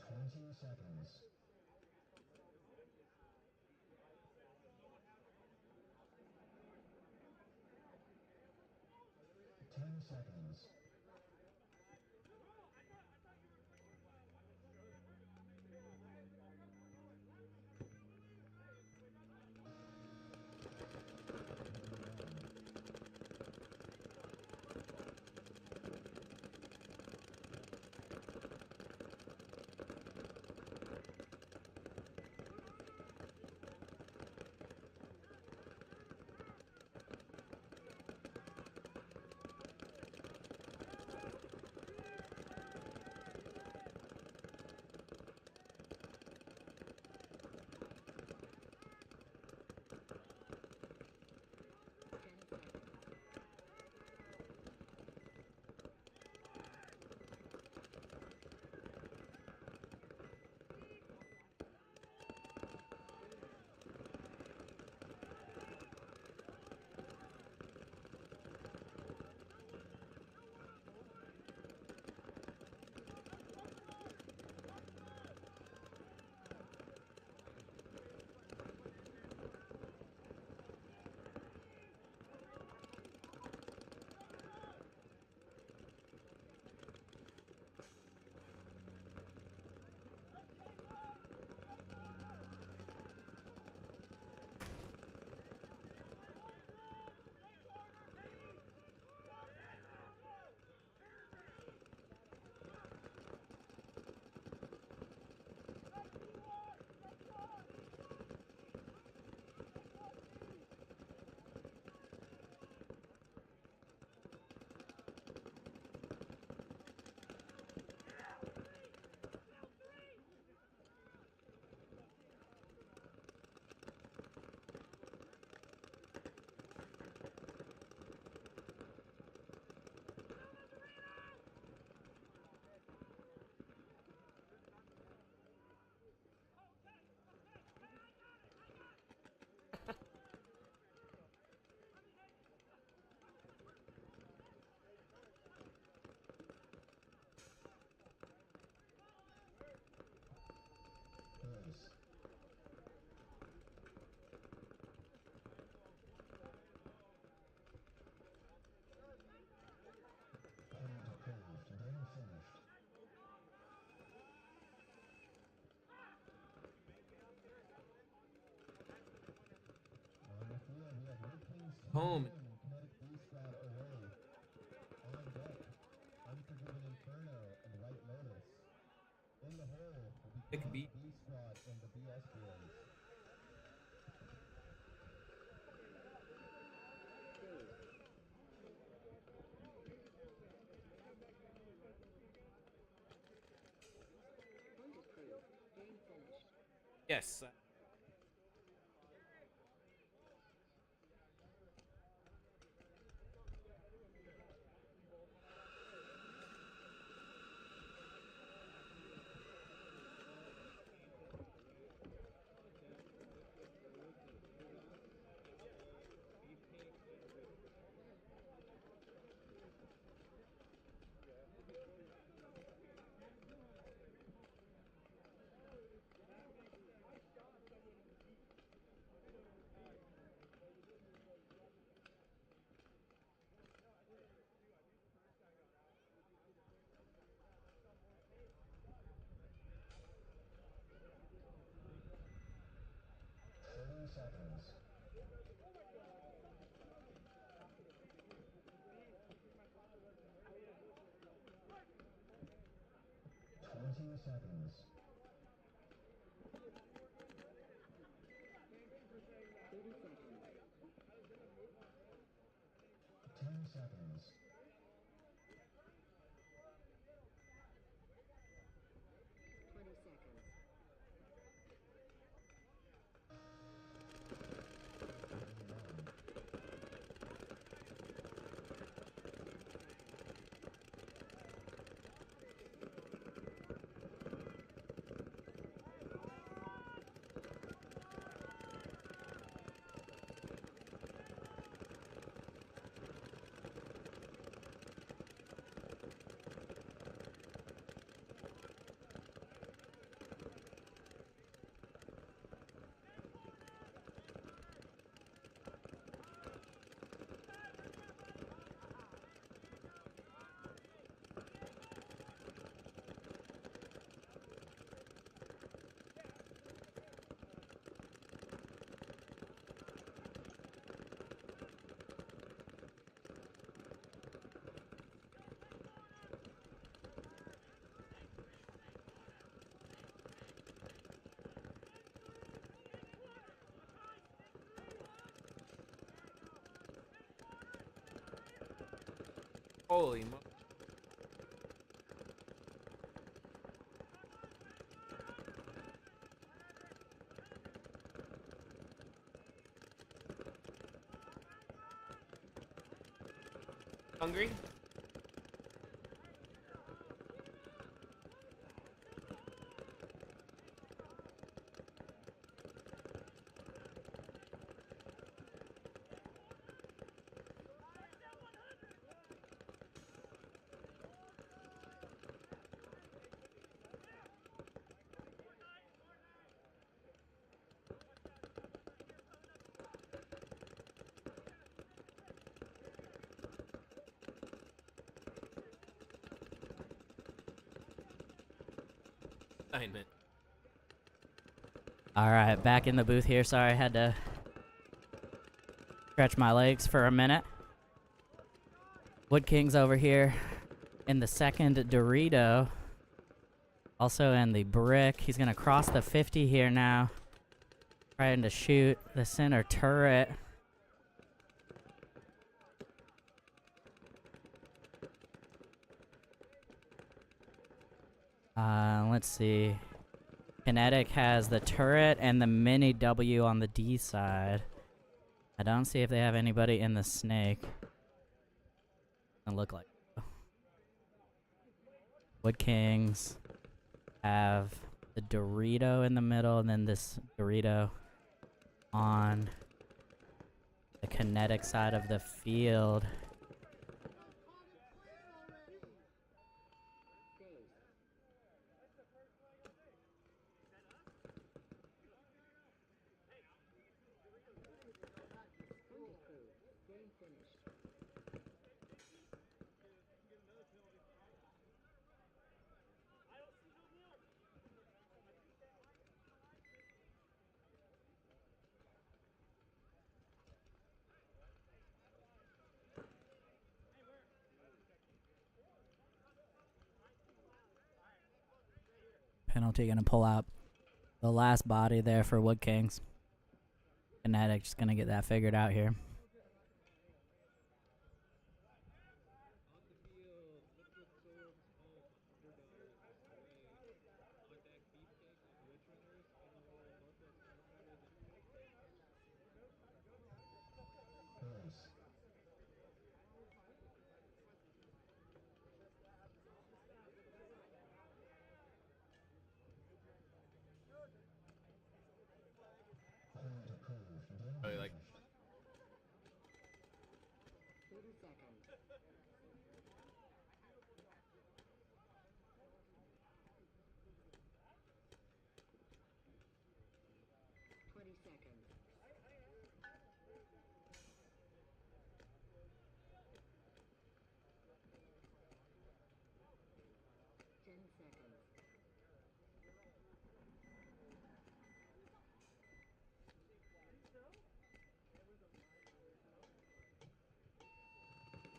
20 seconds. 10 seconds. home. Kinetic B squad away. On deck, Unforgiven Inferno and White Lotus. In the hole will be Pick Kinetic B. B squad and the BS boys. Underproof. Game finished. Yes. Seconds. 20 seconds. 30 seconds. 10 seconds. 20 seconds. Holy mo. Hungry? Assignment. All right, back in the booth here. Sorry, I had to stretch my legs for a minute. Wood King's over here in the second Dorito. Also in the brick. He's going to cross the 50 here now. Trying to shoot the center turret. Let's see. Kinetic has the turret and the mini W on the D side. I don't see if they have anybody in the snake. Doesn't look like. Wood Kings have the Dorito in the middle, and then this Dorito on the Kinetic side of the field. Underproof. Game finished. penalty gonna pull out the last body there for Wood Kings. Kinetic just gonna get that figured out here. Close. Hold approved. Game Probably like finished. 30 seconds. 20 seconds. 10 seconds.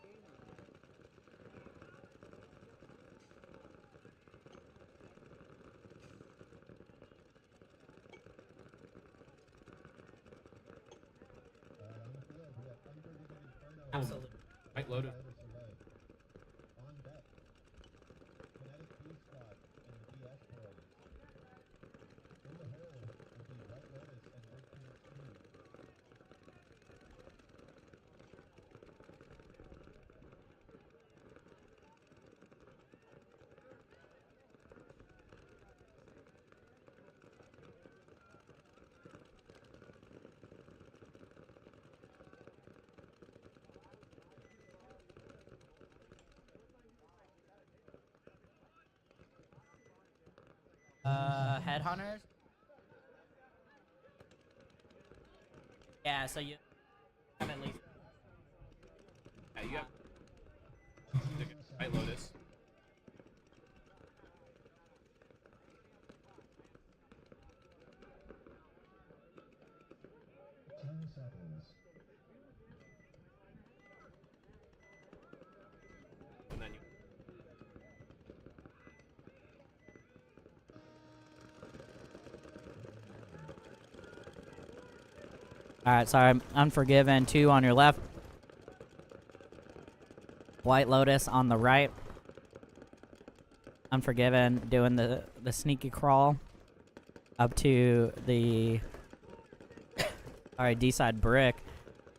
Game on. On the field, we have Unforgiven Inferno. Absolutely. White Lotus. Firefighters away. On deck, Kinetic B Squad and DS Boys. In the hole will be White Lotus and Wood Kings 2. Headhunters? Yeah, so you have at least. Yeah, you got White Lotus. Ten seconds. And then you Alright, sorry. Unforgiven, 2 on your left. White Lotus on the right. Unforgiven doing the sneaky crawl up to the D-side brick.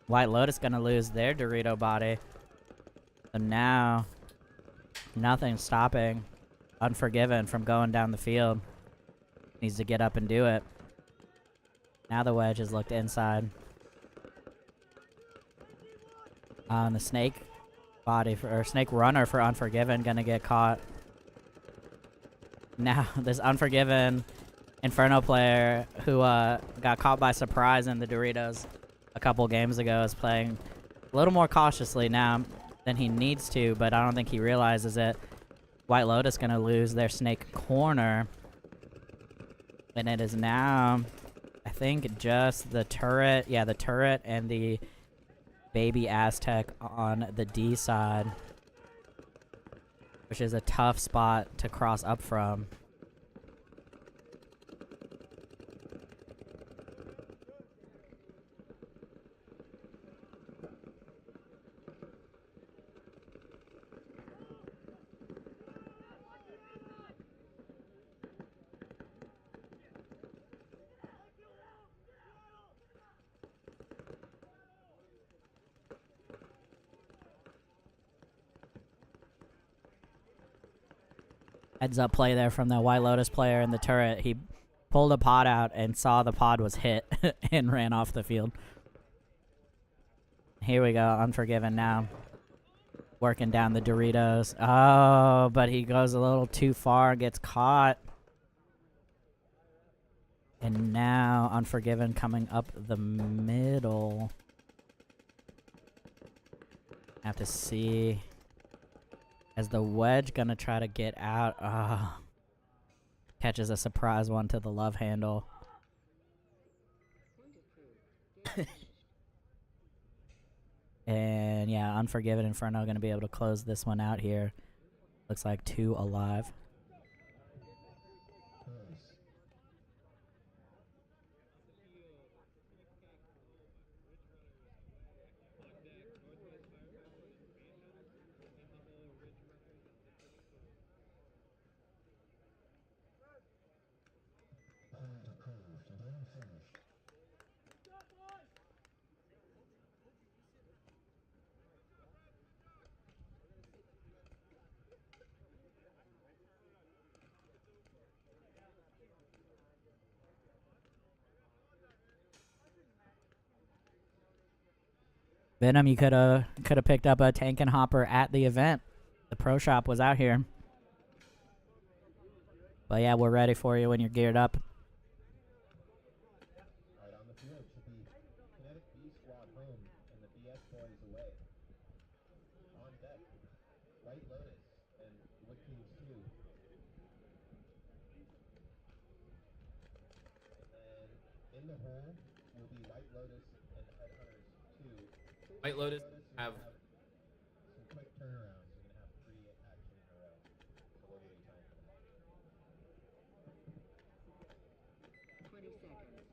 White Lotus gonna lose their Dorito body. So now nothing's stopping Unforgiven from going down the field. Needs to get up and do it. Now the wedge is looked inside. And the snake body or snake runner for Unforgiven gonna get caught. Now this Unforgiven Inferno player who got caught by surprise in the Doritos a couple games ago is playing a little more cautiously now than he needs to, but I don't think he realizes it. White Lotus gonna lose their snake corner. And it is now, I think, just the turret. Yeah, the turret and the baby Aztec on the D side, which is a tough spot to cross up from. Heads up play there from the White Lotus player in the turret. He pulled a pod out and saw the pod was hit and ran off the field. Here we go, Unforgiven now. Working down the Doritos. Oh, but he goes a little too far, gets caught. And now Unforgiven coming up the middle. Have to see. As the wedge gonna try to get out. Catches a surprise one to the love handle. Point approved. Game finished. And yeah, Unforgiven Inferno gonna be able to close this one out here. Looks like 2 alive. Close. Venom, you coulda picked up a tank and hopper at the event. The pro shop was out here. But yeah, we're ready for you when you're geared up. Right on the field should be Kinetic B squad home and the BS boys away. On deck, White Lotus and Wood Kings 2. And in the hole will be White Lotus and Headhunters 2. White Lotus Lotus, you're have gonna have some quick turnarounds. You're gonna have 3 action in a row. So what are you telling them? 20 seconds.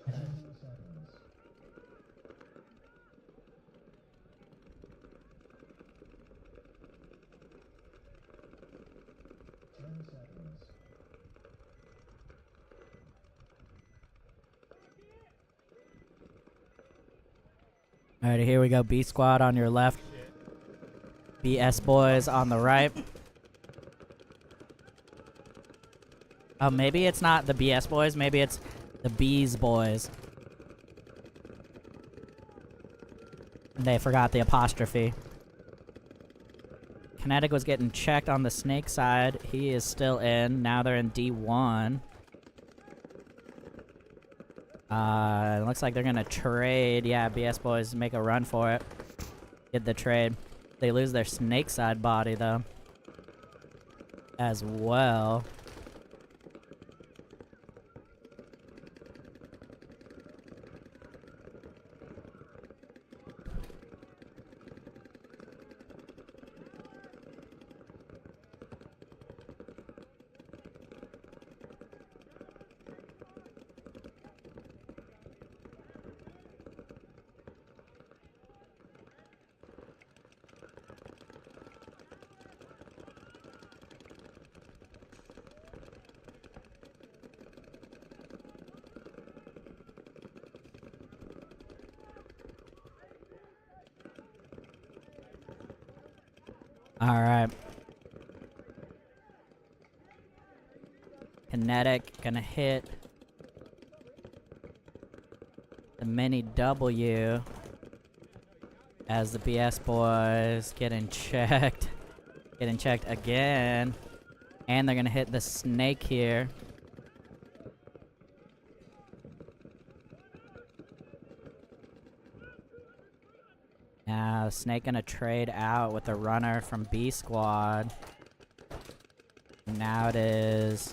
10 seconds. Seconds. Alrighty, here we go. B squad on your left. BS boys on the right. Oh, maybe it's not the BS boys. Maybe it's the B's boys. They forgot the apostrophe. Kinetic was getting checked on the snake side. He is still in. Now they're in D1. Looks like they're gonna trade. Yeah, BS boys make a run for it. Get the trade. They lose their snake side body though. As well. Alright. Kinetic gonna hit the mini W as the BS boys getting checked. Getting checked again. And they're gonna hit the snake here. Now, Snake gonna trade out with the runner from B squad. Now it is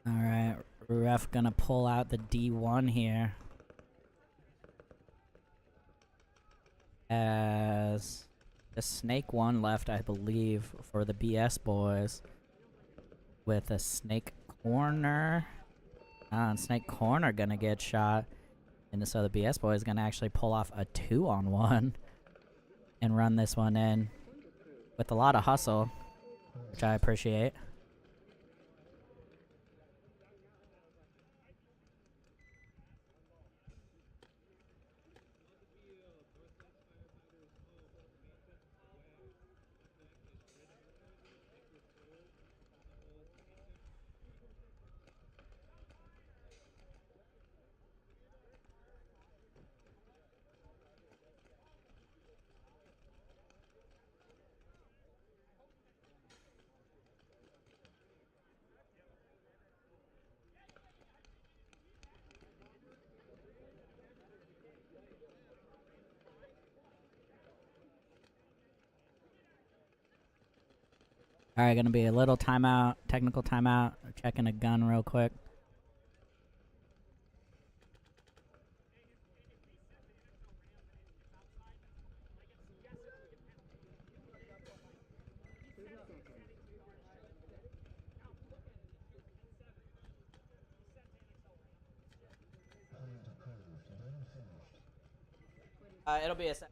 alright, ref gonna pull out the D1 here. As the snake one left, I believe, for the BS boys. With a snake corner. And snake corner gonna get shot. And so the BS boys gonna actually pull off a 2-on-1. And run this one in. With a lot of hustle. Which I appreciate. Alright, gonna be a little timeout, technical timeout. Checking a gun real quick. It'll be a sec.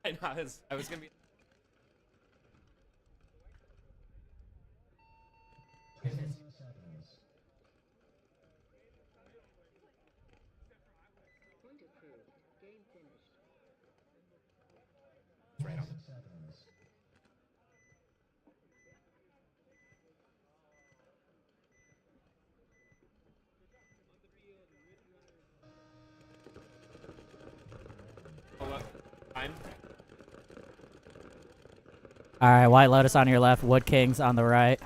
I know. I was gonna be. Point approved. Game finished. It's right on. Hold up. Time. Alright, White Lotus on your left, Wood Kings on the right.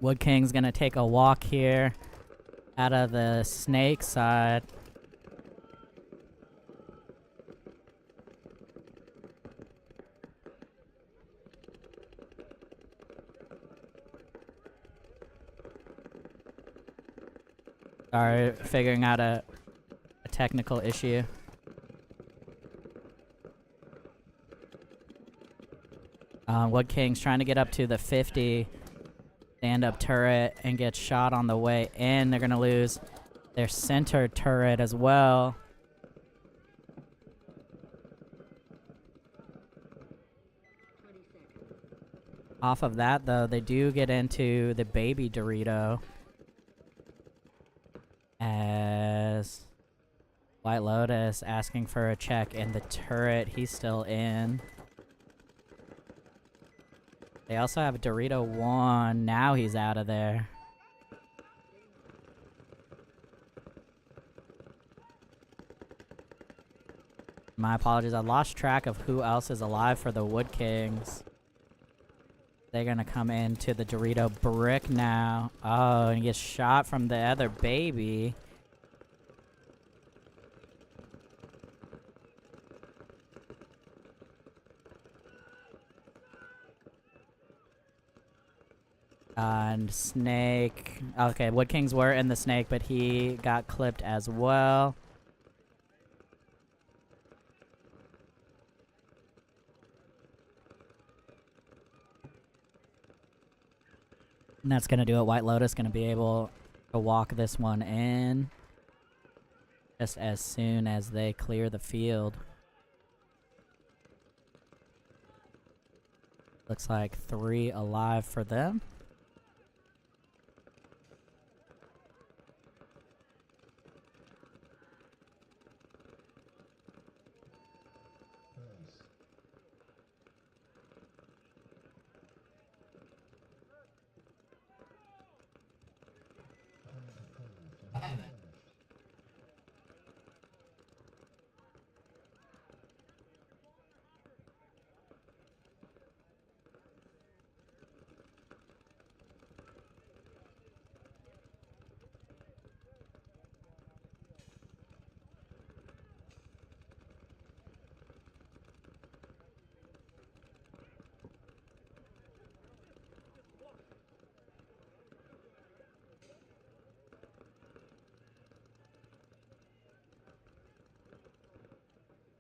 Wood King's gonna take a walk here out of the snake side. Sorry, figuring out a technical issue. Wood King's trying to get up to the 50 stand-up turret and get shot on the way in. They're gonna lose their center turret as well. Off of that, though, they do get into the baby Dorito. As White Lotus asking for a check in the turret, he's still in. They also have Dorito 1, now he's out of there. My apologies, I lost track of who else is alive for the Wood Kings. They're gonna come into the Dorito brick now. Oh, and he gets shot from the other baby. And Snake. Okay, Wood Kings were in the Snake, but he got clipped as well. And that's going to do it. White Lotus going to be able to walk this one in just as soon as they clear the field. Looks like 3 alive for them.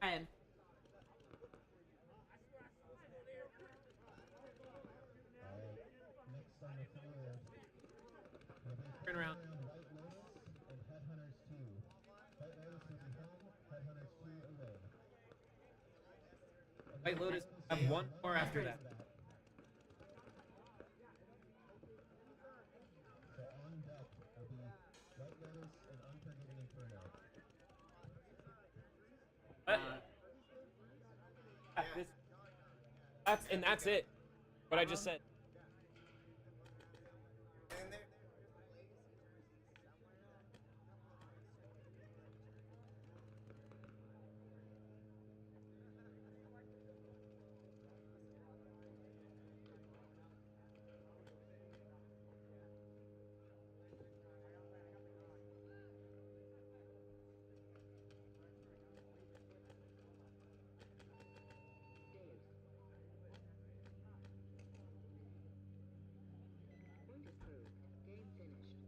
Ryan. Next on the field, Turn around. White Lotus and Headhunters 2. White Lotus will be home, Headhunters 2 away. White Lotus have one more after that. So on deck will be White Lotus and Unforgiven Inferno. That's it. What I just said. Point approved. Game finished.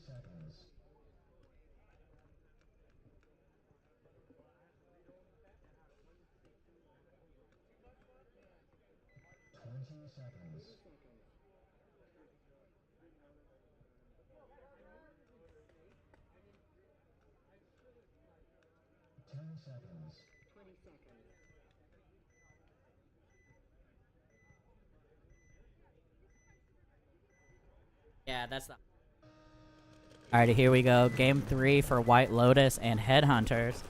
Seconds. 20 seconds. 30 seconds. 10 seconds. 20 seconds. Yeah, that's the... Alrighty, here we go. Game 3 for White Lotus and Headhunters.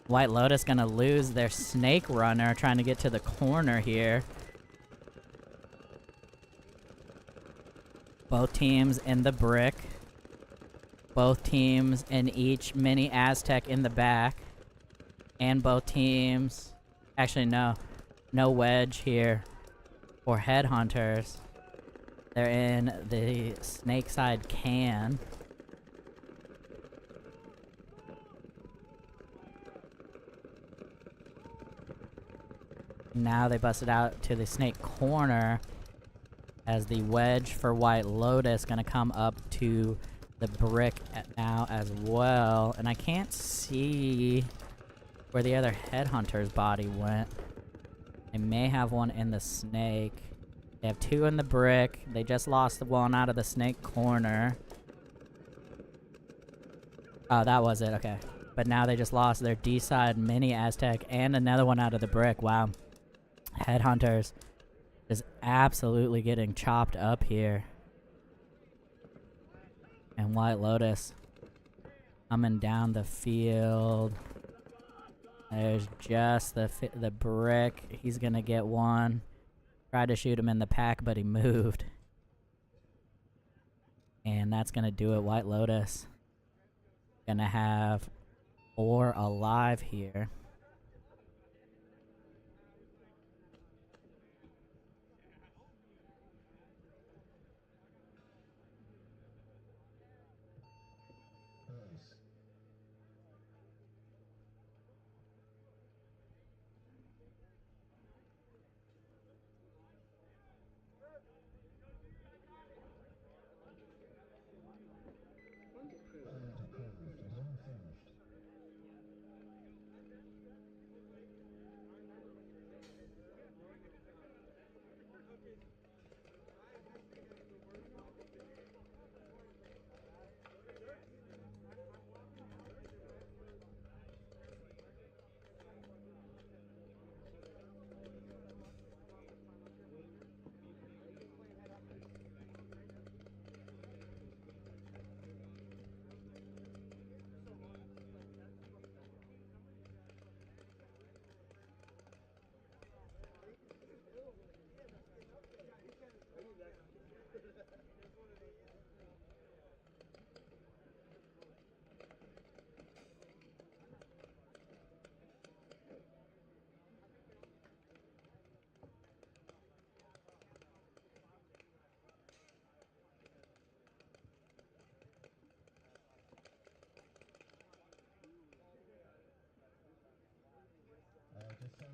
White Lotus gonna lose their Snake Runner trying to get to the corner here. Both teams in the brick. Both teams in each mini Aztec in the back. And both teams... Actually, no. No wedge here for Headhunters. They're in the snake side can. Now they busted out to the snake corner as the wedge for White Lotus gonna come up to the brick now as well. And I can't see where the other Headhunter's body went. They may have one in the snake. They have 2 in the brick. They just lost the one out of the snake corner. Oh, that was it. Okay. But now they just lost their D side mini Aztec and another one out of the brick. Wow. Headhunters is absolutely getting chopped up here. And White Lotus coming down the field. There's just the brick. He's going to get one. Tried to shoot him in the pack, but he moved. And that's going to do it. White Lotus going to have 4 alive here. Close. Point approved. Round approved. Room finished. Just so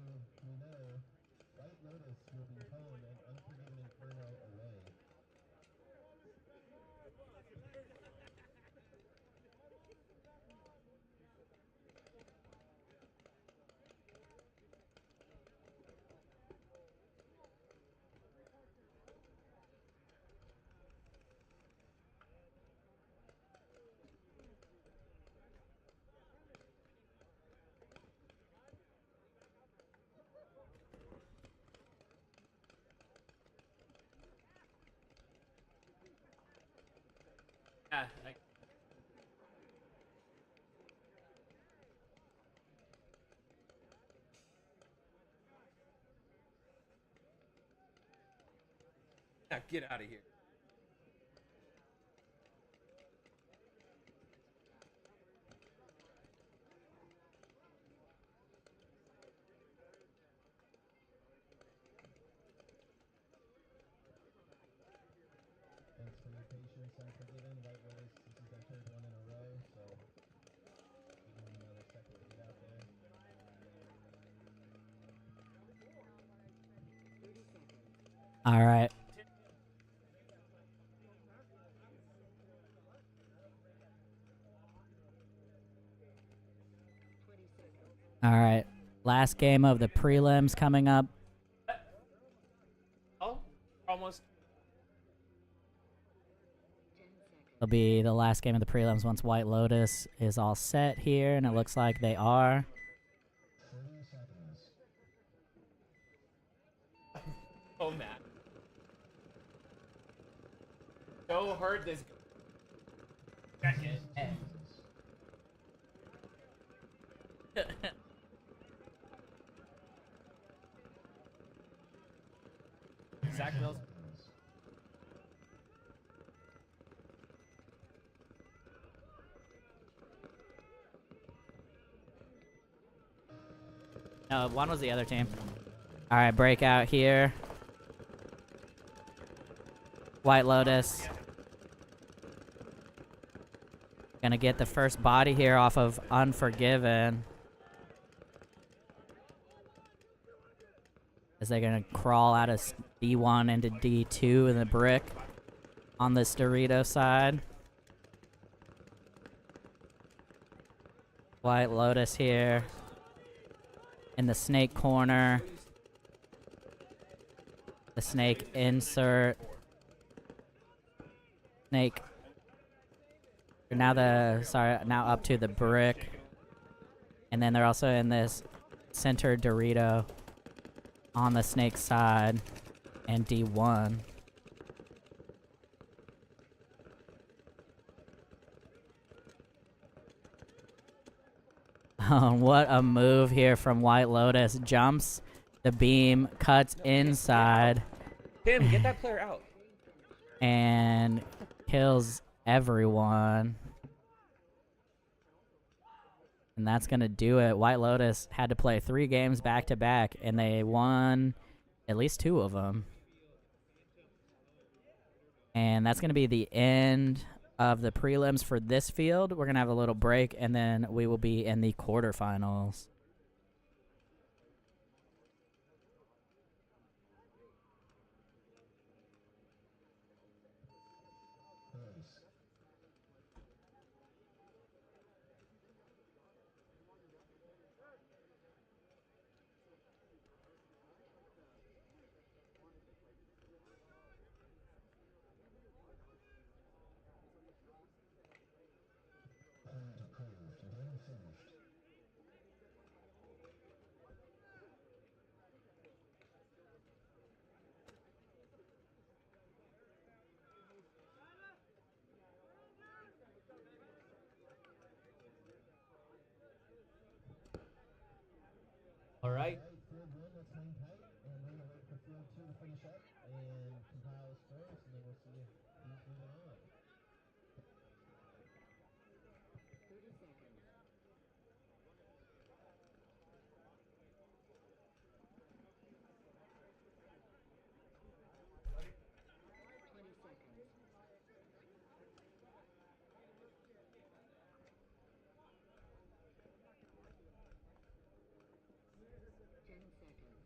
we know, White Lotus will be home and Unforgiven Inferno away. Yeah. Yeah, get out of here. Thanks for your patience, Unforgiven. White Lotus, this is their third one in a row, so give them another second to get out there. 30 seconds. All right. 20 seconds. All right. Last game of the prelims coming up. Oh, almost. 10 seconds. It'll be the last game of the prelims once White Lotus is all set here, and it looks like they are. 30 seconds. Oh, man. So hurt this. Check it. Zach Mills. No, one was the other team. All right, breakout here. White Lotus. Gonna get the first body here off of Unforgiven. As they're gonna crawl out of D1 into D2 in the brick on this Dorito side. White Lotus here in the snake corner. The snake insert. Snake now up to the brick. And then they're also in this center Dorito on the snake side and D1. What a move here from White Lotus. Jumps the beam, cuts inside, Tim, get that player out. and kills everyone. And that's going to do it. White Lotus had to play 3 games back to back, and they won at least 2 of them. And that's going to be the end of the prelims for this field. We're going to have a little break, and then we will be in the quarterfinals. Nice. Point approved. Game finished. All right. Alright, field 1, let's hang tight, and we're gonna wait for field 2 to finish up and compile scores, and then we'll see who's moving on. 30 seconds. 20 seconds. 10 seconds.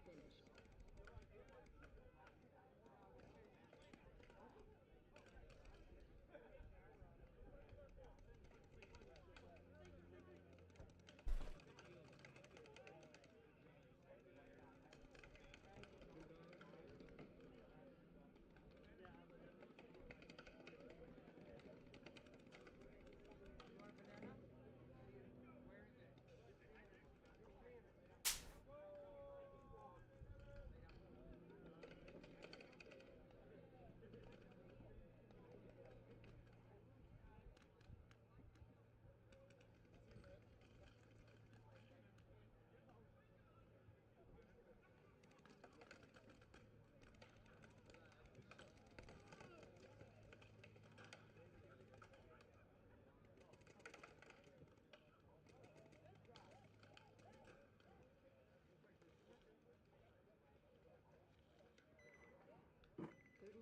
finished.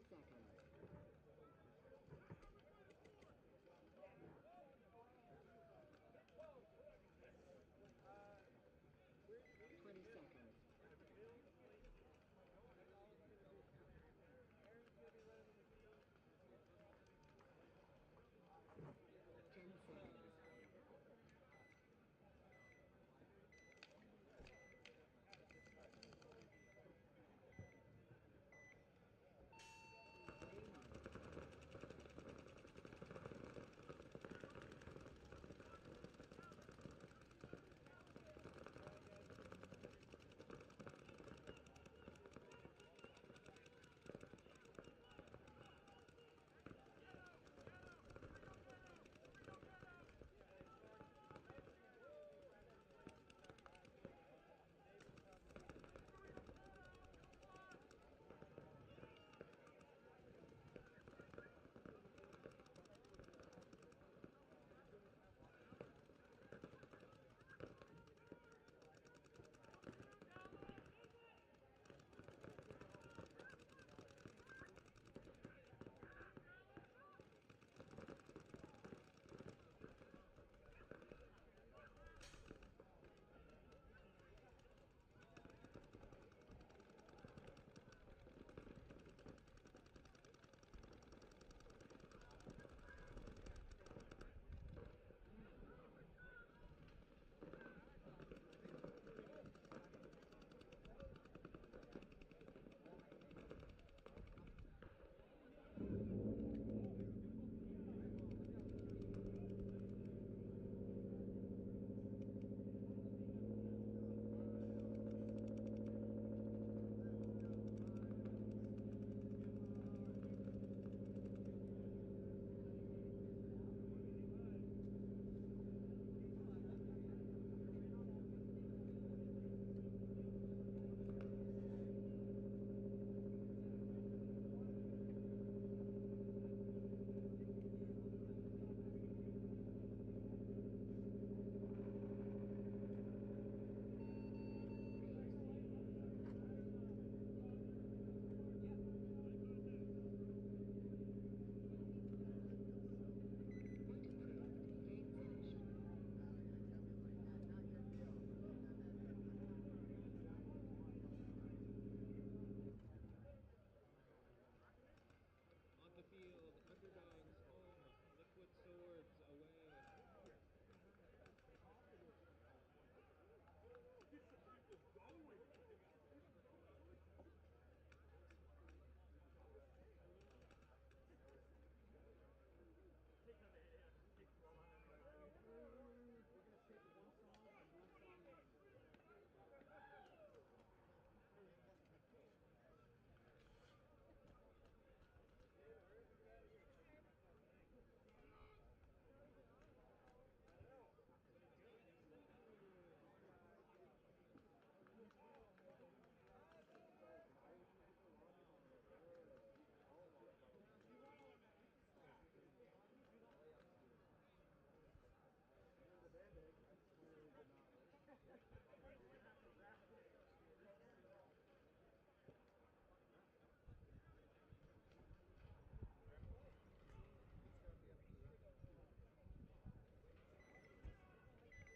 Seconds. 20 seconds. 10 seconds.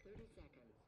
30 seconds.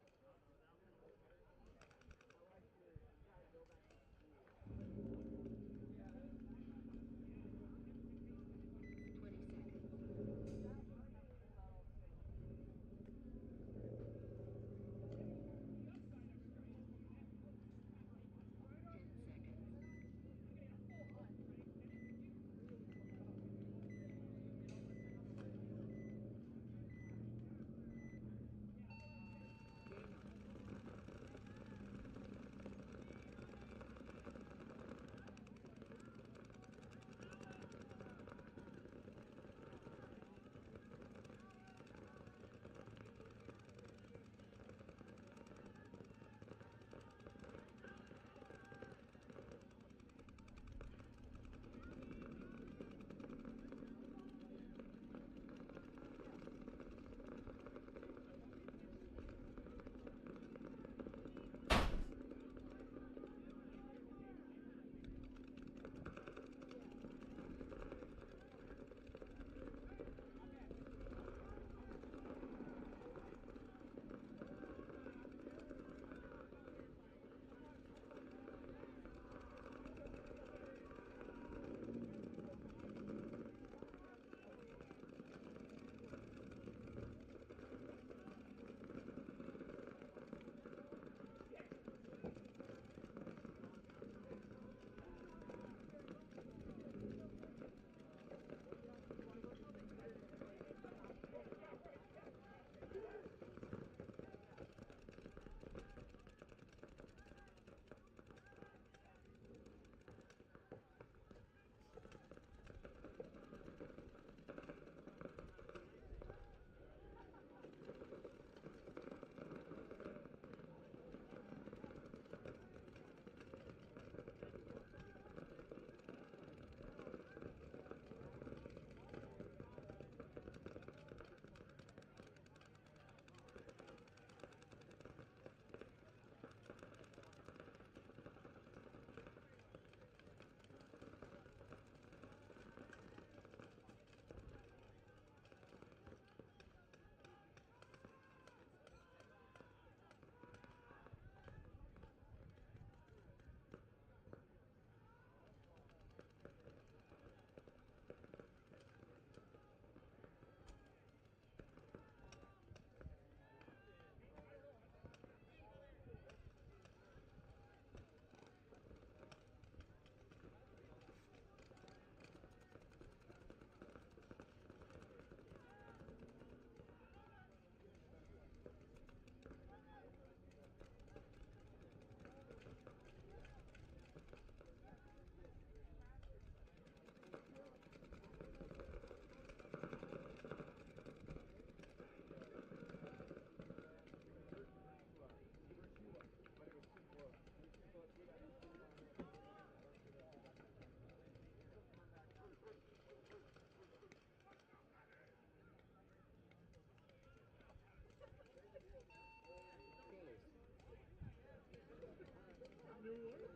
Game finished.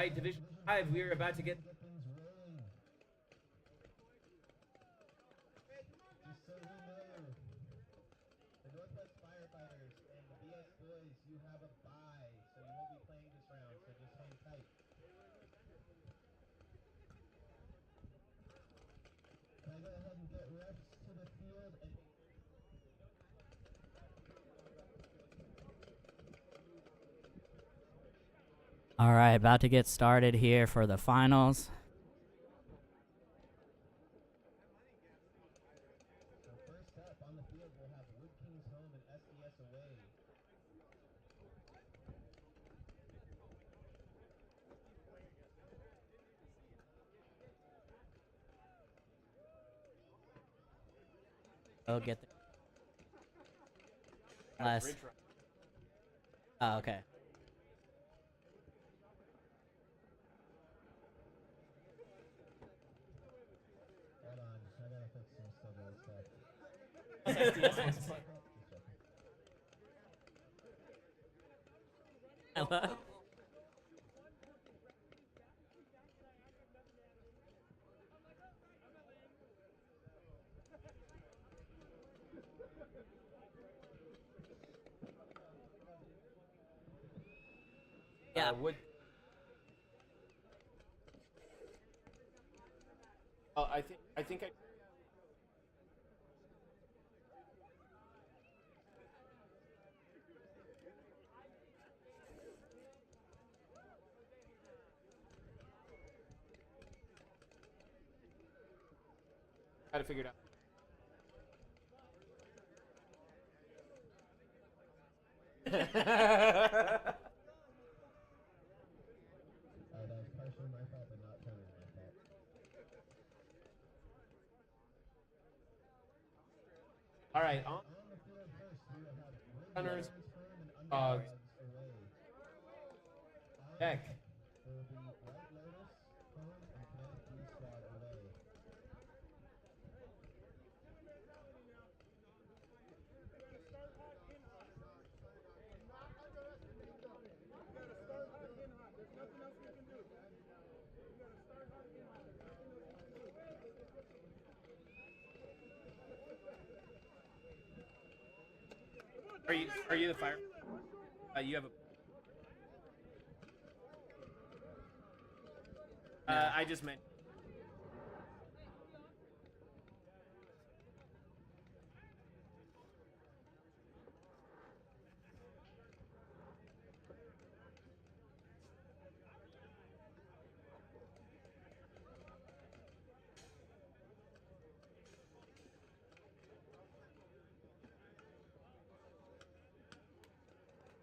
Right, Division 5, we are about to get. Get things rolling. Just so we know, the Northwest Firefighters and the BS Boys, you have a bye, so you won't be playing this round, so just hang tight. Can I go ahead and get refs to the field and All right, about to get started here for the finals. so first up on the field we'll have Wood Kings home and SDS away. Oh, get the last. Oh, okay. Hold on, I gotta fix some schedule stuff. Hello? Yeah. Wood. Oh, I think I. Gotta figure it out. That was partially my fault, but not totally my fault. All right, on On the field first, we will have Runners, Regulators home and Dogs. Underdogs away. On Deck. there will be White Lotus home and Kinetic B squad away. Are you the fire? You have a. I just meant.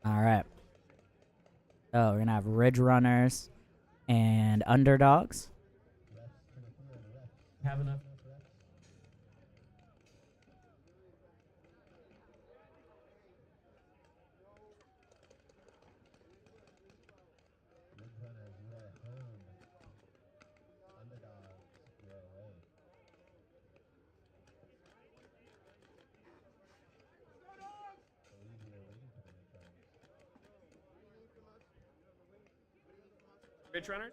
All right. So we're gonna have Ridge Runners and Underdogs. Refs to the field, refs. Have enough. Refs. Ridge Runners, you are home. Underdogs, you are away. I believe we are waiting for the Ridge Runners. Ridge Runner.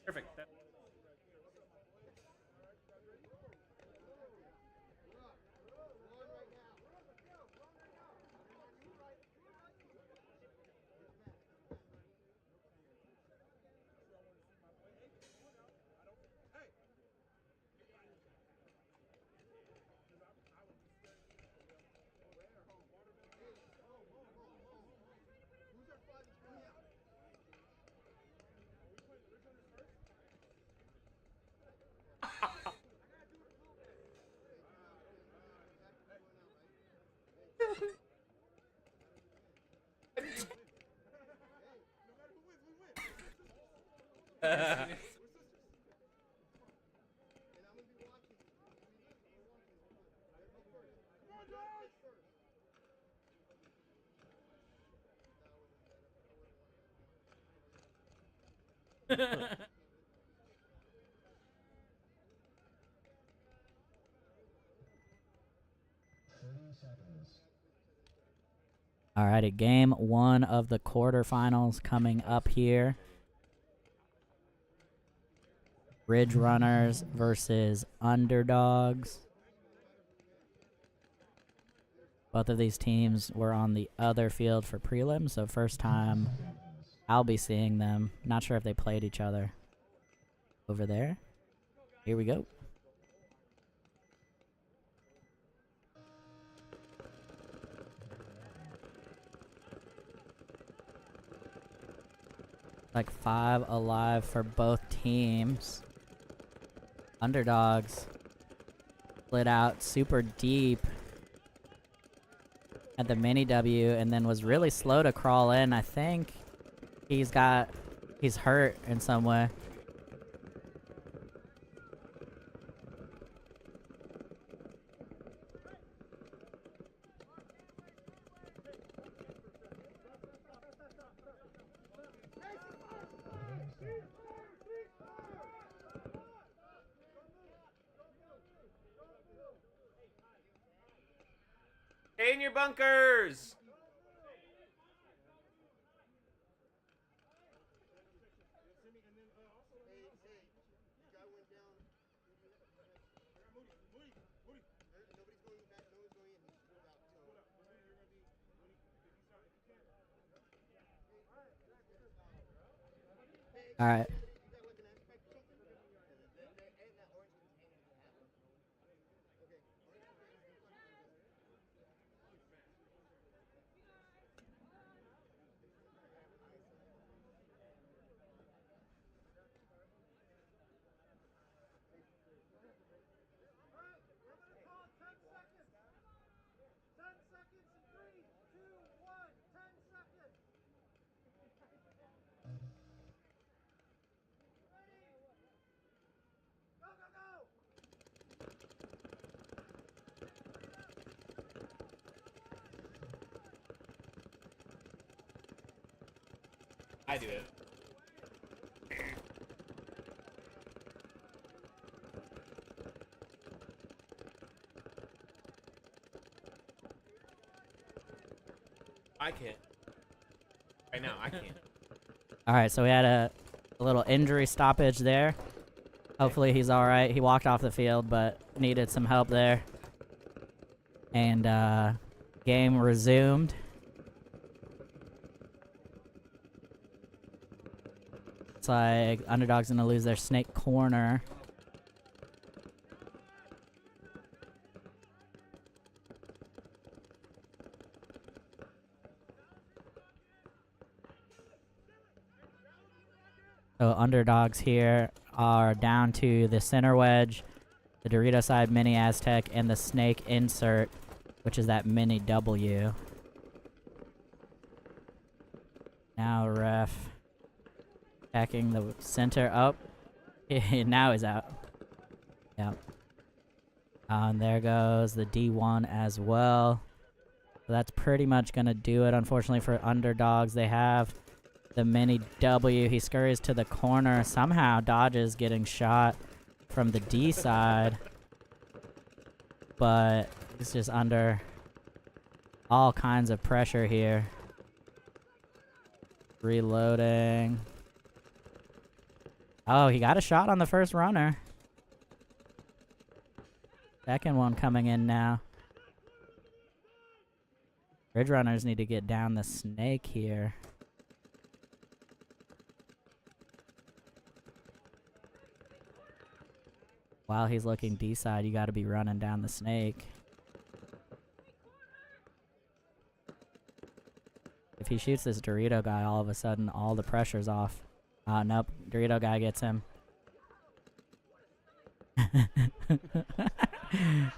Perfect. Seconds. Alrighty, game 1 of the quarterfinals coming up here. Ridge Runners versus Underdogs. Both of these teams were on the other field for prelims, so first time I'll be seeing them. Not sure if they played each other over there. Here we go. Like 5 alive for both teams. Underdogs split out super deep at the mini W and then was really slow to crawl in. I think he's hurt in some way. Stay in your bunkers! All right. I do it. I can't. Right now, I can't. All right, so we had a little injury stoppage there. Hopefully he's all right. He walked off the field, but needed some help there. And game resumed. It's like Underdogs gonna lose their snake corner. So Underdogs here are down to the center wedge, the Dorito side mini Aztec, and the snake insert, which is that mini W. Now ref attacking the center up. Now he's out. Yep. And there goes the D1 as well. So that's pretty much going to do it, unfortunately, for Underdogs. They have the mini W. He scurries to the corner. Somehow dodges getting shot from the D side. But he's just under all kinds of pressure here. Reloading. Oh, he got a shot on the first runner. Second one coming in now. Ridge Runners need to get down the snake here. While he's looking D-side, you gotta be running down the snake. If he shoots this Dorito guy, all of a sudden, all the pressure's off. Nope. Dorito guy gets him.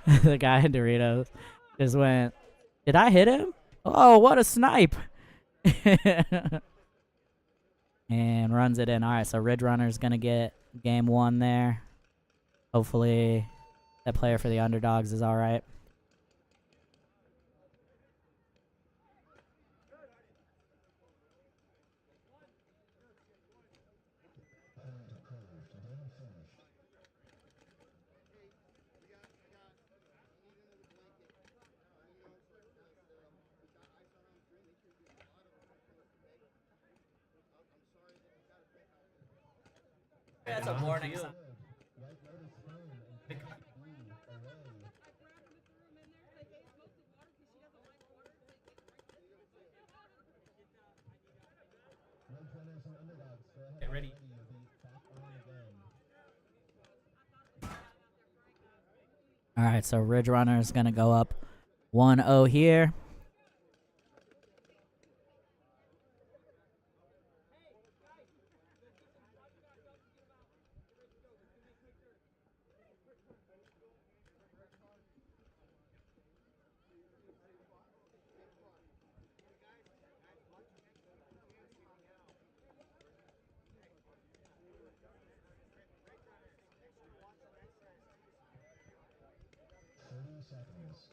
The guy in Doritos just went, did I hit him? Oh, what a snipe! And runs it in. Alright, so Ridge Runner's gonna get game 1 there. Hopefully that player for the Underdogs is alright. That's a warning sign. White Lotus home and Kinetic B away. Regulators and Underdogs, go ahead. Get ready. You'll be back on again. All right, so Ridge Runner is going to go up 1-0 here. Seconds.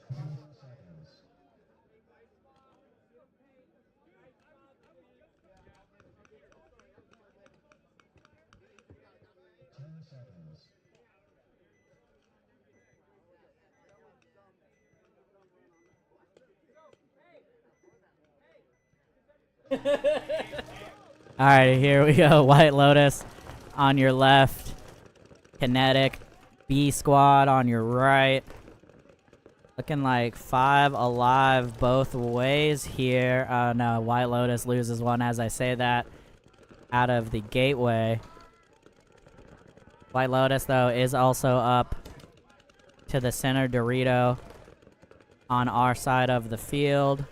20 seconds. 10 seconds. All right, here we go. White Lotus on your left. Kinetic B squad on your right. Looking like 5 alive both ways here. No, White Lotus loses one as I say that out of the gateway. White Lotus, though, is also up to the center Dorito on our side of the field.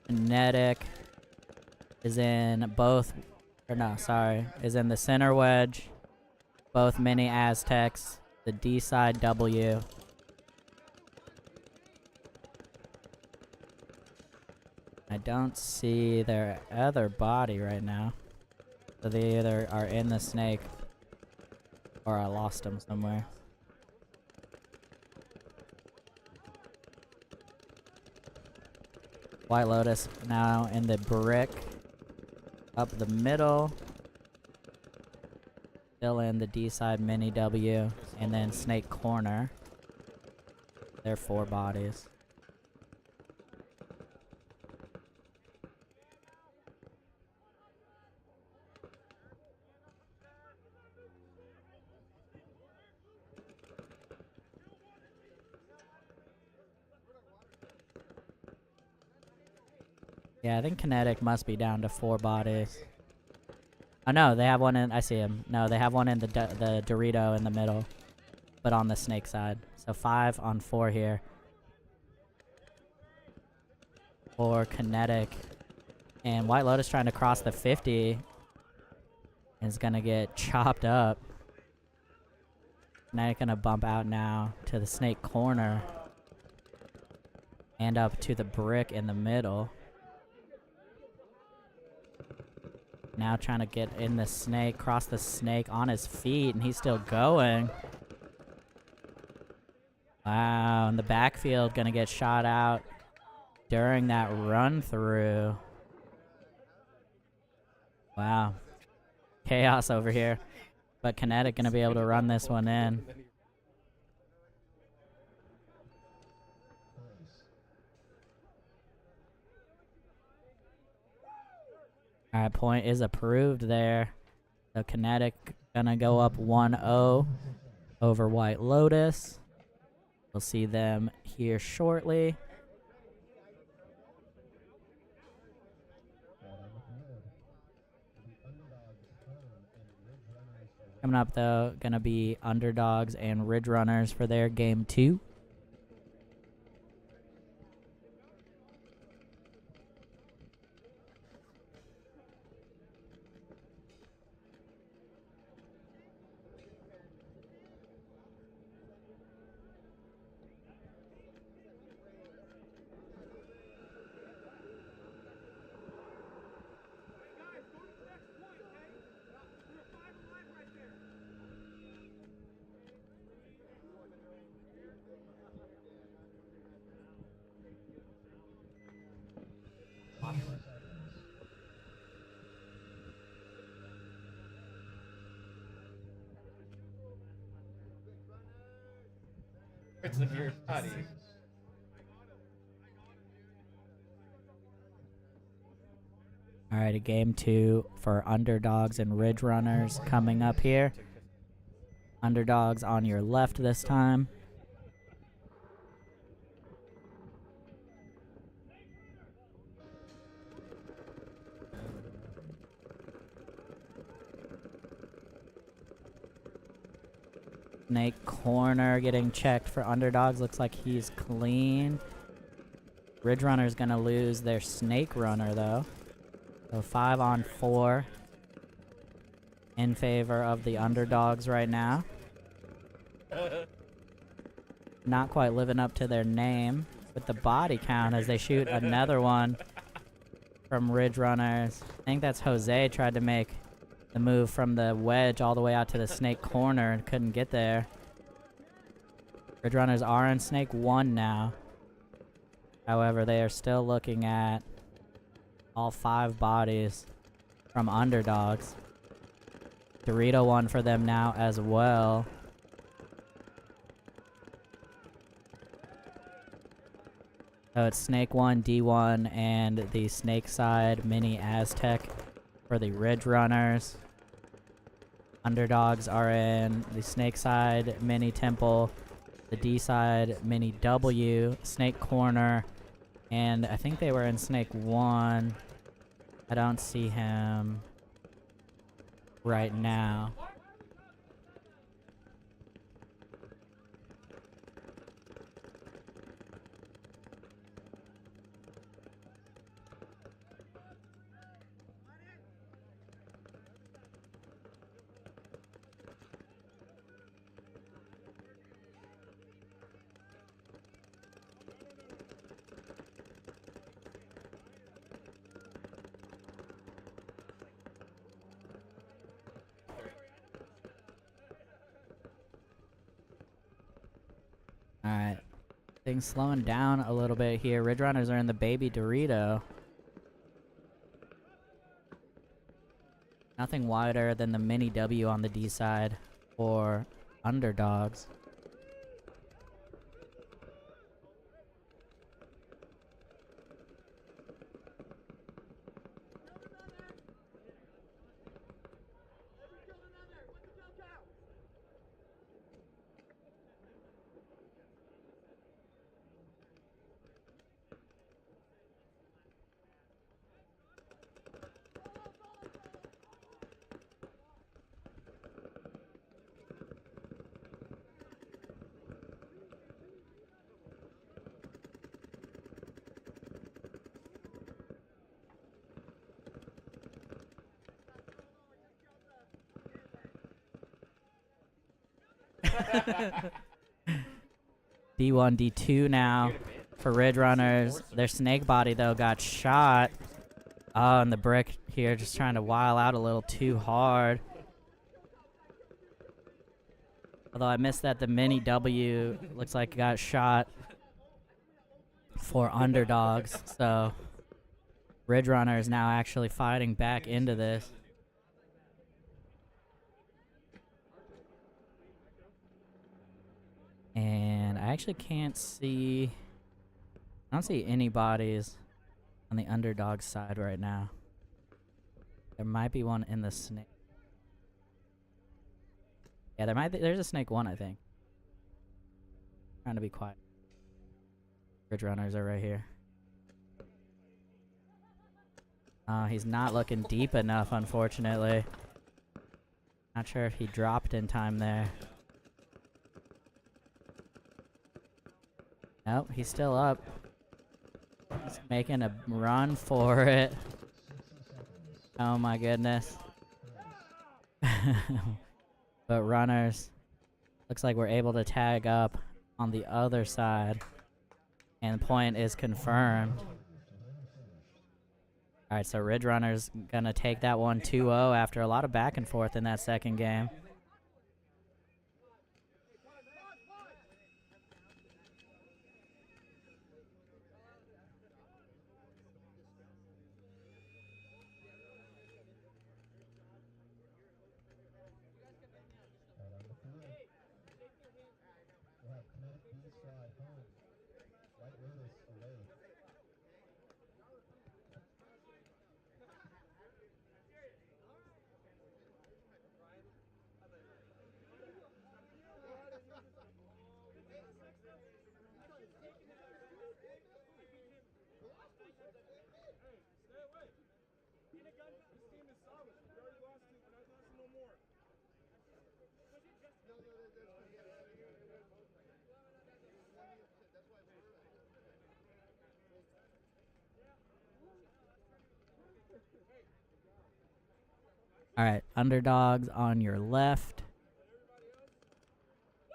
Kinetic is in both, or no, sorry, is in the center wedge. Both mini Aztecs, the D side W. I don't see their other body right now. So they either are in the snake or I lost them somewhere. White Lotus now in the brick up the middle. Still in the D side mini W and then snake corner. They're 4 bodies. Yeah, I think Kinetic must be down to 4 bodies. Oh no, they have one in. I see him. No, they have one in the Dorito in the middle, but on the snake side. So 5 on 4 here. For Kinetic, and White Lotus trying to cross the 50 is gonna get chopped up. Kinetic gonna bump out now to the snake corner and up to the brick in the middle. Now trying to get in the snake, cross the snake on his feet, and he's still going. Wow, in the backfield, gonna get shot out during that run through. Wow. Chaos over here. But Kinetic gonna be able to run this one in. Alright, point is approved there. So Kinetic gonna go up 1-0 over White Lotus. We'll see them here shortly. Coming up though, gonna be Underdogs and Ridge Runners for their game 2. Parts of your body. All right, a game 2 for Underdogs and Ridge Runners coming up here. Underdogs on your left this time. Snake corner getting checked for Underdogs. Looks like he's clean. Ridge Runner's gonna lose their Snake Runner though. So 5 on 4 in favor of the Underdogs right now. Not quite living up to their name with the body count as they shoot another one from Ridge Runners. I think that's Jose tried to make the move from the wedge all the way out to the Snake corner and couldn't get there. Ridge Runners are in Snake 1 now. However, they are still looking at all 5 bodies from Underdogs. Dorito 1 for them now as well. So it's Snake 1, D1, and the Snake side Mini Aztec for the Ridge Runners. Underdogs are in the Snake side Mini Temple, the D side Mini W, Snake Corner, and I think they were in Snake 1. I don't see him right now. Alright. Things slowing down a little bit here. Ridge Runners are in the Baby Dorito. Nothing wider than the Mini W on the D side for Underdogs. D1, D2 now for Ridge Runners. Their Snake body, though, got shot. Oh, and the brick here just trying to while out a little too hard. Although I missed that the Mini W looks like it got shot for Underdogs. So Ridge Runner is now actually fighting back into this. And I actually can't see... I don't see any bodies on the Underdog side right now. There might be one in the Snake. Yeah, there's a Snake 1, I think. Trying to be quiet. Ridge Runners are right here. He's not looking deep enough, unfortunately. Not sure if he dropped in time there. Nope, he's still up. He's making a run for it. Oh my goodness. But Runners, looks like we're able to tag up on the other side. And the point is confirmed. Alright, so Ridge Runners gonna take that one 2-0 after a lot of back and forth in that second game. We'll have Kinetic B All right, Underdogs on your left.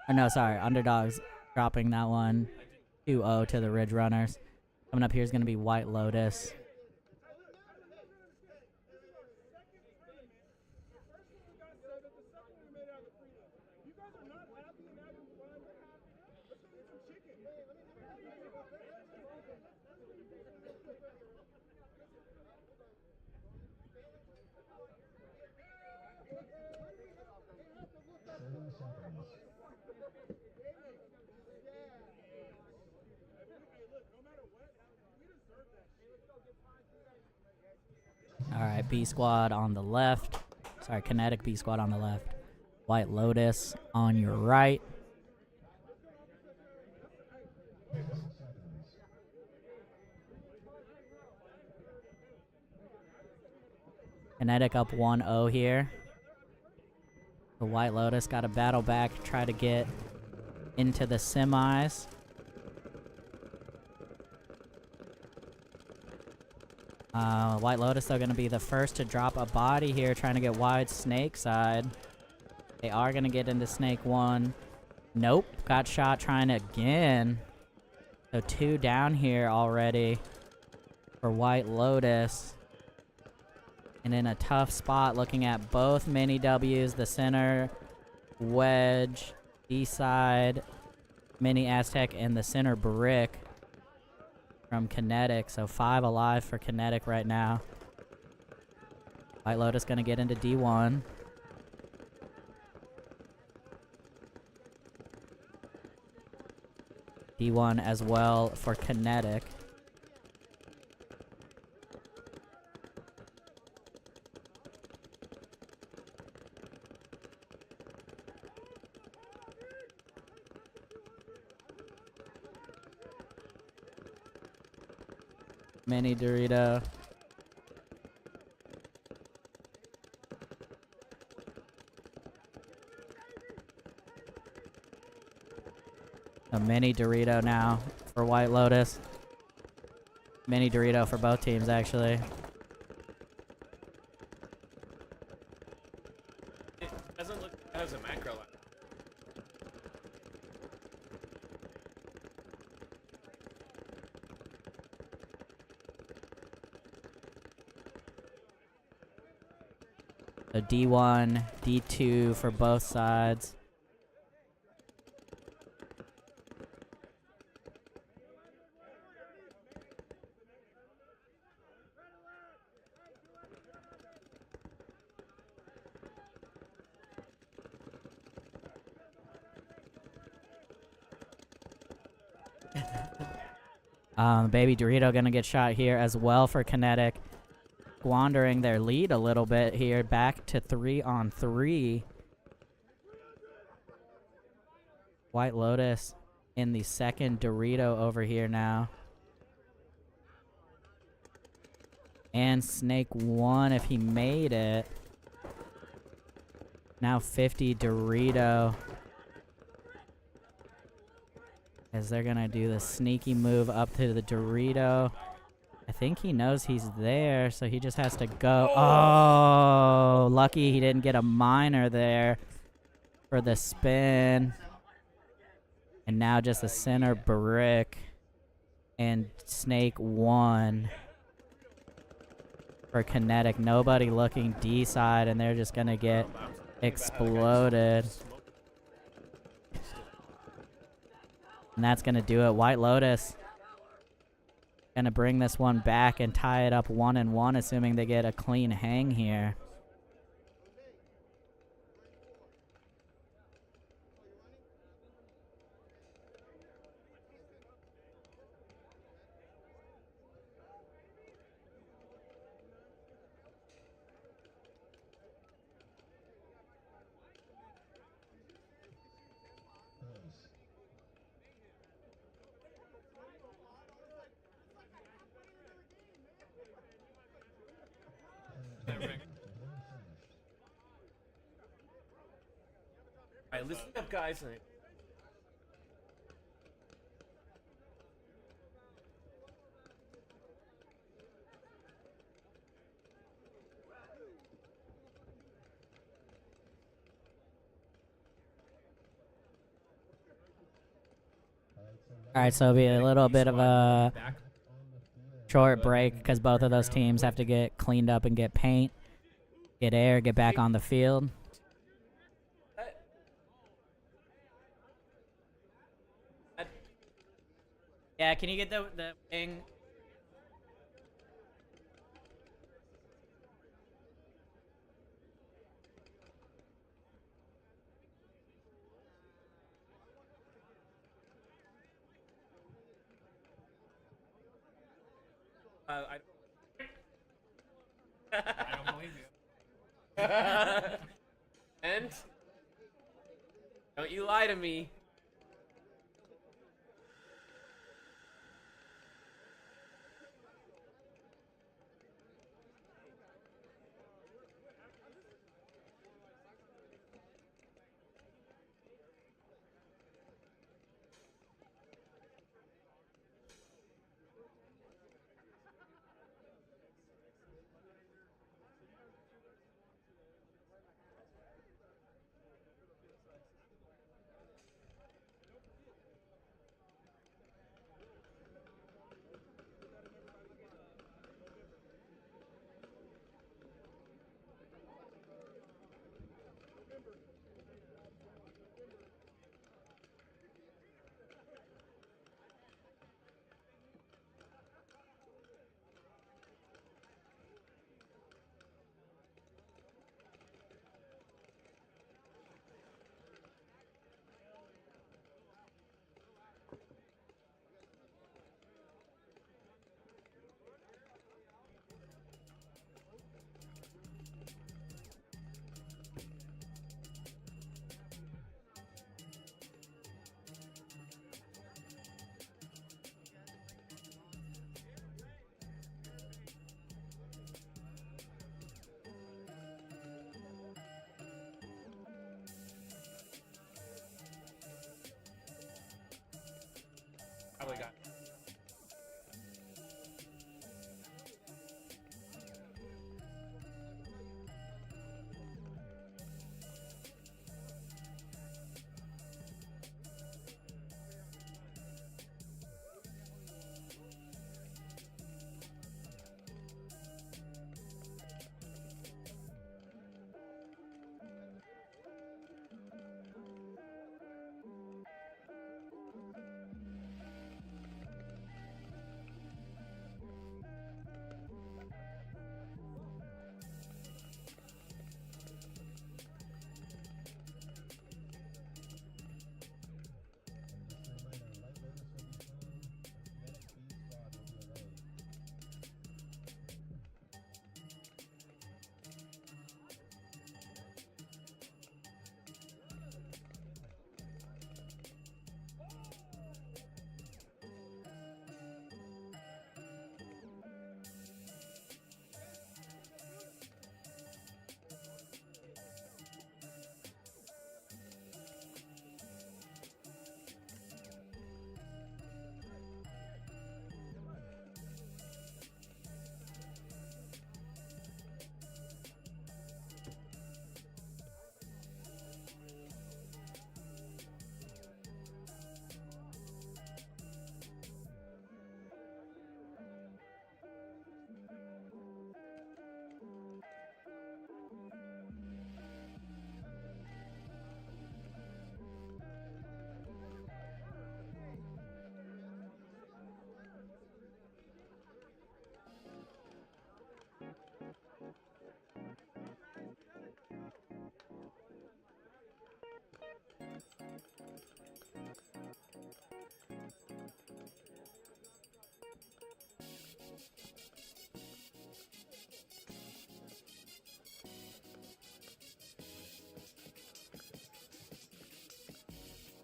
Or no, sorry, Underdogs dropping that one. 2-0 to the Ridge Runners. Coming up here is going to be White Lotus. All right, B Squad on the left. Sorry, Kinetic B Squad on the left. White Lotus on your right. Kinetic up 1-0 here. The White Lotus got to battle back, try to get into the semis. White Lotus, though, going to be the first to drop a body here, trying to get wide snake side. They are going to get into snake 1. Nope, got shot trying to again. So 2 down here already for White Lotus. And in a tough spot, looking at both mini W's, the center wedge, D-side, mini Aztec, and the center brick from Kinetic. So 5 alive for Kinetic right now. White Lotus gonna get into D1. D1 as well for Kinetic. Mini Dorito. A mini Dorito now for White Lotus. Mini Dorito for both teams, actually. It doesn't look as a macro. So D1, D2 for both sides. Baby Dorito gonna get shot here as well for Kinetic. Squandering their lead a little bit here, back to 3-on-3. White Lotus in the second Dorito over here now. And Snake 1 if he made it. Now 50 Dorito. As they're gonna do the sneaky move up to the Dorito. I think he knows he's there, so he just has to go. Oh, lucky he didn't get a minor there for the spin. And now just a center brick and Snake 1 for Kinetic. Nobody looking D side, and they're just gonna get exploded. And that's gonna do it. White Lotus gonna bring this one back and tie it up 1-1, assuming they get a clean hang here. Alright, listen up, guys. All right, so it'll be a little bit of a short break because both of those teams have to get cleaned up and get paint, get air, get back on the field. Yeah, can you get the wing? I don't believe you. And don't you lie to me. Probably got.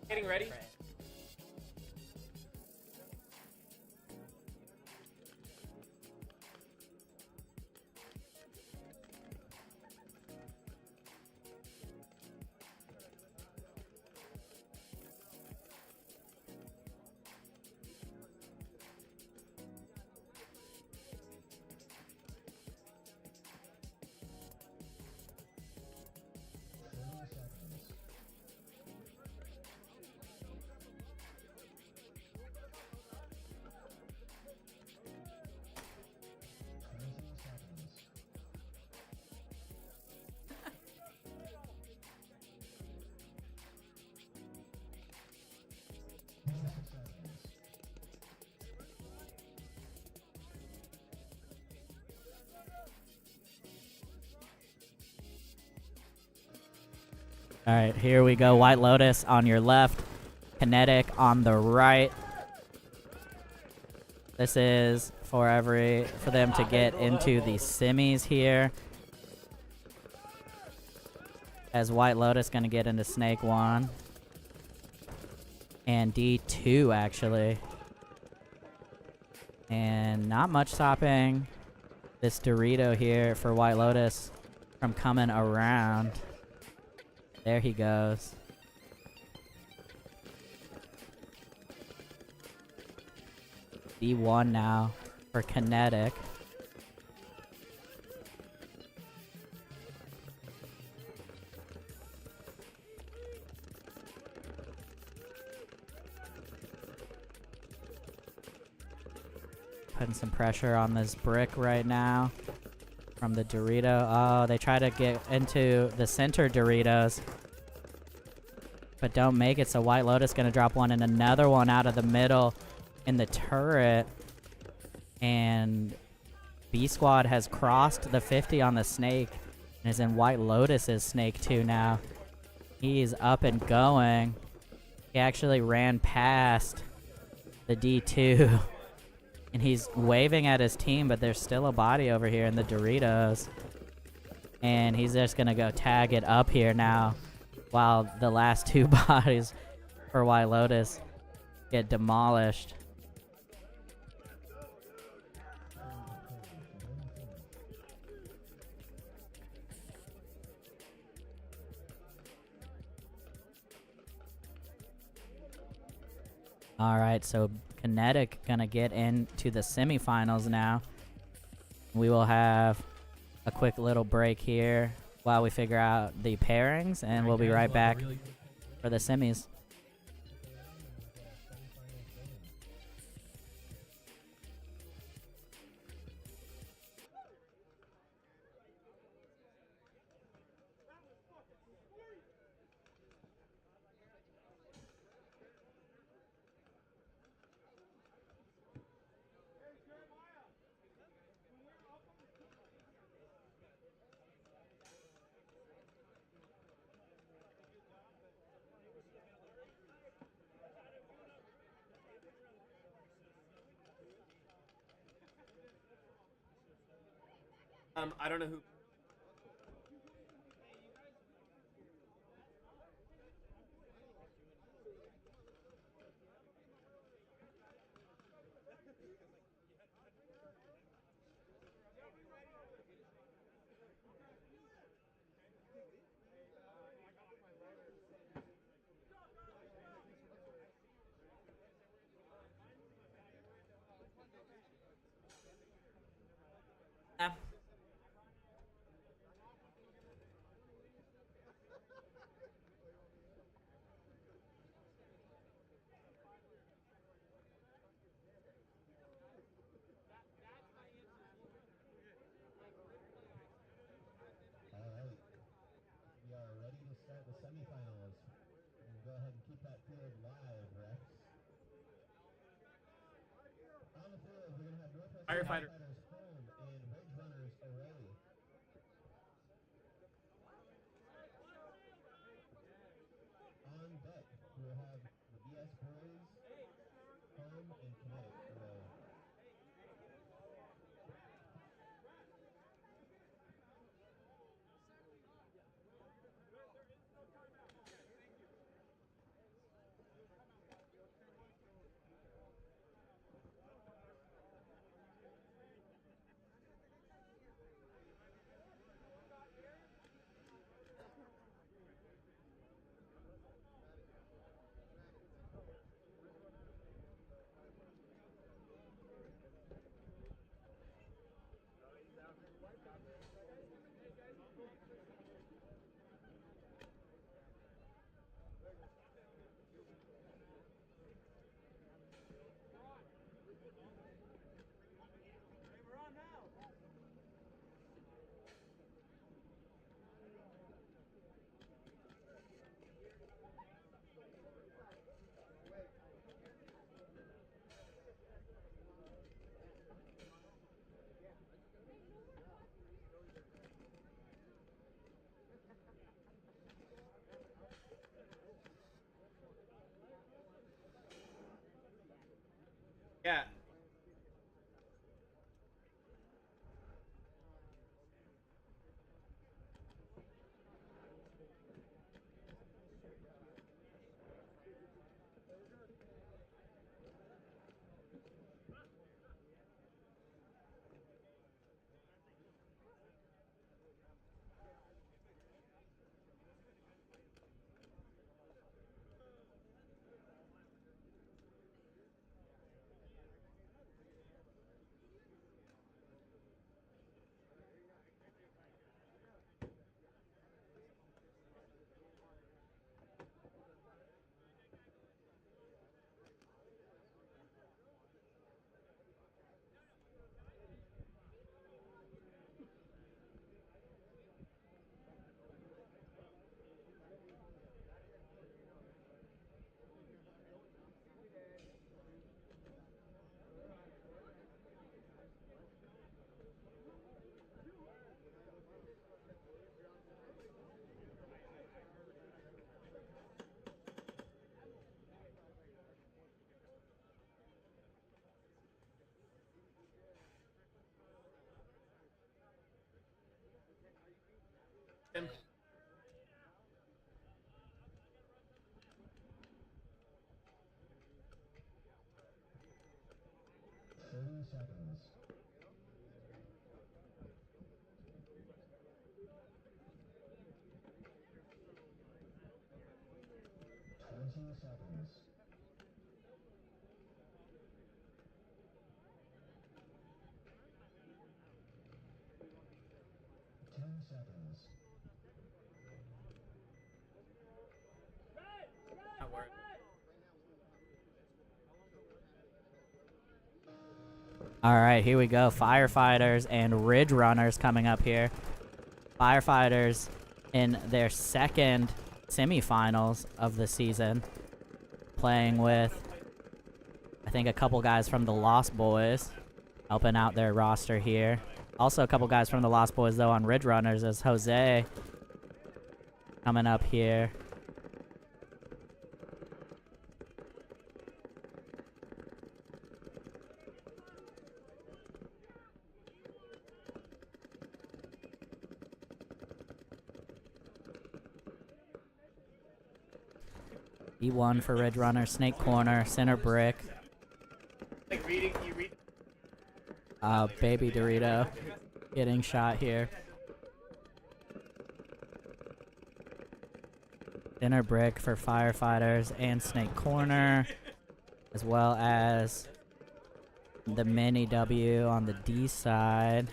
Getting ready. All right, here we go. White Lotus on your left, Kinetic on the right. This is for them to get into the semis here. As White Lotus gonna get into Snake 1. And D2 actually. And not much stopping this Dorito here for White Lotus from coming around. There he goes. D1 now for Kinetic. Putting some pressure on this brick right now from the Dorito. Oh, they try to get into the center Doritos, but don't make it. So White Lotus gonna drop one and another one out of the middle in the turret. And B Squad has crossed the 50 on the Snake and is in White Lotus's Snake 2 now. He's up and going. He actually ran past the D2. And he's waving at his team, but there's still a body over here in the Doritos. And he's just going to go tag it up here now while the last two bodies for White Lotus get demolished. All right, so Kinetic gonna get into the semifinals now. We will have a quick little break here while we figure out the pairings, and we'll be right back for the semis. I don't know who. Alright. We are ready to start the semifinals. And go ahead and keep that field live, Rex. On the field, we're going to have Northwest Firefighter. Firefighters home and Ridge Runners away. On deck, we'll have the BS Boys home and Kinetic away. Yeah. Him. 30 seconds. 20 seconds. 10 seconds. Not work. All right, here we go. Firefighters and Ridge Runners coming up here. Firefighters in their second semifinals of the season, playing with, I think, a couple guys from the Lost Boys, helping out their roster here. Also a couple guys from the Lost Boys, though, on Ridge Runners, as Jose coming up here. E1 for Ridge Runner, Snake Corner, Center Brick. Like reading, you read. Baby Dorito getting shot here. Center Brick for Firefighters and Snake Corner, as well as the Mini W on the D side.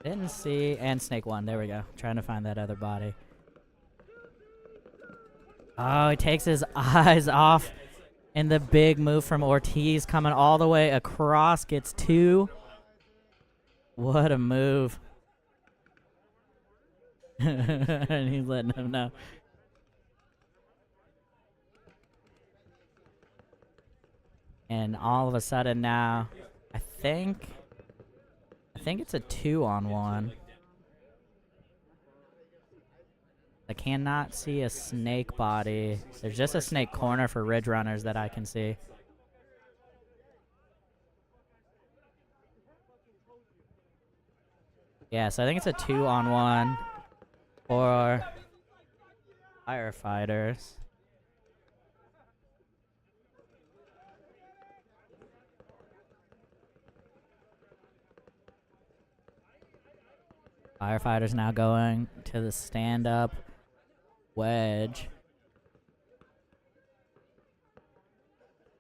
Didn't see, and Snake 1, there we go. Trying to find that other body. Oh, he takes his eyes off. And the big move from Ortiz coming all the way across. Gets 2. What a move. And he's letting him know. And all of a sudden now, I think it's a 2-on-1. I cannot see a snake body. There's just a snake corner for Ridge Runners that I can see. Yeah, so I think it's a 2-on-1 for Firefighters. Firefighters now going to the stand-up wedge.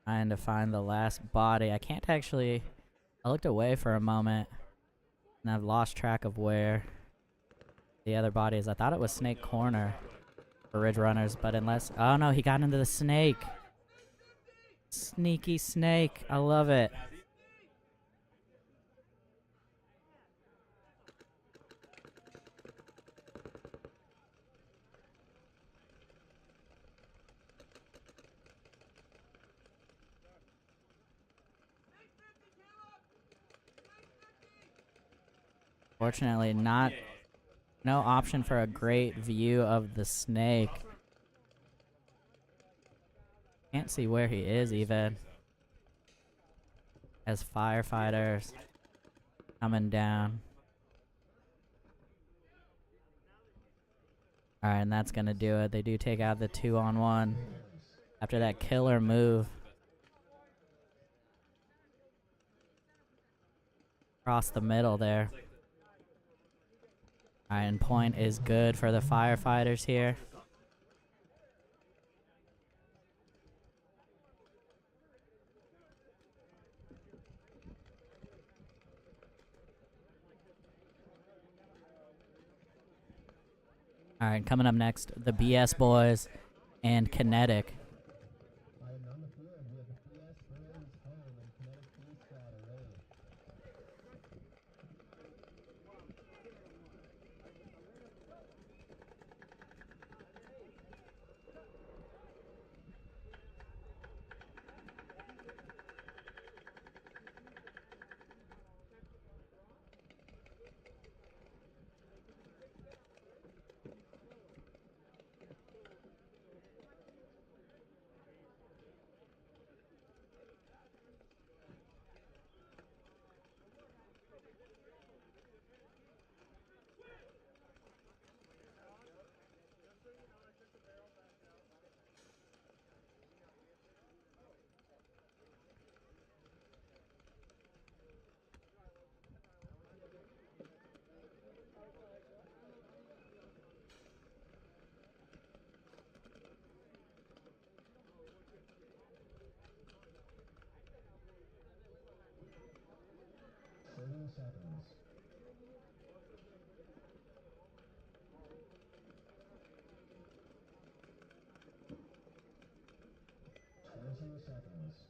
Trying to find the last body. I can't actually... I looked away for a moment, and I've lost track of where the other body is. I thought it was Snake Corner for Ridge Runners, but unless... Oh, no, he got into the snake. Sneaky snake. I love it. Fortunately, no option for a great view of the snake. Can't see where he is even. as Firefighters coming down. Alright, and that's gonna do it. They do take out the 2-on-1 after that killer move. Across the middle there. Alright, and point is good for the Firefighters here. Alright, coming up next, the BS Boys and Kinetic. And on the field, we have the BS Boys home and Kinetic B squad away. Seconds. 20 seconds.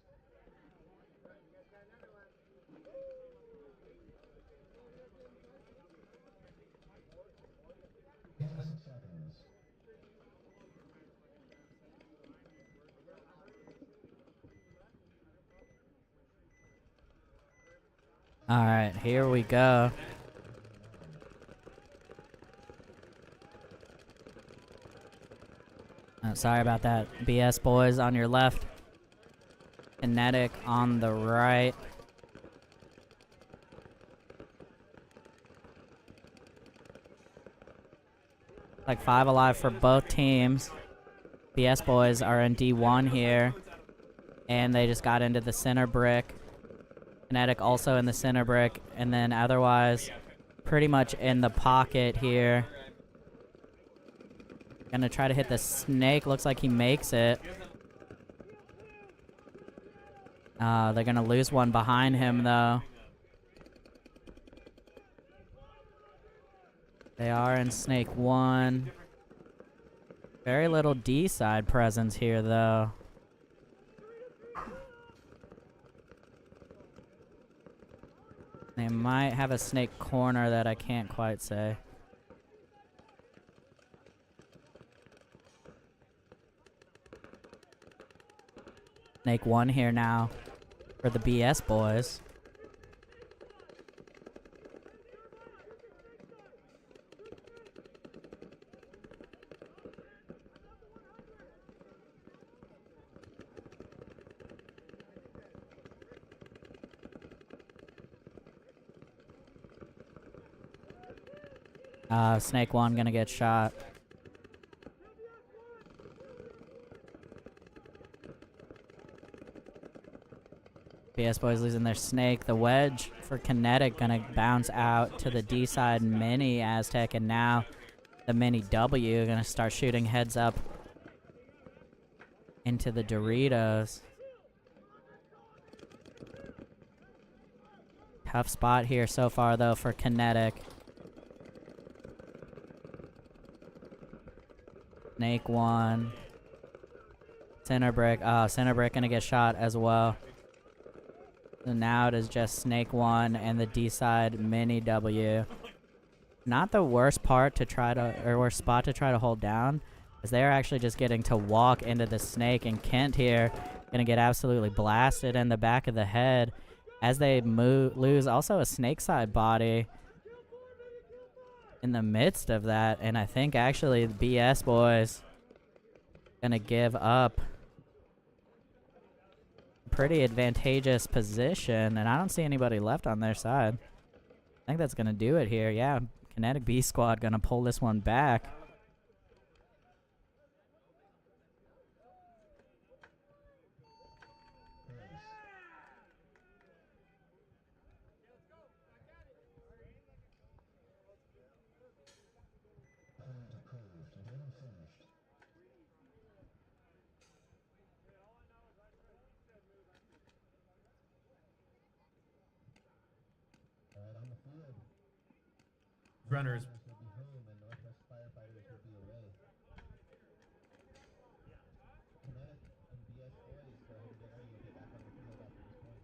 10 seconds. Alright, here we go. Sorry about that. BS Boys on your left. Kinetic on the right. Like 5 alive for both teams. BS Boys are in D1 here. And they just got into the center brick. Kinetic also in the center brick. And then otherwise, pretty much in the pocket here. Gonna try to hit the snake. Looks like he makes it. They're gonna lose one behind him, though. They are in snake 1. Very little D-side presence here, though. They might have a snake corner that I can't quite say. Snake 1 here now for the BS Boys. Snake 1 gonna get shot. BS Boys losing their snake. The wedge for Kinetic gonna bounce out to the D side mini Aztec, and now the mini W gonna start shooting heads up into the Doritos. Tough spot here so far though for Kinetic. Snake 1. Center brick. Oh, center brick gonna get shot as well. So now it is just snake 1 and the D side mini W. Not the worst part to try to, or worst spot to try to hold down, as they are actually just getting to walk into the snake, and Kent here gonna get absolutely blasted in the back of the head as they lose also a snake side body in the midst of that. And I think actually the BS Boys gonna give up pretty advantageous position, and I don't see anybody left on their side. I think that's going to do it here. Yeah, Kinetic B squad going to pull this one back. On the field, Runners. will be home and Northwest Firefighters will be away. Kinetic and BS boys, go ahead and get ready. You'll get back on the field after this point.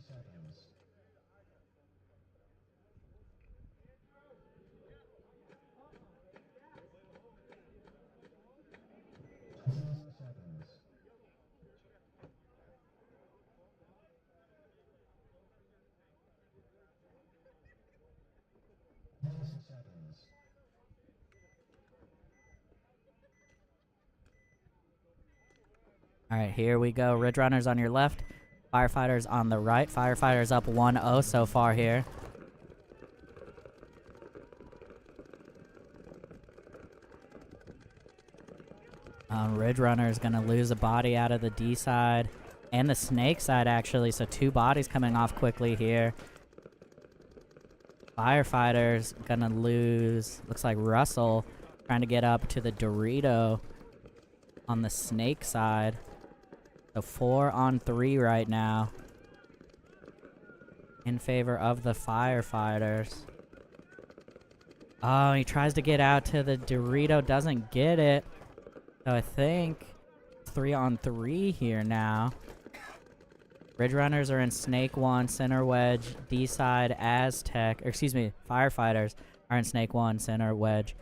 Seconds. All right, here we go. Ridge Runners on your left, Firefighters on the right. Firefighters up 1-0 so far here. Ridge Runner's going to lose a body out of the D side and the snake side, actually, so 2 bodies coming off quickly here. Firefighters going to lose, looks like Russell trying to get up to the Dorito on the snake side. So 4 on 3 right now in favor of the Firefighters. Oh, he tries to get out to the Dorito, doesn't get it. So I think 3 on 3 here now. Ridge Runners are in Snake 1, Center Wedge, D side Aztec, or excuse me, Firefighters are in Snake 1, Center Wedge,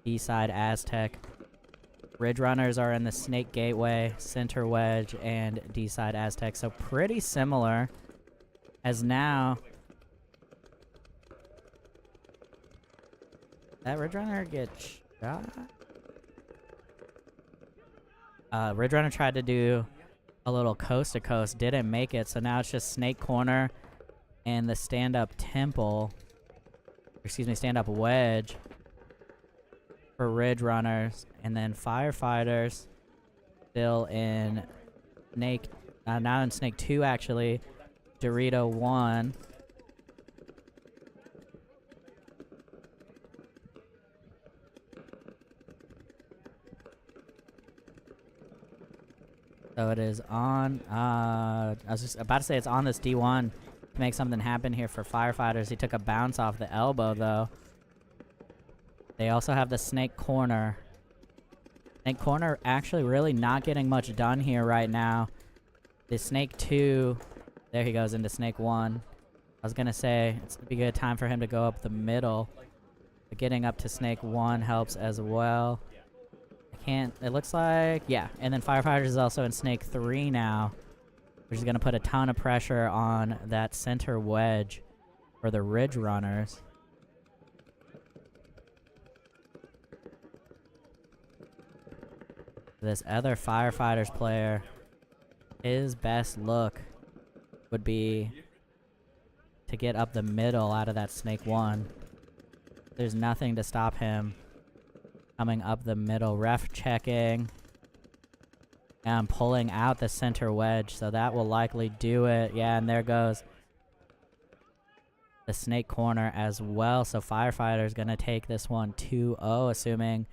D side Aztec. Ridge Runners are in the Snake Gateway, Center Wedge, and D side Aztec. So pretty similar, as now that Ridge Runner gets shot. Ridge Runner tried to do a little coast to coast, didn't make it, so now it's just Snake Corner and the stand-up temple, excuse me, stand-up wedge for Ridge Runners, and then Firefighters still in Snake, now in Snake 2 actually, Dorito 1. So it is on, I was just about to say it's on this D1 to make something happen here for Firefighters. He took a bounce off the elbow, though. They also have the Snake Corner. Snake Corner actually really not getting much done here right now. The Snake 2, there he goes into Snake 1. I was going to say it's a good time for him to go up the middle. But getting up to Snake 1 helps as well. It looks like, yeah, and then Firefighters is also in Snake 3 now, which is going to put a ton of pressure on that center wedge for the Ridge Runners. This other Firefighters player, his best look would be to get up the middle out of that Snake 1. There's nothing to stop him coming up the middle. Ref checking. And pulling out the center wedge, so that will likely do it. Yeah, and there goes the Snake Corner as well. So Firefighters going to take this one 2-0, assuming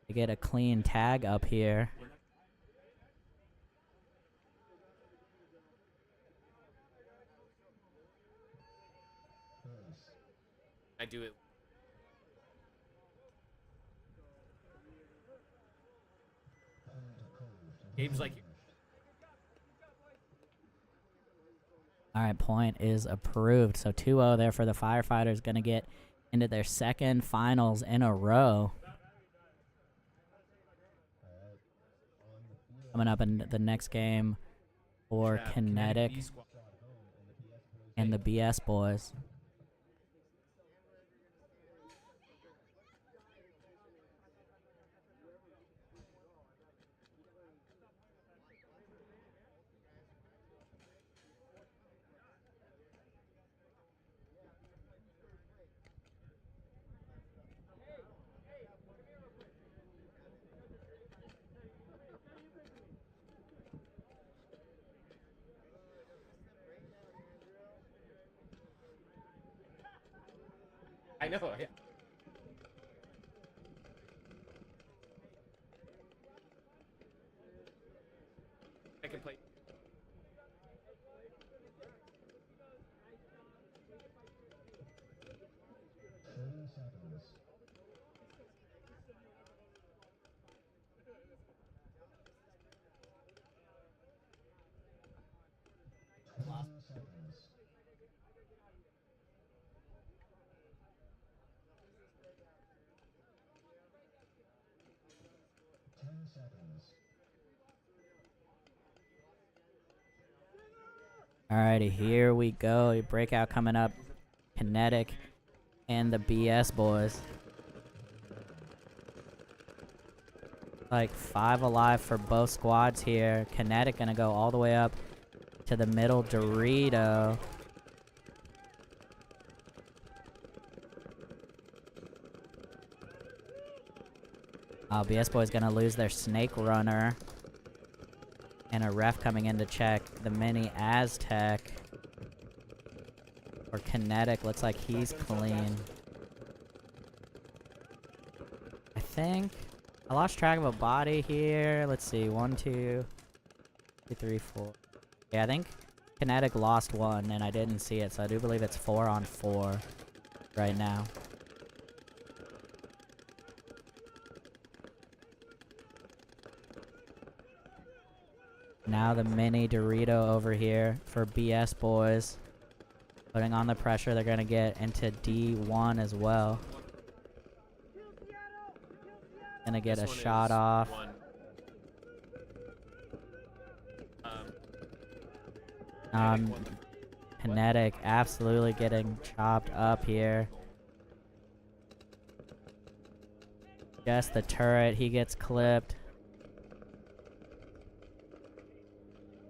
to get a clean tag up here. I do it. Gabe's like, All right, point is approved. So 2-0 there for the Firefighters. Going to get into their second finals in a row. Coming up in the next game for have Kinetic B squad. and the BS boys. I know. Yeah. I can play. Alrighty, here we go. Breakout coming up. Kinetic and the BS boys. Like 5 alive for both squads here. Kinetic gonna go all the way up to the middle Dorito. BS boys gonna lose their snake runner. And a ref coming in to check the mini Aztec. Or Kinetic, looks like he's clean. I think I lost track of a body here. Let's see, 1, 2, 3, 4. Yeah, I think Kinetic lost one and I didn't see it, so I do believe it's 4-on-4 right now. Now the mini Dorito over here for BS boys. Putting on the pressure, they're going to get into D1 as well. Gonna get a shot off. Kinetic absolutely getting chopped up here. Just the turret, he gets clipped.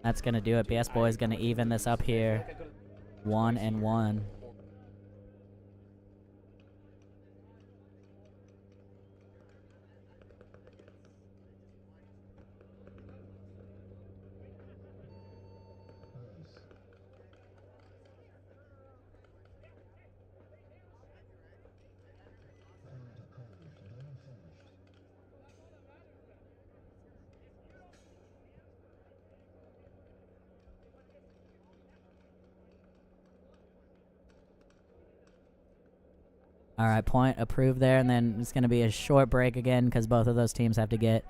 That's gonna do it. BS boy's gonna even this up here. 1-1. Alright, point approved there, and then it's going to be a short break again because both of those teams have to get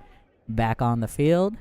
back on the field.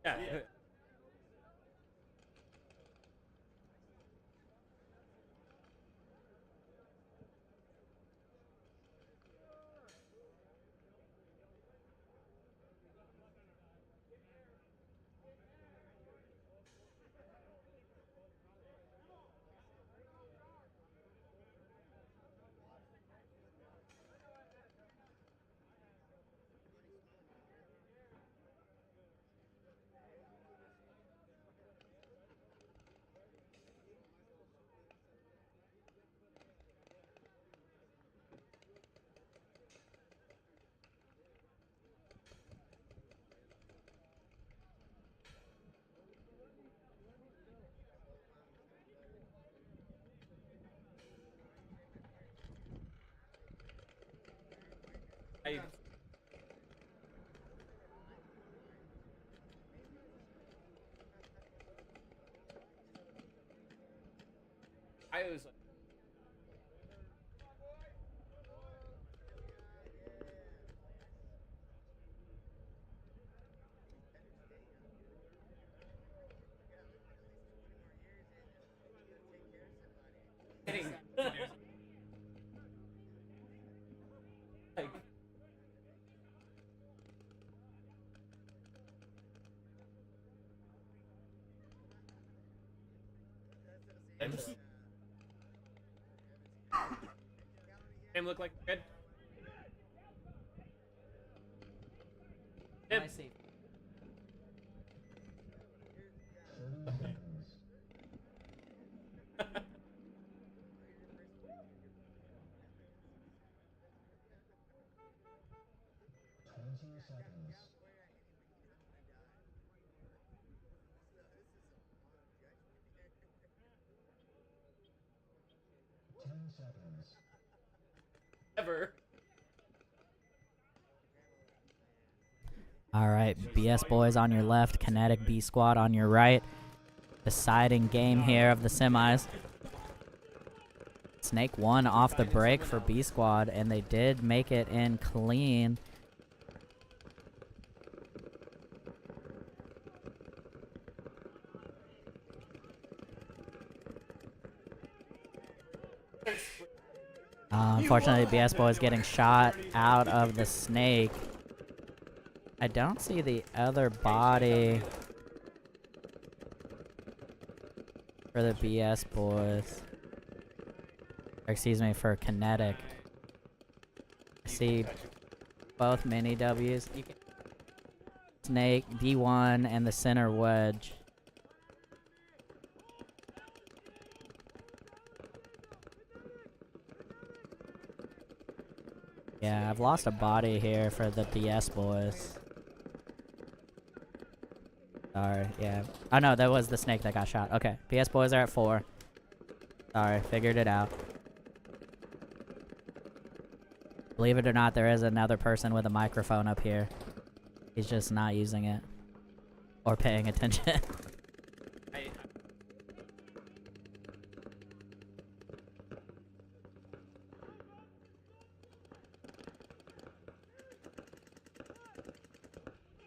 Yeah. I was like, kidding. Like, him look like good. Him. I see. 30 seconds. 20 seconds. 10 seconds. Ever. All right, BS boys on your left, Kinetic B squad on your right. Deciding game here of the semis. Snake won off the break for B squad, and they did make it in clean. Unfortunately, BS boys getting shot out of the snake. I don't see the other body for the BS boys. Or excuse me, for Kinetic. I see both mini W's. You can snake, D1, and the center wedge. Yeah, I've lost a body here for the BS boys. Sorry, yeah. Oh no, that was the snake that got shot. Okay, BS boys are at 4. Sorry, figured it out. Believe it or not, there is another person with a microphone up here. He's just not using it. Or paying attention.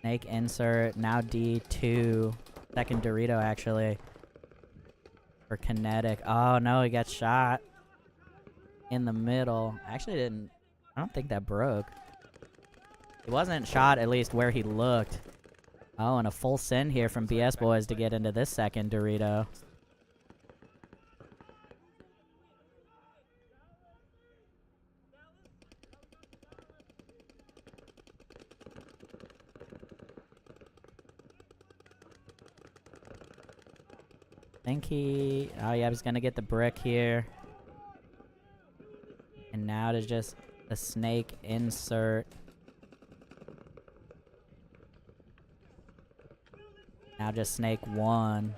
Snake insert, now D2. Second Dorito, actually. For Kinetic. Oh, no, he got shot. In the middle. Actually didn't... I don't think that broke. He wasn't shot, at least where he looked. Oh, and a full send here from BS Boys to get into this second Dorito. Think he... Oh, yeah, he's gonna get the brick here. And now to just the snake insert. Now just snake 1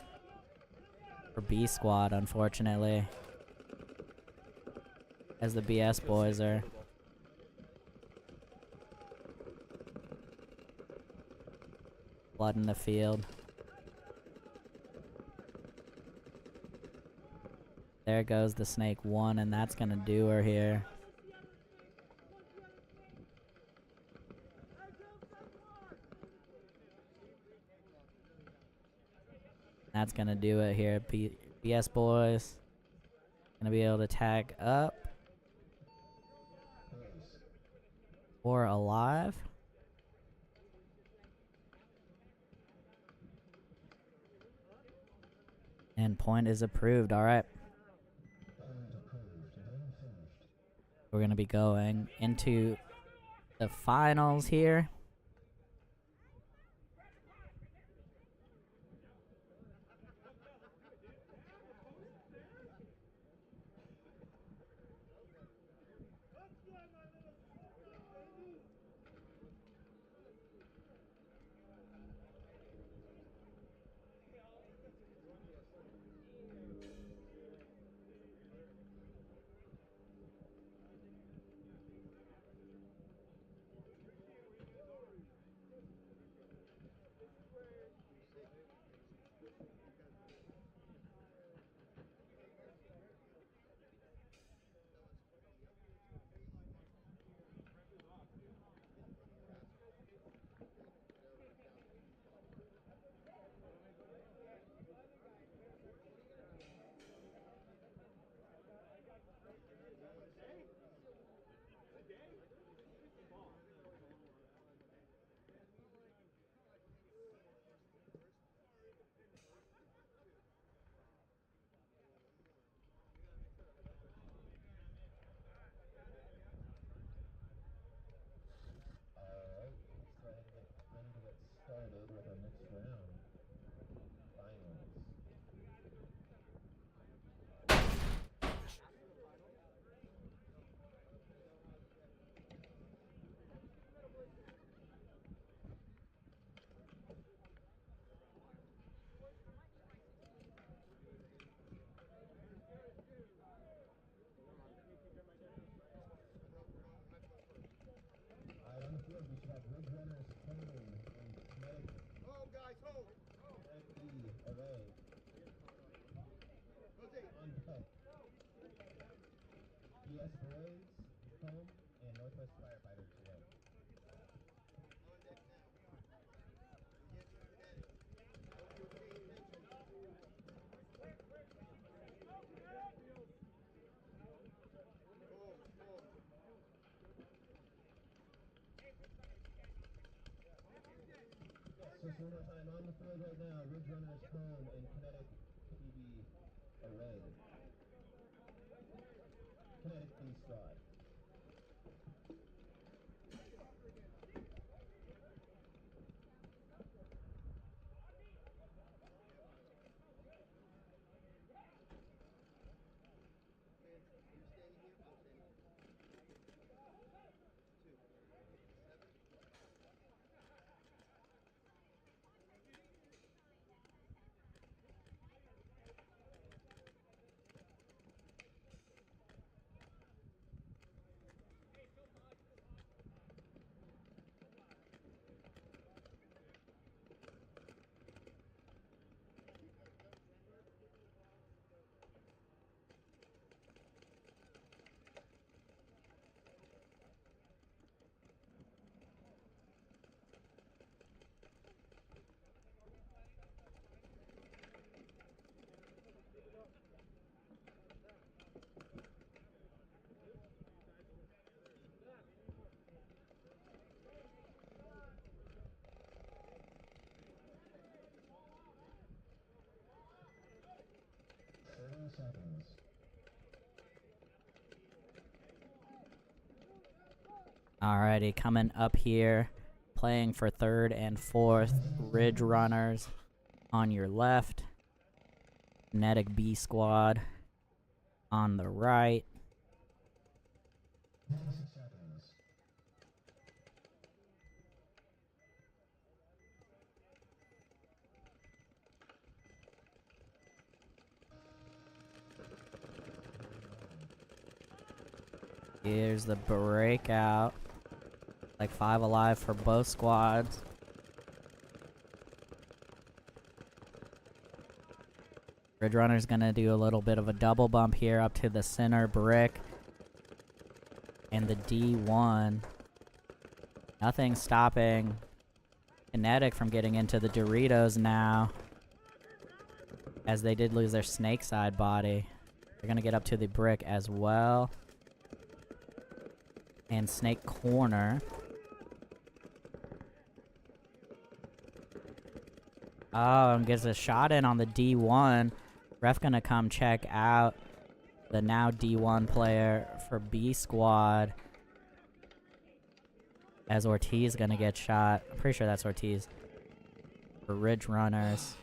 for B squad, unfortunately. As the BS boys are flooding the field. There goes the snake 1, and that's gonna do her here. That's gonna do it here. BS boys gonna be able to tag up or alive. And point is approved. All right. We're gonna be going into the finals here. BS Boys home and Northwest Firefighters away. Just one more time on the field right now. Ridge Runners home and Kinetic PB away. Kinetic B squad. Seconds. Alrighty, coming up here, playing for third and fourth, Ridge Runners on your left, Kinetic B squad on the right. 6 seconds. Here's the breakout. Like 5 alive for both squads. Ridge Runner's gonna do a little bit of a double bump here up to the center brick. And the D1. Nothing stopping Kinetic from getting into the Doritos now. As they did lose their snake side body. They're gonna get up to the brick as well. And snake corner. Oh, and gets a shot in on the D1. Ref gonna come check out the now D1 player for B squad. As Ortiz gonna get shot. I'm pretty sure that's Ortiz. For Ridge Runners.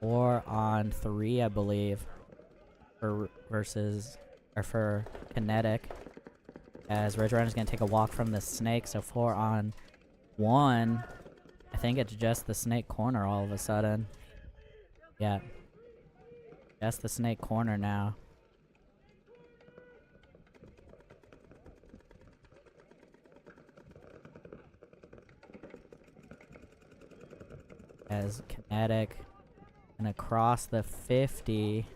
4-on-3, I believe. For for Kinetic. As Ridge Runner's gonna take a walk from the snake, so 4-on-1. I think it's just the snake corner all of a sudden. Yeah. Just the snake corner now. As Kinetic gonna cross the 50.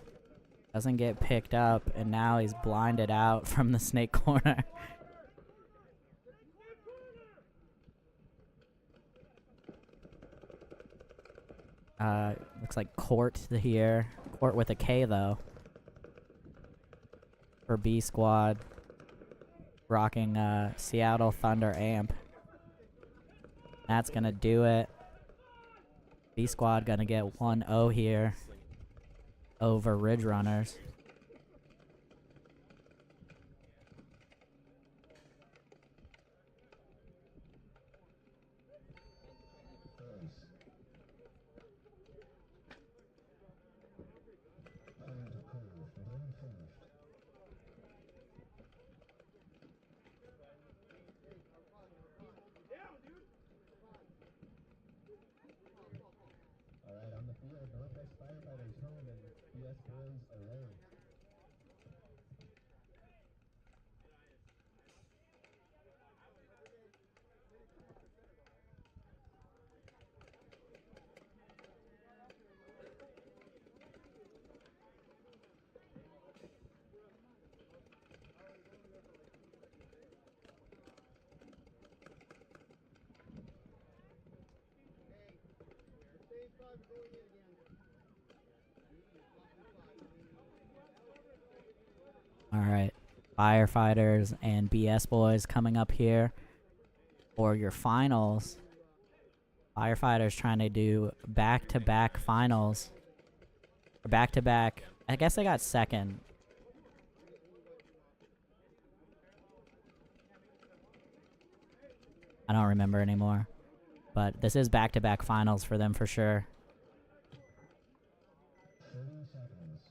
Doesn't get picked up, and now he's blinded out from the snake corner. Looks like Court here. Court with a K, though. For B squad. Rocking Seattle Thunder amp. That's gonna do it. B squad gonna get 1-0 here. Over Ridge Runners. Alright, on the field, Northwest Firefighters home and BS Boys away. All right, Firefighters and BS Boys coming up here for your finals. Firefighters trying to do back-to-back finals. Or back-to-back. I guess they got second. I don't remember anymore. But this is back-to-back finals for them for sure. 30 seconds.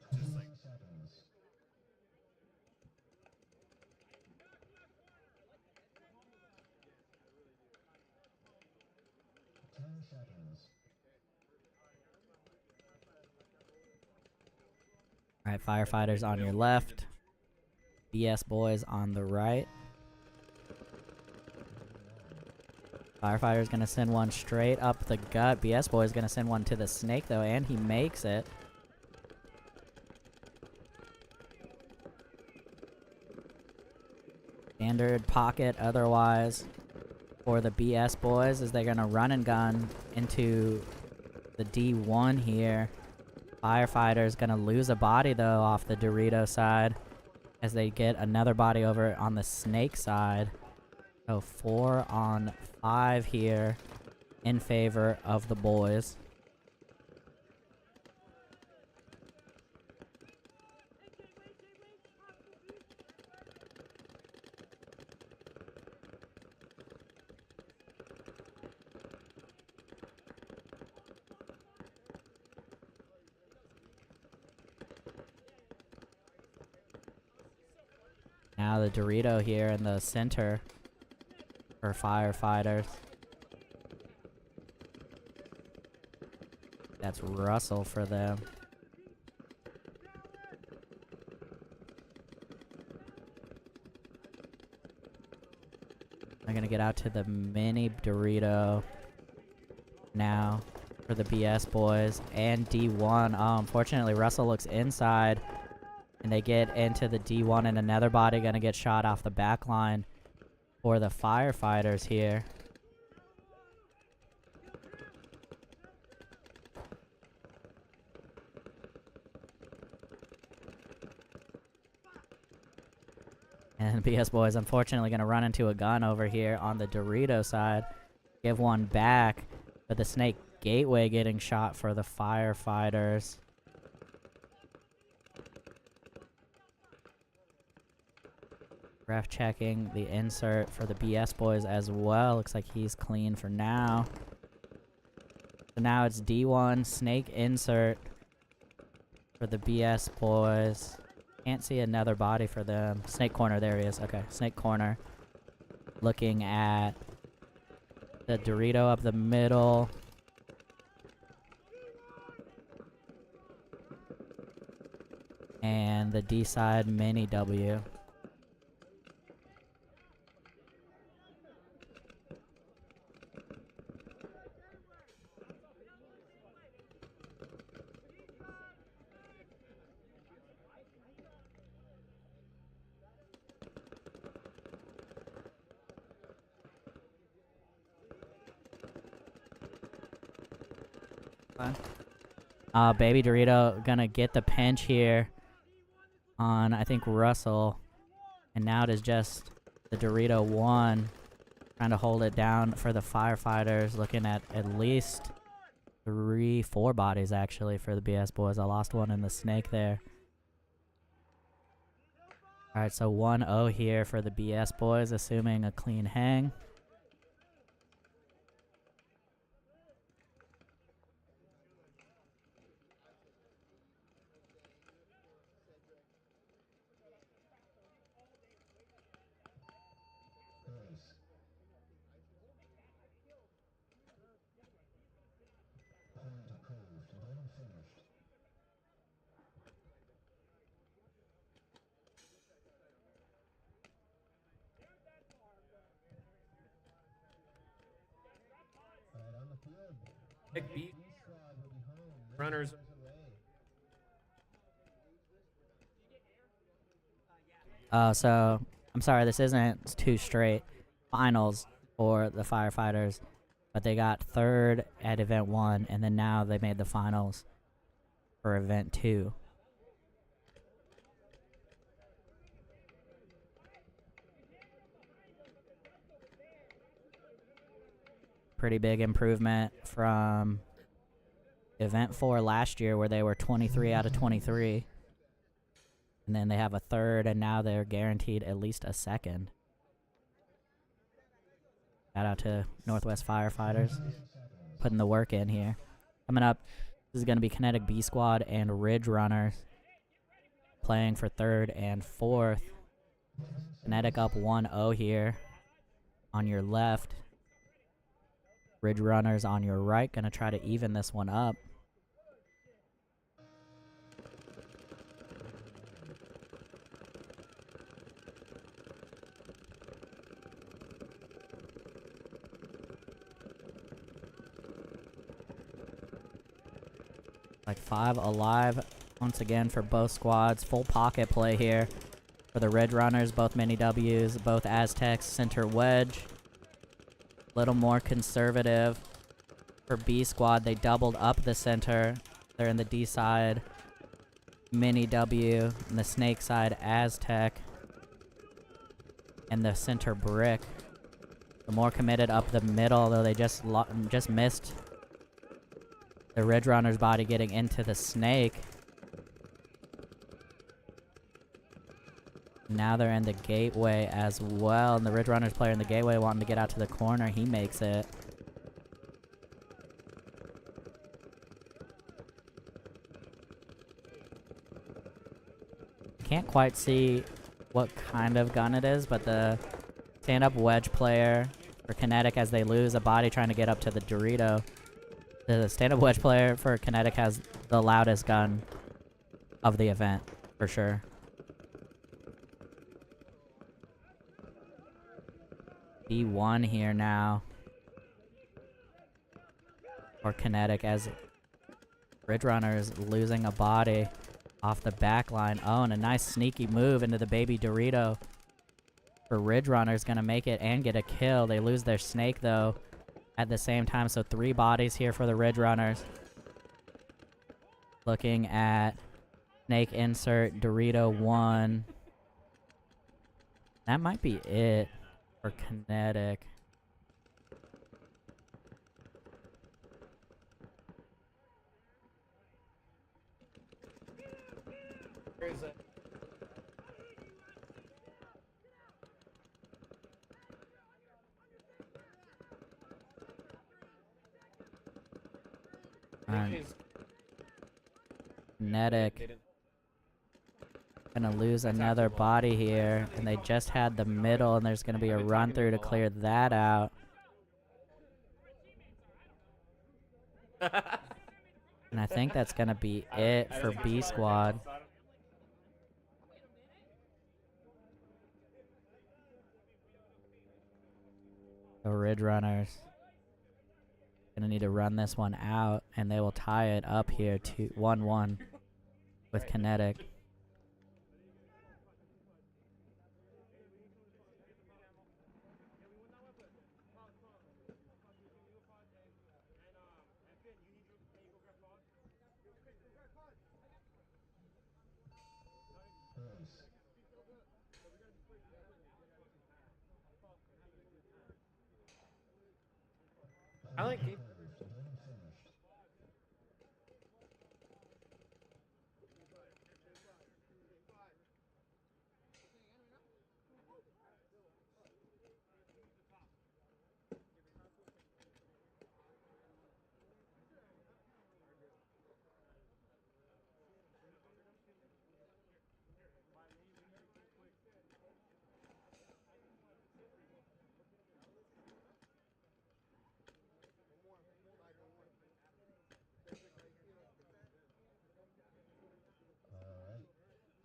20 seconds. 10 seconds. All right, Firefighters on your left. BS Boys on the right. Firefighters gonna send one straight up the gut. BS Boys gonna send one to the snake though, and he makes it. Standard pocket otherwise for the BS Boys as they're gonna run and gun into the D1 here. Firefighters gonna lose a body though off the Dorito side as they get another body over on the snake side. So 4 on 5 here in favor of the boys. Now the Dorito here in the center for Firefighters. That's Russell for them. They're gonna get out to the mini Dorito now for the BS Boys and D1. Unfortunately, Russell looks inside. And they get into the D1 and another body gonna get shot off the back line for the Firefighters here. And BS Boys unfortunately gonna run into a gun over here on the Dorito side. Give one back, but the Snake Gateway getting shot for the Firefighters. Ref checking the insert for the BS Boys as well. Looks like he's clean for now. So now it's D1 Snake insert for the BS Boys. Can't see another body for them. Snake corner, there he is. Okay, Snake corner. Looking at the Dorito up the middle. And the D side mini W. Baby Dorito gonna get the pinch here on, I think, Russell. And now it is just the Dorito 1 trying to hold it down for the Firefighters. Looking at least 3-4 bodies, actually, for the BS Boys. I lost one in the snake there. Alright, so 1-0 here for the BS Boys, assuming a clean hang. Pick B. Runners. So I'm sorry, this isn't 2 straight finals for the Firefighters, but they got 3rd at event 1, and then now they made the finals for event 2. Pretty big improvement from event 4 last year, where they were 23 out of 23. And then they have a 3rd, and now they're guaranteed at least a 2nd. Shout out to Northwest Firefighters putting the work in here. Coming up, this is going to be Kinetic B Squad and Ridge Runners playing for 3rd and 4th. Kinetic up 1-0 here on your left. Ridge Runners on your right, going to try to even this one up. Like 5 alive once again for both squads. Full pocket play here for the Ridge Runners. Both mini W's, both Aztecs, center wedge. Little more conservative for B squad. They doubled up the center. They're in the D side, mini W, and the snake side, Aztec, and the center brick. The more committed up the middle, though they just missed the Ridge Runner's body getting into the snake. Now they're in the gateway as well, and the Ridge Runners player in the gateway wanting to get out to the corner. He makes it. Can't quite see what kind of gun it is, but the stand-up wedge player for Kinetic, as they lose a body trying to get up to the Dorito. The stand-up wedge player for Kinetic has the loudest gun of the event, for sure. B1 here now for Kinetic, as Ridge Runners losing a body off the back line. Oh, and a nice sneaky move into the baby Dorito for Ridge Runners. Gonna make it and get a kill. They lose their snake, though, at the same time. So 3 bodies here for the Ridge Runners. Looking at snake insert, Dorito 1. That might be it for Kinetic. Where is it? Kinetic gonna lose another body here, and they just had the middle, and there's gonna be a run through to clear that out. And I think that's gonna be it for B squad. The Ridge Runners gonna need to run this one out, and they will tie it up here to 1-1 with Kinetic. I like it.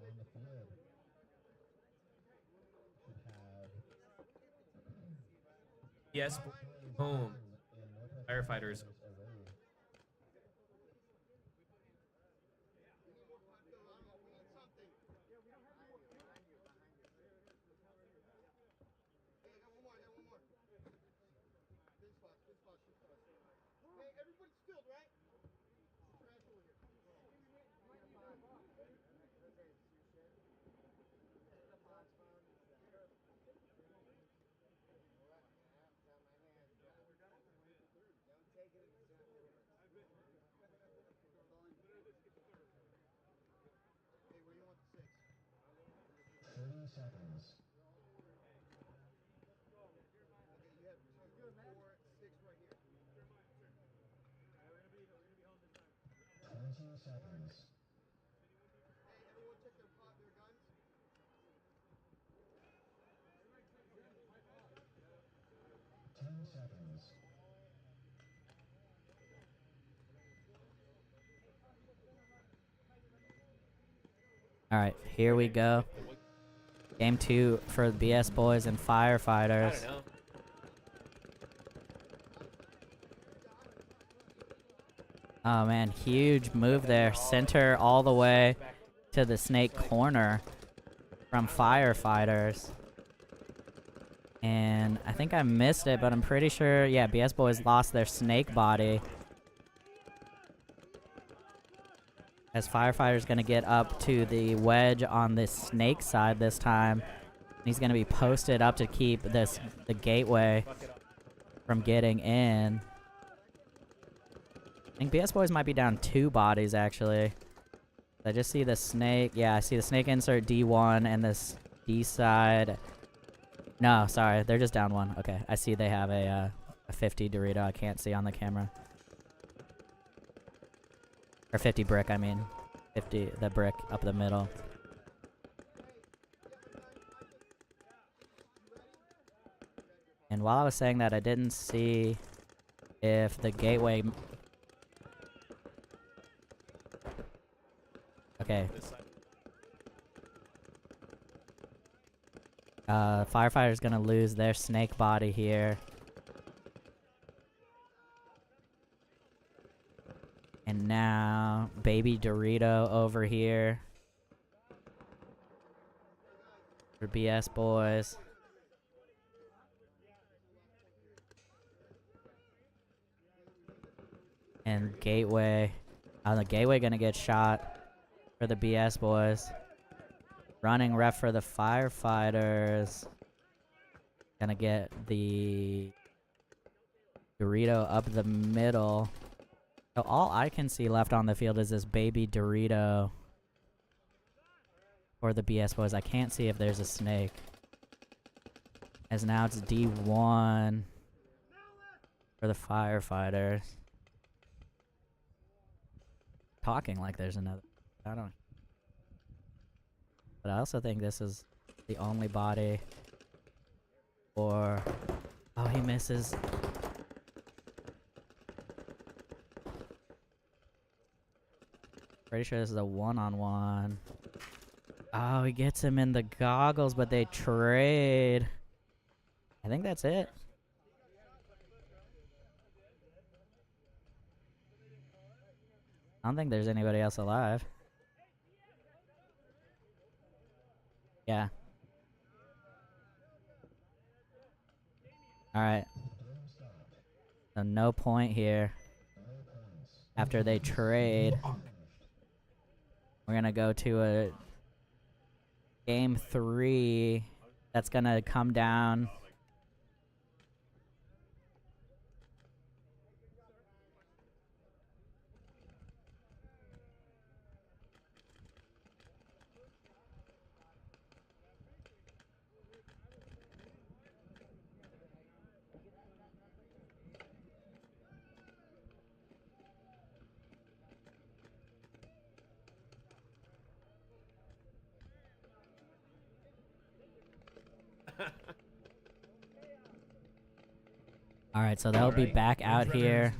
Alright, on the field. Should have Yes, home. Firefighters. 30 seconds. Twenty seconds. 10 seconds. All right, here we go. Game 2 for the BS Boys and I Firefighters. don't know. Oh man, huge move there. Center all the way to the snake corner from Firefighters. And I think I missed it, but I'm pretty sure, yeah, BS Boys lost their snake body. As Firefighters gonna get up to the wedge on the snake side this time. He's gonna be posted up to keep the gateway from getting in. I think BS Boys might be down 2 bodies actually. I just see the snake. Yeah, I see the snake insert D1 and this D side. No, sorry, they're just down 1. Okay, I see they have a 50 Dorito. I can't see on the camera. Or 50 brick, I mean. 50, the brick up the middle. And while I was saying that, I didn't see if the gateway... Okay. Firefighter's gonna lose their snake body here. And now, Baby Dorito over here. For BS Boys. And Gateway. The Gateway gonna get shot for the BS Boys. Running ref for the Firefighters. Gonna get the Dorito up the middle. So all I can see left on the field is this Baby Dorito for the BS Boys. I can't see if there's a snake. As now it's D1 for the Firefighters. Talking like there's another. I don't. But I also think this is the only body. Or. Oh, he misses. Pretty sure this is a one-on-one. Oh, he gets him in the goggles, but they trade. I think that's it. I don't think there's anybody else alive. Yeah. Alright. So no point here. After they trade. We're gonna go to a game 3 that's gonna come down. Alright, so they'll be back out here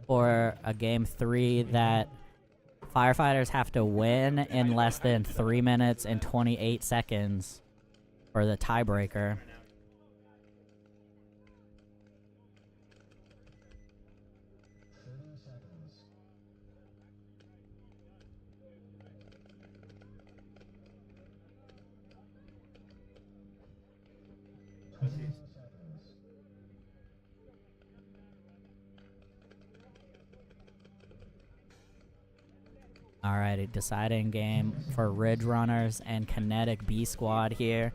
for a game 3 that Firefighters have to win in less than 3 minutes and 28 seconds for the tiebreaker. Alrighty, deciding game for Ridge Runners and Kinetic B Squad here.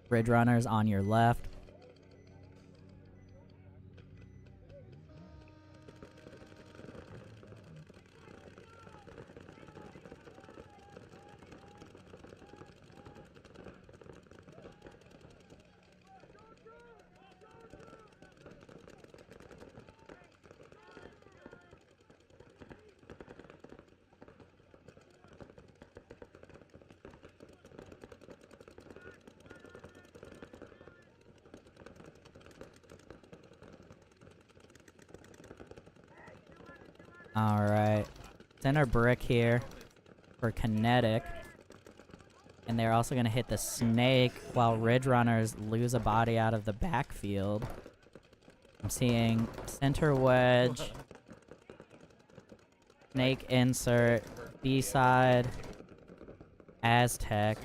Ridge Runners on your left. Alright. Center brick here for Kinetic. And they're also going to hit the snake while Ridge Runners lose a body out of the backfield. I'm seeing center wedge, snake insert, B-side, Aztec.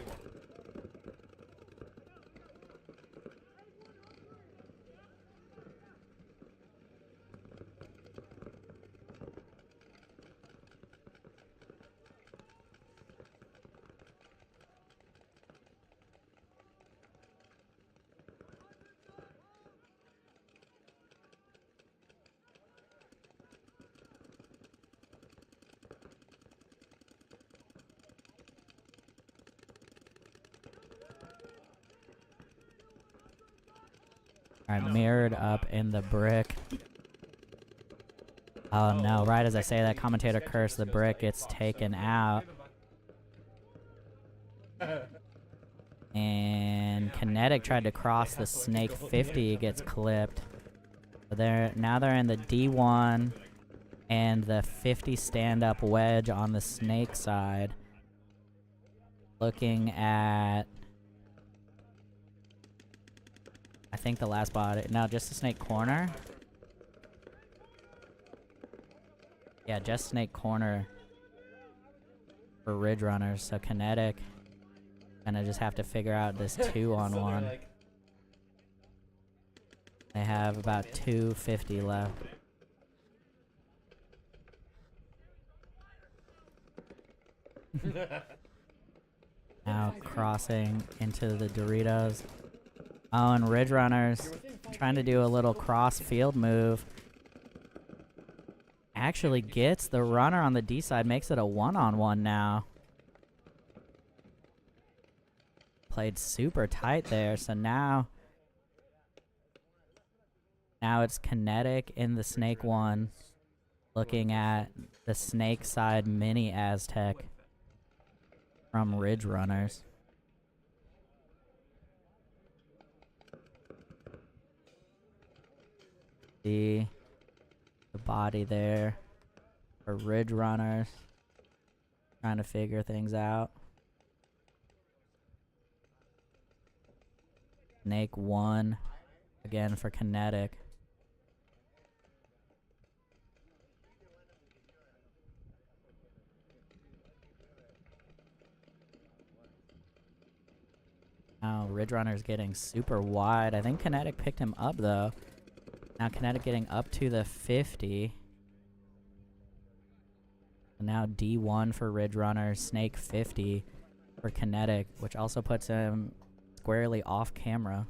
Alright, mirrored up in the brick. Oh no, right as I say that, commentator curse, the brick gets taken out. And Kinetic tried to cross the snake 50, gets clipped. So now they're in the D1 and the 50 stand-up wedge on the snake side. Looking at... I think the last body. No, just the snake corner. Yeah, just snake corner for Ridge Runners. So Kinetic gonna just have to figure out this 2-on-1. They have about 250 left. Now crossing into the Doritos. Oh, and Ridge Runners trying to do a little cross field move. Actually gets the runner on the D side, makes it a 1-on-1 now. Played super tight there, so now it's Kinetic in the snake one, looking at the snake side mini Aztec from Ridge Runners. See the body there for Ridge Runners, trying to figure things out. Snake 1 again for Kinetic. Now Ridge Runner's getting super wide. I think Kinetic picked him up though. Now Kinetic getting up to the 50. And now D1 for Ridge Runner, Snake 50 for Kinetic, which also puts him squarely off camera.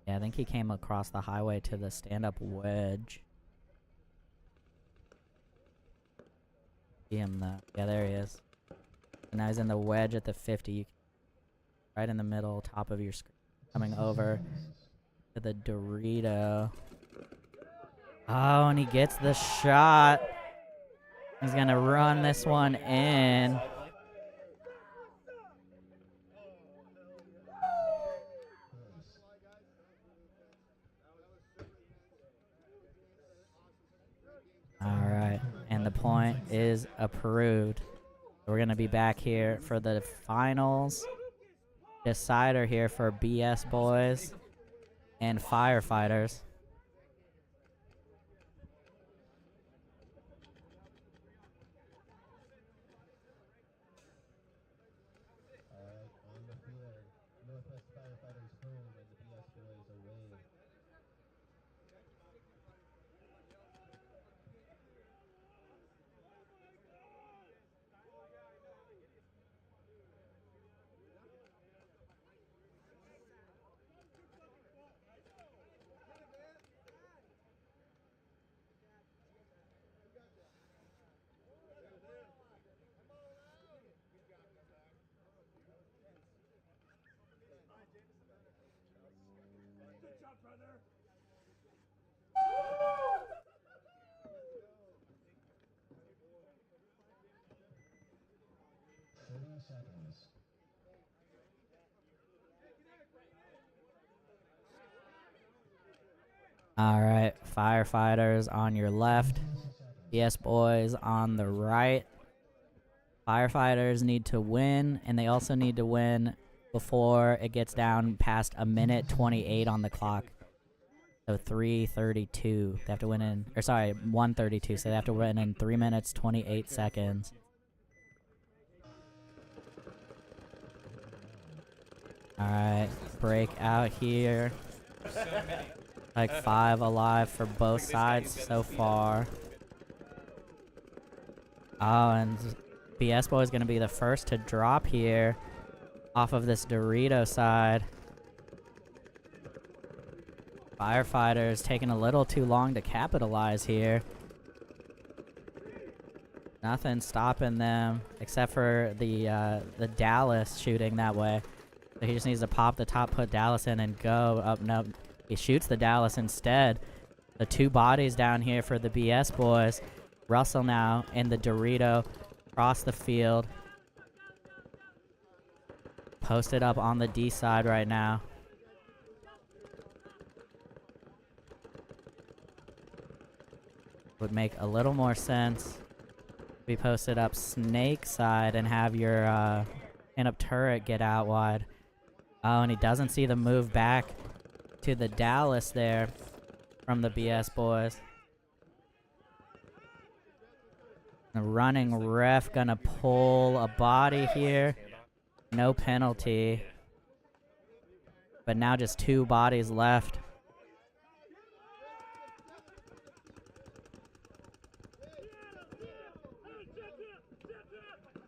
Yeah, I think he came across the highway to the stand-up wedge. See him though. Yeah, there he is. And now he's in the wedge at the 50. Right in the middle, top of your screen. Coming over to the Dorito. Oh, and he gets the shot. He's gonna run this one in. Alright, and the point is approved. We're gonna be back here for the finals. Decider here for BS Boys and Firefighters. Alright, on the field, Northwest Firefighters home and the BS Boys away. Seconds. Alright, Firefighters on your left. BS Boys on the right. Firefighters need to win, and they also need to win before it gets down past a minute 28 on the clock. So 3:32. They have to win in, or sorry, 1:32. So they have to win in 3 minutes 28 seconds. Alright, break out here. Like 5 alive for both sides so far. Oh, and BS Boy is going to be the first to drop here off of this Dorito side. Firefighters taking a little too long to capitalize here. Nothing stopping them except for the Dallas shooting that way. So he just needs to pop the top, put Dallas in, and go. Up, nope. He shoots the Dallas instead. The 2 bodies down here for the BS Boys. Russell now and the Dorito across the field. Posted up on the D side right now. Would make a little more sense. We posted up Snake side and have your pin-up turret get out wide. Oh, and he doesn't see the move back to the Dallas there from the BS Boys. The running ref gonna pull a body here. No penalty. But now just 2 bodies left.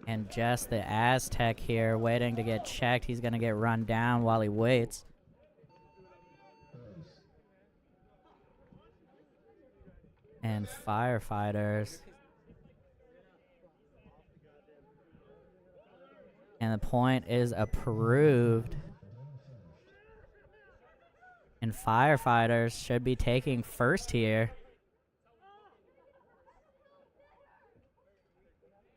And just the Aztec here waiting to get checked. He's gonna get run down while he waits. And Firefighters. And the point is approved. And Firefighters should be taking first here.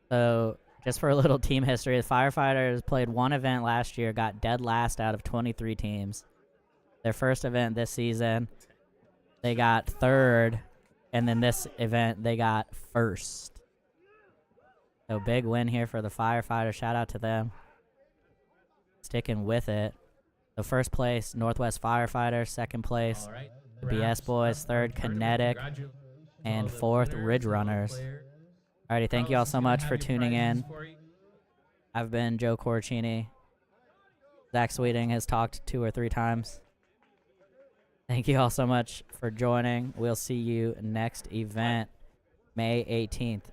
So, just for a little team history, the Firefighters played 1 event last year, got dead last out of 23 teams. Their first event this season, they got 3rd, and then this event, they got 1st. So big win here for the Firefighters. Shout out to them. Sticking with it. So first place, Northwest Firefighters. Second place, All right. BS Boys. Third, Kinetic. Congratulations And to all the 4th, winners Ridge and all the Runners. players. Alrighty, thank you all so much for tuning in. For you. I've been Joe Corcini. Zach Sweeting has talked 2 or 3 times. Thank you all so much for joining. We'll see you next event, May 18th.